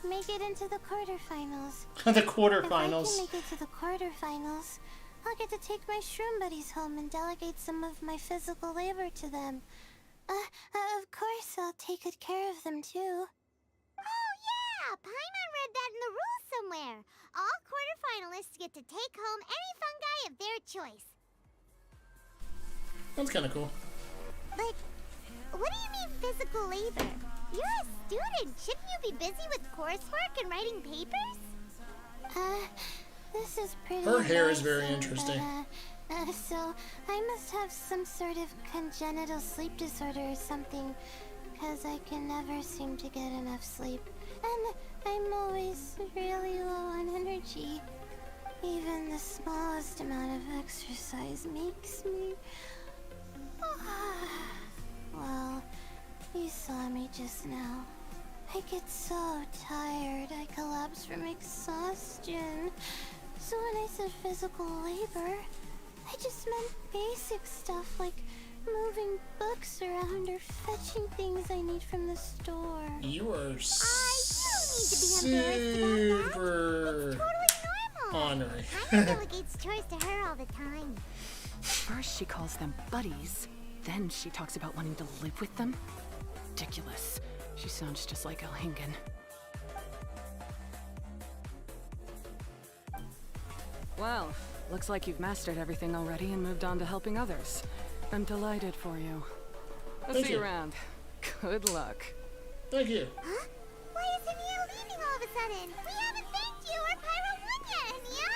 make it into the quarterfinals. The quarterfinals. If I can make it to the quarterfinals, I'll get to take my shroom buddies home and delegate some of my physical labor to them. Of course, I'll take good care of them too. Oh yeah! Paimon read that in the rules somewhere. All quarterfinalists get to take home any fungi of their choice. That's kind of cool. But what do you mean physical labor? You're a student. Shouldn't you be busy with coursework and writing papers? This is pretty Her hair is very interesting. So I must have some sort of congenital sleep disorder or something, because I can never seem to get enough sleep. And I'm always really low on energy. Even the smallest amount of exercise makes me... Well, you saw me just now. I get so tired, I collapse from exhaustion. So when I said physical labor, I just meant basic stuff like moving books around or fetching things I need from the store. You are super honoring. Paimon delegates chores to her all the time. First she calls them buddies, then she talks about wanting to live with them. Ridiculous. She sounds just like Elhingen. Well, looks like you've mastered everything already and moved on to helping others. I'm delighted for you. I'll see you around. Good luck. Thank you. Huh? Why is Ania leaving all of a sudden? We haven't thanked you or Pyro One yet, Ania!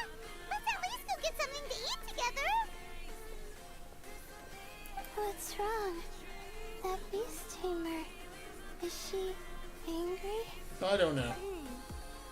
Let's at least go get something to eat together! What's wrong? That beast tamer... Is she angry? I don't know.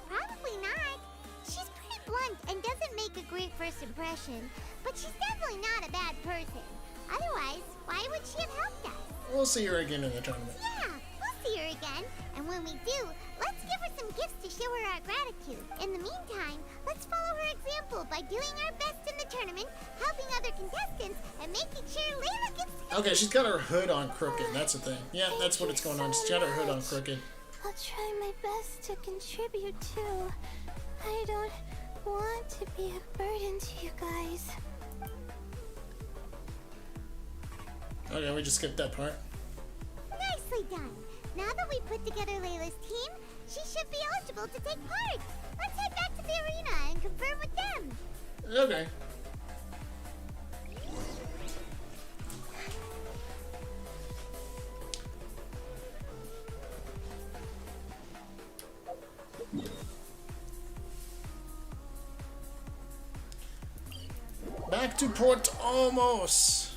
Probably not. She's pretty blunt and doesn't make a great first impression, but she's definitely not a bad person. Otherwise, why would she have helped us? We'll see her again in the tournament. Yeah, we'll see her again. And when we do, let's give her some gifts to show her our gratitude. In the meantime, let's follow her example people by doing our best in the tournament, helping other contestants, and making sure Layla gets to Okay, she's got her hood on crooked. That's the thing. Yeah, that's what it's going on. She's got her hood on crooked. I'll try my best to contribute too. I don't want to be a burden to you guys. Okay, we just skipped that part. Nicely done. Now that we put together Layla's team, she should be eligible to take part. Let's head back to the arena and confirm with them. Okay. Back to Port Almos.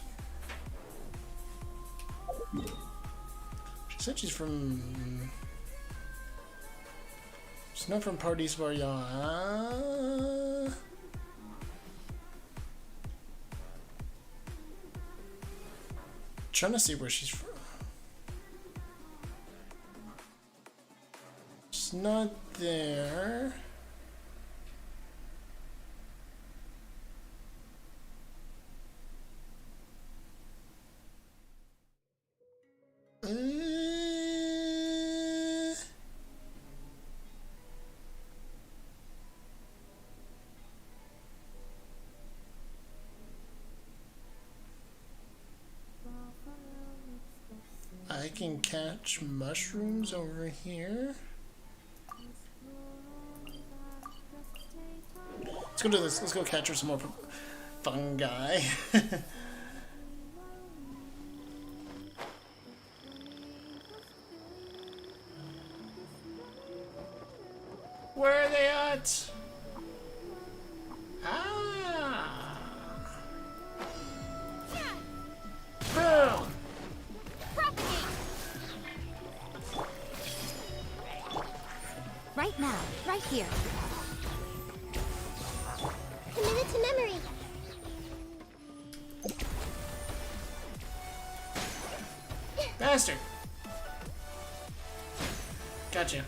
She said she's from... She's not from Parties where y'all... Trying to see where she's from. She's not there. I can catch mushrooms over here. Let's go do this. Let's go catch her some more fungi. Where are they at? Ah! Boom! Right now, right here. Commit it to memory. Bastard! Gotcha.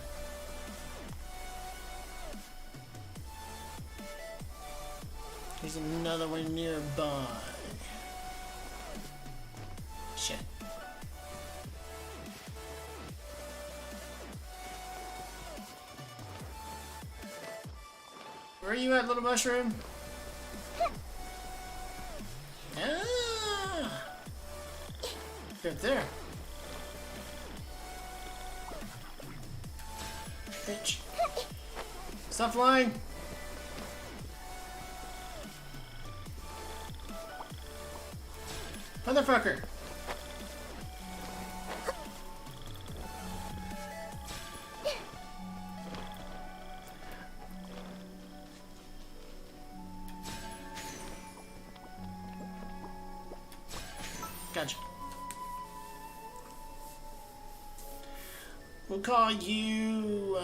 There's another one nearby. Shit. Where are you at, little mushroom? Ah! You're up there. Bitch. Stop flying! Motherfucker! Gotcha. We'll call you,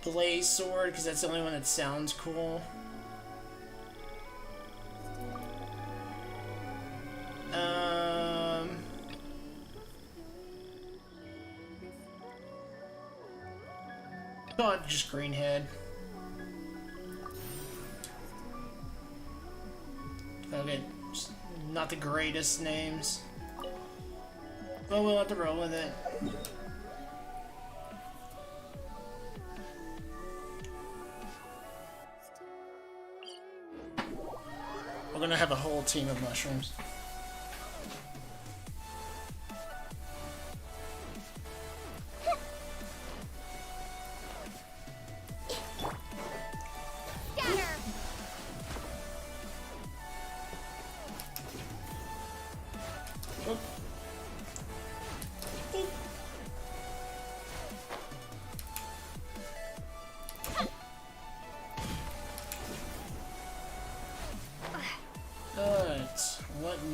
Blaze Sword, because that's the only one that sounds cool. Call it just Greenhead. Okay, just not the greatest names. But we'll have to roll with it. We're gonna have a whole team of mushrooms.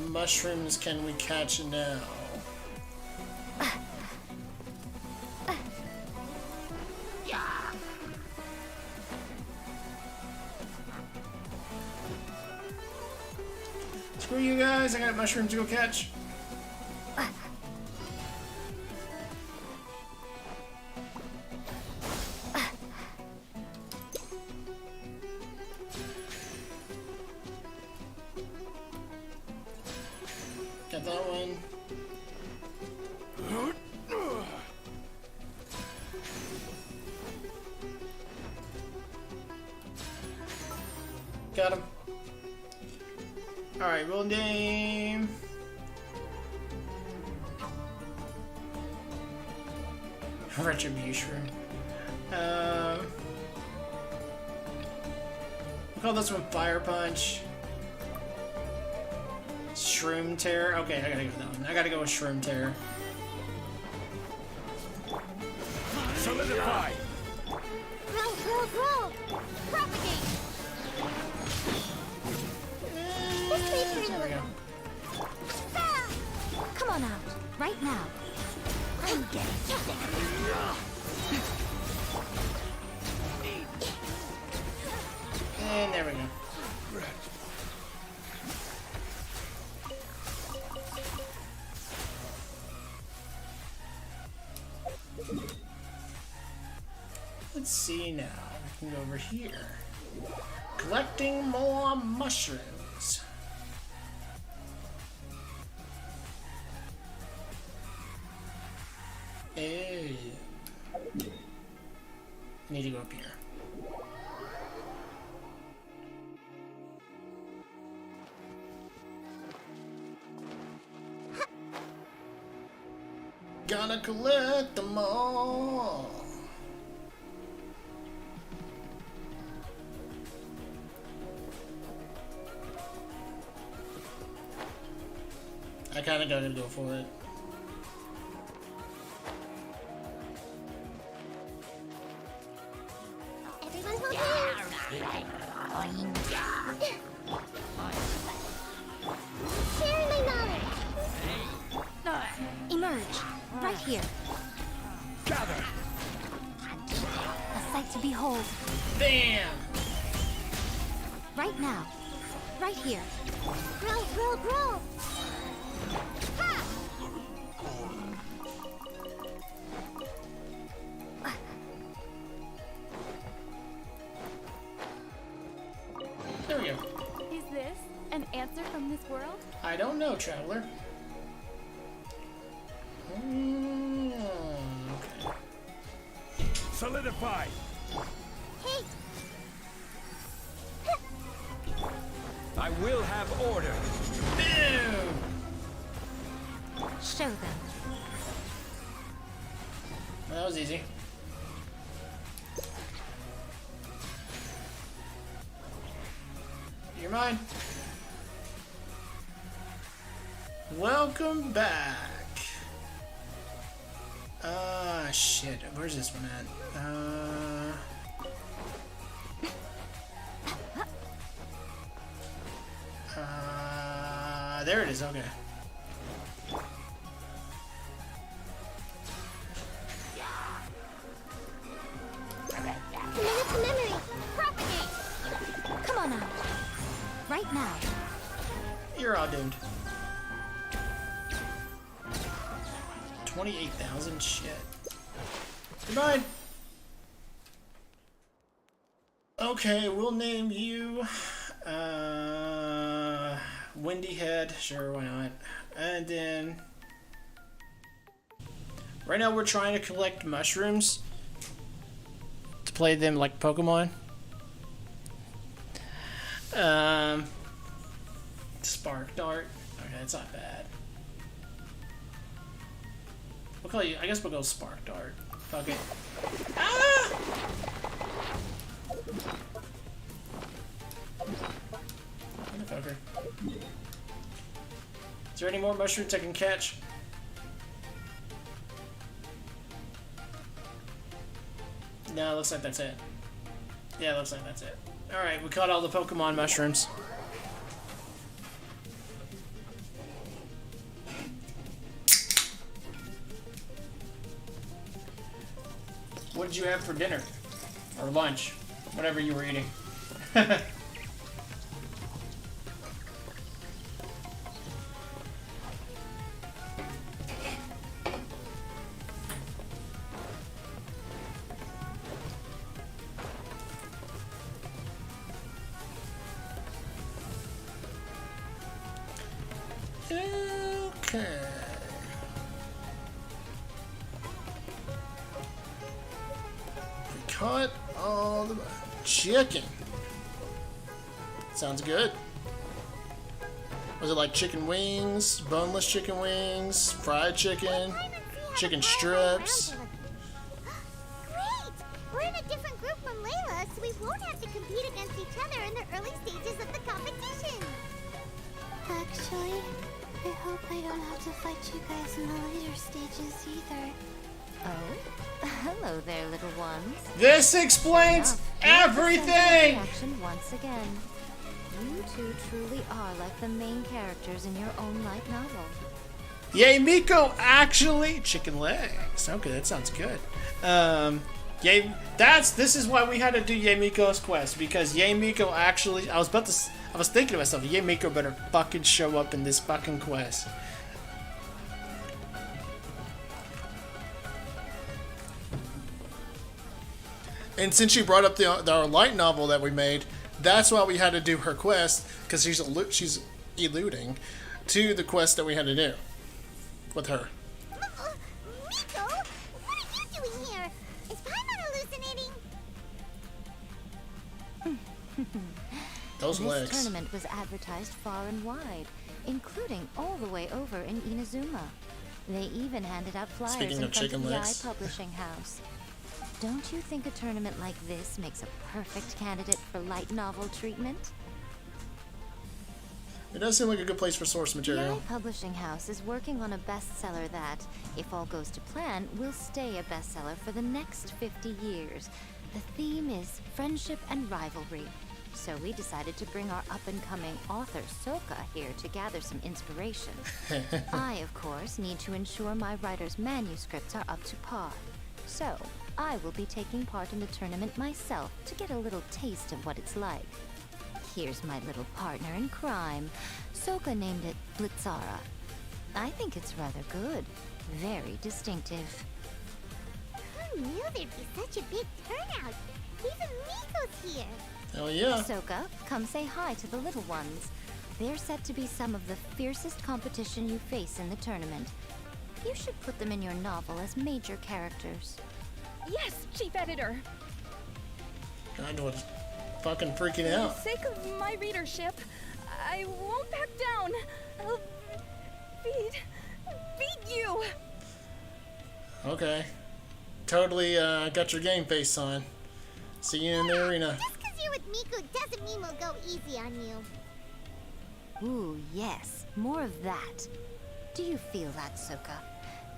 Mushrooms can we catch now? Screw you guys, I got mushrooms to go catch. got him. Alright, we'll name... Retribution. We'll call this one Fire Punch. Shroom Terror. Okay, I gotta go with that one. I gotta go with Shroom Terror. Solidify! Grow, grow, grow! Propagate! This way for There we go. Come on out, right now. I'm getting And there we go. Let's see now. We can go over here. Collecting more mushrooms. Hey. Need to go up here. Gotta collect them all. I kinda gotta go for it. Everyone hold hands! Sharing my knowledge! Emerge, right here. Gather! A sight to behold. Bam! Right now, right here. Grow, grow, grow! Ha! There we go. Is this an answer from this world? I don't know, Traveler. Okay. Solidify! Hey! I will have order. Boom! Show them. Well, that was easy. You're mine. Welcome back. Shit. Where's this one at? There it is. Okay. Minute to memory! Propagate! Come on out. Right now. You're all doomed. 28,000? Shit. Goodbye! Okay, we'll name you... Windy Head. Sure, why not? And then... Right now we're trying to collect mushrooms to play them like Pokemon. Spark Dart. Okay, that's not bad. We'll call you. I guess we'll go Spark Dart. Fuck it. Ah! Motherfucker. Is there any more mushrooms I can catch? No, looks like that's it. Yeah, looks like that's it. Alright, we caught all the Pokemon mushrooms. What did you have for dinner? Or lunch? Whatever you were eating. Okay. We caught all the chicken. Sounds good. Was it like chicken wings, boneless chicken wings, fried chicken, chicken strips? Great! We're in a different group from Layla, so we won't have to compete against each other in the early stages of the competition. Actually, I hope I don't have to fight you guys in the later stages either. Oh, hello there, little ones. This explains everything! Action once again. You two truly are like the main characters in your own light novel. Yay, Miko actually chicken legs. Okay, that sounds good. Yay, this is why we had to do Yay Miko's quest, because Yay Miko actually. I was thinking to myself, Yay Miko better fucking show up in this fucking quest. And since she brought up our light novel that we made, that's why we had to do her quest, because she's eluding to the quest that we had to do with her. Miko, what are you doing here? Is Paimon hallucinating? Those legs. This tournament was advertised far and wide, including all the way over in Inazuma. They even handed out flyers Speaking in of front chicken of the legs. Publishing House. Don't you think a tournament like this makes a perfect candidate for light novel treatment? It does seem like a good place for source material. The Publishing House is working on a bestseller that, if all goes to plan, will stay a bestseller for the next 50 years. The theme is friendship and rivalry. So we decided to bring our up-and-coming author, Soka, here to gather some inspiration. I, of course, need to ensure my writer's manuscripts are up to par. So, I will be taking part in the tournament myself to get a little taste of what it's like. Here's my little partner in crime. Soka named it Blitzara. I think it's rather good. Very distinctive. Who knew there'd be such a big turnout? Even Miko's here. Hell yeah. Soka, come say hi to the little ones. They're set to be some of the fiercest competition you face in the tournament. You should put them in your novel as major characters. Yes, Chief Editor. God, what's fucking freaking For the out. sake of my readership, I won't back down. I'll beat you. Okay. Totally got your game face on. See you in the arena. Just because you're with Miko doesn't mean we'll go easy on you. Ooh, yes. More of that. Do you feel that, Soka?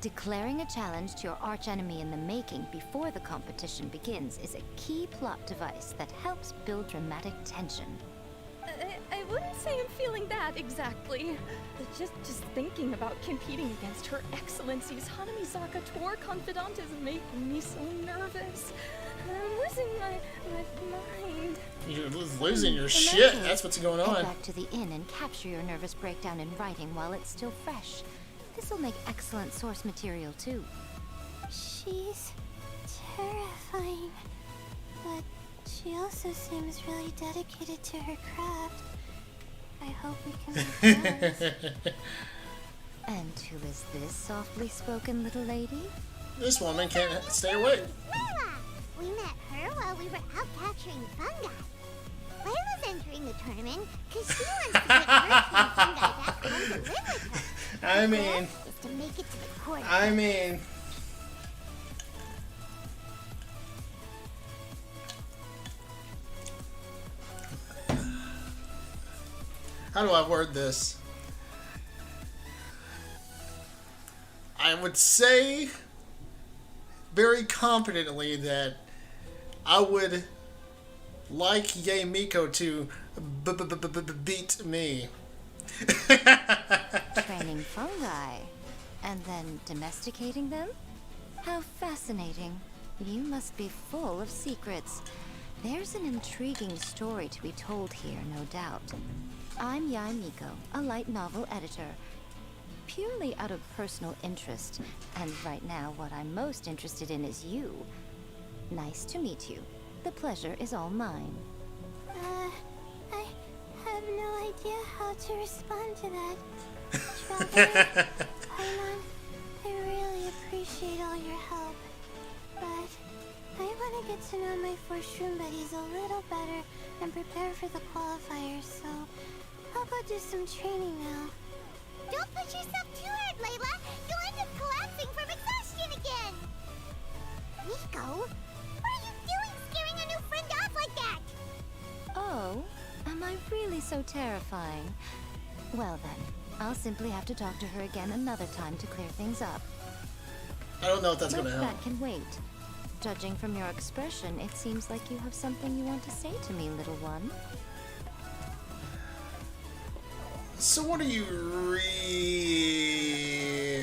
Declaring a challenge to your archenemy in the making before the competition begins is a key plot device that helps build dramatic tension. I wouldn't say I'm feeling that exactly. But just thinking about competing against Her Excellency's Hanamizaka Tour Confidant is making me so nervous. I'm losing my mind. You're losing your shit. That's what's going Head on. back to the inn and capture your nervous breakdown in writing while it's still fresh. This will make excellent source material, too. She's terrifying, but she also seems really dedicated to her craft. I hope we can be friends. And who is this softly spoken little lady? This woman can't stay away. Layla! We met her while we were out capturing fungi. Layla's entering the tournament because she wants to take her fungi back home to live with her. I mean, Is to make it to the court. I mean, how do I word this? I would say very confidently that I would like Yay Miko to beat me. Training fungi, and then domesticating them? How fascinating. You must be full of secrets. There's an intriguing story to be told here, no doubt. I'm Yai Miko, a light novel editor. Purely out of personal interest, and right now what I'm most interested in is you. Nice to meet you. The pleasure is all mine. I have no idea how to respond to that. Strawberry, Paimon, I really appreciate all your help, but I want to get to know my first room buddies a little better and prepare for the qualifiers, so I'll go do some training now. Don't push yourself too hard, Layla! You'll end up collapsing from exhaustion again! Nico, what are you doing scaring a new friend off like that? Oh, am I really so terrifying? Well then, I'll simply have to talk to her again another time to clear things up. I don't know if that's But gonna help. that can wait. Judging from your expression, it seems like you have something you want to say to me, little one. So what are you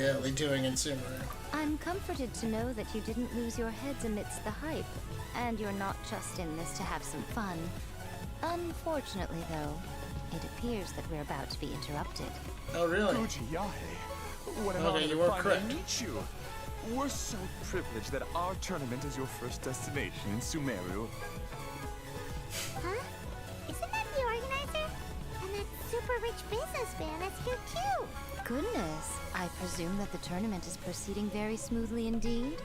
really doing in Sumeru? I'm comforted to know that you didn't lose your heads amidst the hype, and you're not just in this to have some fun. Unfortunately, though, it appears that we're about to be interrupted. Oh, really? What an Okay, honor you to were finally correct. meet you. We're so privileged that our tournament is your first destination in Sumeru. Huh? Isn't that the organizer? And that super rich businessman is here too! Goodness, I presume that the tournament is proceeding very smoothly indeed.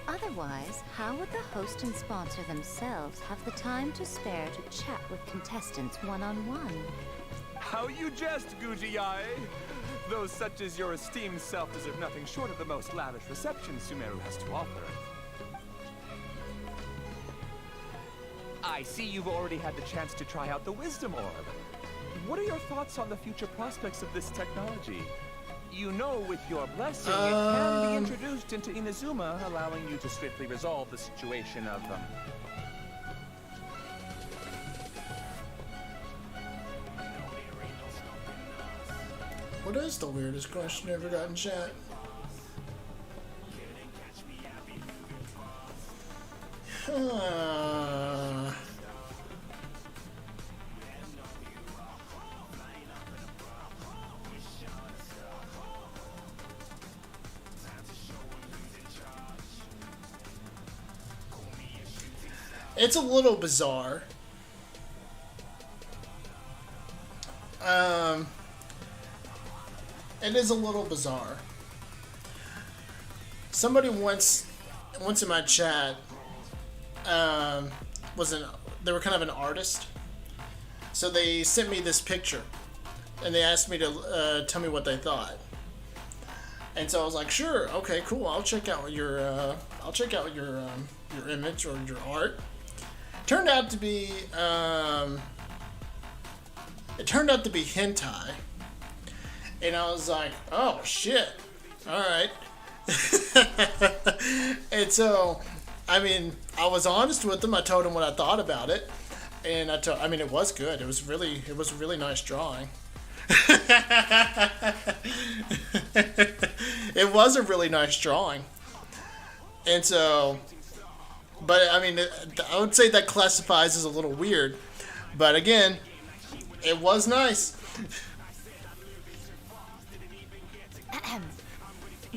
Otherwise, how would the host and sponsor themselves have the time to spare to chat with contestants one-on-one? How you jest, Gujiai! Those such as your esteemed self deserve nothing short of the most lavish reception Sumeru has to offer. I see you've already had the chance to try out the Wisdom Orb. What are your thoughts on the future prospects of this technology? You know, with your blessing, it can be introduced into Inazuma, allowing you to swiftly resolve the situation of them. What is the weirdest question I ever got in chat? It's a little bizarre. It is a little bizarre. Somebody once in my chat they were kind of an artist, so they sent me this picture, and they asked me to tell me what they thought. And so I was like, sure, okay, cool. I'll check out your image or your art. Turned out to be hentai. And I was like, oh shit, alright. And so, I mean, I was honest with them. I told them what I thought about it. And I mean, it was good. It was a really nice drawing. It was a really nice drawing. And so, but I mean, I would say that classifies as a little weird. But again, it was nice.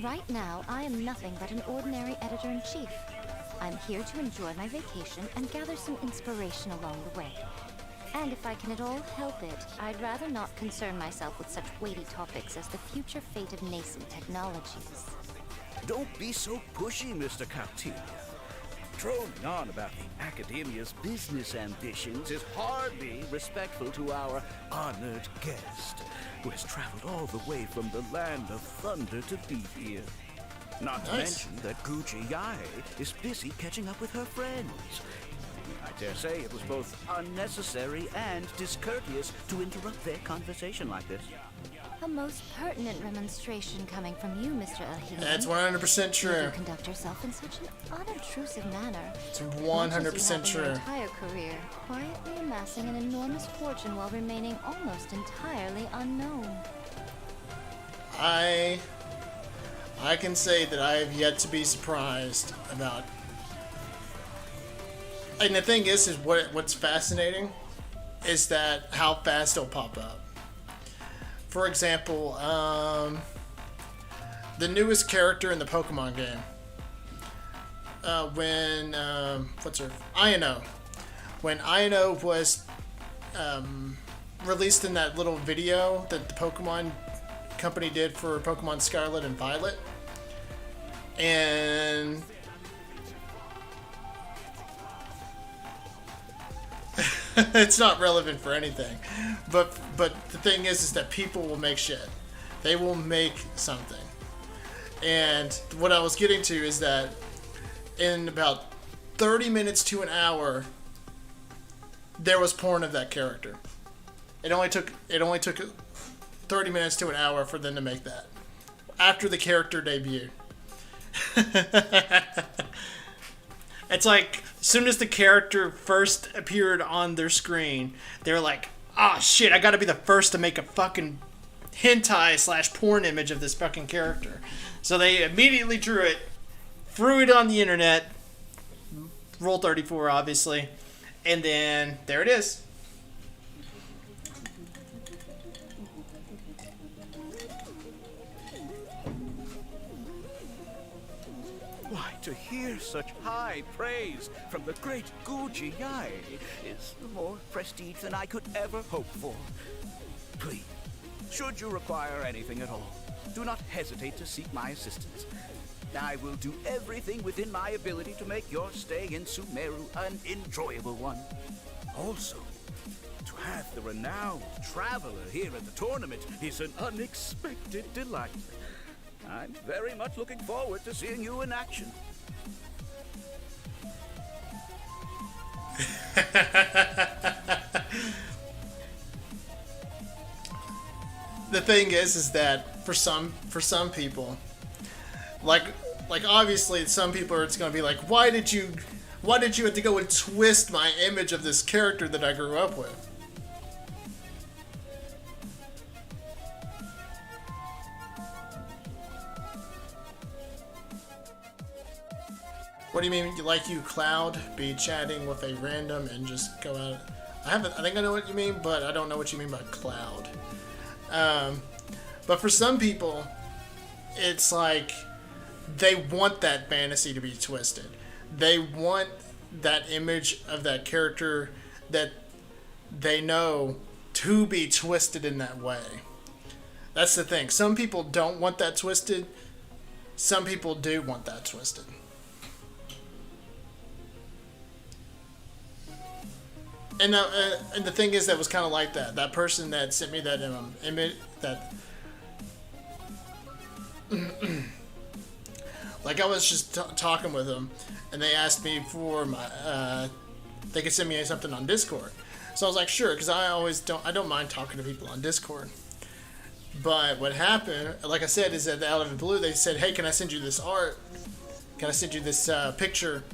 Right now, I am nothing but an ordinary editor-in-chief. I'm here to enjoy my vacation and gather some inspiration along the way. And if I can at all help it, I'd rather not concern myself with such weighty topics as the future fate of nascent technologies. Don't be so pushy, Mr. Captina. Droning on about the Academia's business ambitions is hardly respectful to our honored guest, who has traveled all the way from the land of thunder to be here. Not to mention that Gucci Yae is busy catching up with her friends. I dare say it was both unnecessary and discourteous to interrupt their conversation like this. A most pertinent remonstration coming from you, Mr. Elhina. That's 100% true. You conduct yourself in such an unobtrusive manner. It's 100% true. Your true. entire career, quietly amassing an enormous fortune while remaining almost entirely unknown. I can say that I have yet to be surprised about. And the thing is what's fascinating is that how fast it'll pop up. For example, the newest character in the Pokemon game. Ino. When Ino was released in that little video that the Pokemon company did for Pokemon Scarlet and Violet, and It's not relevant for anything. But the thing is that people will make shit. They will make something. And what I was getting to is that in about 30 minutes to an hour, there was porn of that character. It only took 30 minutes to an hour for them to make that. After the character debuted. It's like, as soon as the character first appeared on their screen, they were like, ah, shit, I gotta be the first to make a fucking hentai / porn image of this fucking character. So they immediately drew it, threw it on the internet, Rule 34 obviously, and then there it is. Why, to hear such high praise from the great Guji Yai is more prestige than I could ever hope for. Please, should you require anything at all, do not hesitate to seek my assistance. I will do everything within my ability to make your stay in Sumeru an enjoyable one. Also, to have the renowned traveler here at the tournament is an unexpected delight. I'm very much looking forward to seeing you in action. The thing is that for some people, like obviously some people are, it's gonna be like, why did you have to go and twist my image of this character that I grew up with? What do you mean, like you, Cloud, be chatting with a random and just go out? I think I know what you mean, but I don't know what you mean by Cloud. But for some people, it's like they want that fantasy to be twisted. They want that image of that character that they know to be twisted in that way. That's the thing. Some people don't want that twisted. Some people do want that twisted. And the thing is, that was kind of like that. That person that sent me that image, that like I was just talking with them, and they asked me for my, they could send me something on Discord. So I was like, sure, because I don't mind talking to people on Discord. But what happened, like I said, is that out of the blue, they said, hey, can I send you this art? Can I send you this picture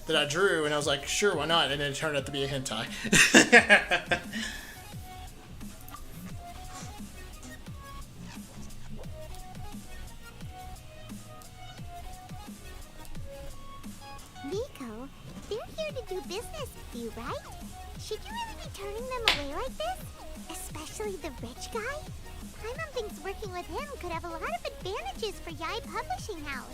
that I drew? And I was like, sure, why not? And then it turned out to be a hentai. Nico, they're here to do business with you, right? Should you really be turning them away like this? Especially the rich guy? Paimon thinks working with him could have a lot of advantages for Yai Publishing House.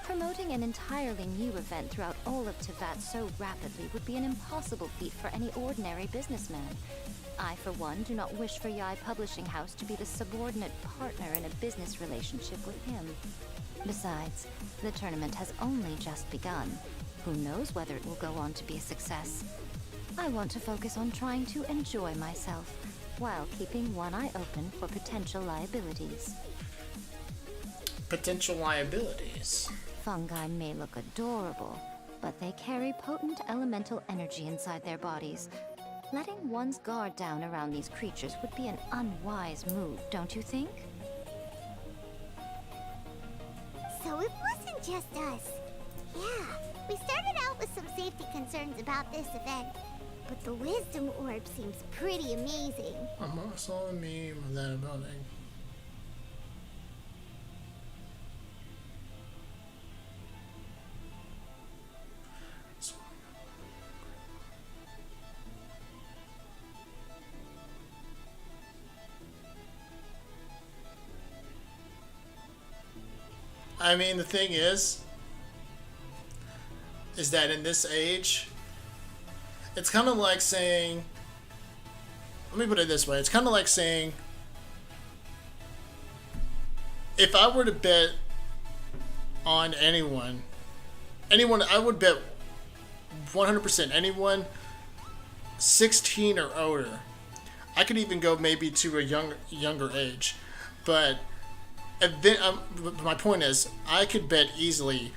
Promoting an entirely new event throughout all of Teyvat so rapidly would be an impossible feat for any ordinary businessman. I, for one, do not wish for Yai Publishing House to be the subordinate partner in a business relationship with him. Besides, the tournament has only just begun. Who knows whether it will go on to be a success? I want to focus on trying to enjoy myself, while keeping one eye open for potential liabilities. Potential liabilities? Fungi may look adorable, but they carry potent elemental energy inside their bodies. Letting one's guard down around these creatures would be an unwise move, don't you think? So it wasn't just us. Yeah, we started out with some safety concerns about this event, but the wisdom orb seems pretty amazing. I saw a meme of that about it. I mean, the thing is that in this age, it's kind of like saying, let me put it this way, it's kind of like saying, if I were to bet on anyone, I would bet 100% anyone 16 or older. I could even go maybe to a younger age, but my point is, I could bet easily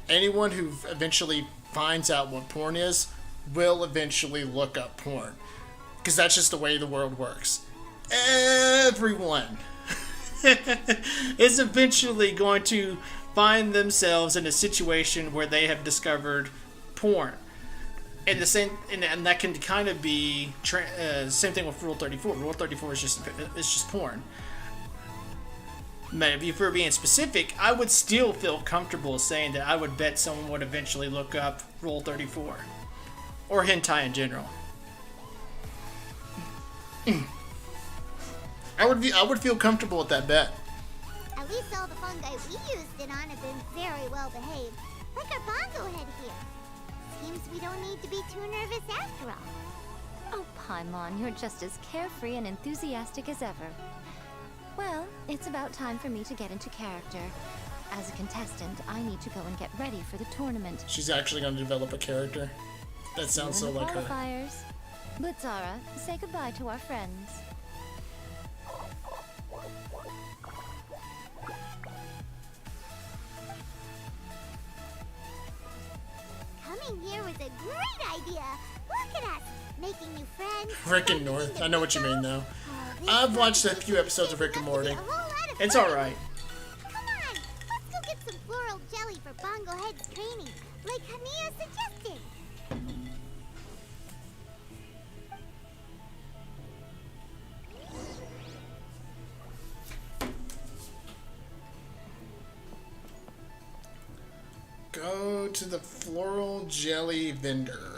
anyone who eventually finds out what porn is will eventually look up porn, because that's just the way the world works. Everyone is eventually going to find themselves in a situation where they have discovered porn. And the same, and that can kind of be same thing with Rule 34. Rule 34 is just porn. But if you're being specific, I would still feel comfortable saying that I would bet someone would eventually look up Rule 34 or hentai in general. I would feel comfortable with that bet. At least all the fungi we used it on have been very well behaved. Like our bongo head here. Seems we don't need to be too nervous after all. Oh, Paimon, you're just as carefree and enthusiastic as ever. Well, it's about time for me to get into character. As a contestant, I need to go and get ready for the tournament. She's actually going to develop a character. That sounds so like her. Qualifiers. Blitzara, say goodbye to our friends. Coming here was a great idea. Look at us, making new friends. Rick and North. I know what you mean, though. I've watched a few episodes of Rick and Morty. It's alright. Come on, let's go get some floral jelly for Bongo Head's training, like Hania suggested. Go to the floral jelly vendor.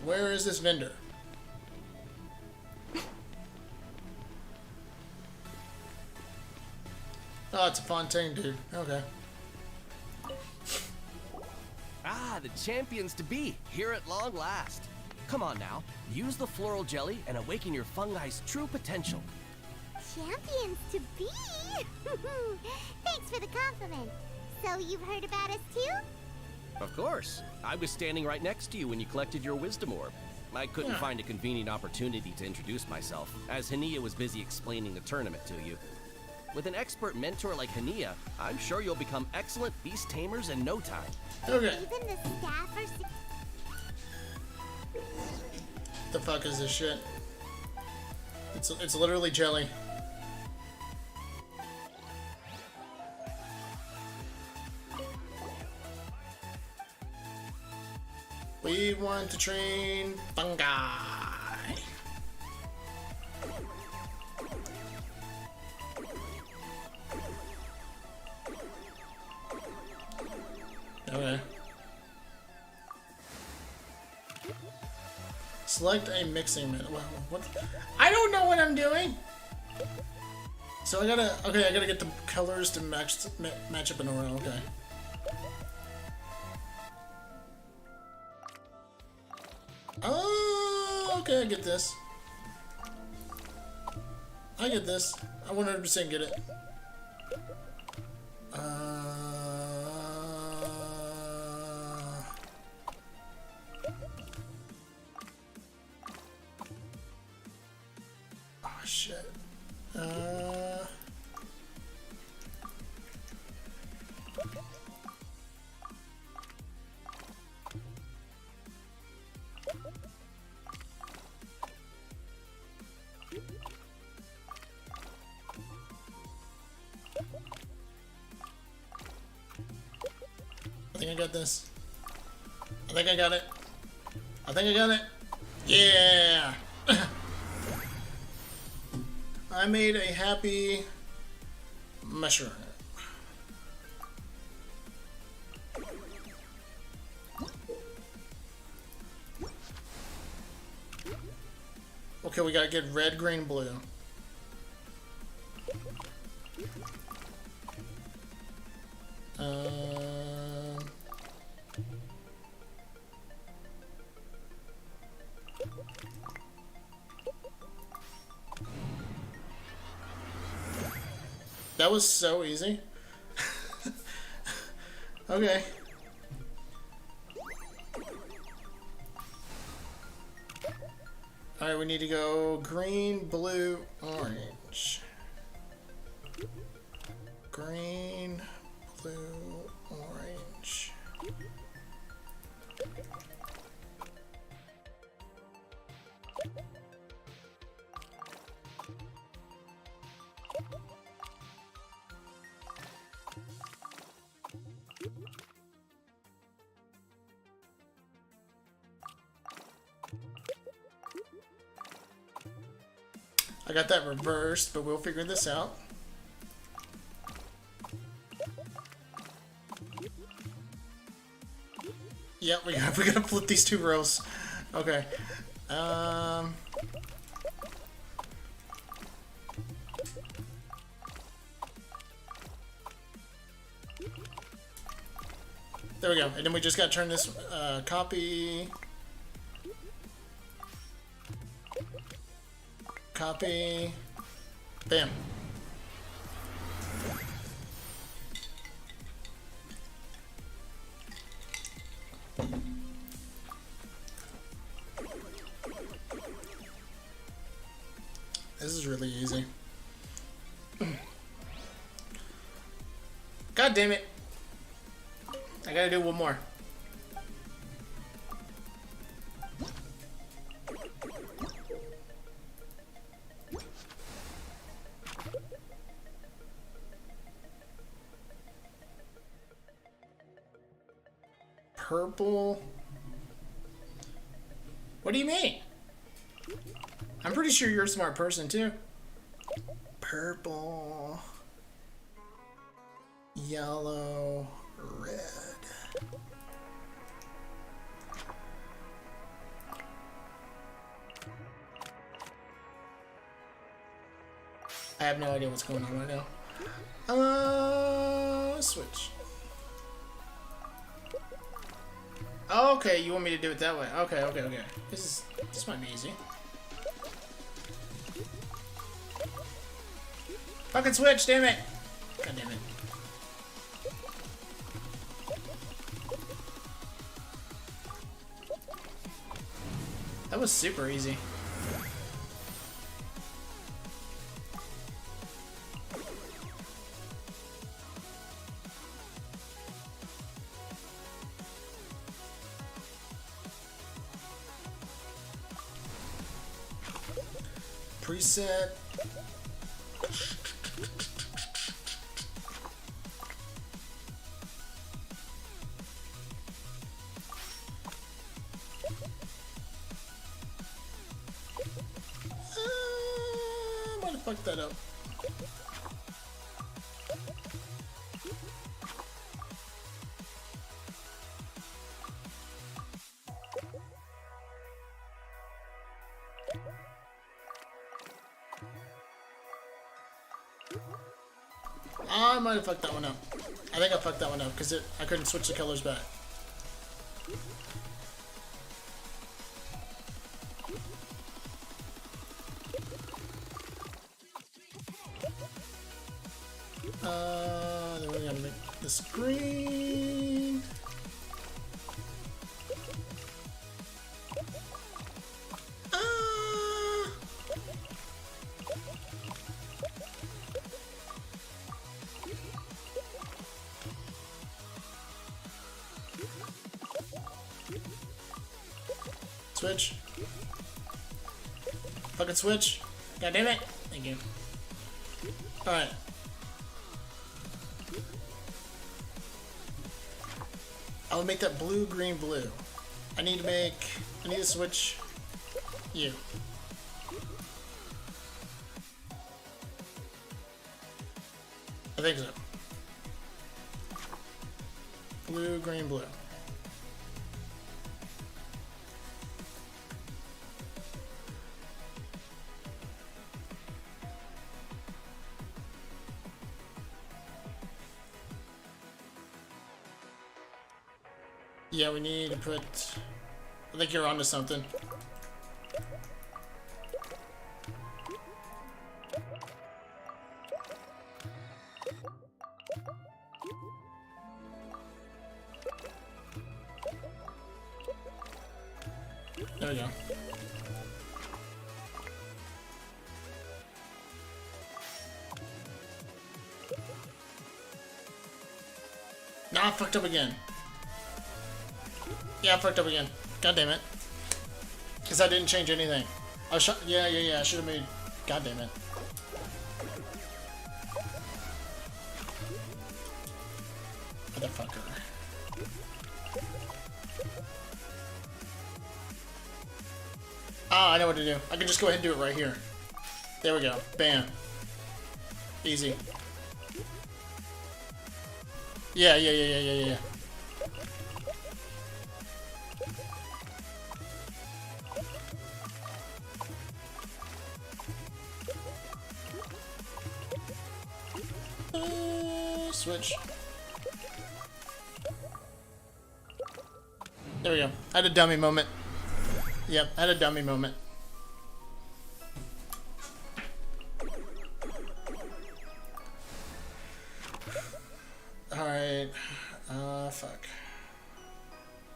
Where is this vendor? Oh, it's a Fontaine dude. Okay. Ah, the champions to be, here at long last. Come on now, use the floral jelly and awaken your fungi's true potential. Champions to be? Thanks for the compliment. So you've heard about us too? Of course. I was standing right next to you when you collected your wisdom orb. I couldn't find a convenient opportunity to introduce myself, as Hania was busy explaining the tournament to you. With an expert mentor like Hania, I'm sure you'll become excellent beast tamers in no time. Okay. Even the staff are... The fuck is this shit? It's literally jelly. We want to train fungi. Okay. Select a mixing method. What? I don't know what I'm doing. So I gotta get the colors to match up in order. Okay. Oh, okay, I get this. I get this. I 100% get it. Oh, shit. I think I got this. I think I got it. I think I got it. Yeah! I made a happy mushroom. Okay, we gotta get red, green, blue. That was so easy. Okay. Alright, we need to go green, blue, orange. Green, blue, orange. I got that reversed, but we'll figure this out. Yep, we gotta flip these two rows. Okay. There we go. And then we just gotta turn this copy. Copy. Bam. This is really easy. God damn it. I gotta do one more. Purple. What do you mean? I'm pretty sure you're a smart person too. Purple. Yellow. Red. I have no idea what's going on right now. Switch. Okay, you want me to do it that way. Okay. This might be easy. Fucking switch, damn it! God damn it. That was super easy. Preset. Might have fucked that up. I might have fucked that one up. I think I fucked that one up because I couldn't switch the colors back. Then we gotta make this green. Switch. Fucking switch. God damn it. Thank you. Alright. I'll make that blue, green, blue. I need to switch you. I think so. Blue, green, blue. Yeah, we need to put... I think you're onto something. There we go. Nah, I fucked up again. Yeah, I fucked up again. God damn it. Because I didn't change anything. I was yeah, I should have made... God damn it. Motherfucker. Ah, I know what to do. I can just go ahead and do it right here. There we go. Bam. Easy. Yeah. Switch. There we go. I had a dummy moment. Yep, I had a dummy moment. Alright. Fuck.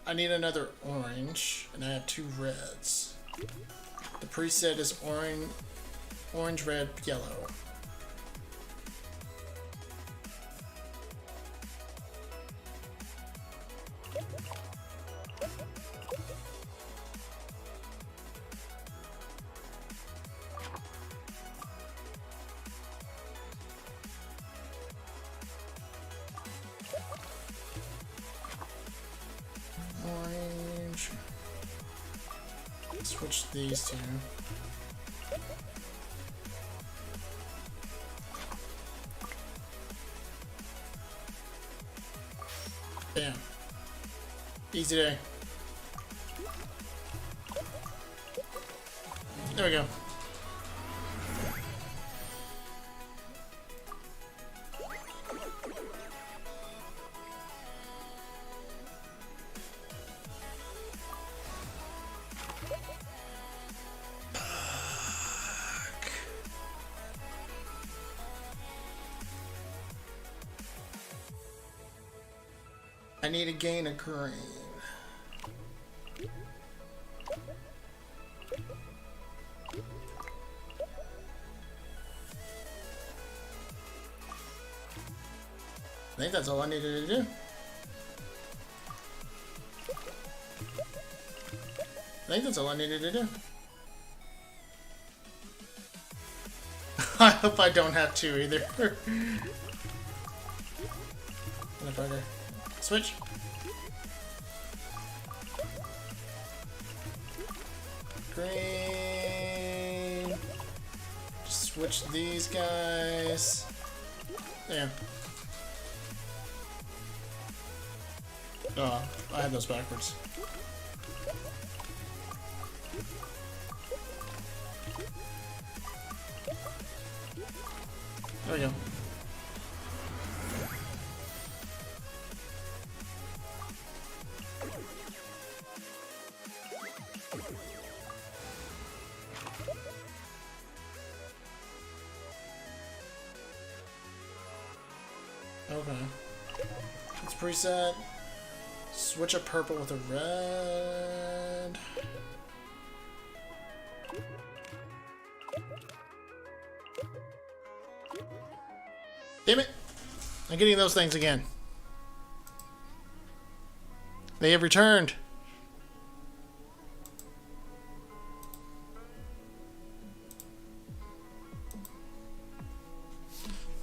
I need another orange, and I have 2 reds. The preset is orange, red, yellow. Orange. Switch these two. Bam. Easy day. There we go. I need to gain a green. I think that's all I needed to do. I think that's all I needed to do. I hope I don't have to either. Motherfucker. Switch. Green. Switch these guys. There. Oh, I had those backwards. There we go. Okay. It's preset. Switch a purple with a red. Damn it! I'm getting those things again. They have returned.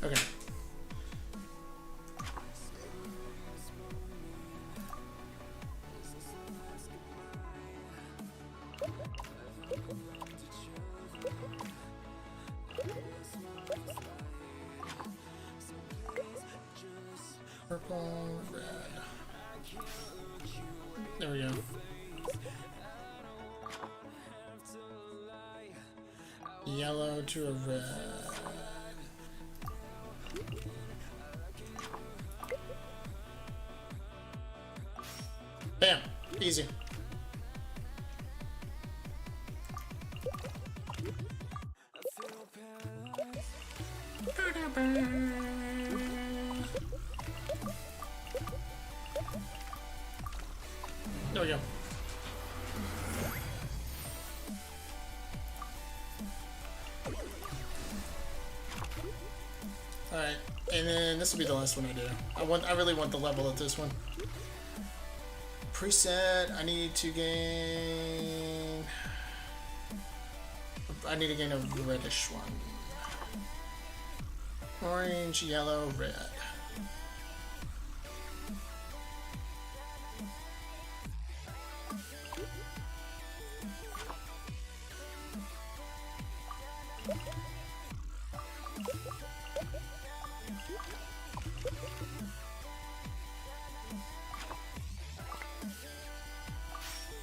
Okay. Purple, red. There we go. Yellow to a red. Bam! Easy. There we go. Alright, and then this will be the last one I do. I really want the level of this one. Preset, I need to gain a reddish one. Orange, yellow, red.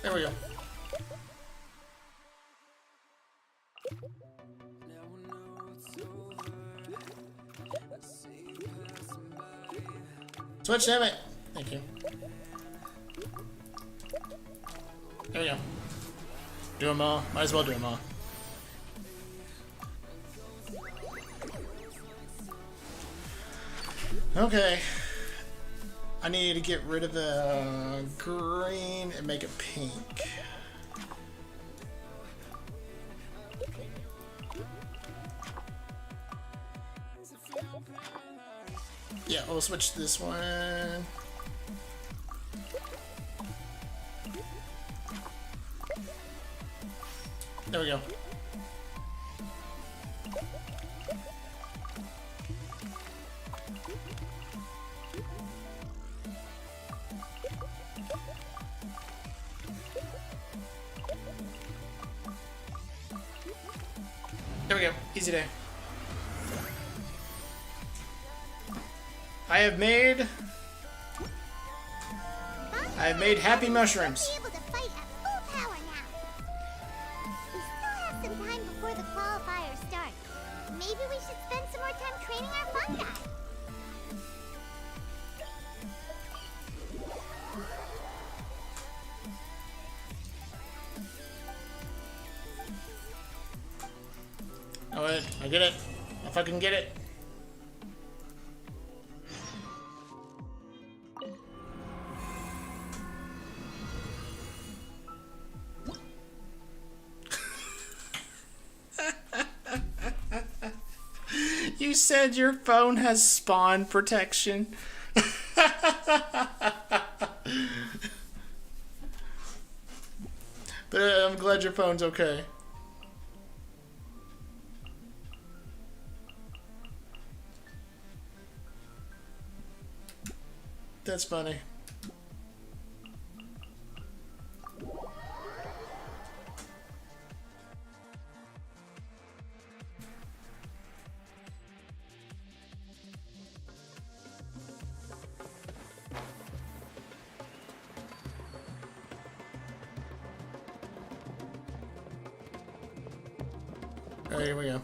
There we go. Switch, damn it! Thank you. There we go. Do them all. Might as well do them all. Okay. I need to get rid of the green and make it pink. Yeah, we'll switch this one. There we go. There we go. Easy day. I have made happy mushrooms. Be able to fight at full power now. We still have some time before the qualifiers start. Maybe we should spend some more time training our fungi. Oh wait, I get it. I fucking get it. You said your phone has spawn protection. But I'm glad your phone's okay. That's funny. Alright, here we go.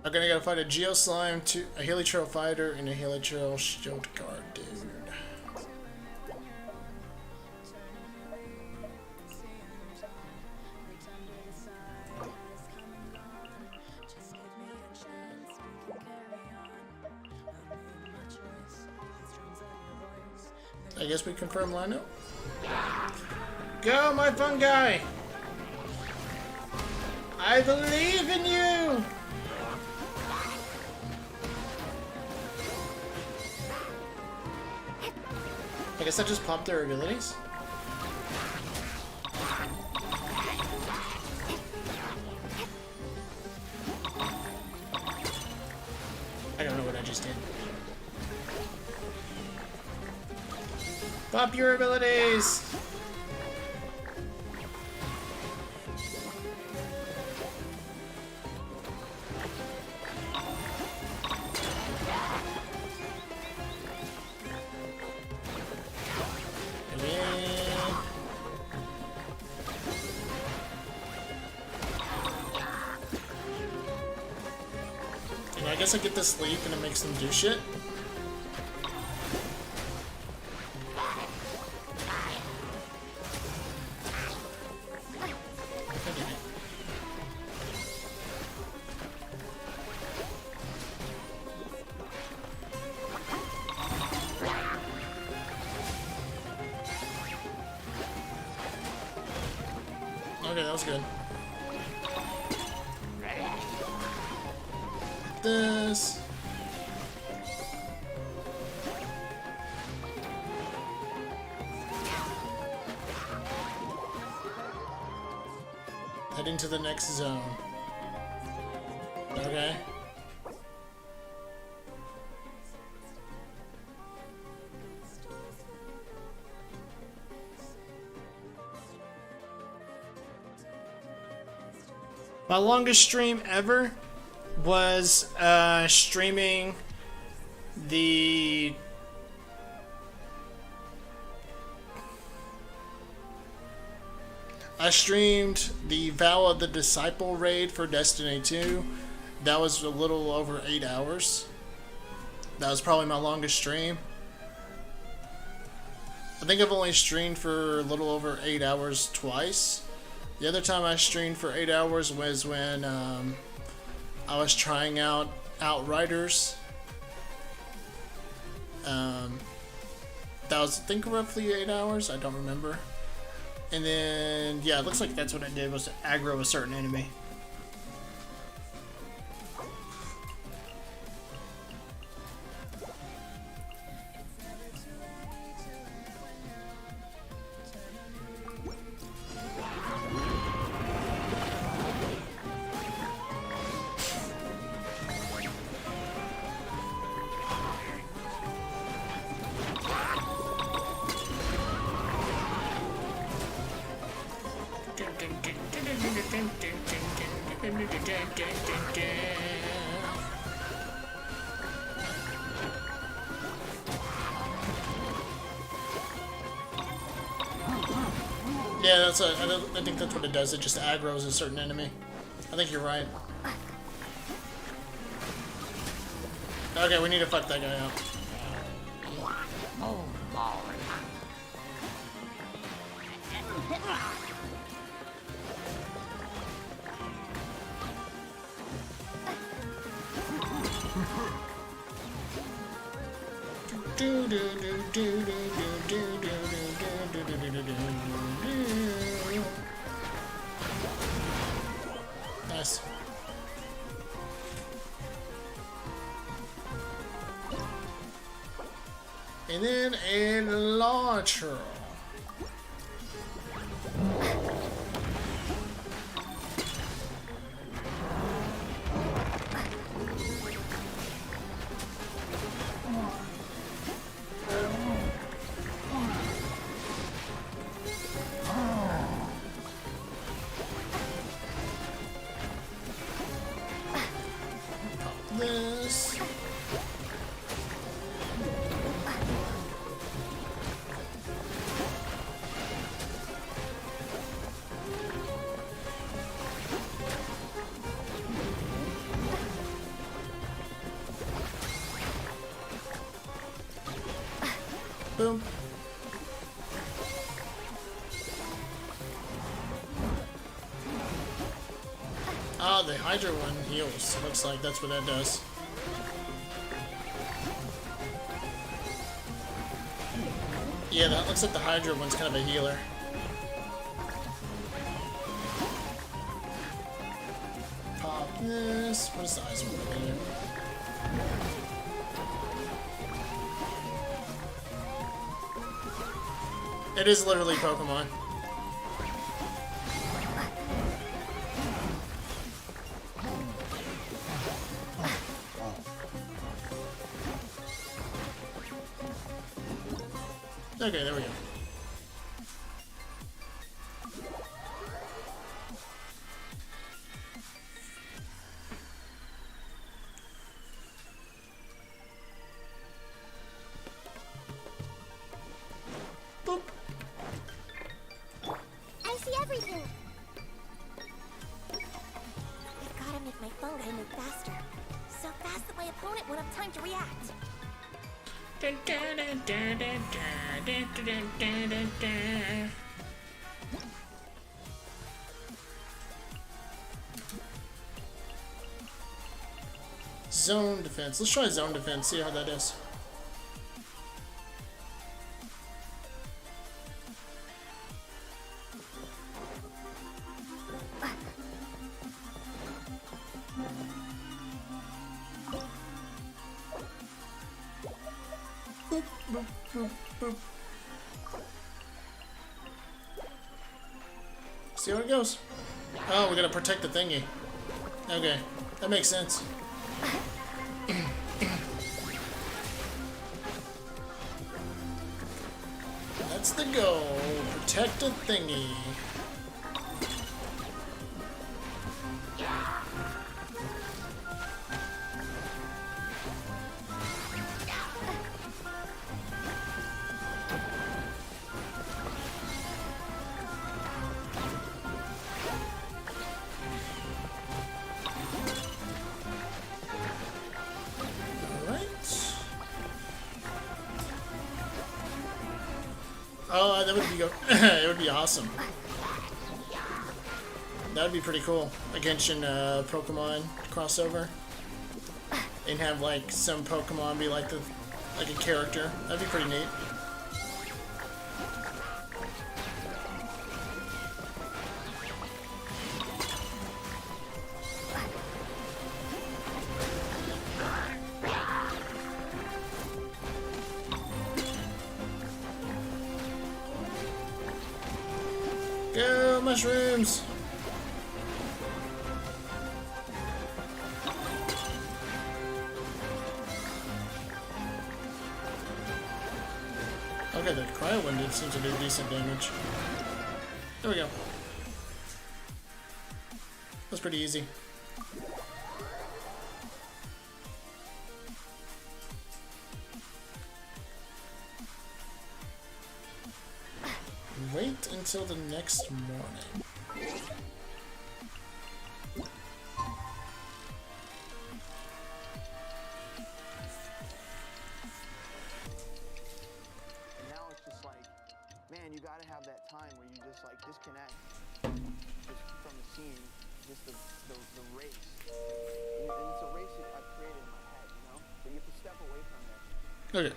I'm gonna gotta fight a Geo Slime, a Helitrail Fighter, and a Helitrail Shield Guard, dude. I guess we confirm lineup. Go, my fungi! I believe in you! I guess I just popped their abilities. I don't know what I just did. Pop your abilities! I guess I get this leap and it makes them do shit. Okay, that was good. this. Heading to the next zone. Okay. My longest stream ever was streaming the I streamed the Vow of the Disciple raid for Destiny 2. That was a little over 8 hours. That was probably my longest stream. I think I've only streamed for a little over 8 hours twice. The other time I streamed for 8 hours was when I was trying out Outriders. That was, I think, roughly 8 hours. I don't remember. And then, yeah, it looks like that's what I did, was to aggro a certain enemy. Yeah, that's I think that's what it does. It just aggroes a certain enemy. I think you're right. Okay, we need to fuck that guy up. Nice. And then a launcher. This. Boom. Ah, the Hydra one heals. Looks like that's what that does. Yeah, that looks like the Hydra one's kind of a healer. Pop this. What is the ice one do? It is literally Pokemon. Okay, there we go. Boop. I see everything. I've gotta make my fungi move faster. So fast that my opponent won't have time to react. Zone defense. Let's try zone defense, see how that is. Boop, boop, boop. See how it goes. Oh, we gotta protect the thingy. Okay, that makes sense. That's the goal. Protect the thingy. Oh, that would be it would be awesome. That would be pretty cool. A Genshin Pokemon crossover, and have like some Pokemon be like a character. That'd be pretty neat. Go, mushrooms! Okay, the cryo one did seem to do decent damage. There we go. That's pretty easy. Wait until the next morning. And now it's just like, man, you gotta have that time where you just like disconnect just from the scene, just the race. And it's a race that I've created in my head, you know? But you have to step away from it. Okay.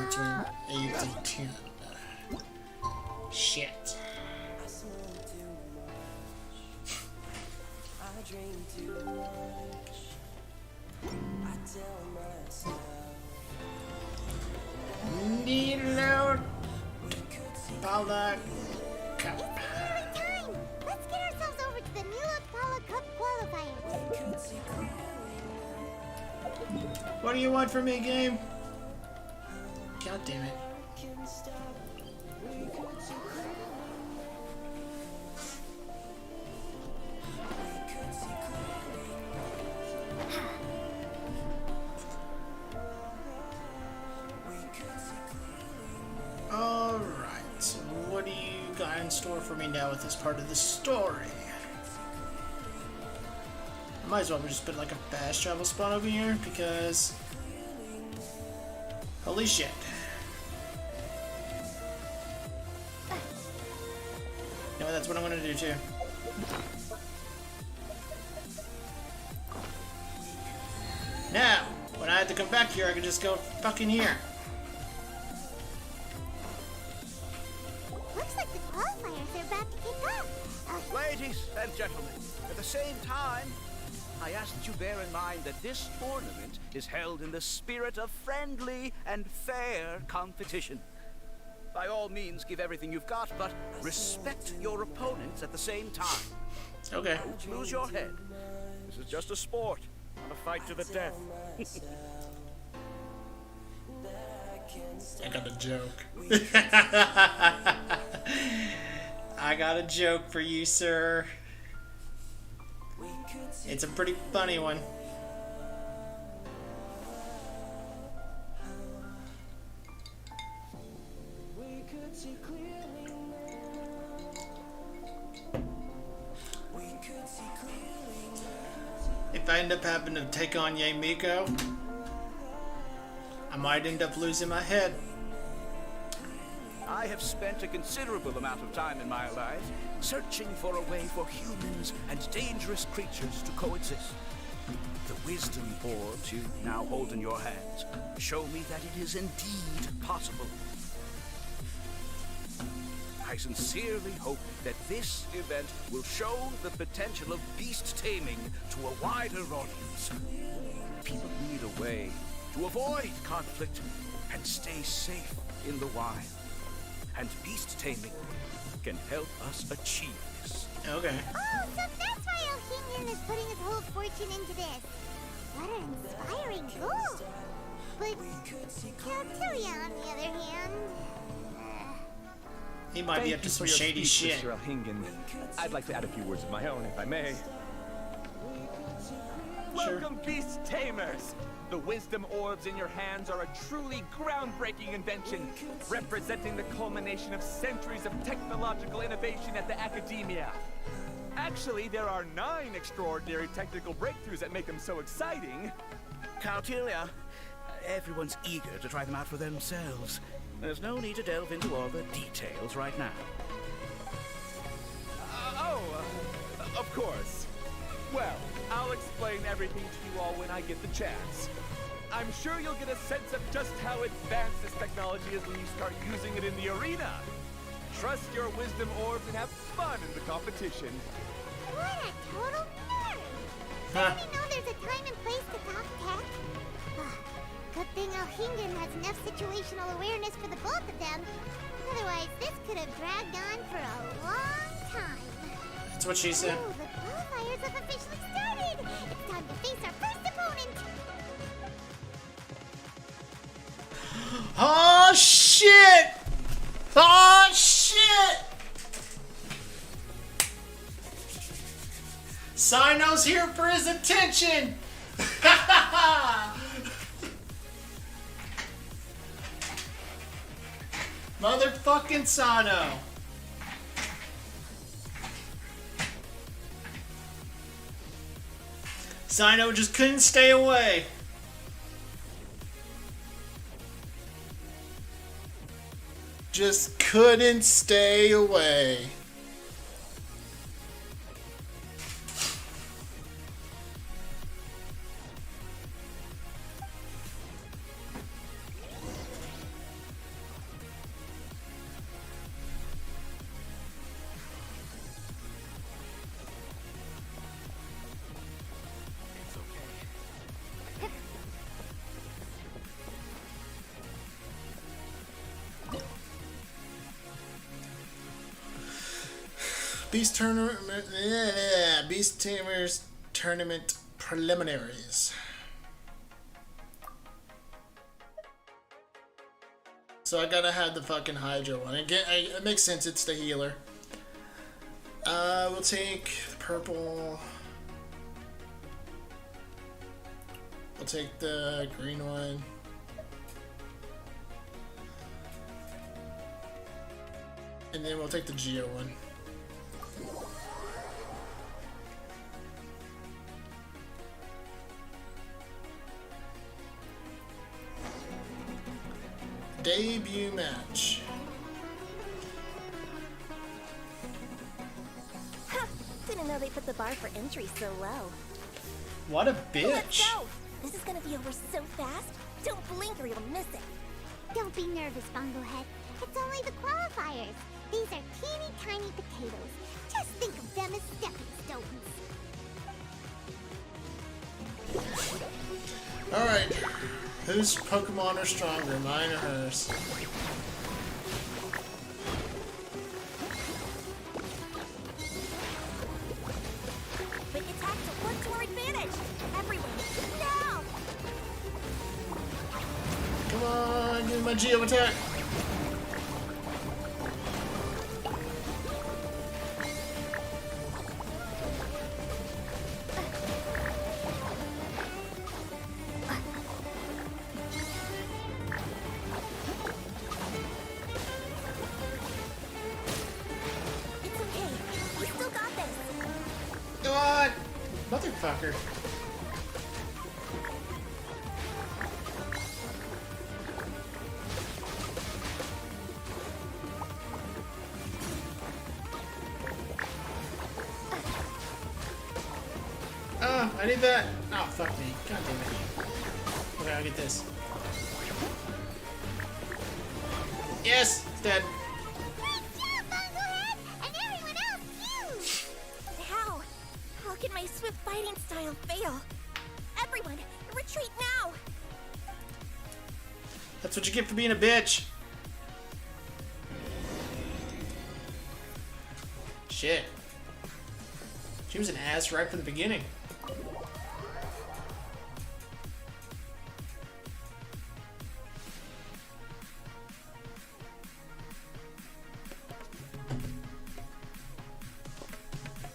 Between 8 and 10. Shit. Reload. Pala Cup. Let's get ourselves over to the Nila Pala Cup qualifiers. What do you want from me, game? God damn it. Alright, so what do you got in store for me now with this part of the story? I might as well just put like a fast travel spot over here because holy shit. No, that's what I'm gonna do too. Now, when I have to come back here, I can just go fucking here. Looks like the qualifiers are about to kick off. Ladies and gentlemen, at the same time, I ask that you bear in mind that this tournament is held in the spirit of friendly and fair competition. By all means, give everything you've got, but respect your opponents at the same time. Okay. Don't lose your head. This is just a sport, not a fight to the death. I got a joke. I got a joke for you, sir. It's a pretty funny one. If I end up having to take on Miko, I might end up losing my head. I have spent a considerable amount of time in my life searching for a way for humans and dangerous creatures to coexist. The wisdom orbs you now hold in your hands show me that it is indeed possible. I sincerely hope that this event will show the potential of beast taming to a wider audience. people need a way to avoid conflict and stay safe in the wild. And beast taming can help us achieve this. Okay. Oh, so that's why O'Hingen is putting his whole fortune into this. What an inspiring goal. But Calturia, on the other hand... He might be up to some shady shit. Mr. O'Hingen. I'd like to add a few words of my own, if I may. Welcome, Beast Tamers! The wisdom orbs in your hands are a truly groundbreaking invention, representing the culmination of centuries of technological innovation at the academia. Actually, there are 9 extraordinary technical breakthroughs that make them so exciting. Calturia, everyone's eager to try them out for themselves. There's no need to delve into all the details right now. Of course. Well, I'll explain everything to you all when I get the chance. I'm sure you'll get a sense of just how advanced this technology is when you start using it in the arena. Trust your wisdom orbs and have fun in the competition. What a total nerd! Doesn't he know there's a time and place to talk tech? Good thing O'Hingen has enough situational awareness for the both of them. Otherwise, this could have dragged on for a long time. That's what she said. Oh, the qualifiers have officially started! It's time to face our first opponent! Oh shit! Oh shit! Sino's here for his attention! Motherfucking Sino! Sino just couldn't stay away. Just couldn't stay away. Beast Tamers Tournament Preliminaries. So I gotta have the fucking Hydra one. Again, it makes sense, it's the healer. We'll take the purple. We'll take the green one. And then we'll take the Geo one. Debut match. Huh, didn't know they put the bar for entry so low. What a bitch. Let's go! This is gonna be over so fast. Don't blink or you'll miss it. Don't be nervous, Bunglehead. It's only the qualifiers. These are teeny tiny potatoes. Just think of them as stepping stones. Alright. Whose Pokemon are stronger, mine or hers? Quick attack to work to our advantage! Everyone, now! Come on, give me my Geo attack. Motherfucker. Oh, I need that. Oh, fuck me. God damn it. Okay, I'll get this. Yes, it's dead. How can my swift fighting style fail? Everyone, retreat now! That's what you get for being a bitch. Shit. She was an ass right from the beginning.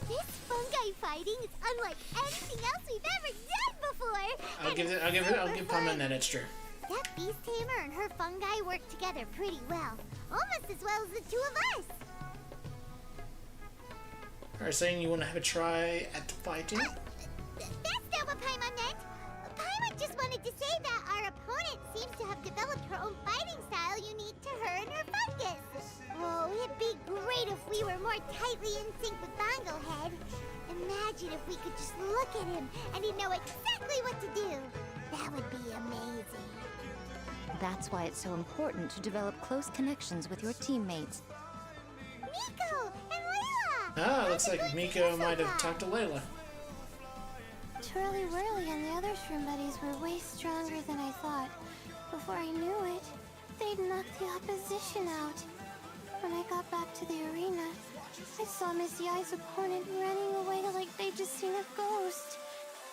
This fungi fighting is unlike anything else we've ever done before. I'll give Paimon that extra. That beast tamer and her fungi work together pretty well. Almost as well as the two of us. Are saying you want to have a try at the fighting? That's not what Paimon meant. Paimon just wanted to say that our opponent seems to have developed her own fighting style unique to her and her fungus. Oh, it'd be great if we were more tightly in sync with Bonglehead. Imagine if we could just look at him and he'd know exactly what to do. That would be amazing. That's why it's so important to develop close connections with your teammates. Miko and Layla! Ah, looks like Miko might have talked to Layla. Twirly Whirly and the other shroom buddies were way stronger than I thought. Before I knew it, they'd knocked the opposition out. When I got back to the arena, I saw Miss Yai's opponent running away like they'd just seen a ghost.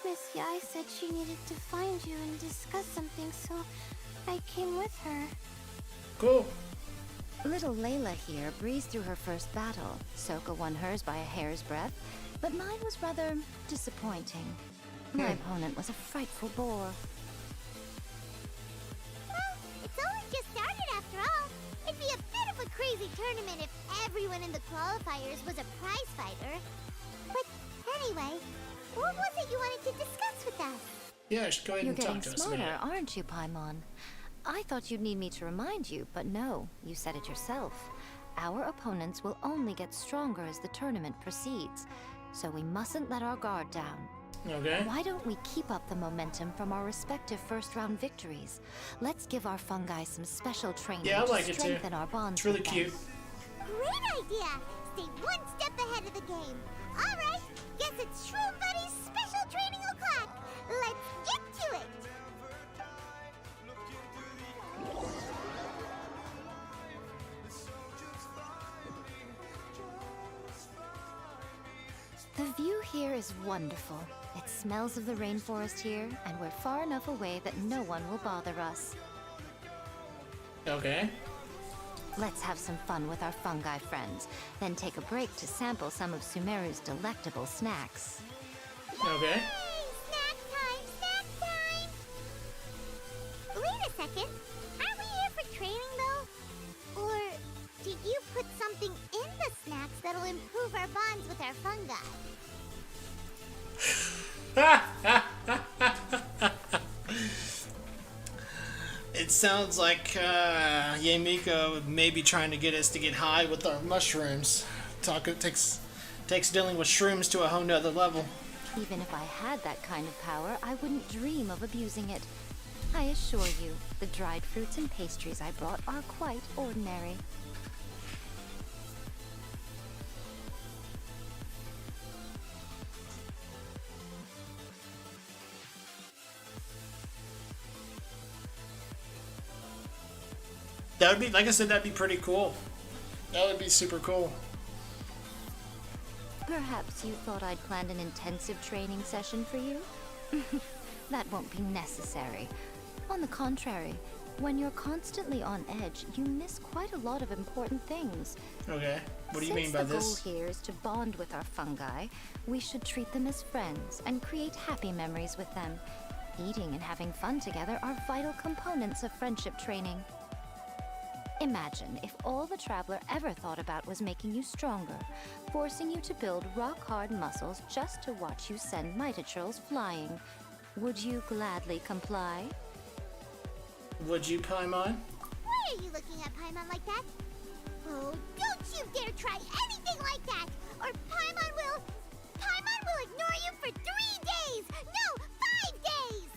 Miss Yai said she needed to find you and discuss something, so I came with her. Cool. Little Layla here breezed through her first battle. Soka won hers by a hair's breadth, but mine was rather disappointing. My opponent was a frightful bore. Well, it's only just started after all. It'd be a bit of a crazy tournament if everyone in the qualifiers was a prize fighter. But anyway, what was it you wanted to discuss with us? Yeah, just go ahead You're and talk getting to us. smarter, aren't you, Paimon? I thought you'd need me to remind you, but no, you said it yourself. Our opponents will only get stronger as the tournament proceeds, so we mustn't let our guard down. Okay. Why don't we keep up the momentum from our respective first-round victories? Let's give our fungi some special training Yeah, I like to it too. strengthen our bonds. It's really with them. cute. Great idea! Stay one step ahead of the game. Alright, guess it's Shroom Buddy's special training o'clock. Let's get to it! The view here is wonderful. It smells of the rainforest here, and we're far enough away that no one will bother us. Okay. Let's have some fun with our fungi friends, then take a break to sample some of Sumeru's delectable snacks. Okay. Snack time! Snack time! Wait a second. Aren't we here for training, though? Or did you put something in the snacks that'll improve our bonds with our fungi? It sounds like Miko may be trying to get us to get high with our mushrooms. Takes dealing with shrooms to a whole nother level. Even if I had that kind of power, I wouldn't dream of abusing it. I assure you, the dried fruits and pastries I brought are quite ordinary. That would be, like I said, that'd be pretty cool. That would be super cool. Perhaps you thought I'd planned an intensive training session for you? That won't be necessary. On the contrary, when you're constantly on edge, you miss quite a lot of important things. Okay. What do you mean by Since the this? goal here is to bond with our fungi, we should treat them as friends and create happy memories with them. Eating and having fun together are vital components of friendship training. Imagine if all the Traveler ever thought about was making you stronger, forcing you to build rock-hard muscles just to watch you send Mitatrolls flying. Would you gladly comply? Would you, Paimon? Why are you looking at Paimon like that? Oh, don't you dare try anything like that! Or Paimon will ignore you for 3 days! No, 5 days!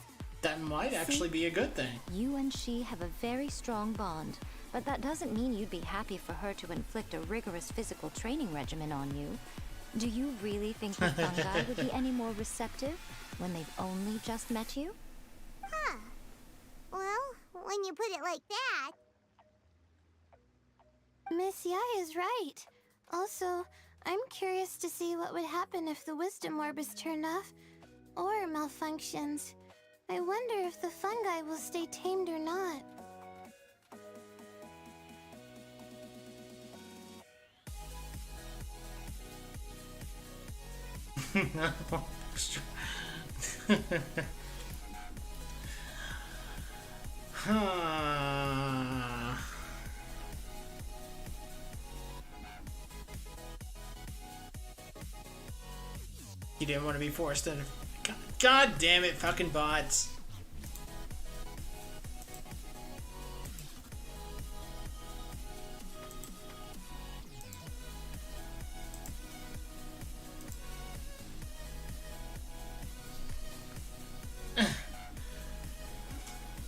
That might actually be a good thing. You and she have a very strong bond, but that doesn't mean you'd be happy for her to inflict a rigorous physical training regimen on you. Do you really think the fungi would be any more receptive when they've only just met you? you put it like that. Miss Yai is right. Also, I'm curious to see what would happen if the wisdom orb is turned off or malfunctions. I wonder if the fungi will stay tamed or not. You didn't want to be forced to. God damn it, fucking bots.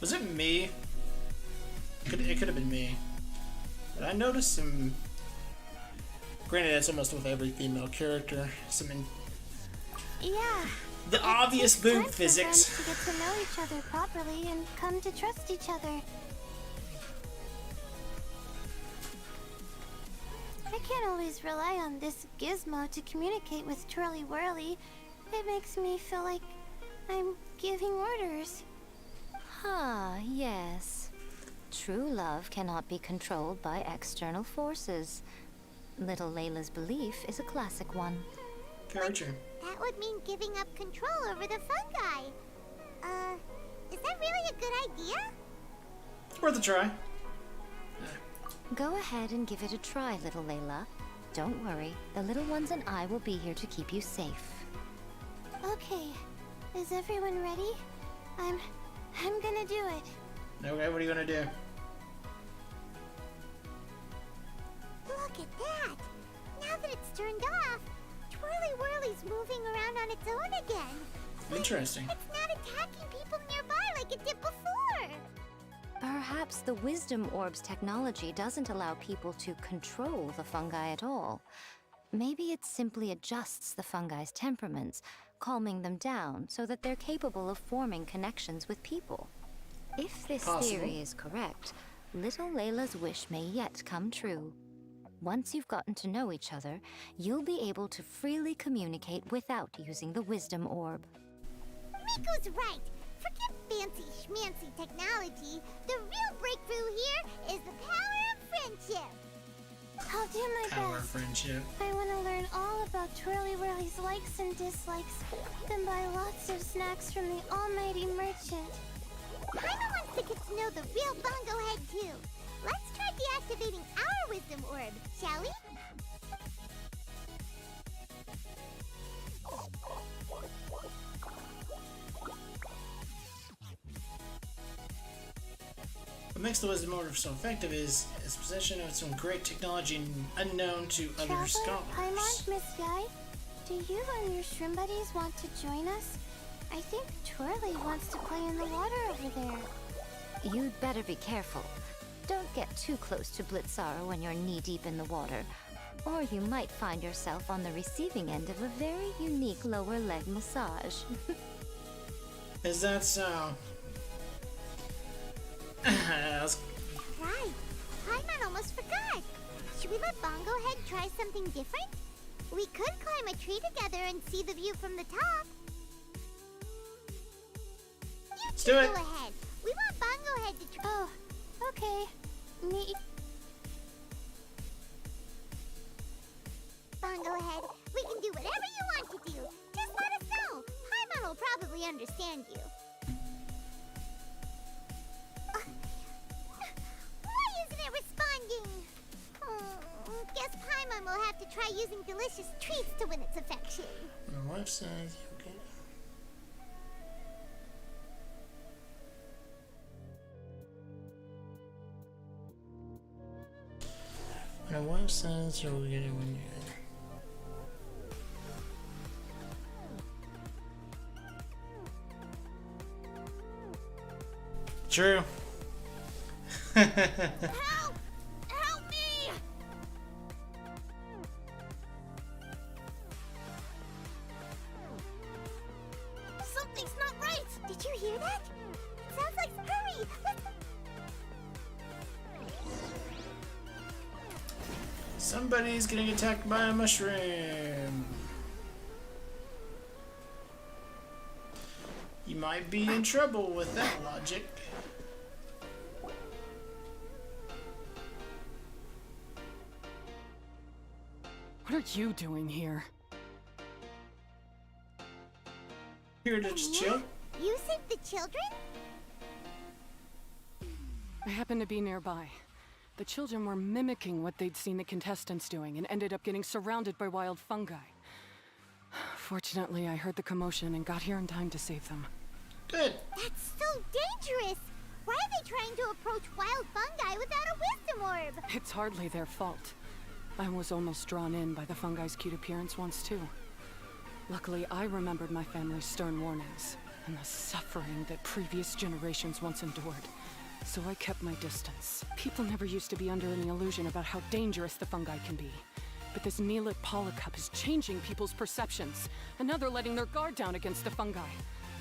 Was it me? It could have been me. But I noticed some. Granted, that's almost with every female character. Yeah. The obvious It's boom time for physics. friends to get to know each other properly and come to trust each other. I can't always rely on this gizmo to communicate with Twirly Whirly. It makes me feel like I'm giving orders. Ah, yes. True love cannot be controlled by external forces. Little Layla's belief is a classic one. Very true. That would mean giving up control over the fungi. Is that really a good idea? It's worth a try. Go ahead and give it a try, little Layla. Don't worry, the little ones and I will be here to keep you safe. Okay, is everyone ready? I'm gonna do it. Okay, what are you gonna do? Look at that! Now that it's turned off, Twirly Whirly's moving around on its own again. Interesting. It's not attacking people nearby like it did before. Perhaps the Wisdom Orb's technology doesn't allow people to control the fungi at all. Maybe it simply adjusts the fungi's temperaments, calming them down so that they're capable of forming connections with people. If this theory is correct, little Layla's wish may yet come true. Once you've gotten to know each other, you'll be able to freely communicate without using the Wisdom Orb. Miko's right. Forget fancy schmancy technology. The real breakthrough here is the power of friendship. I'll do my Power of best. friendship. I want to learn all about Twirly Whirly's likes and dislikes, then buy lots of snacks from the almighty merchant. Paimon wants to get to know the real Bongo Head too. Let's try deactivating our Wisdom Orb, shall we? What makes the Wisdom Orb so effective is its possession of some great technology unknown to other Traveler, scholars. Paimon, Miss Yai, do you and your shrimp buddies want to join us? I think Twirly wants to play in the water over there. You'd better be careful. Don't get too close to Blitzara when you're knee-deep in the water, or you might find yourself on the receiving end of a very unique lower leg massage. Is that so? Right. Paimon almost forgot. Should we let Bongo Head try something different? We could climb a tree together and see the view from the top. Let's do it. Go ahead. We want Bongo Head to try. Oh, okay. Me. Bongo Head, we can do whatever you want to do. Just let us know. Paimon will probably understand you. Why isn't it responding? Guess Paimon will have to try using delicious treats to win its affection. My wife says you can. My wife says you'll get it when you're. True. Help! Help me! Something's not right! Did you hear that? It sounds like... Hurry! Somebody's getting attacked by a mushroom. You might be in trouble with that logic. What are you doing here? Here to chill. You saved the children? I happened to be nearby. The children were mimicking what they'd seen the contestants doing and ended up getting surrounded by wild fungi. Fortunately, I heard the commotion and got here in time to save them. Good. That's so dangerous! Why are they trying to approach wild fungi without a wisdom orb? It's hardly their fault. I was almost drawn in by the fungi's cute appearance once too. Luckily, I remembered my family's stern warnings and the suffering that previous generations once endured. So I kept my distance. People never used to be under any illusion about how dangerous the fungi can be. But this Neelit polycup is changing people's perceptions, and now they're letting their guard down against the fungi.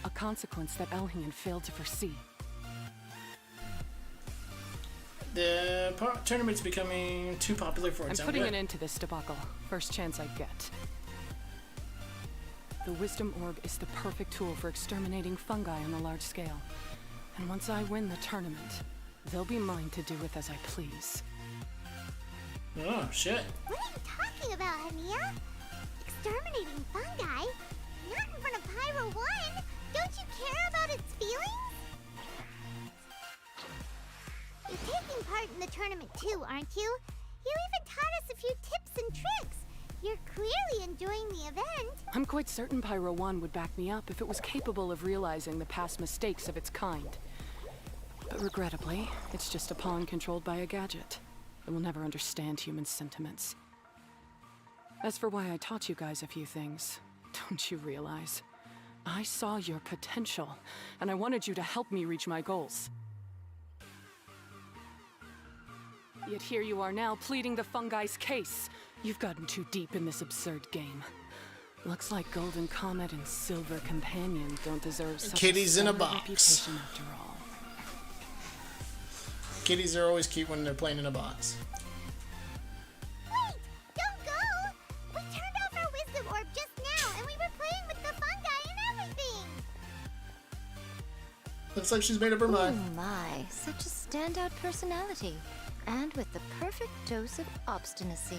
A consequence that Elhingen failed to foresee. The tournament's becoming too popular for its own I'm putting good. an end to this debacle, first chance I get. The Wisdom Orb is the perfect tool for exterminating fungi on a large scale. And once I win the tournament, they'll be mine to do with as I please. Oh, shit. What are you talking about, Hania? Exterminating fungi? Not in front of Pyro 1! Don't you care about its feelings? You're taking part in the tournament too, aren't you? You even taught us a few tips and tricks. You're clearly enjoying the event. I'm quite certain Pyro 1 would back me up if it was capable of realizing the past mistakes of its kind. But regrettably, it's just a pawn controlled by a gadget. It will never understand human sentiments. As for why I taught you guys a few things, don't you realize? I saw your potential, and I wanted you to help me reach my goals. Yet here you are now pleading the fungi's case. You've gotten too deep in this absurd game. Looks like Golden Comet and Silver Companion don't deserve such Kitties a in a stellar box. reputation after all. Kitties are always cute when they're playing in a box. Wait! Don't go! We turned off our wisdom orb just now, and we were playing with the fungi and everything! Looks like she's made up her mind. Oh my, such a standout personality. And with the perfect dose of obstinacy.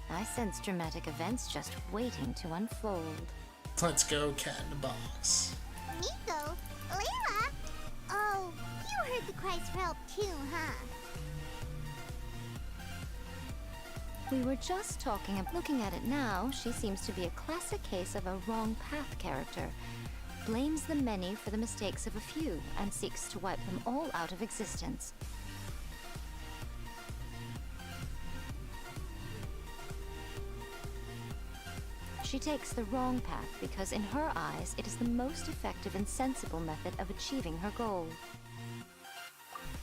I sense dramatic events just waiting to unfold. Let's go, cat in the box. Nico? Layla? Oh, you heard the cries for help too, huh? We were just talking and looking at it now, she seems to be a classic case of a wrong path character. Blames the many for the mistakes of a few and seeks to wipe them all out of existence. She takes the wrong path because in her eyes it is the most effective and sensible method of achieving her goal.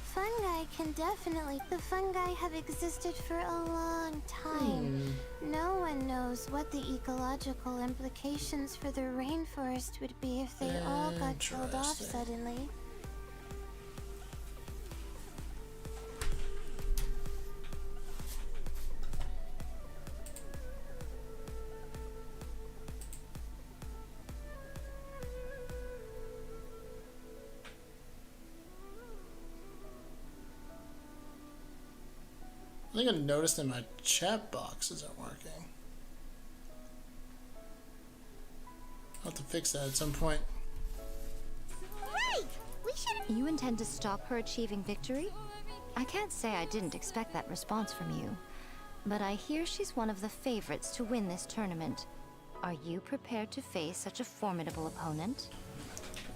Fungi can definitely. The fungi have existed for a long time. No one knows what the ecological implications for the rainforest would be if they all got killed off suddenly. I think I noticed that my chat box isn't working. I'll have to fix that at some point. Right! We should. You intend to stop her achieving victory? I can't say I didn't expect that response from you, but I hear she's one of the favorites to win this tournament. Are you prepared to face such a formidable opponent?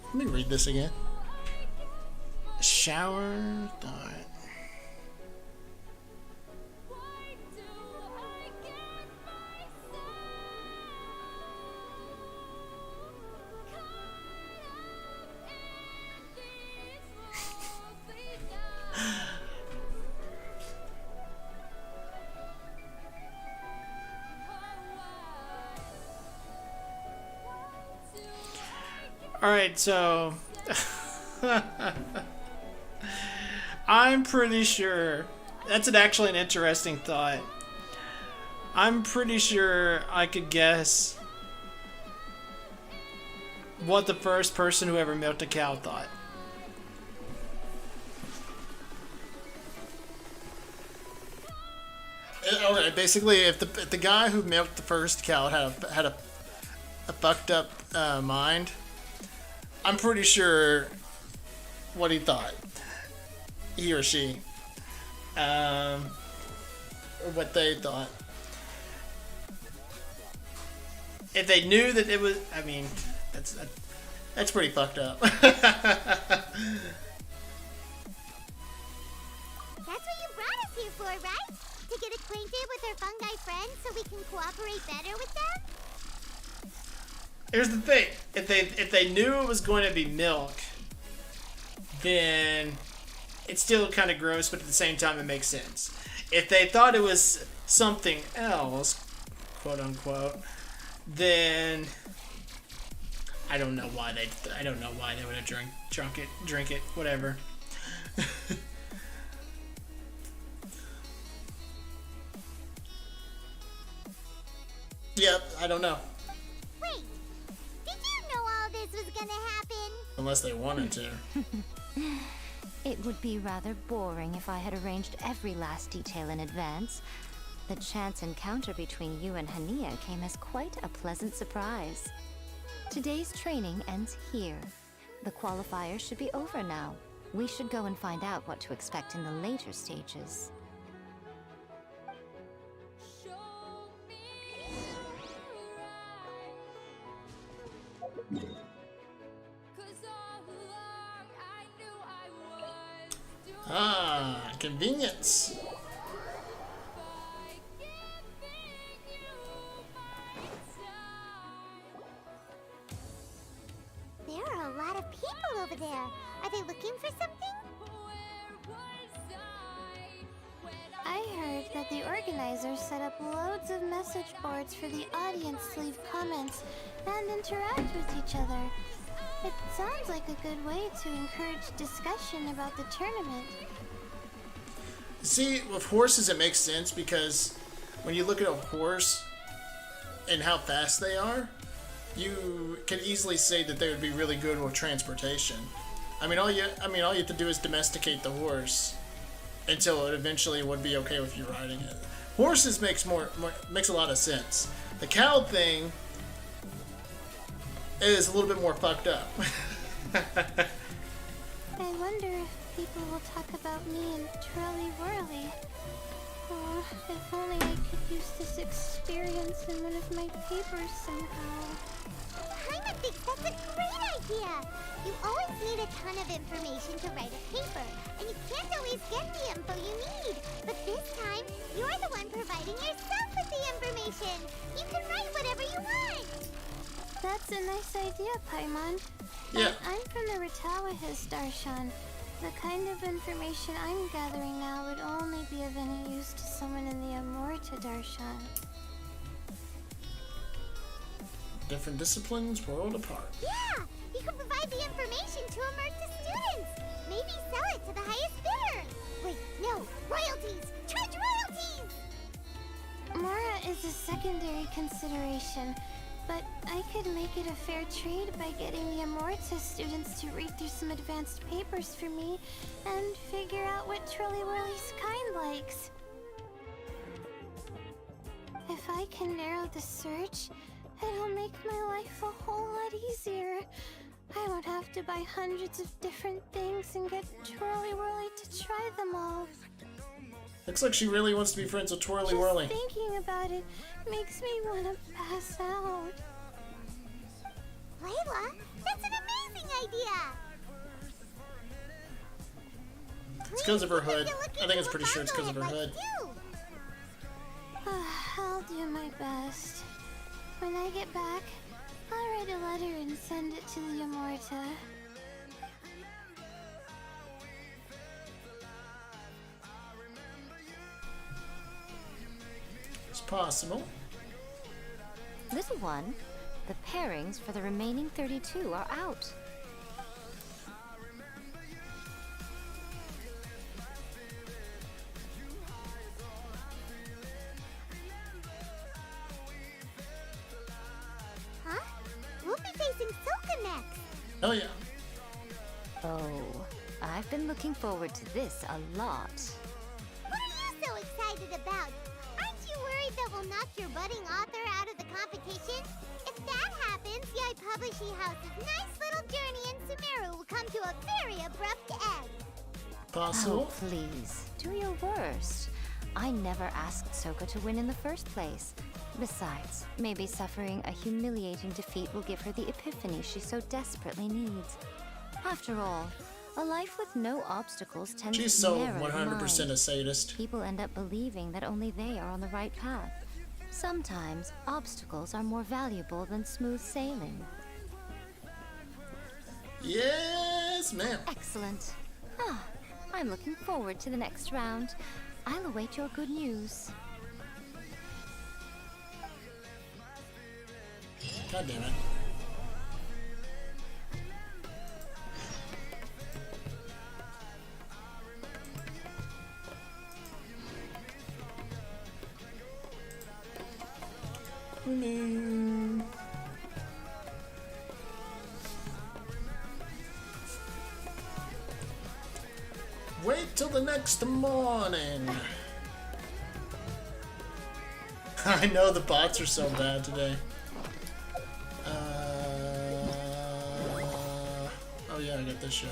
Let me read this again. Shower. Alright. Alright, so I'm pretty sure that's actually an interesting thought. I'm pretty sure I could guess what the first person who ever milked a cow thought. Okay, basically, if the guy who milked the first cow had a fucked up mind, I'm pretty sure what he thought, he or she, or what they thought. If they knew that it was, I mean, that's pretty fucked up. That's what you brought us here for, right? To get acquainted with our fungi friends so we can cooperate better with them? Here's the thing: if they knew it was going to be milk, then it's still kind of gross, but at the same time it makes sense. If they thought it was something else, quote unquote, then I don't know why they would have drink it, whatever. Yep, I don't know. Wait, did you know all this was gonna happen? Unless they wanted to. It would be rather boring if I had arranged every last detail in advance. The chance encounter between you and Hania came as quite a pleasant surprise. Today's training ends here. The qualifiers should be over now. We should go and find out what to expect in the later stages. Ah, convenience. There are a lot of people over there. Are they looking for something? I heard that the organizers set up loads of message boards for the audience to leave comments and interact with each other. It sounds like a good way to encourage discussion about the tournament. See, with horses it makes sense because when you look at a horse and how fast they are, you can easily say that they would be really good with transportation. All you have to do is domesticate the horse until it eventually would be okay with you riding it. Horses makes a lot of sense. The cow thing is a little bit more fucked up. I wonder if people will talk about me and Twirly Whirly. Oh, if only I could use this experience in one of my papers somehow. Paimon thinks that's a great idea! You always need a ton of information to write a paper, and you can't always get the info you need. But this time, you're the one providing yourself with the information. You can write whatever you want. That's a nice idea, Paimon. Yeah. I'm from the Ratawahiz Darshan. The kind of information I'm gathering now would only be of any use to someone in the Amorta Darshan. Different disciplines, world apart. Yeah! You can provide the information to Amorta students! Maybe sell it to the highest bidder! Wait, no! Royalties! Charge royalties! Mora is a secondary consideration, but I could make it a fair trade by getting the Amorta students to read through some advanced papers for me and figure out what Twirly Whirly's kind likes. If I can narrow the search, it'll make my life a whole lot easier. I won't have to buy hundreds of different things and get Twirly Whirly to try them all. Looks like she really wants to be friends with Twirly Whirly. Just thinking about it makes me want to pass out. Layla, that's an amazing idea! It's because of her hood. I think it's pretty sure it's because of her hood. I'll do my best. When I get back, I'll write a letter and send it to the Amorta. It's possible. Little one, the pairings for the remaining 32 are out. Oh yeah. Oh, I've been looking forward to this a lot. What are you so excited about? Aren't you worried that we'll knock your budding author out of the competition? If that happens, Yai Publishing House's nice little journey in Sumeru will come to a very abrupt end. Possible? Oh, please, do your worst. I never asked Soka to win in the first place. Besides, maybe suffering a humiliating defeat will give her the epiphany she so desperately needs. After all, a life with no obstacles tends She's to so narrow the 100% mind. a sadist. People end up believing that only they are on the right path. Sometimes, obstacles are more valuable than smooth sailing. Yes, ma'am. Excellent. Ah, I'm looking forward to the next round. I'll await your good news. God damn it. Wait till the next morning. I know the bots are so bad today. Oh yeah, I got this shit.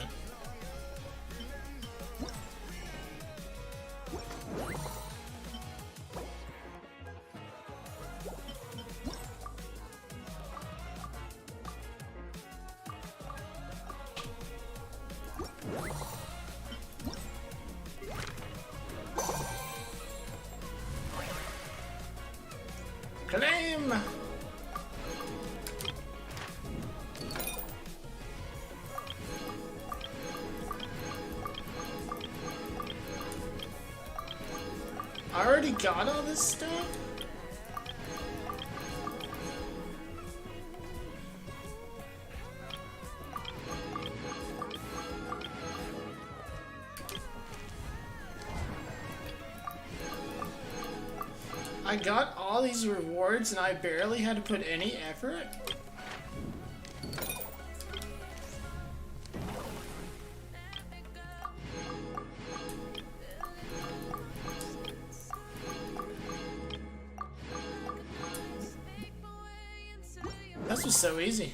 Claim! I already got all this stuff? I got all these rewards and I barely had to put any effort? This was so easy.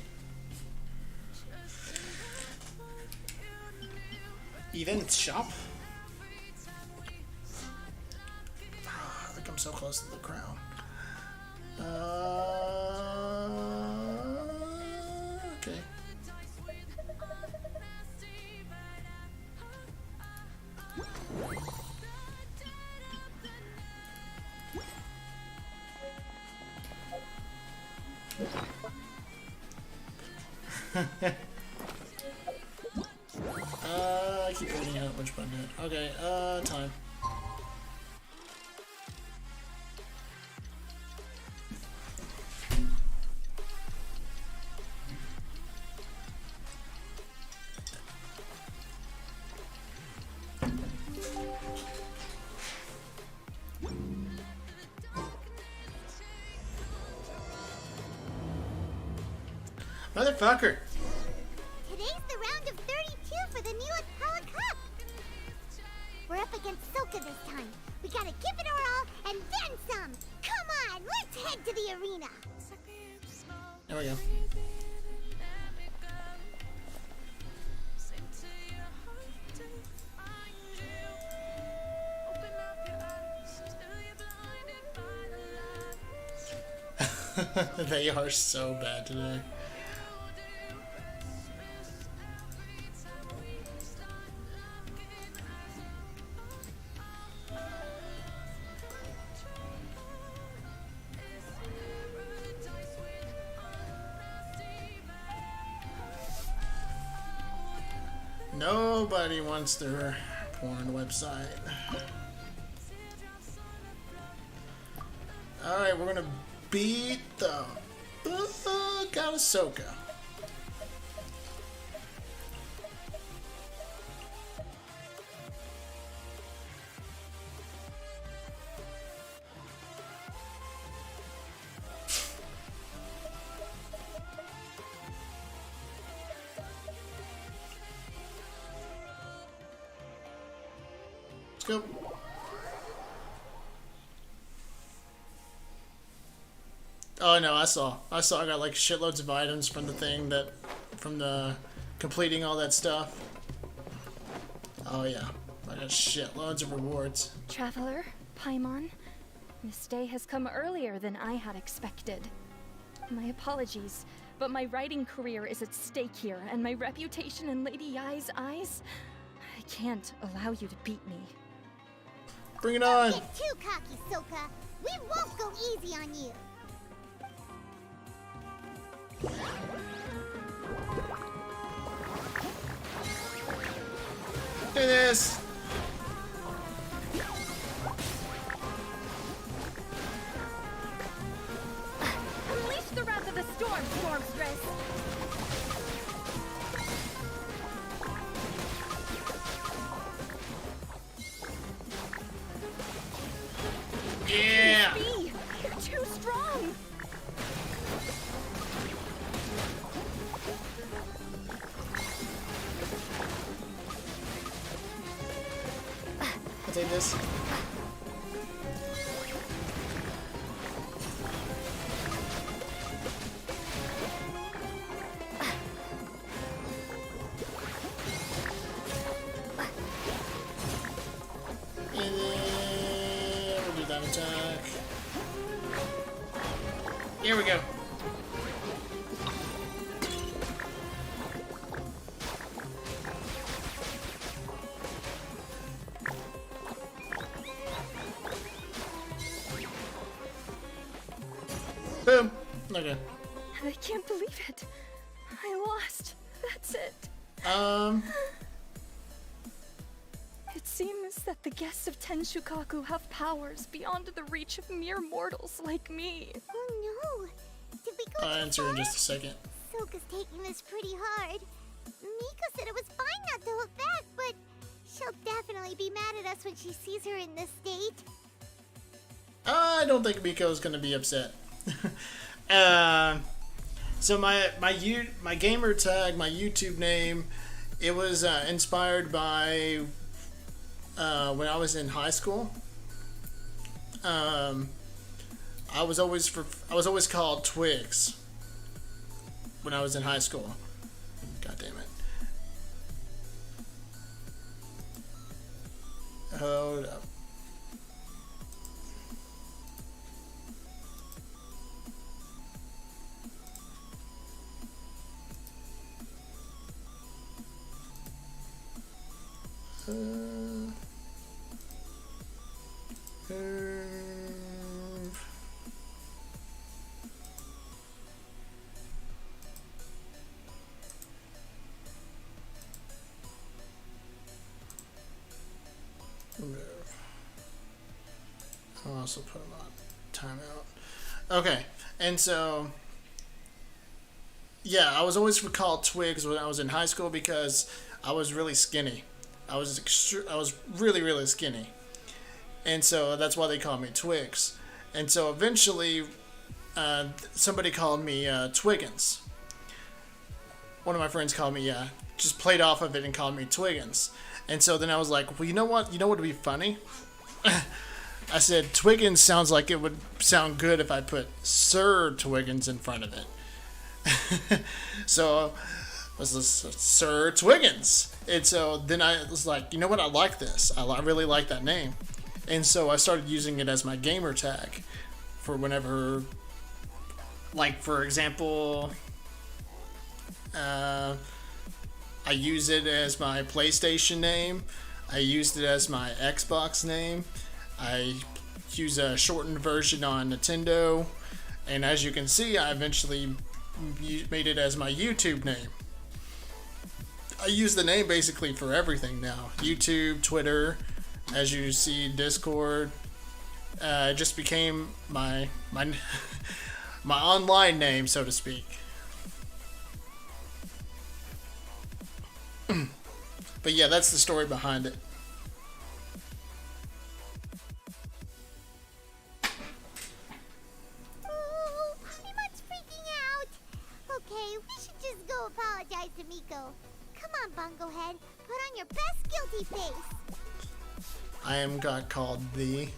Event shop? I think I'm so close to the crown. Okay. I keep pointing out which button it. Okay, time. Motherfucker! Today's the round of 32 for the new Apollo Cup. We're up against Soka this time. We gotta give it our all and then some. Come on, let's head to the arena. There we go. They are so bad today. Nobody wants their porn website. Alright, we're gonna beat the fuck out of Soka. Let's go. Oh no, I saw I got like shitloads of items from the thing from the completing all that stuff. Oh yeah, I got shitloads of rewards. Traveler, Paimon, this day has come earlier than I had expected. My apologies, but my writing career is at stake here, and my reputation in Lady Yai's eyes, I can't allow you to beat me. Bring it on! Don't get too cocky, Soka. We won't go easy on you. Do this! Unleash the wrath of the storm, Stormstress! Yeah! You're too strong! I'll take this. And then we'll do that attack. Here we go. Boom. Okay. I can't believe it. I lost. That's it. It seems that the guests of Tenshukaku have powers beyond the reach of mere mortals like me. Oh no! Did we go I'll answer in just a second. Soka's taking this pretty hard. Miko said it was fine not to look back, but she'll definitely be mad at us when she sees her in this state. I don't think Miko's gonna be upset. So my gamer tag, my YouTube name, it was inspired by when I was in high school. I was always called Twiggs when I was in high school. God damn it. Hold up. I'll also put them on timeout. Okay, and so yeah, I was always called Twigs when I was in high school because I was really skinny. I was really, really skinny. And so that's why they called me Twigs. And so eventually, somebody called me Twiggens. One of my friends called me, just played off of it and called me Twiggens. And so then I was like, well, you know what? You know what would be funny? I said, Twiggens sounds like it would sound good if I put Sir Twiggens in front of it. So was this Sir Twiggens. And so then I was like, you know what? I like this. I really like that name. And so I started using it as my gamer tag for whenever, like, for example, I use it as my PlayStation name. I used it as my Xbox name. I use a shortened version on Nintendo. And as you can see, I eventually made it as my YouTube name. I use the name basically for everything now. YouTube, Twitter, as you see, Discord. It just became my my online name, so to speak. But yeah, that's the story behind it. Oh, Paimon's freaking out. Okay, we should just go apologize to Miko. Come on, Bungo Head. Put on your best guilty face. I am God called thee.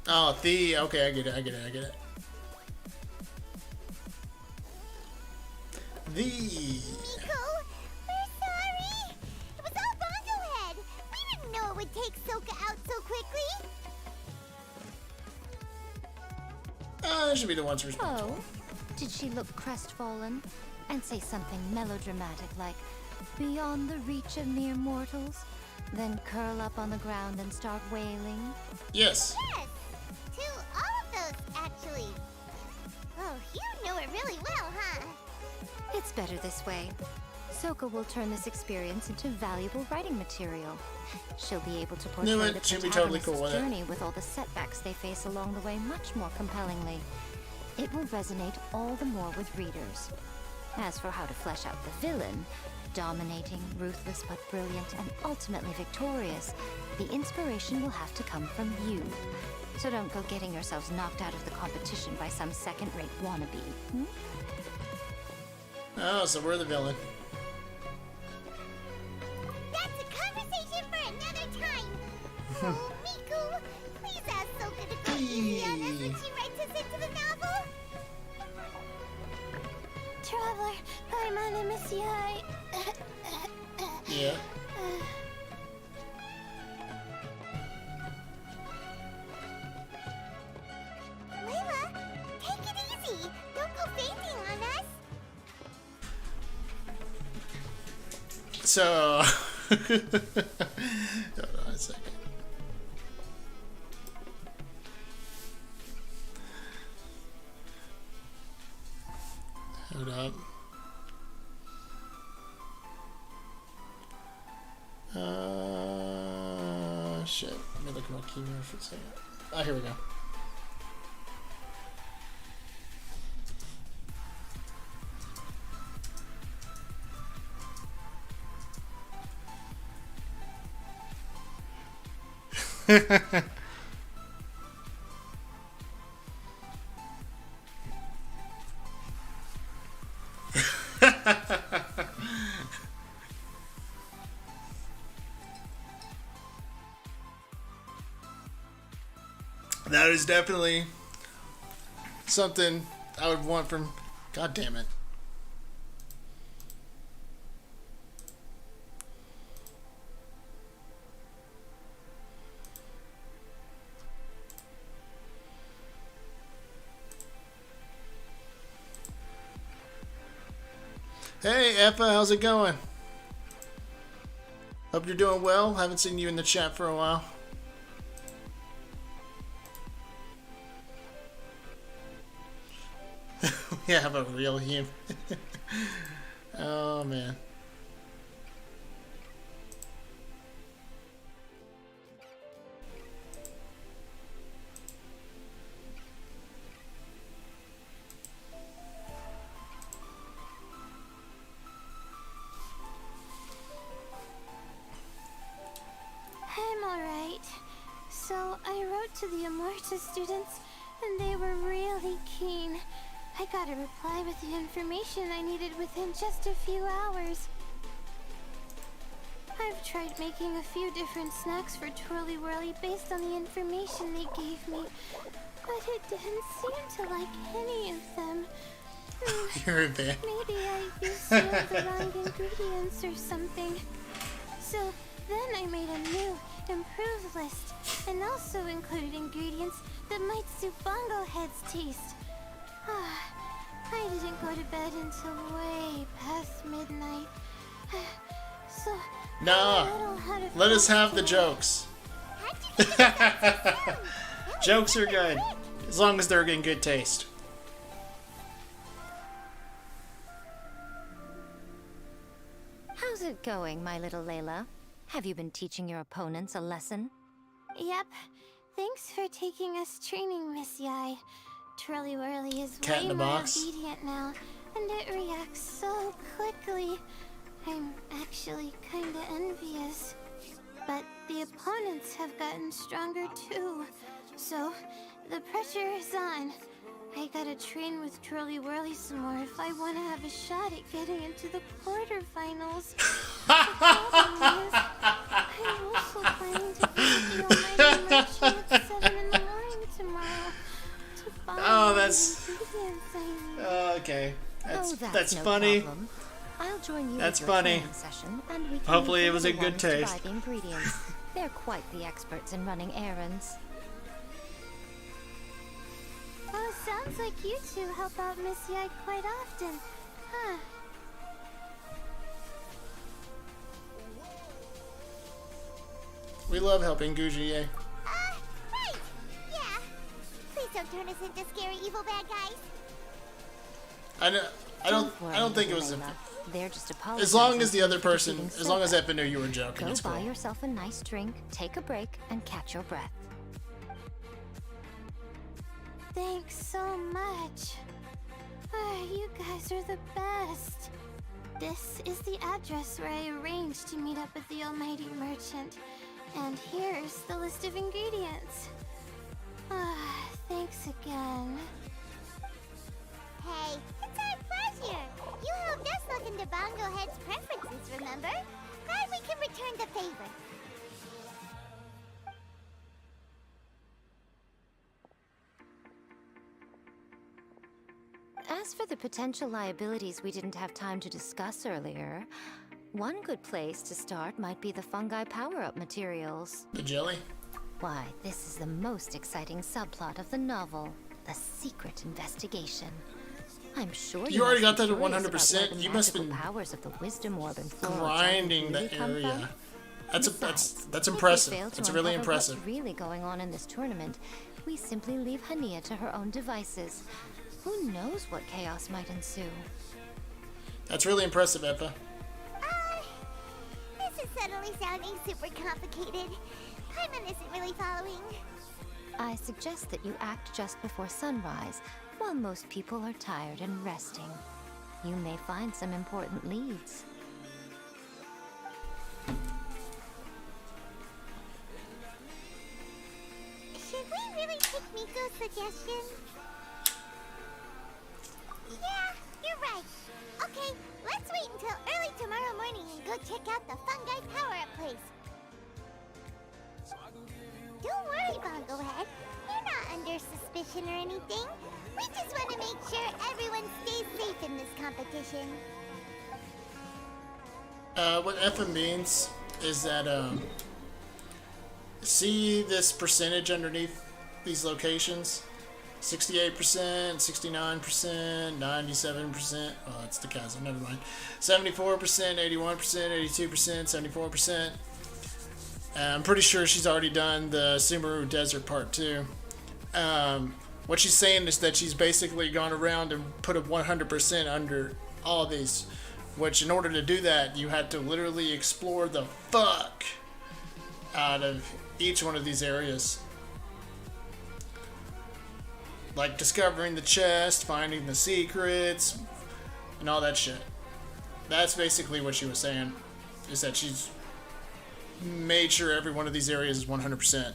Oh, thee. Okay, I get it. I get it. I get it. Thee. Miko, we're sorry. It was all Bongo Head. We didn't know it would take Soka out so quickly. That should be the ones responsible. Oh, did she look crestfallen and say something melodramatic like, beyond the reach of mere mortals, then curl up on the ground and start wailing? Yes. Yes, to all of those, actually. Oh, you know it really well, huh? It's better this way. Soka will turn this experience into valuable writing material. She'll be able to portray the She'll be totally cool with it. journey with all the setbacks they face along the way much more compellingly. It will resonate all the more with readers. As for how to flesh out the villain, dominating, ruthless but brilliant, and ultimately victorious, the inspiration will have to come from you. So don't go getting yourselves knocked out of the competition by some second-rate wannabe. Hmm? Oh, so we're the villain. That's a conversation for another time. Oh, Miku, please ask Soka to go easy on us when she writes us into the novel. Traveler, my name is Yai. Yeah. Layla, take it easy. Don't go fainting on us. So, hold on a second. Hold up. Shit. Let me look at my keyboard for a second. Ah, here we go. That is definitely something I would want from. God damn it. Hey, Effa, how's it going? Hope you're doing well. Haven't seen you in the chat for a while. We have a real human. Oh, man. I'm alright. So I wrote to the Amorta students, and they were really keen. I got a reply with the information I needed within just a few hours. I've tried making a few different snacks for Twirly Whirly based on the information they gave me, but it didn't seem to like any of them. You're a bit. Maybe I used some of the wrong ingredients or something. So then I made a new, improved list, and also included ingredients that might suit Bongo Head's taste. I didn't go to bed until way past midnight. So Nah, let us have the jokes. Jokes are good, as long as they're in good taste. How's it going, my little Layla? Have you been teaching your opponents a lesson? Yep. Thanks for taking us training, Miss Yai. Twirly Whirly is Cat in way the more box. obedient now, and it reacts so quickly. I'm actually kinda envious. But the opponents have gotten stronger too. So, the pressure is on. I gotta train with Twirly Whirly some more if I want to have a shot at getting into the quarterfinals. The problem is, I'm also planning to visit the Almighty Merchant at 7 in the morning tomorrow to buy Oh, all the that's... ingredients I need. Okay. That's no funny. problem. I'll join you That's with your funny. training session, and we can Hopefully use it was the in good ones to buy taste. the ingredients. They're quite the experts in running errands. Oh, sounds like you two help out Miss Yai quite often, huh? We love helping Guji, eh? Right! Yeah. Please don't turn us into scary evil bad guys. I don't think it was. They're just As long as the other for person, defeating as long as Silver. Eppa knew you were joking, Go it's buy cool. yourself a nice drink, take a break, and catch your breath. Thanks so much. You guys are the best. This is the address where I arranged to meet up with the Almighty Merchant. And here's the list of ingredients. Thanks again. Hey, it's our pleasure. You helped us look into Bongo Head's preferences, remember? Glad we can return the favor. As for the potential liabilities we didn't have time to discuss earlier, one good place to start might be the fungi power-up materials. The jelly? Why, this is the most exciting subplot of the novel, the secret investigation. I'm sure You already got must be that at curious about 100%. where the You must magical been powers of the wisdom orb and floral grinding really the come area. from. That's Besides, that's if we impressive. fail to That's really uncover impressive. What's really going on in this tournament, we simply leave Hania to her own devices. Who knows what chaos might ensue? That's really impressive, Eppa. This is suddenly sounding super complicated. Paimon isn't really following. I suggest that you act just before sunrise, while most people are tired and resting. You may find some important leads. Should we really take Miko's suggestion? Yeah, you're right. Okay, let's wait until early tomorrow morning and go check out the fungi power-up place. Don't worry, Bongo Head. You're not under suspicion or anything. We just want to make sure everyone stays safe in this competition. What Eppa means is that, see this percentage underneath these locations? 68%, 69%, 97%. Oh, that's the chasm, never mind. 74%, 81%, 82%, 74%. I'm pretty sure she's already done the Sumeru Desert Part 2. What she's saying is that she's basically gone around and put a 100% under all of these. Which, in order to do that, you had to literally explore the fuck out of each one of these areas. Like discovering the chest, finding the secrets, and all that shit. That's basically what she was saying. Is that she's made sure every one of these areas is 100%.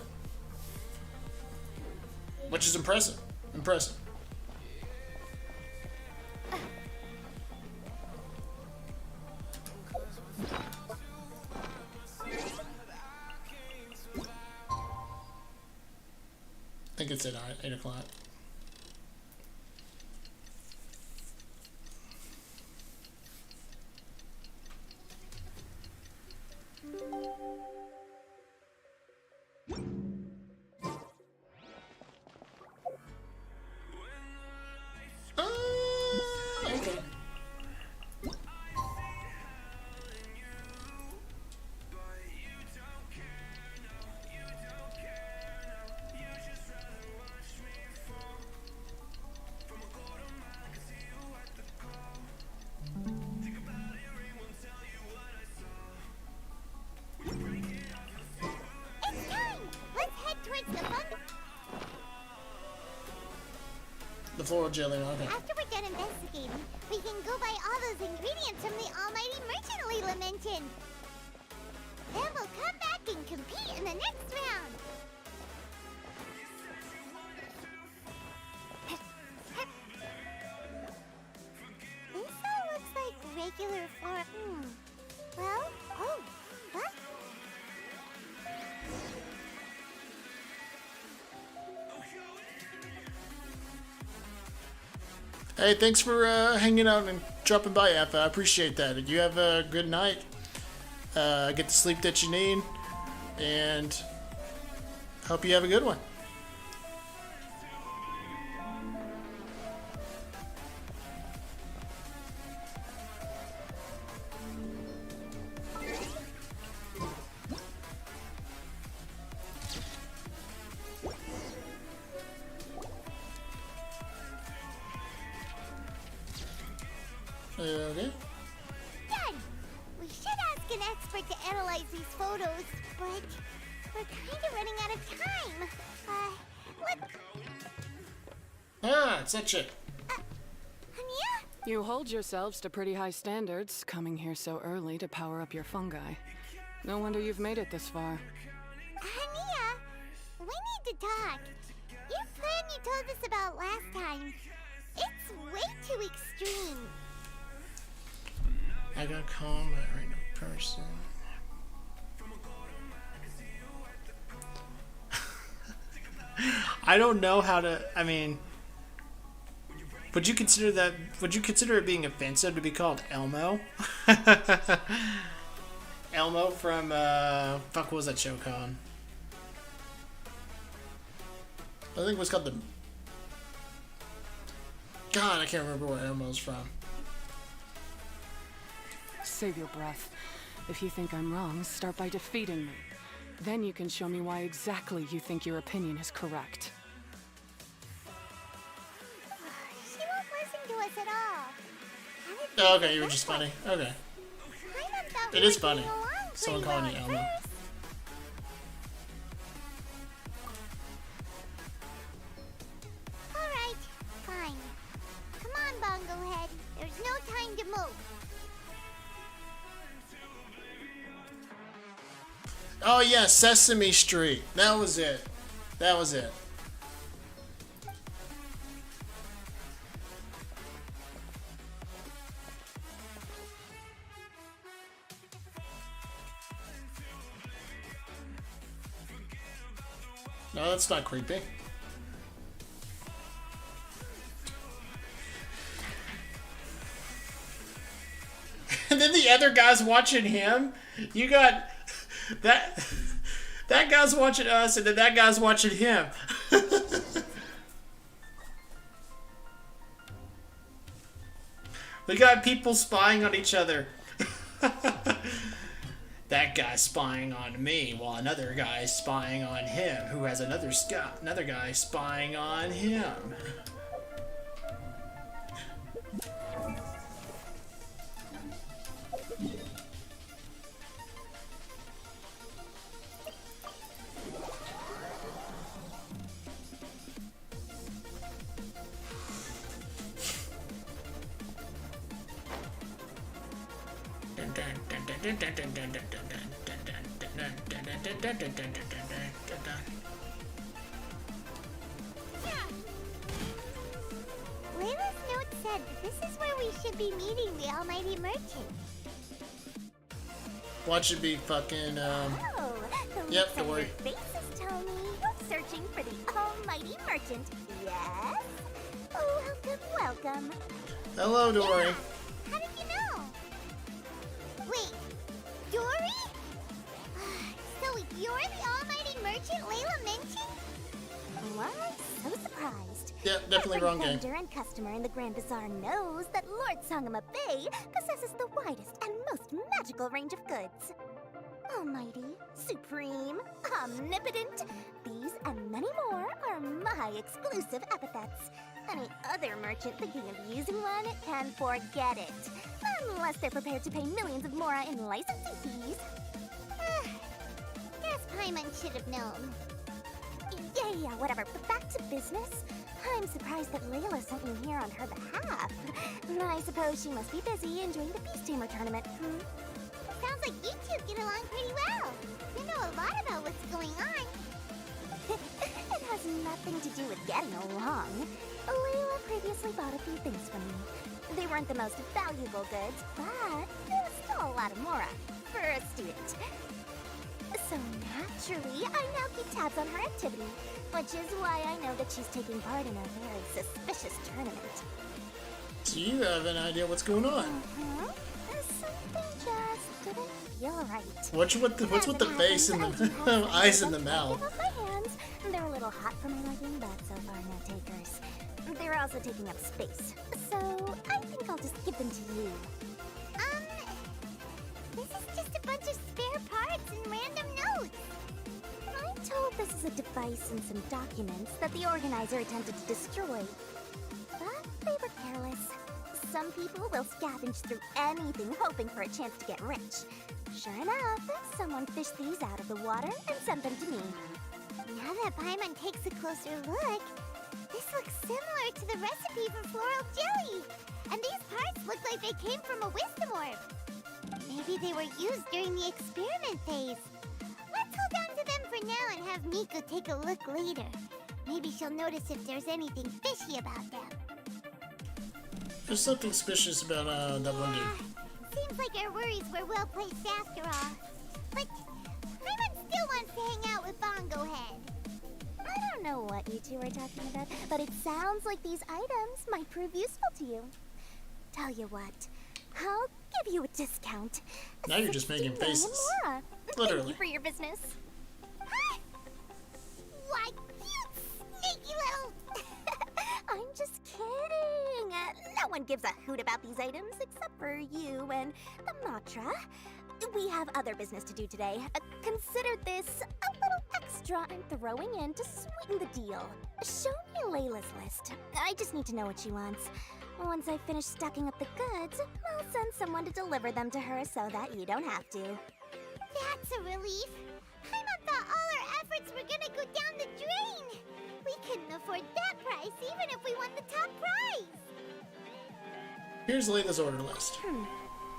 Which is impressive. Impressive. I think it's at 8 o'clock. Okay. It's time! Let's head towards the fun. The floral jelly, okay. After we're done investigating, we can go buy all those ingredients from the Almighty Merchant Leela mentioned. Then we'll come back and compete in the next round. This all looks like regular form. Well, oh, what? Hey, thanks for hanging out and dropping by, F. I appreciate that. You have a good night. Get the sleep that you need, and hope you have a good one. Okay. Done! We should ask an expert to analyze these photos, but we're kind of running out of time. It's that chick. You hold yourselves to pretty high standards, coming here so early to power up your fungi. No wonder you've made it this far. Hania, we need to talk. Your plan you told us about last time, it's way too extreme. I got calm at right now, person. I don't know how to. I mean, would you consider that? Would you consider it being offensive to be called Elmo? Elmo from fuck, what was that show called? I think it was called the. God, I can't remember where Elmo's from. Save your breath. If you think I'm wrong, start by defeating me. Then you can show me why exactly you think your opinion is correct. She won't listen to us at all. Oh, okay, you were just funny. Okay. It is funny. Someone calling you Elmo. Alright, fine. Come on, Bongo Head. There's no time to move. Oh yeah, Sesame Street. That was it. That was it. No, that's not creepy. And then the other guy's watching him. You got that guy's watching us, and then that guy's watching him. We got people spying on each other. That guy's spying on me, while another guy's spying on him, who has another guy spying on him. Layla's note said that this is where we should be meeting the Almighty Merchant. Watch it be fucking, Oh, the Yep, looks don't on worry. your faces tell me you're searching for the Almighty Merchant. Yes? Oh, welcome. Hello, Dory. How did you know? Wait, Dory? So you're the Almighty Merchant Layla mentioned? What? So surprised. Yeah, definitely Every wrong game. vendor and customer in the Grand Bazaar knows that Lord Sangama Bay possesses the widest and most magical range of goods. Almighty, supreme, omnipotent, these and many more are my exclusive epithets. Any other merchant thinking of using one can forget it. Unless they're prepared to pay millions of mora in licensing fees. Guess Paimon should have known. Yeah, whatever. But back to business. I'm surprised that Layla sent me here on her behalf. I suppose she must be busy enjoying the Beast Tamer tournament. Sounds like you two get along pretty well. You know a lot about what's going on. It has nothing to do with getting along. Layla previously bought a few things from me. They weren't the most valuable goods, but it was still a lot of mora for a student. So naturally, I now keep tabs on her activity, which is why I know that she's taking part in a very suspicious tournament. So you have an idea what's going on. Something just didn't feel right. What's with the face and the eyes and the mouth? Give up my hands. They're a little hot for my liking, but so far no takers. They're also taking up space, so I think I'll just give them to you. This is just a bunch of spare parts and random notes. I'm told this is a device and some documents that the organizer attempted to destroy. But they were careless. Some people will scavenge through anything hoping for a chance to get rich. Sure enough, someone fished these out of the water and sent them to me. Now that Paimon takes a closer look, this looks similar to the recipe for floral jelly. And these parts look like they came from a wisdom orb. Maybe they were used during the experiment phase. Let's hold on to them for now and have Miku take a look later. Maybe she'll notice if there's anything fishy about them. There's something suspicious about that one dude. Seems like our worries were well placed after all. But Paimon still wants to hang out with Bongo Head. I don't know what you two are talking about, but it sounds like these items might prove useful to you. Tell you what, I'll give you a discount. Now you're just making faces. Mora. Literally. Thank you for your business. Why, you sneaky little... I'm just kidding. No one gives a hoot about these items except for you and the Matra. We have other business to do today. Consider this a little extra I'm throwing in to sweeten the deal. Show me Layla's list. I just need to know what she wants. Once I finish stacking up the goods, I'll send someone to deliver them to her so that you don't have to. That's a relief. Paimon thought all our efforts were gonna go down the drain. We couldn't afford that price even if we won the top prize. Here's Layla's order list.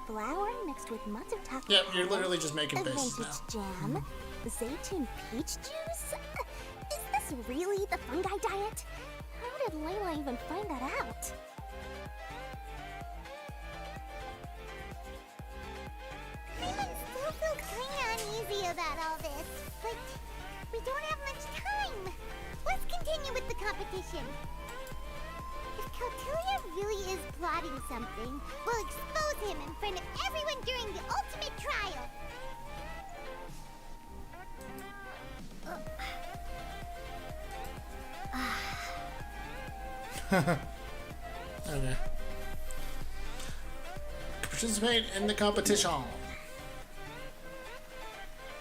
Flour mixed with matsutake. Yep, you're literally just making faces now. Jam, zaytun peach juice. Is this really the fungi diet? How did Layla even find that out? Paimon still feels kinda uneasy about all this, but we don't have much time. Let's continue with the competition. If Kautilya really is plotting something, we'll expose him in front of everyone during the ultimate trial. Okay. Participate in the competition.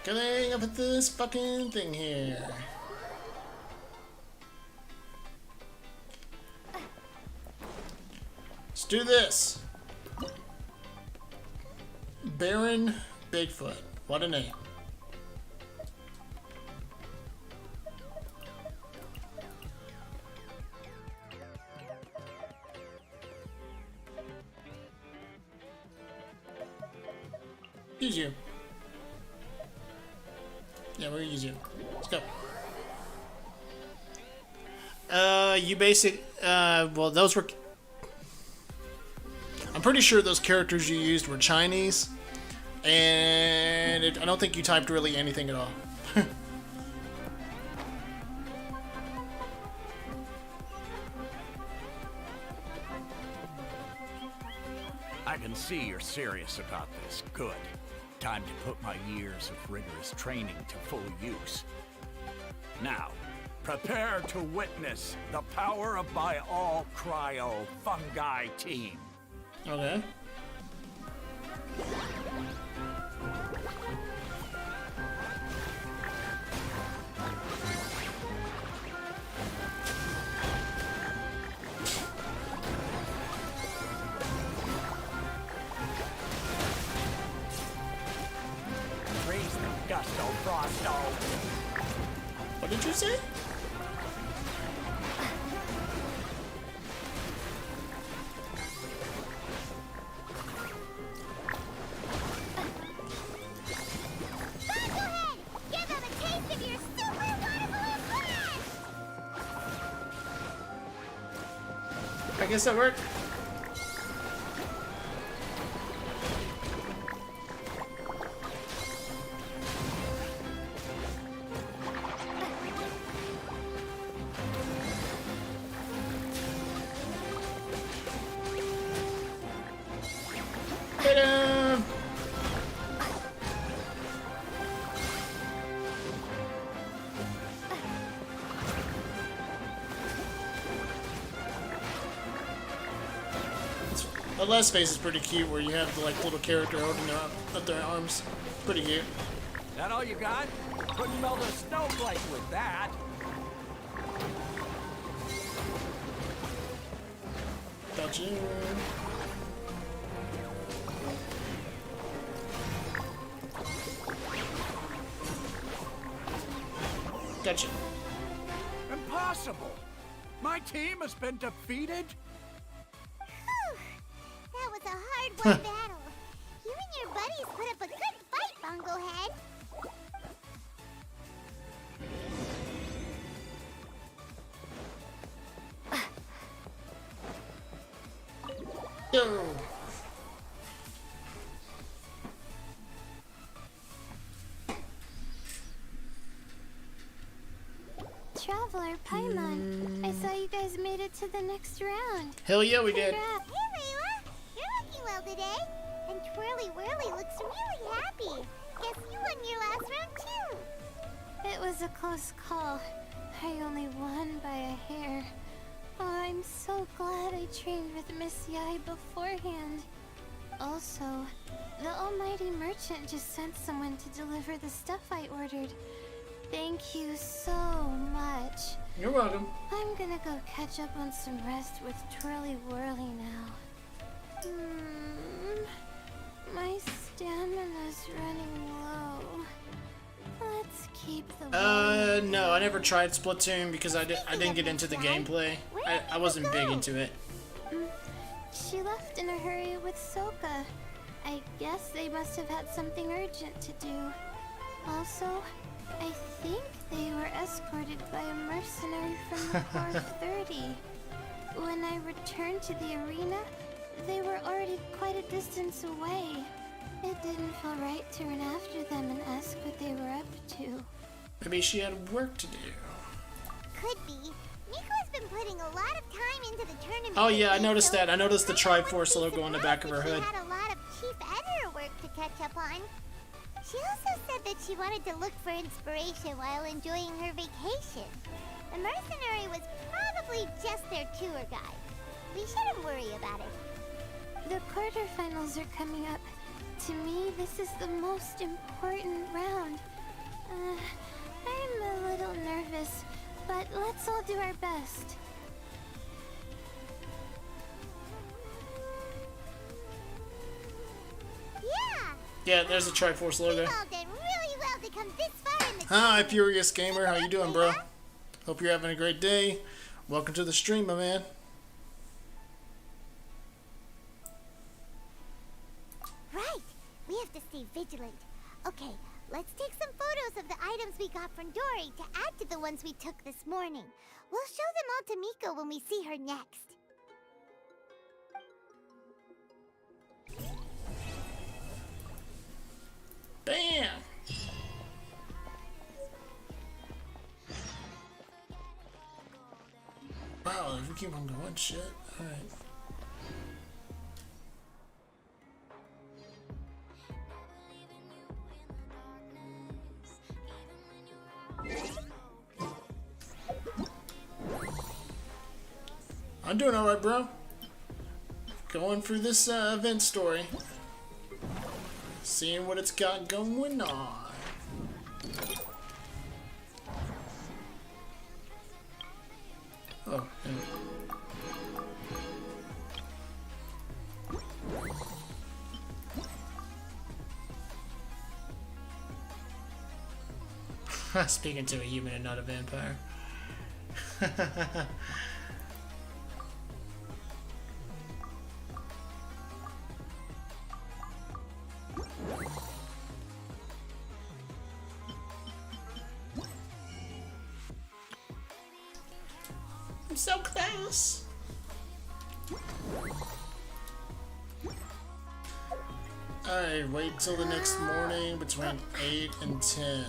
Getting up at this fucking thing here. Let's do this. Baron Bigfoot. What a name. Use you. Yeah, we're gonna use you. Let's go. You well, those were... I'm pretty sure those characters you used were Chinese, and I don't think you typed really anything at all. I can see you're serious about this. Good. Time to put my years of rigorous training to full use. Now, prepare to witness the power of my all-cryo fungi team. Okay. Raise the gusto, Frosto. What did you say? guess that worked. Hit him! The last phase is pretty cute, where you have the like little character holding up their arms. Pretty cute. That all you got? Couldn't melt a snowflake with that. Gotcha. Gotcha. Impossible! My team has been defeated? Whew. That was a hard-won battle. You and your buddies put up a good fight, Bungo Head. Yo. Traveler, Paimon, I saw you guys made it to the next round. Hell yeah, we did. Congrats. Hey, Layla. You're looking well today. And Twirly Whirly looks really happy. Guess you won your last round, too. It was a close call. I only won by a hair. Oh, I'm so glad I trained with Miss Yai beforehand. Also, the almighty merchant just sent someone to deliver the stuff I ordered. Thank you so much. You're welcome. I'm gonna go catch up on some rest with Twirly Whirly now. My stamina's running low. Let's keep the no, I never tried Splatoon because I didn't get into the gameplay. I wasn't big into it. She left in a hurry with Soka. I guess they must have had something urgent to do. Also, I think they were escorted by a mercenary from the Core 30. When I returned to the arena, they were already quite a distance away. It didn't feel right to run after them and ask what they were up to. Maybe she had work to do. Could be. Miko's been putting a lot of time into the tournament. Oh yeah, I noticed that. I noticed the Triforce logo on the back of her hood. She had a lot of chief editor work to catch up on. She also said that she wanted to look for inspiration while enjoying her vacation. The mercenary was probably just their tour guide. We shouldn't worry about it. The quarterfinals are coming up. To me, this is the most important round. I'm a little nervous, but let's all do our best. Yeah, there's the Triforce logo. We've all done really well to come this far in the Hi, Furious Gamer. How you doing, bro? Hope you're having a great day. Welcome to the stream, my man. Right. We have to stay vigilant. Okay, let's take some photos of the items we got from Dory to add to the ones we took this morning. We'll show them all to Miko when we see her next. Bam! Wow, if we keep on going, shit. Alright. I'm doing alright, bro. Going through this event story. Seeing what it's got going on. Oh, yeah. Speaking to a human and not a vampire. I'm so close. Alright, wait till the next morning between 8 and 10.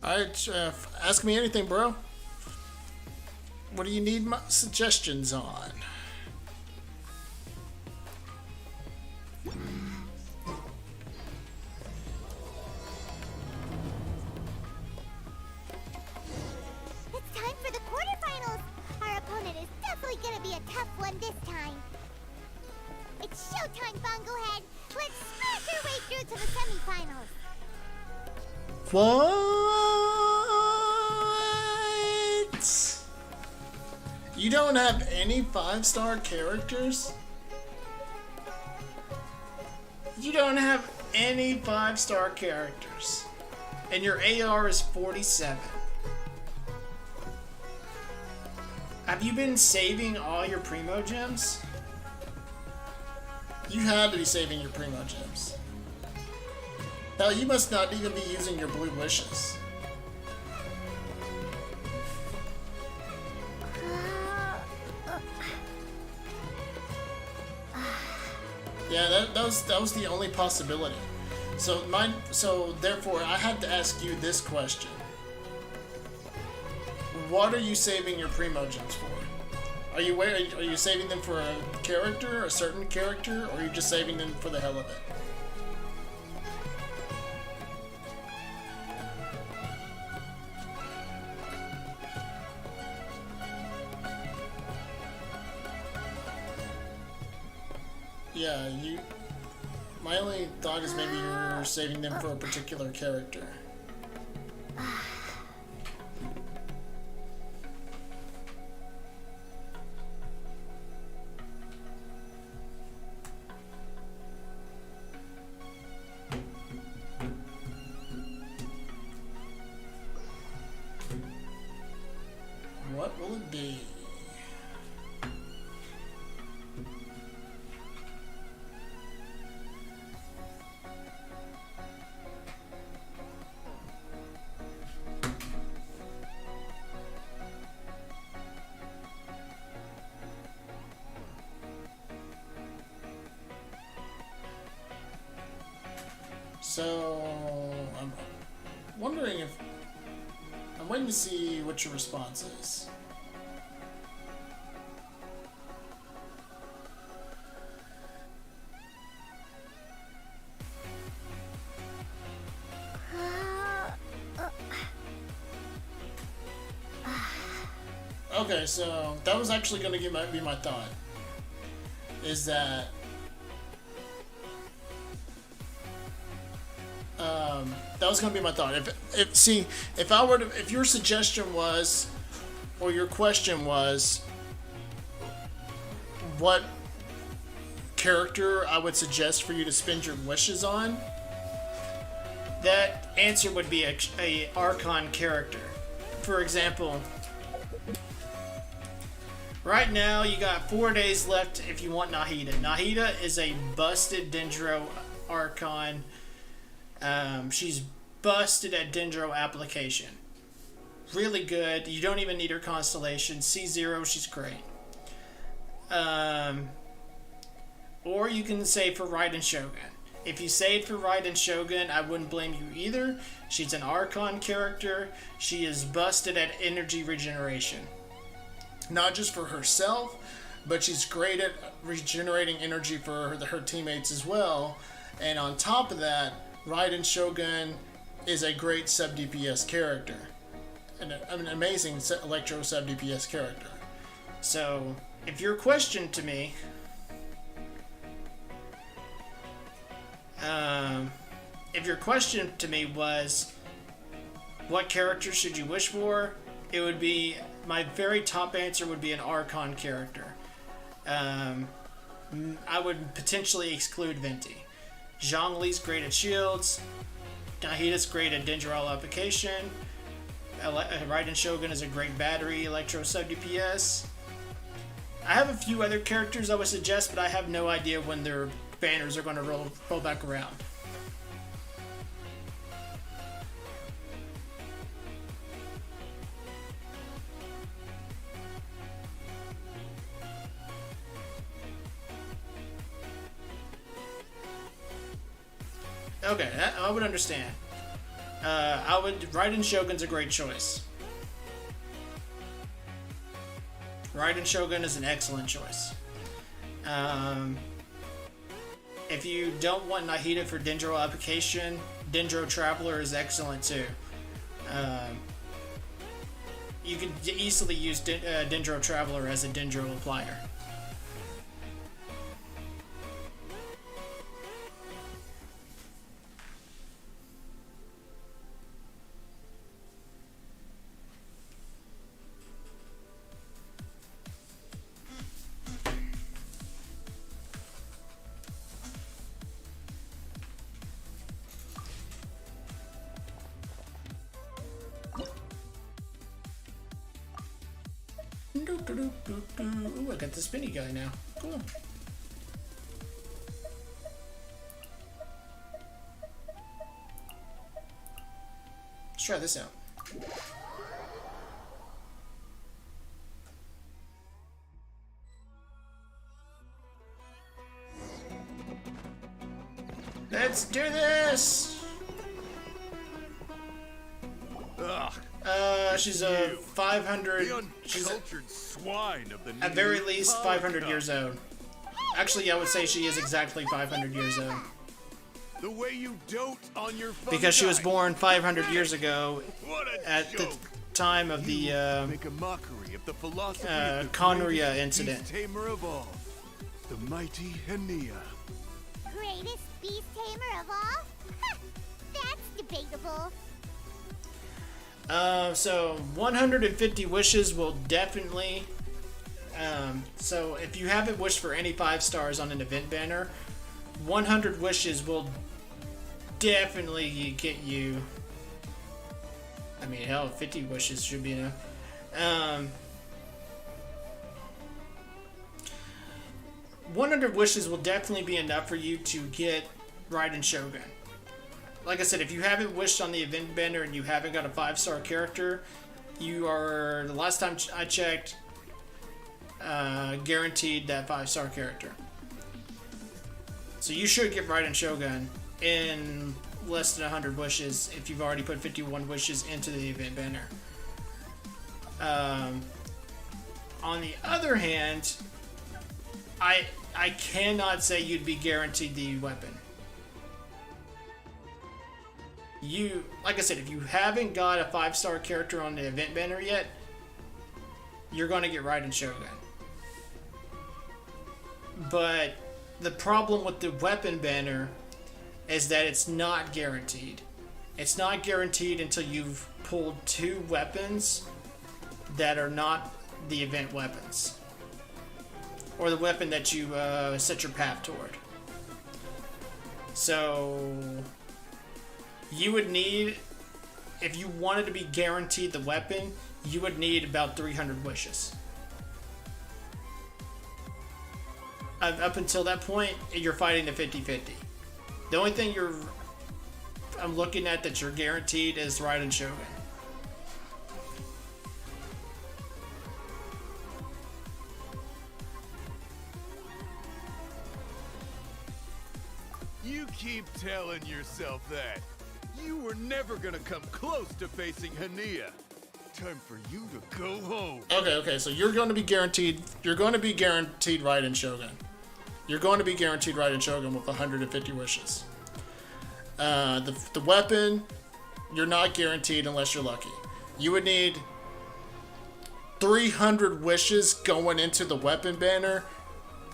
Alright, ask me anything, bro. What do you need my suggestions on? It's time for the quarterfinals. Our opponent is definitely gonna be a tough one this time. It's showtime, Bunglehead. Let's smash our way through to the semifinals. What? You don't have any 5-star characters? You don't have any 5-star characters. And your AR is 47. Have you been saving all your Primo gems? You had to be saving your Primo gems. Hell, you must not even be using your blue wishes. Yeah, that was the only possibility. So therefore I had to ask you this question. What are you saving your Primo gems for? Are you saving them for a character, a certain character, or are you just saving them for the hell of it? Yeah, my only thought is maybe you're saving them for a particular character. What will it be? So, I'm wondering if... I'm waiting to see what your response is. Okay, so that was actually going to be my thought. Is that... that was gonna be my thought. If your suggestion was, or your question was, what character I would suggest for you to spend your wishes on, that answer would be a Archon character. For example, right now you got 4 days left if you want Nahida. Nahida is a busted Dendro Archon. She's busted at Dendro application. Really good. You don't even need her constellation. C0, she's great. Or you can save for Raiden Shogun. If you saved for Raiden Shogun, I wouldn't blame you either. She's an Archon character. She is busted at energy regeneration. Not just for herself, but she's great at regenerating energy for her teammates as well. And on top of that, Raiden Shogun is a great sub-DPS character. An amazing Electro sub-DPS character. So, if your question to me... was, what character should you wish for? It would be... my very top answer would be an Archon character. I would potentially exclude Venti. Zhongli's great at shields. Nahida's great at Dendro application. Raiden Shogun is a great battery Electro sub DPS. I have a few other characters I would suggest, but I have no idea when their banners are going to roll back around. Okay, I would understand. Raiden Shogun's a great choice. Raiden Shogun is an excellent choice. If you don't want Nahida for Dendro application, Dendro Traveler is excellent too. You could easily use Dendro Traveler as a Dendro applier. Ooh, I got the spinny guy now. Cool. Let's try this out. Let's do this! Ugh. She's a 500. She's swine of the at very least 500 years old. Actually, I would say she is exactly 500 years old. The way you dote on your Because she was born 500 years ago at the time of the make a mockery of the philosophy Conria incident. Tamer of all, the mighty Henia. Greatest beast tamer of all? Ha! That's debatable. So 150 wishes will definitely. So if you haven't wished for any 5 stars on an event banner, 100 wishes will definitely get you. I mean, hell, 50 wishes should be enough. 100 wishes will definitely be enough for you to get Raiden Shogun. Like I said, if you haven't wished on the event banner and you haven't got a 5-star character, you are, the last time I checked, guaranteed that 5-star character. So you should get Raiden Shogun in less than 100 wishes if you've already put 51 wishes into the event banner. On the other hand, I cannot say you'd be guaranteed the weapon. Like I said, if you haven't got a 5-star character on the event banner yet, you're going to get Raiden Shogun. But the problem with the weapon banner is that it's not guaranteed. It's not guaranteed until you've pulled 2 weapons that are not the event weapons. Or the weapon that you set your path toward. So you would need, if you wanted to be guaranteed the weapon, you would need about 300 wishes. Up until that point, you're fighting the 50-50. The only thing I'm looking at that you're guaranteed is Raiden Shogun. You keep telling yourself that. You were never gonna come close to facing Henia. Time for you to go home. Okay, so you're going to be guaranteed Raiden Shogun. You're going to be guaranteed Raiden Shogun with 150 wishes. The weapon, you're not guaranteed unless you're lucky. You would need 300 wishes going into the weapon banner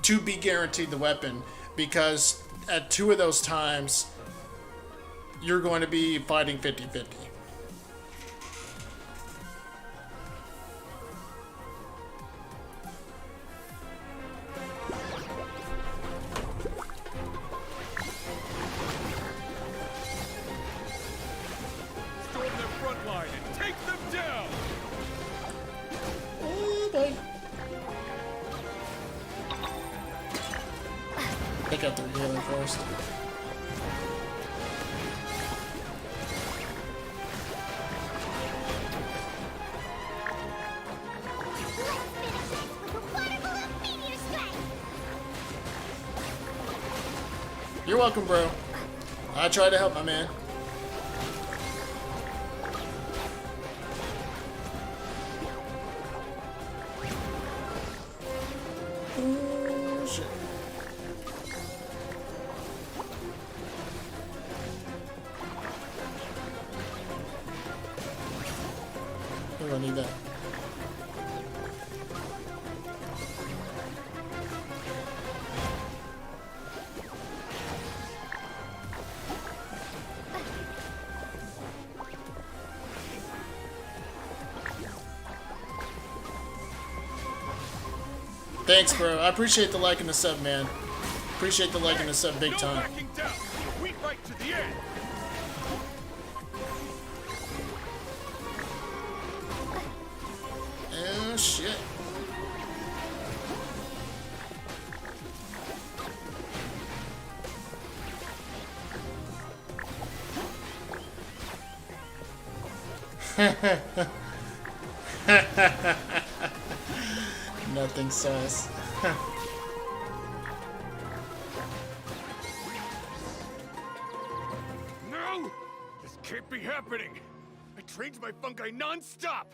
to be guaranteed the weapon, because at 2 of those times, you're going to be fighting 50-50. Storm their front line and take them down! Oh boy. out their healer first. You're welcome, bro. I try to help my man. Oh, shit. I don't need that. Thanks, bro. I appreciate the like and the sub, man. Appreciate the like and the sub big time. Backing down. We fight to the end. Oh, shit. Nothing sus. No! This can't be happening! I trained my fungi non-stop!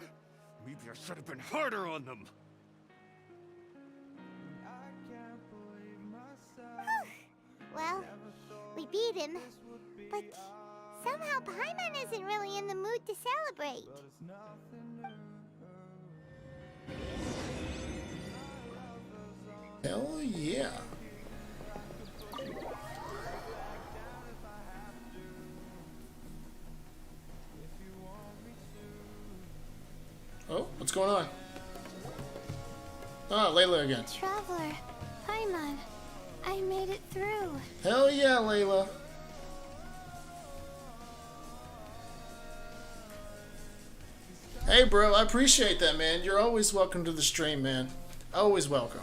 Maybe I should have been harder on them. Well, we beat him, but somehow Paimon isn't really in the mood to celebrate. Hell yeah. Oh, what's going on? Oh, Layla again. Traveler, Paimon, I made it through. Hell yeah, Layla. Hey, bro, I appreciate that, man. You're always welcome to the stream, man. Always welcome.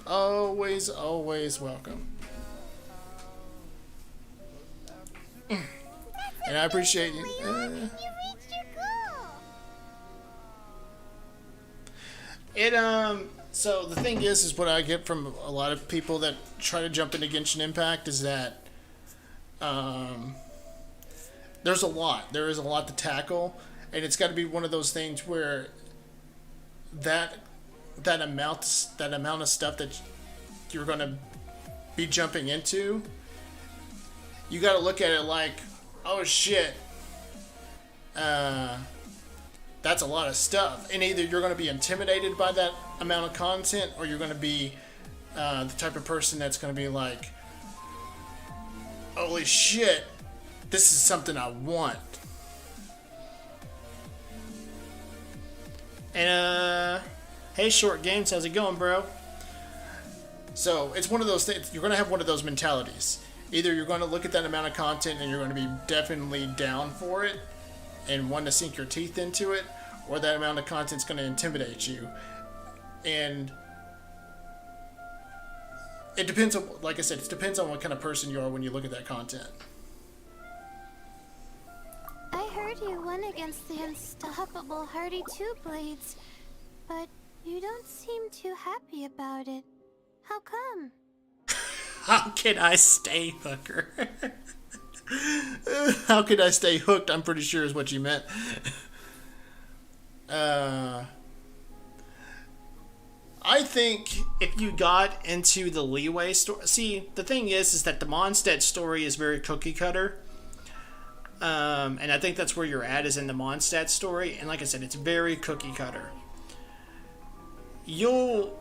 Always, always welcome. And I appreciate you. You reached your goal. So the thing is what I get from a lot of people that try to jump into Genshin Impact is that, there's a lot. There is a lot to tackle, and it's got to be one of those things where that amount of stuff that you're going to be jumping into, you got to look at it like, oh shit, that's a lot of stuff. And either you're going to be intimidated by that amount of content, or you're going to be the type of person that's going to be like, holy shit, this is something I want. And hey, Short Games, how's it going, bro? So it's one of those things. You're going to have one of those mentalities. Either you're going to look at that amount of content and you're going to be definitely down for it and want to sink your teeth into it, or that amount of content's going to intimidate you. And it depends on, like I said, it depends on what kind of person you are when you look at that content. I heard you won against the unstoppable Hardy Two Blades, but you don't seem too happy about it. How come? How can I stay hooker? How can I stay hooked? I'm pretty sure is what you meant. I think if you got into the Leeway story... See, the thing is that the Mondstadt story is very cookie cutter. And I think that's where you're at, is in the Mondstadt story. And like I said, it's very cookie cutter. You'll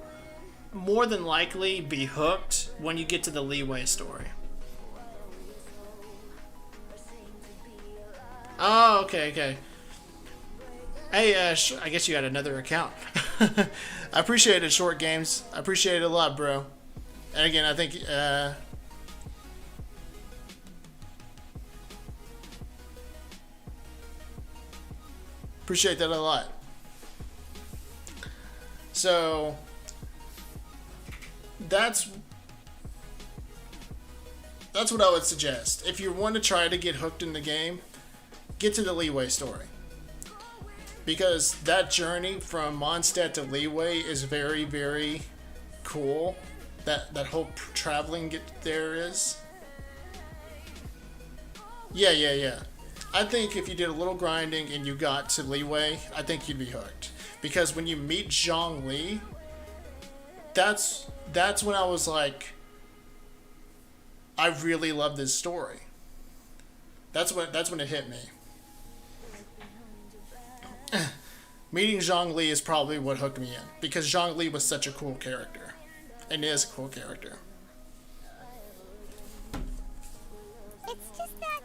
more than likely be hooked when you get to the Leeway story. Oh, okay. Hey, I guess you got another account. I appreciate it, Short Games. I appreciate it a lot, bro. And again, I think... appreciate that a lot. So... that's what I would suggest. If you want to try to get hooked in the game, get to the Liyue story. Because that journey from Mondstadt to Liyue is very, very cool. That whole traveling there is. Yeah. I think if you did a little grinding and you got to Liyue, I think you'd be hooked. Because when you meet Zhongli, that's when I was like, I really love this story. That's when it hit me. Meeting Zhongli is probably what hooked me in, because Zhongli was such a cool character, and is a cool character. It's just that...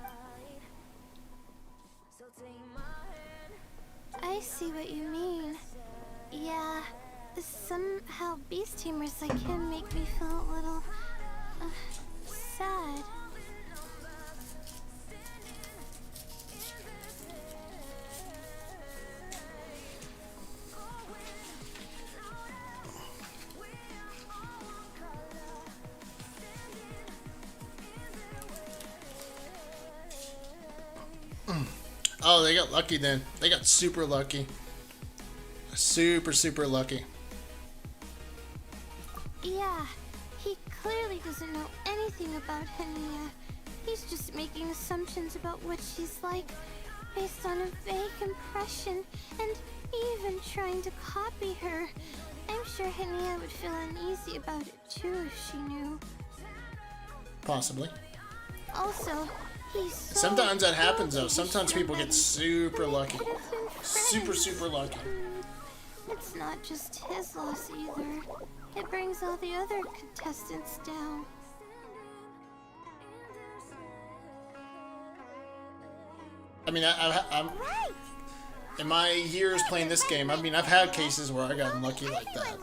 I see what you mean. Yeah, somehow beast tamers like him make me feel a little... sad. Oh, they got lucky then. They got super lucky. Super lucky. Yeah, he clearly doesn't know anything about Henia. He's just making assumptions about what she's like based on a vague impression, and even trying to copy her. I'm sure Henia would feel uneasy about it too if she knew. Possibly. Also, he's so sometimes that happens though. Sometimes people get super lucky. Super lucky. It's not just his loss either. It brings all the other contestants down. I mean, I'm in my years playing this game, I mean, I've had cases where I got unlucky like that.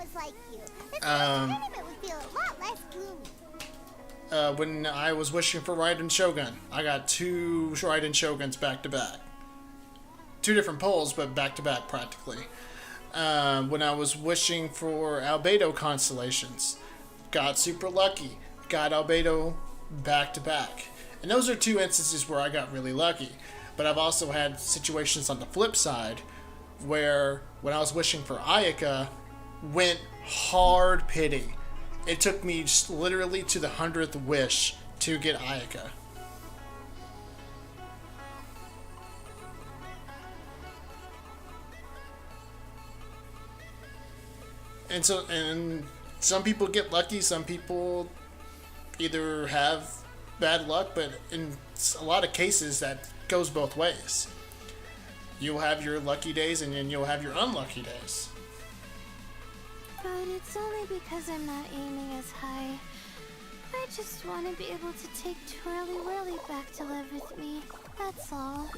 When I was wishing for Raiden Shogun, I got 2 Raiden Shoguns back to back. 2 different polls, but back to back practically. When I was wishing for Albedo constellations, got super lucky, got Albedo back to back. And those are 2 instances where I got really lucky. But I've also had situations on the flip side where when I was wishing for Ayaka, went hard pity. It took me just literally to the 100th wish to get Ayaka. And some people get lucky, some people either have bad luck, but in a lot of cases that goes both ways. You'll have your lucky days and then you'll have your unlucky days. But it's only because I'm not aiming as high. I just want to be able to take Twirly Whirly back to live with me. That's all.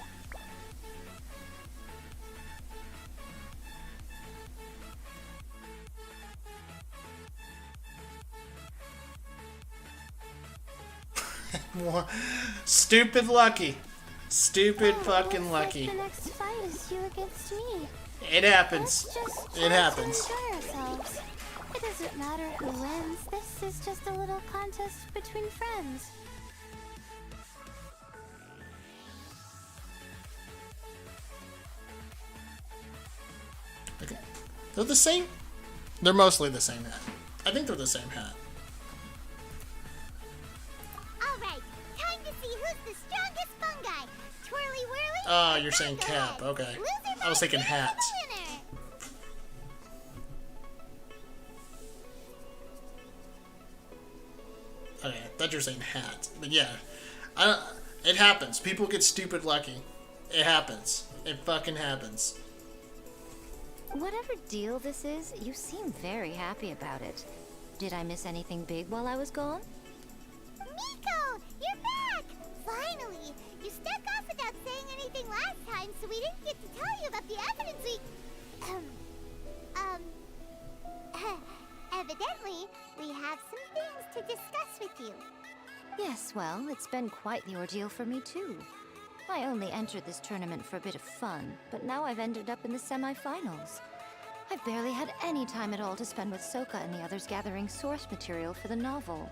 Stupid lucky. Stupid fucking lucky. The next fight is you against me. It happens. It happens. Enjoy ourselves. It doesn't matter who wins. This is just a little contest between friends. Okay. They're the same. They're mostly the same hat. I think they're the same hat. Alright, time to see who's the strongest fungi. Twirly Whirly? Oh, you're saying cap. Okay. I was thinking hat. Okay, I thought you were saying hat. But yeah. It happens. People get stupid lucky. It happens. It fucking happens. Whatever deal this is, you seem very happy about it. Did I miss anything big while I was gone? Miko! You're back! Finally! You stuck off without saying anything last time, so we didn't get to tell you about the evidence we... Evidently, we have some things to discuss with you. Yes, well, it's been quite the ordeal for me too. I only entered this tournament for a bit of fun, but now I've ended up in the semi-finals. I've barely had any time at all to spend with Soka and the others gathering source material for the novel.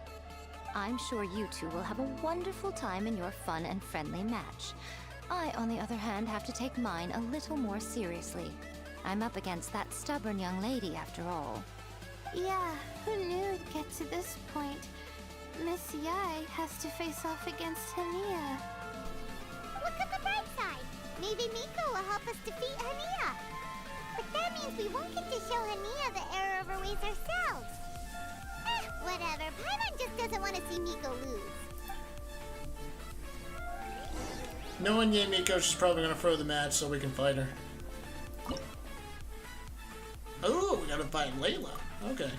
I'm sure you two will have a wonderful time in your fun and friendly match. I, on the other hand, have to take mine a little more seriously. I'm up against that stubborn young lady, after all. Yeah, who knew it'd get to this point? Miss Yai has to face off against Hania. Look at the bright side. Maybe Miko will help us defeat Hania. But that means we won't get to show Hania the error of our ways ourselves. Whatever. Paimon just doesn't want to see Miko lose. Knowing Yae Miko, she's probably gonna throw the match so we can fight her. Oh, we gotta fight Layla. Okay.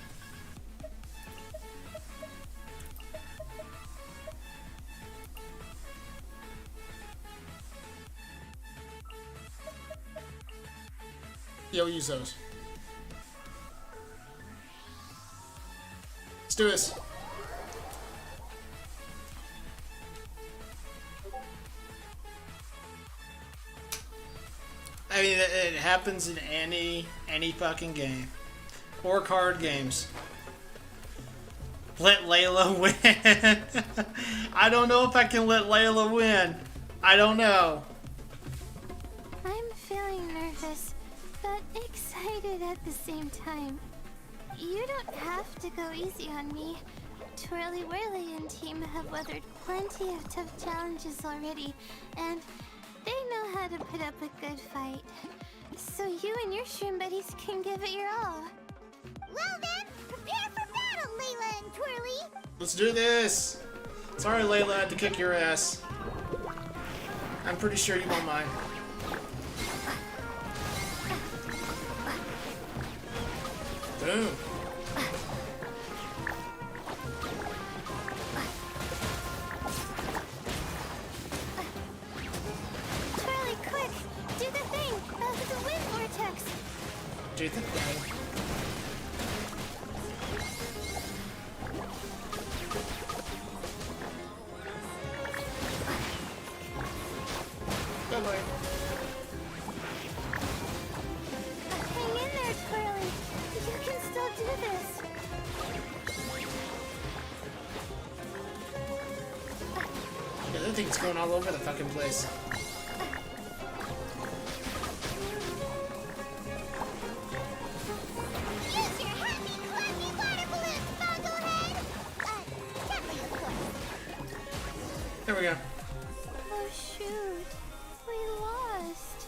Yeah, we'll use those. Let's do this. I mean, it happens in any fucking game. Or card games. Let Layla win. I don't know if I can let Layla win. I don't know. I'm feeling nervous, but excited at the same time. You don't have to go easy on me. Twirly Whirly and team have weathered plenty of tough challenges already, and they know how to put up a good fight. So you and your shroom buddies can give it your all. Well then, prepare for battle, Layla and Twirly! Let's do this! Sorry, Layla, I had to kick your ass. I'm pretty sure you won't mind. Boom. Twirly, quick! Do the thing! The wind vortex! Do the thing. Bye-bye. Hang in there, Twirly! You can still do this! Yeah, that thing's going all over the fucking place. Use your happy, clappy water balloons, Bogglehead! Gently, of course. There we go. Oh shoot, we lost.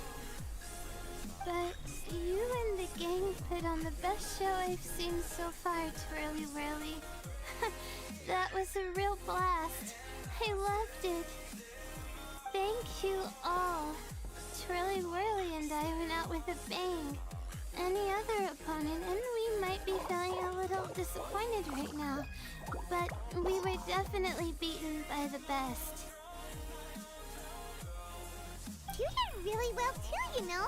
But you and the gang put on the best show I've seen so far, Twirly Whirly. That was a real blast. I loved it. Thank you all. Twirly Whirly and I went out with a bang. Any other opponent, and we might be feeling a little disappointed right now, but we were definitely beaten by the best. You did really well too, you know?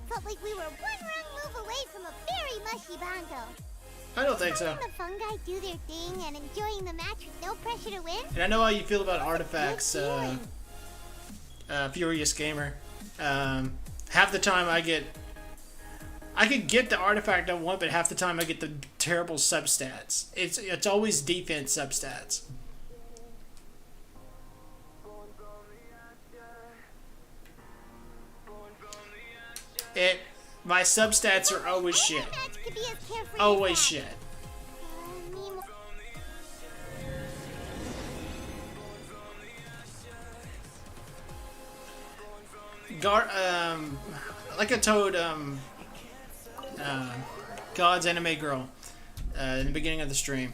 Felt like we were one wrong move away from a very mushy bongo. I don't think so. Letting the fungi do their thing and enjoying the match with no pressure to win? And I know how you feel about artifacts, Furious Gamer. Half the time I could get the artifact I want, but half the time I get the terrible substats. It's always defense substats. My substats are always shit. Always shit. Like I told God's Anime Girl in the beginning of the stream,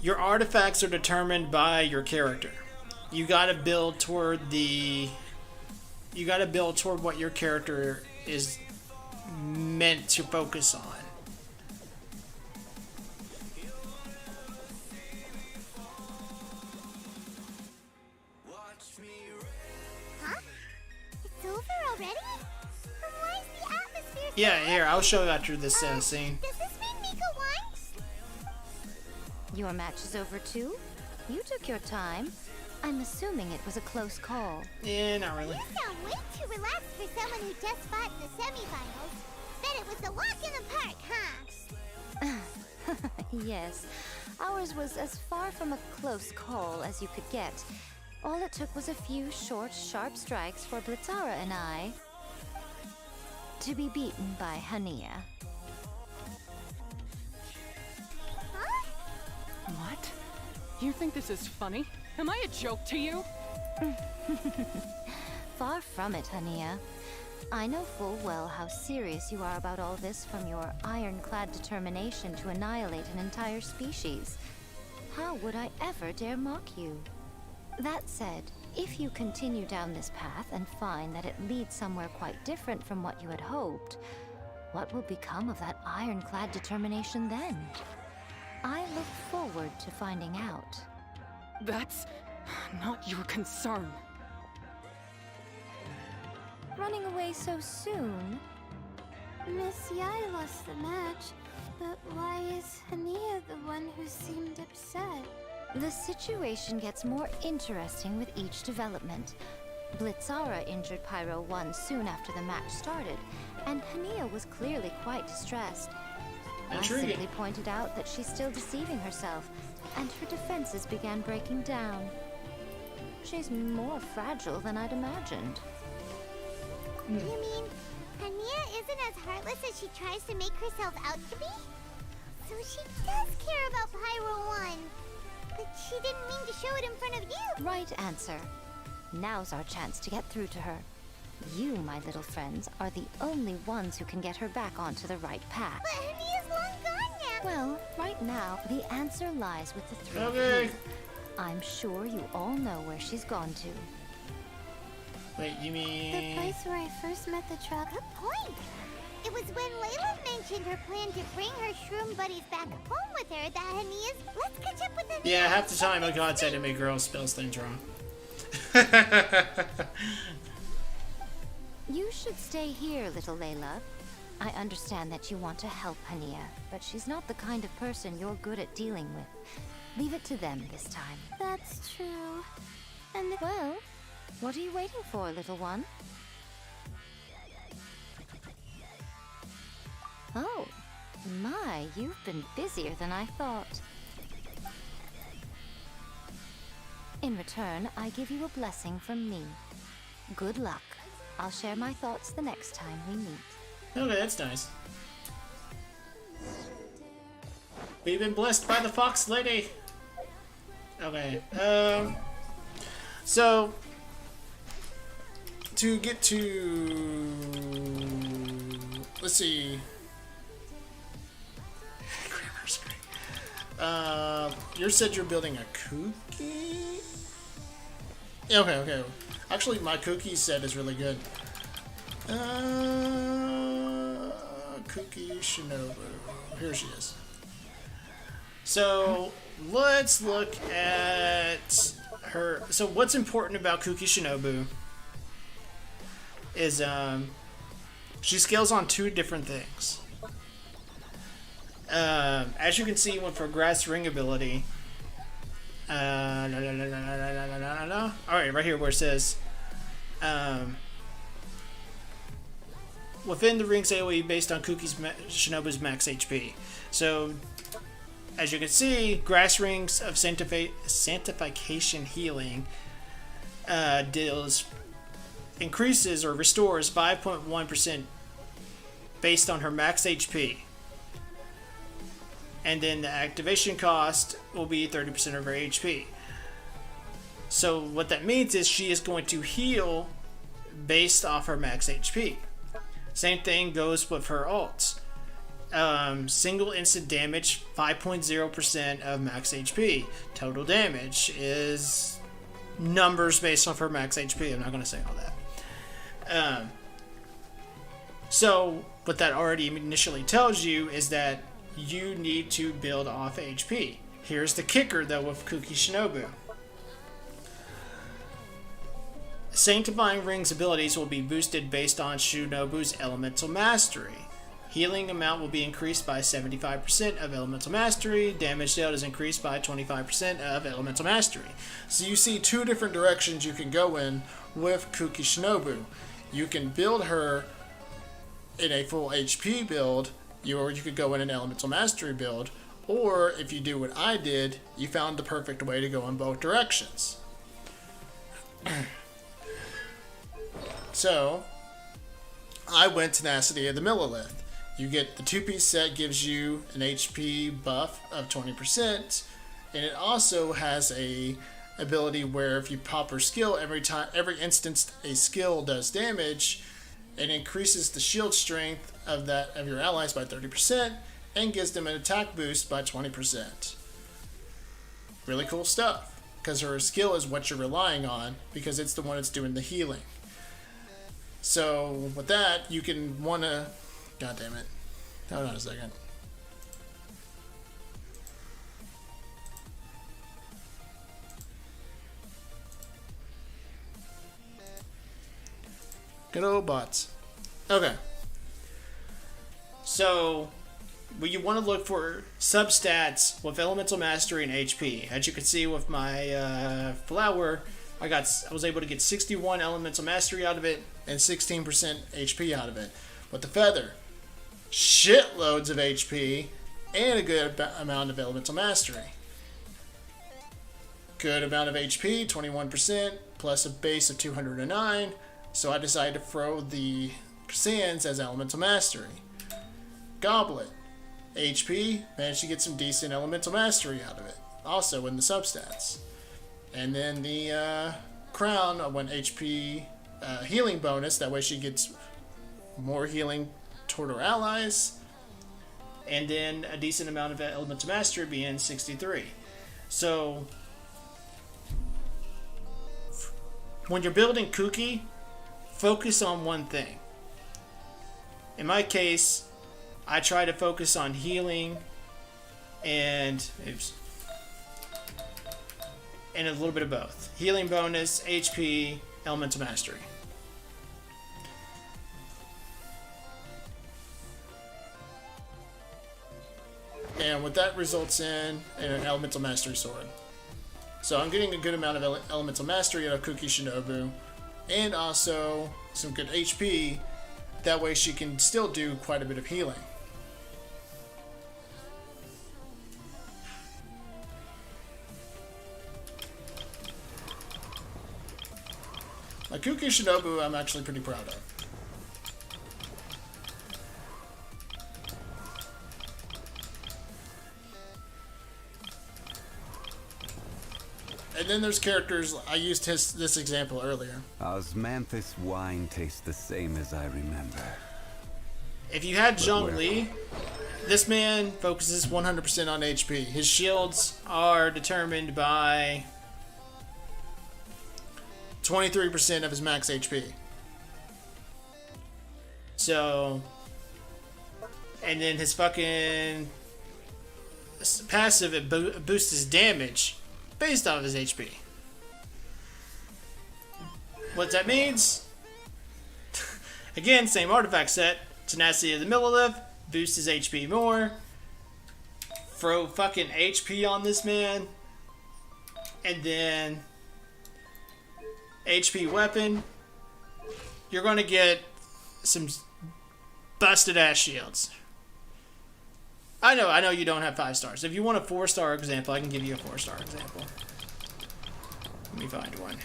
your artifacts are determined by your character. You gotta build toward what your character is meant to focus on. Huh? It's over already? Why is the atmosphere so Yeah, here, I'll heavy? show you after this scene. Does this mean Miko won? Your match is over too? You took your time. I'm assuming it was a close call. Yeah, not really. You sound way too relaxed for someone who just fought in the semifinals. Bet it was a walk in the park, huh? Yes, ours was as far from a close call as you could get. All it took was a few short, sharp strikes for Blitzara and I to be beaten by Hania. What? You think this is funny? Am I a joke to you? Far from it, Hania. I know full well how serious you are about all this from your ironclad determination to annihilate an entire species. How would I ever dare mock you? That said, if you continue down this path and find that it leads somewhere quite different from what you had hoped, what will become of that ironclad determination then? I look forward to finding out. That's not your concern. Running away so soon? Miss Yai lost the match, but why is Hania the one who seemed upset? The situation gets more interesting with each development. Blitzara injured Pyro 1 soon after the match started, and Hania was clearly quite distressed. Intriguing. I simply pointed out that she's still deceiving herself, and her defenses began breaking down. She's more fragile than I'd imagined. You mean Hania isn't as heartless as she tries to make herself out to be? So she does care about Pyro 1, but she didn't mean to show it in front of you. Right answer. Now's our chance to get through to her. You, my little friends, are the only ones who can get her back onto the right path. But Hania's long gone now. Well, right now, the answer lies with the three of Okay. you. I'm sure you all know where she's gone to. Wait, you The mean... place where I first met the truck. Good point. It was when Layla mentioned her plan to bring her shroom buddies back home with her that Hania's... Let's catch up with Hania. Yeah, half the time, oh god, said to me, girl spells things wrong. You should stay here, little Layla. I understand that you want to help Hania, but she's not the kind of person you're good at dealing with. Leave it to them this time. That's true. And well, what are you waiting for, little one? Oh, my, you've been busier than I thought. In return, I give you a blessing from me. Good luck. I'll share my thoughts the next time we meet. Okay, that's nice. We've been blessed by the Fox Lady. Okay, so to get to, let's see. You said you're building a cookie? Yeah, okay. Actually, my cookie set is really good. Cookie Shinobu. Here she is. So, let's look at her. So, what's important about Cookie Shinobu is she scales on two different things. As you can see with her grass ring ability, alright, right here where it says within the ring's AoE based on Shinobu's max HP. So as you can see, grass rings of sanctification healing increases or restores 5.1% based on her max HP. And then the activation cost will be 30% of her HP. So what that means is she is going to heal based off her max HP. Same thing goes with her ults. Single instant damage, 5.0% of max HP. Total damage is numbers based off her max HP. I'm not going to say all that. So what that already initially tells you is that you need to build off HP. Here's the kicker though with Cookie Shinobu. Sanctifying Ring's abilities will be boosted based on Shinobu's Elemental Mastery. Healing amount will be increased by 75% of Elemental Mastery. Damage dealt is increased by 25% of Elemental Mastery. So you see two different directions you can go in with Cookie Shinobu. You can build her in a full HP build, or you could go in an Elemental Mastery build, Or if you do what I did, you found the perfect way to go in both directions. So, I went Tenacity of the Millilith. You get the 2-piece set, gives you an HP buff of 20%, and it also has a ability where if you pop her skill every instance a skill does damage, it increases the shield strength of your allies by 30% and gives them an attack boost by 20%. Really cool stuff, because her skill is what you're relying on, because it's the one that's doing the healing. So with that, you can wanna... God damn it. Hold on a second. Good old bots. Okay. So, you want to look for substats with Elemental Mastery and HP. As you can see with my flower, I was able to get 61 Elemental Mastery out of it and 16% HP out of it. With the feather, shitloads of HP and a good amount of Elemental Mastery. Good amount of HP, 21%, plus a base of 209. So I decided to throw the Sands as Elemental Mastery. Goblet, HP, managed to get some decent Elemental Mastery out of it, also in the substats. And then the Crown, I went HP healing bonus, that way she gets more healing toward her allies. And then a decent amount of Elemental Mastery being 63. So, when you're building Kuki, focus on one thing. In my case, I try to focus on healing and a little bit of both. Healing bonus, HP, Elemental Mastery. And what that results in an Elemental Mastery sword. So I'm getting a good amount of Elemental Mastery out of Kuki Shinobu, and also some good HP. That way she can still do quite a bit of healing. My Kuki Shinobu I'm actually pretty proud of. And then there's characters, I used this example earlier. Osmanthus wine tastes the same as I remember. If you had Zhongli, this man focuses 100% on HP. His shields are determined by 23% of his max HP. So, and then his fucking passive, it boosts his damage based off his HP. What that means, again, same artifact set, Tenacity of the Millilith, boosts his HP more, throw fucking HP on this man, and then HP weapon, you're gonna get some busted ass shields. I know you don't have 5 stars. If you want a 4-star example, I can give you a 4-star example. Let me find one.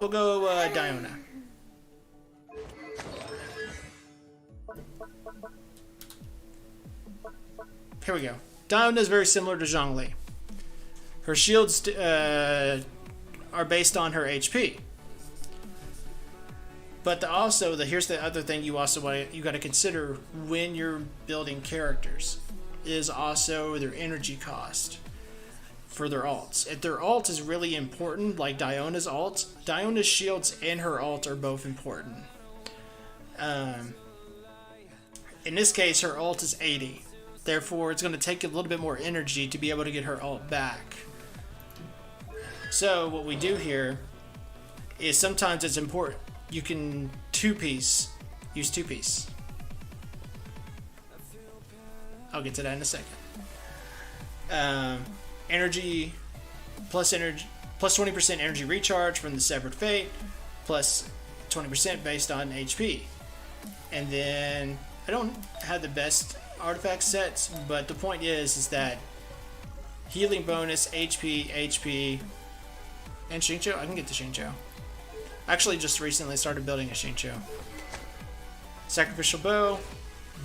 We'll go Diona. Here we go. Diona is very similar to Zhongli. Her shields are based on her HP. But here's the other thing you got to consider when you're building characters is also their energy cost for their alts. If their alt is really important, like Diona's alt, Diona's shields and her alt are both important. In this case, her alt is 80. Therefore, it's going to take a little bit more energy to be able to get her alt back. So what we do here is sometimes it's important. You can use 2-piece. I'll get to that in a second. Energy plus 20% energy recharge from the Severed Fate, plus 20% based on HP. And then I don't have the best artifact sets, but the point is that healing bonus, HP, and Xingqiu. I can get the Xingqiu. Actually, just recently started building a Xingqiu. Sacrificial bow.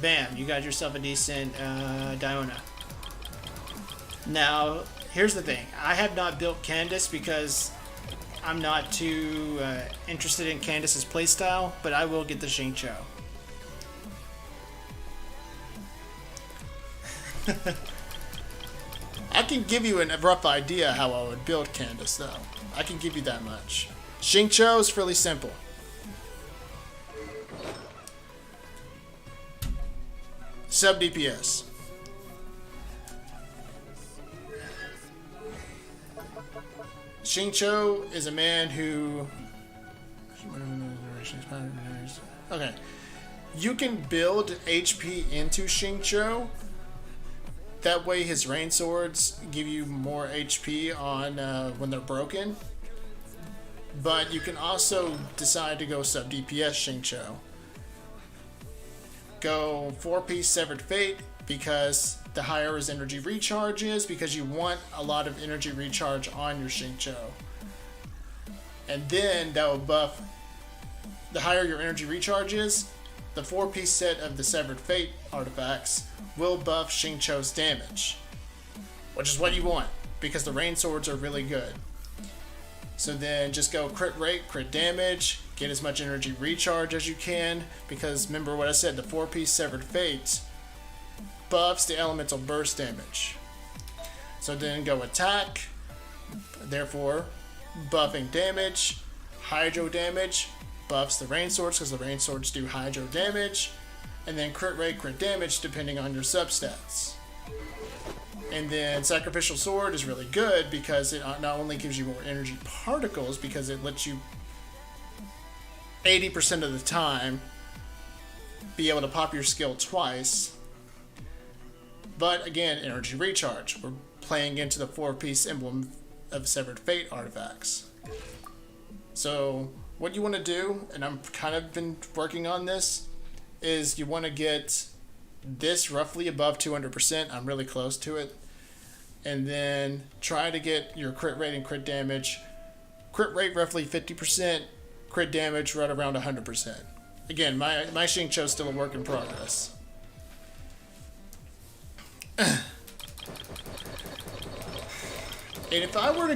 Bam, you got yourself a decent Diona. Now, here's the thing. I have not built Candace because I'm not too interested in Candace's playstyle, but I will get the Xingqiu. I can give you a rough idea how I would build Candace, though. I can give you that much. Xingqiu is fairly simple. Sub DPS. Xingqiu is a man who... Okay. You can build HP into Xingqiu. That way his rain swords give you more HP on when they're broken. But you can also decide to go sub DPS Xingqiu. Go 4-piece Severed Fate because the higher his energy recharge is, because you want a lot of energy recharge on your Xingqiu. And then that will buff, the higher your energy recharge is, the 4-piece set of the Severed Fate artifacts will buff Xingqiu's damage. Which is what you want, because the rain swords are really good. So then just go crit rate, crit damage, get as much energy recharge as you can, because remember what I said, the 4-piece Severed Fate buffs the elemental burst damage. So then go attack, therefore buffing damage, hydro damage, buffs the rain swords because the rain swords do hydro damage, and then crit rate, crit damage depending on your substats. And then Sacrificial Sword is really good because it not only gives you more energy particles, because it lets you 80% of the time be able to pop your skill twice, but again, energy recharge. We're playing into the 4-piece emblem of Severed Fate artifacts. So what you want to do, and I'm kind of been working on this, is you want to get this roughly above 200%. I'm really close to it. And then try to get your crit rate and crit damage. Crit rate roughly 50%, crit damage right around 100%. Again, my Xingqiu is still a work in progress. And if I were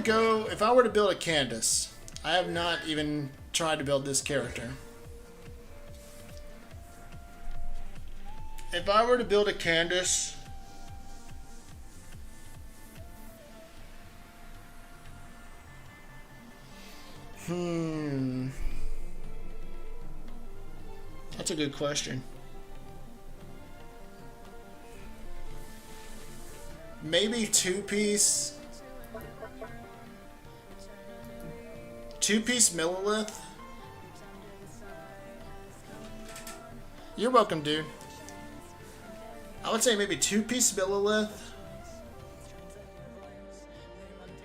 to build a Candace, I have not even tried to build this character. If I were to build a Candace, that's a good question. Maybe 2-piece Millilith. You're welcome, dude. I would say maybe 2-piece Millilith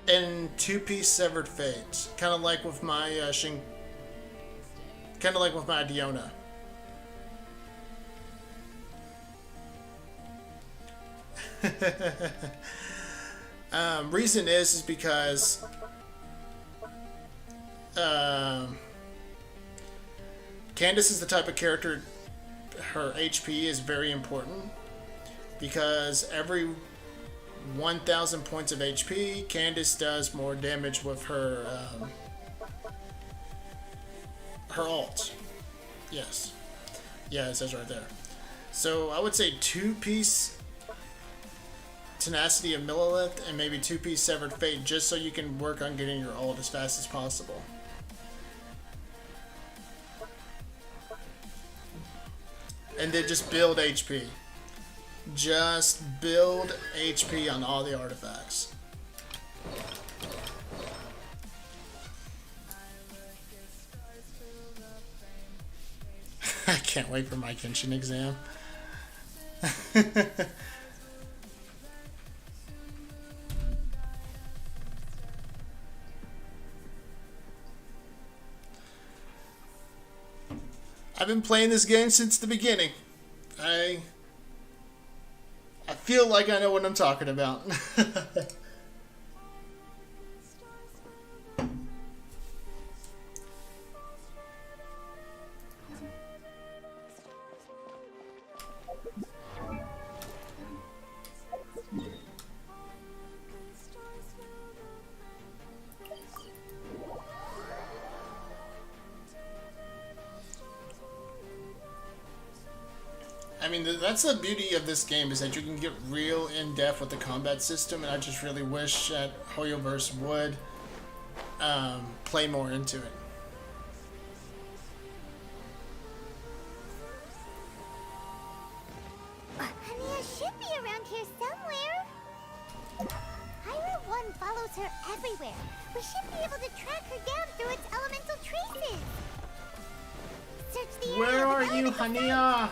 and 2-piece Severed Fate, kind of like with my Diona. Reason is because Candace is the type of character, her HP is very important, because every 1,000 points of HP, Candace does more damage with her her ult. Yes. Yeah, it says right there. So I would say 2-piece Tenacity of Millilith and maybe 2-piece Severed Fate, just so you can work on getting your ult as fast as possible. And then just build HP. Just build HP on all the artifacts. I can't wait for my Genshin exam. been playing this game since the beginning. I feel like I know what I'm talking about. I mean, that's the beauty of this game, is that you can get real in-depth with the combat system, and I just really wish that Hoyoverse would play more into it. Hania should be around here somewhere. Pyro 1 follows her everywhere. We should be able to track her down through its elemental traces. Search the area. Where are you, Hania?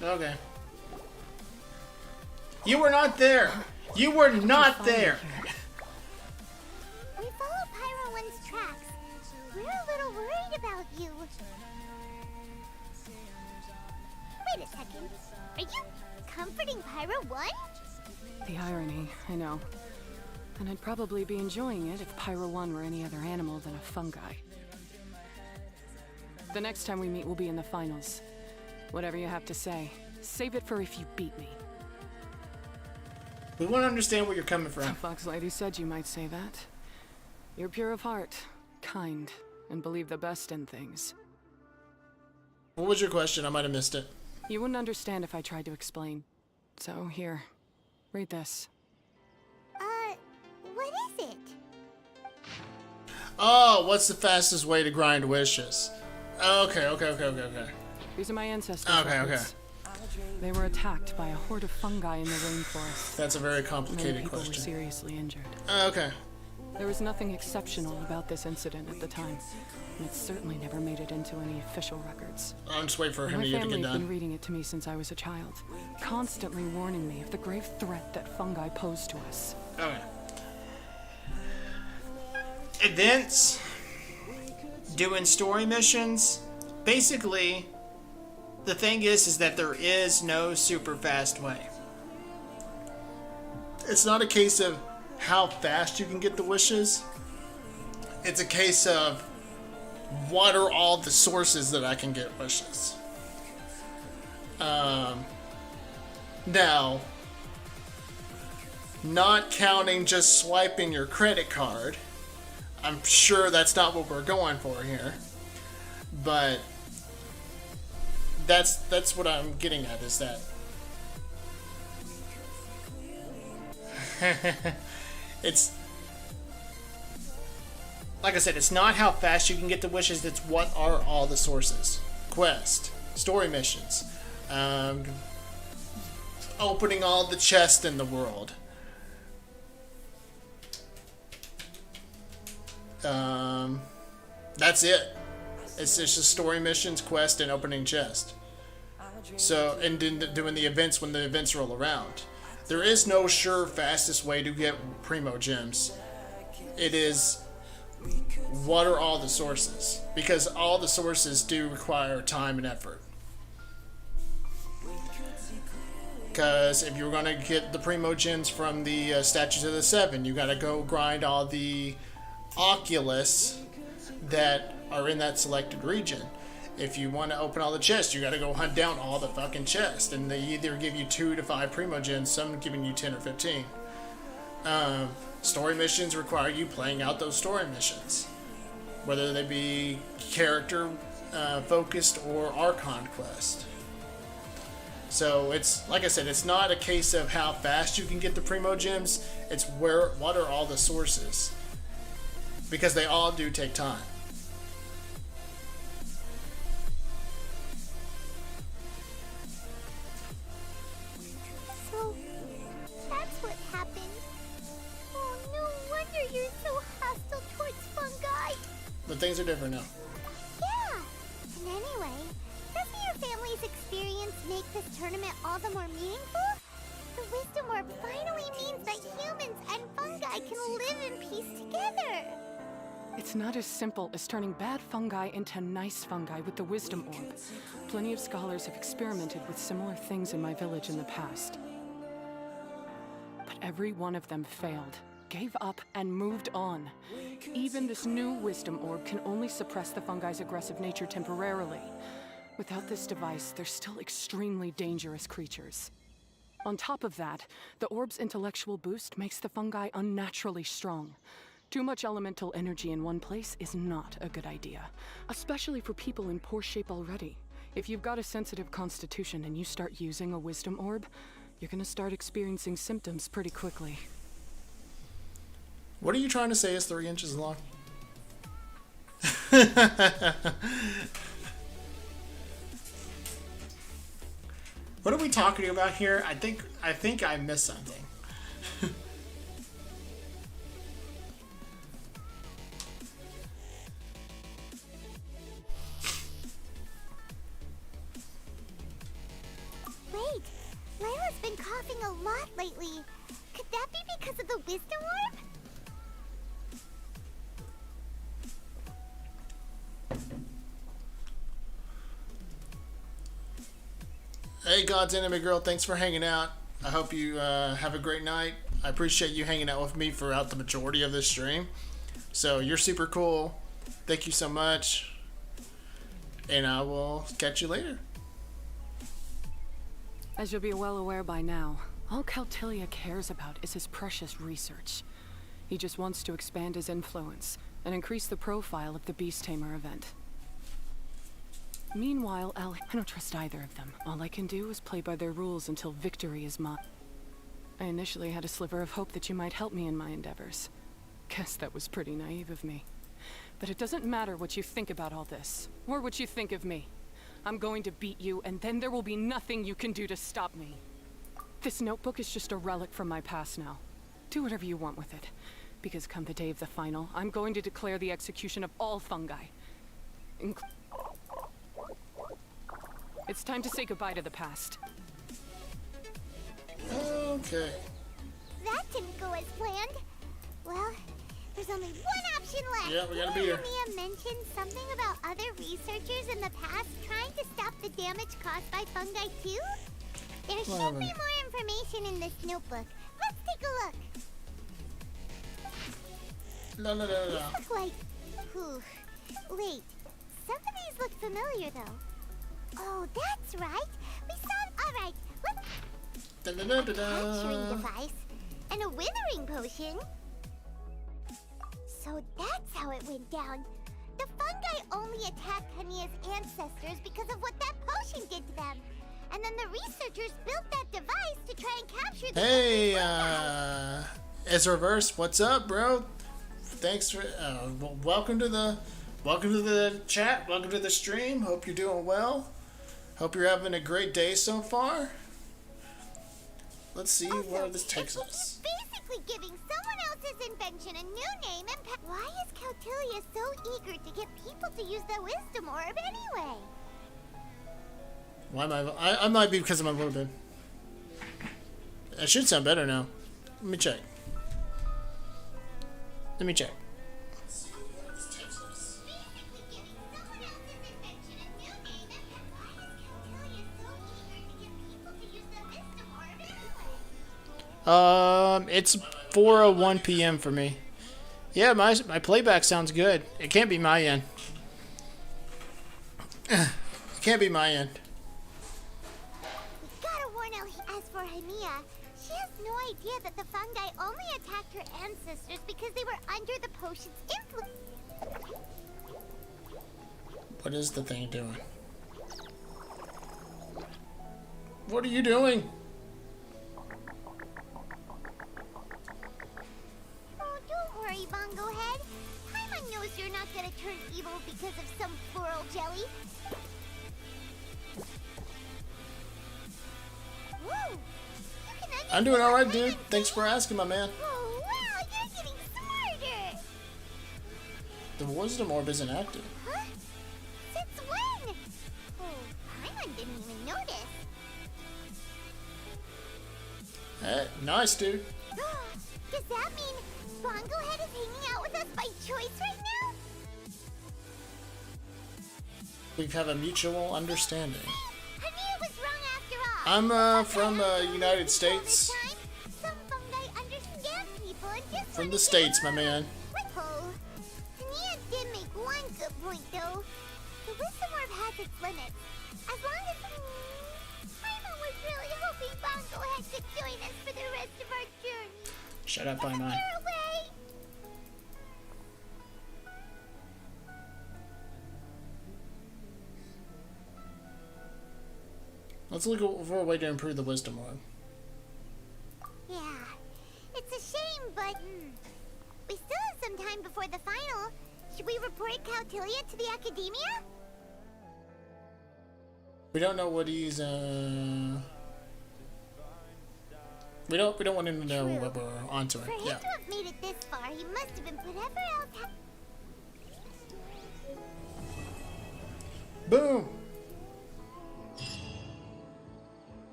Okay. You were not there. You were not there. We follow Pyro 1's tracks. We're a little worried about you. Wait a second. Are you comforting Pyro 1? The irony, I know. And I'd probably be enjoying it if Pyro 1 were any other animal than a fungi. The next time we meet will be in the finals. Whatever you have to say, save it for if you beat me. We want to understand where you're coming from. The Fox Lady said you might say that. You're pure of heart, kind, and believe the best in things. What was your question? I might have missed it. You wouldn't understand if I tried to explain. So here, read this. What is it? Oh, what's the fastest way to grind wishes? Okay. These are my ancestors' Okay. records. They were attacked by a horde of fungi in the rainforest. That's a very Many complicated people question. were seriously injured. Okay. There was nothing exceptional about this incident at the time, and it certainly never made it into any official records. I'm just waiting for him My to get family's been done. reading it to me since I was a child, constantly warning me of the grave threat that fungi pose to us. Okay. Events, doing story missions. Basically, the thing is that there is no super fast way. It's not a case of how fast you can get the wishes. It's a case of what are all the sources that I can get wishes. Now, not counting just swiping your credit card. I'm sure that's not what we're going for here, but that's what I'm getting at, is that it's like I said, it's not how fast you can get the wishes, it's what are all the sources. Quest, story missions, opening all the chests in the world. That's it. It's just story missions, quest, and opening chest. So, and then doing the events when the events roll around. There is no sure fastest way to get primo gems. It is, what are all the sources? Because all the sources do require time and effort. Because if you're going to get the primo gems from the Statues of the Seven, you got to go grind all the Oculus that are in that selected region. If you want to open all the chests, you got to go hunt down all the fucking chests, and they either give you 2 to 5 primo gems, some giving you 10 or 15. Story missions require you playing out those story missions, whether they be character focused or Archon quest. So it's, like I said, it's not a case of how fast you can get the primo gems, it's what are all the sources, because they all do take time. So, that's what happened. Oh, no wonder you're so hostile towards fungi. But things are different now. Yeah. And anyway, doesn't your family's experience make this tournament all the more meaningful? The Wisdom Orb finally means that humans and fungi can live in peace together. It's not as simple as turning bad fungi into nice fungi with the Wisdom Orb. Plenty of scholars have experimented with similar things in my village in the past. But every one of them failed, gave up, and moved on. Even this new Wisdom Orb can only suppress the fungi's aggressive nature temporarily. Without this device, they're still extremely dangerous creatures. On top of that, the orb's intellectual boost makes the fungi unnaturally strong. Too much elemental energy in one place is not a good idea, especially for people in poor shape already. If you've got a sensitive constitution and you start using a Wisdom Orb, you're gonna start experiencing symptoms pretty quickly. What are you trying to say is 3 inches long? What are we talking about here? I think I missed something. Wait, Layla's been coughing a lot lately. Could that be because of the Wisdom Orb? Hey, God's Enemy Girl, thanks for hanging out. I hope you have a great night. I appreciate you hanging out with me throughout the majority of this stream. So, you're super cool. Thank you so much. And I will catch you later. As you'll be well aware by now, all Caltilia cares about is his precious research. He just wants to expand his influence and increase the profile of the Beast Tamer event. Meanwhile, I don't trust either of them. All I can do is play by their rules until victory is mine. I initially had a sliver of hope that you might help me in my endeavors. Guess that was pretty naive of me. But it doesn't matter what you think about all this, or what you think of me. I'm going to beat you, and then there will be nothing you can do to stop me. This notebook is just a relic from my past now. Do whatever you want with it. Because come the day of the final, I'm going to declare the execution of all fungi. It's time to say goodbye to the past. Okay. That didn't go as planned. Well, there's only one option left. Yeah, we gotta be here. Mia mentioned something about other researchers in the past trying to stop the damage caused by fungi too? There should be more information in this notebook. Let's take a look. No. These look like... Wait, some of these look familiar though. Oh, that's right. We saw... Alright, let's... Capturing device and a withering potion. So that's how it went down. The fungi only attacked Hania's ancestors because of what that potion did to them. And then the researchers built that device to try and capture the... Hey, Ezra Verse, what's up, bro? Thanks for... welcome to the chat. Welcome to the stream. Hope you're doing well. Hope you're having a great day so far. Let's see where this takes us. Basically giving someone else's invention a new name and... Why is Caltilia so eager to get people to use the Wisdom Orb anyway? Why am I might be because I'm unloaded. It should sound better now. Let me check. It's 4:01 p.m. for me. Yeah, my playback sounds good. It can't be my end. It can't be my end. We gotta warn Ellie. As for Hania, she has no idea that the fungi only attacked her ancestors because they were under the potion's influence. What is the thing doing? What are you doing? Oh, don't worry, Bongo Head. Paimon knows you're not gonna turn evil because of some floral jelly. Whoa! I'm doing alright, dude. Thanks for asking, my man. Oh, wow, you're getting smarter! The Wisdom Orb isn't active. Huh? Since when? Oh, Paimon didn't even notice. Nice, dude. Does that mean Bongo Head is hanging out with us by choice right now? We have a mutual understanding. Hania was wrong after all. I'm from the United States. Some fungi understand people and just From the States, my man. Oh, Hania did make one good point though. The wisdom orb has its limits. As long as Paimon was really hoping Bongo Head could join us for the rest of our journey. Shut up, Paimon. They're away. Let's look for a way to improve the wisdom orb. Yeah, it's a shame, but we still have some time before the final. Should we report Cautilia to the academia? We don't know what he's we don't want him to know what we're onto it. For him Yeah. to have made it this far, he must have been whatever else. Boom.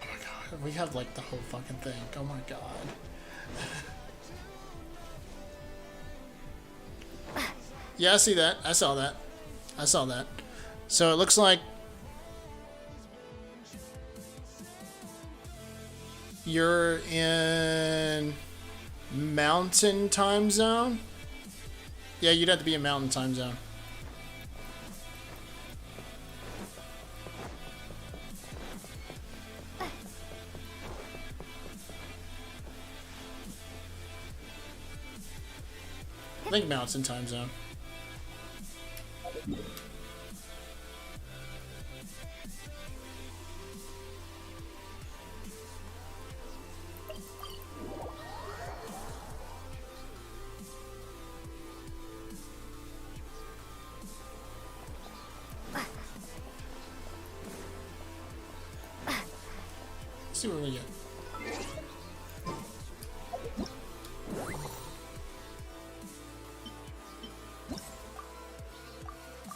Oh my god, we have like the whole fucking thing. Oh my god. Yeah, I see that. I saw that. I saw that. So it looks like you're in Mountain Time Zone. Yeah, you'd have to be in Mountain Time Zone. I think Mountain Time Zone. Let's see what we get.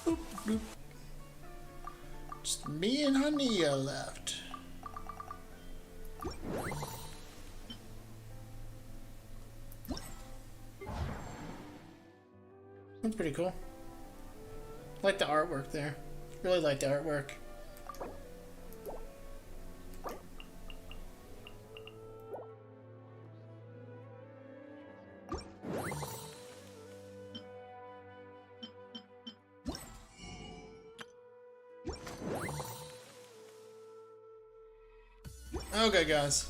Boop, boop. Just me and Hania left. That's pretty cool. Like the artwork there. Really like the artwork. Okay, guys.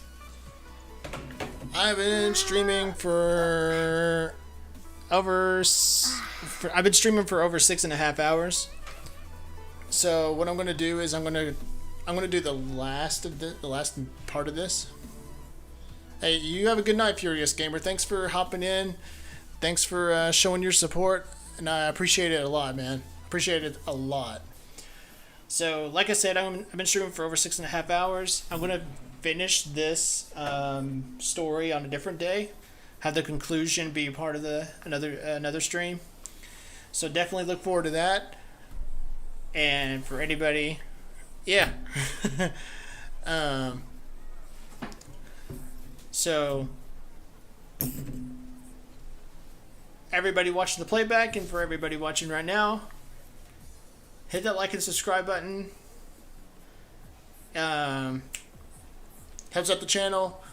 I've been streaming for over. I've been streaming for over 6.5 hours. So what I'm gonna do is I'm gonna do the last part of this. Hey, you have a good night, Furious Gamer. Thanks for hopping in. Thanks for showing your support, and I appreciate it a lot, man. Appreciate it a lot. So, like I said, I've been streaming for over 6.5 hours. I'm gonna finish this story on a different day. Have the conclusion be part of the another stream. So definitely look forward to that. And for anybody, yeah. So everybody watching the playback, and for everybody watching right now, hit that like and subscribe button. Helps out the channel,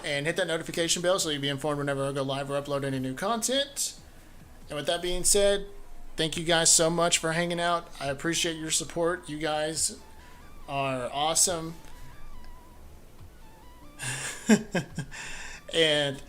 and hit that notification bell so you'll be informed whenever I go live or upload any new content. And with that being said, thank you guys so much for hanging out. I appreciate your support. You guys are awesome. And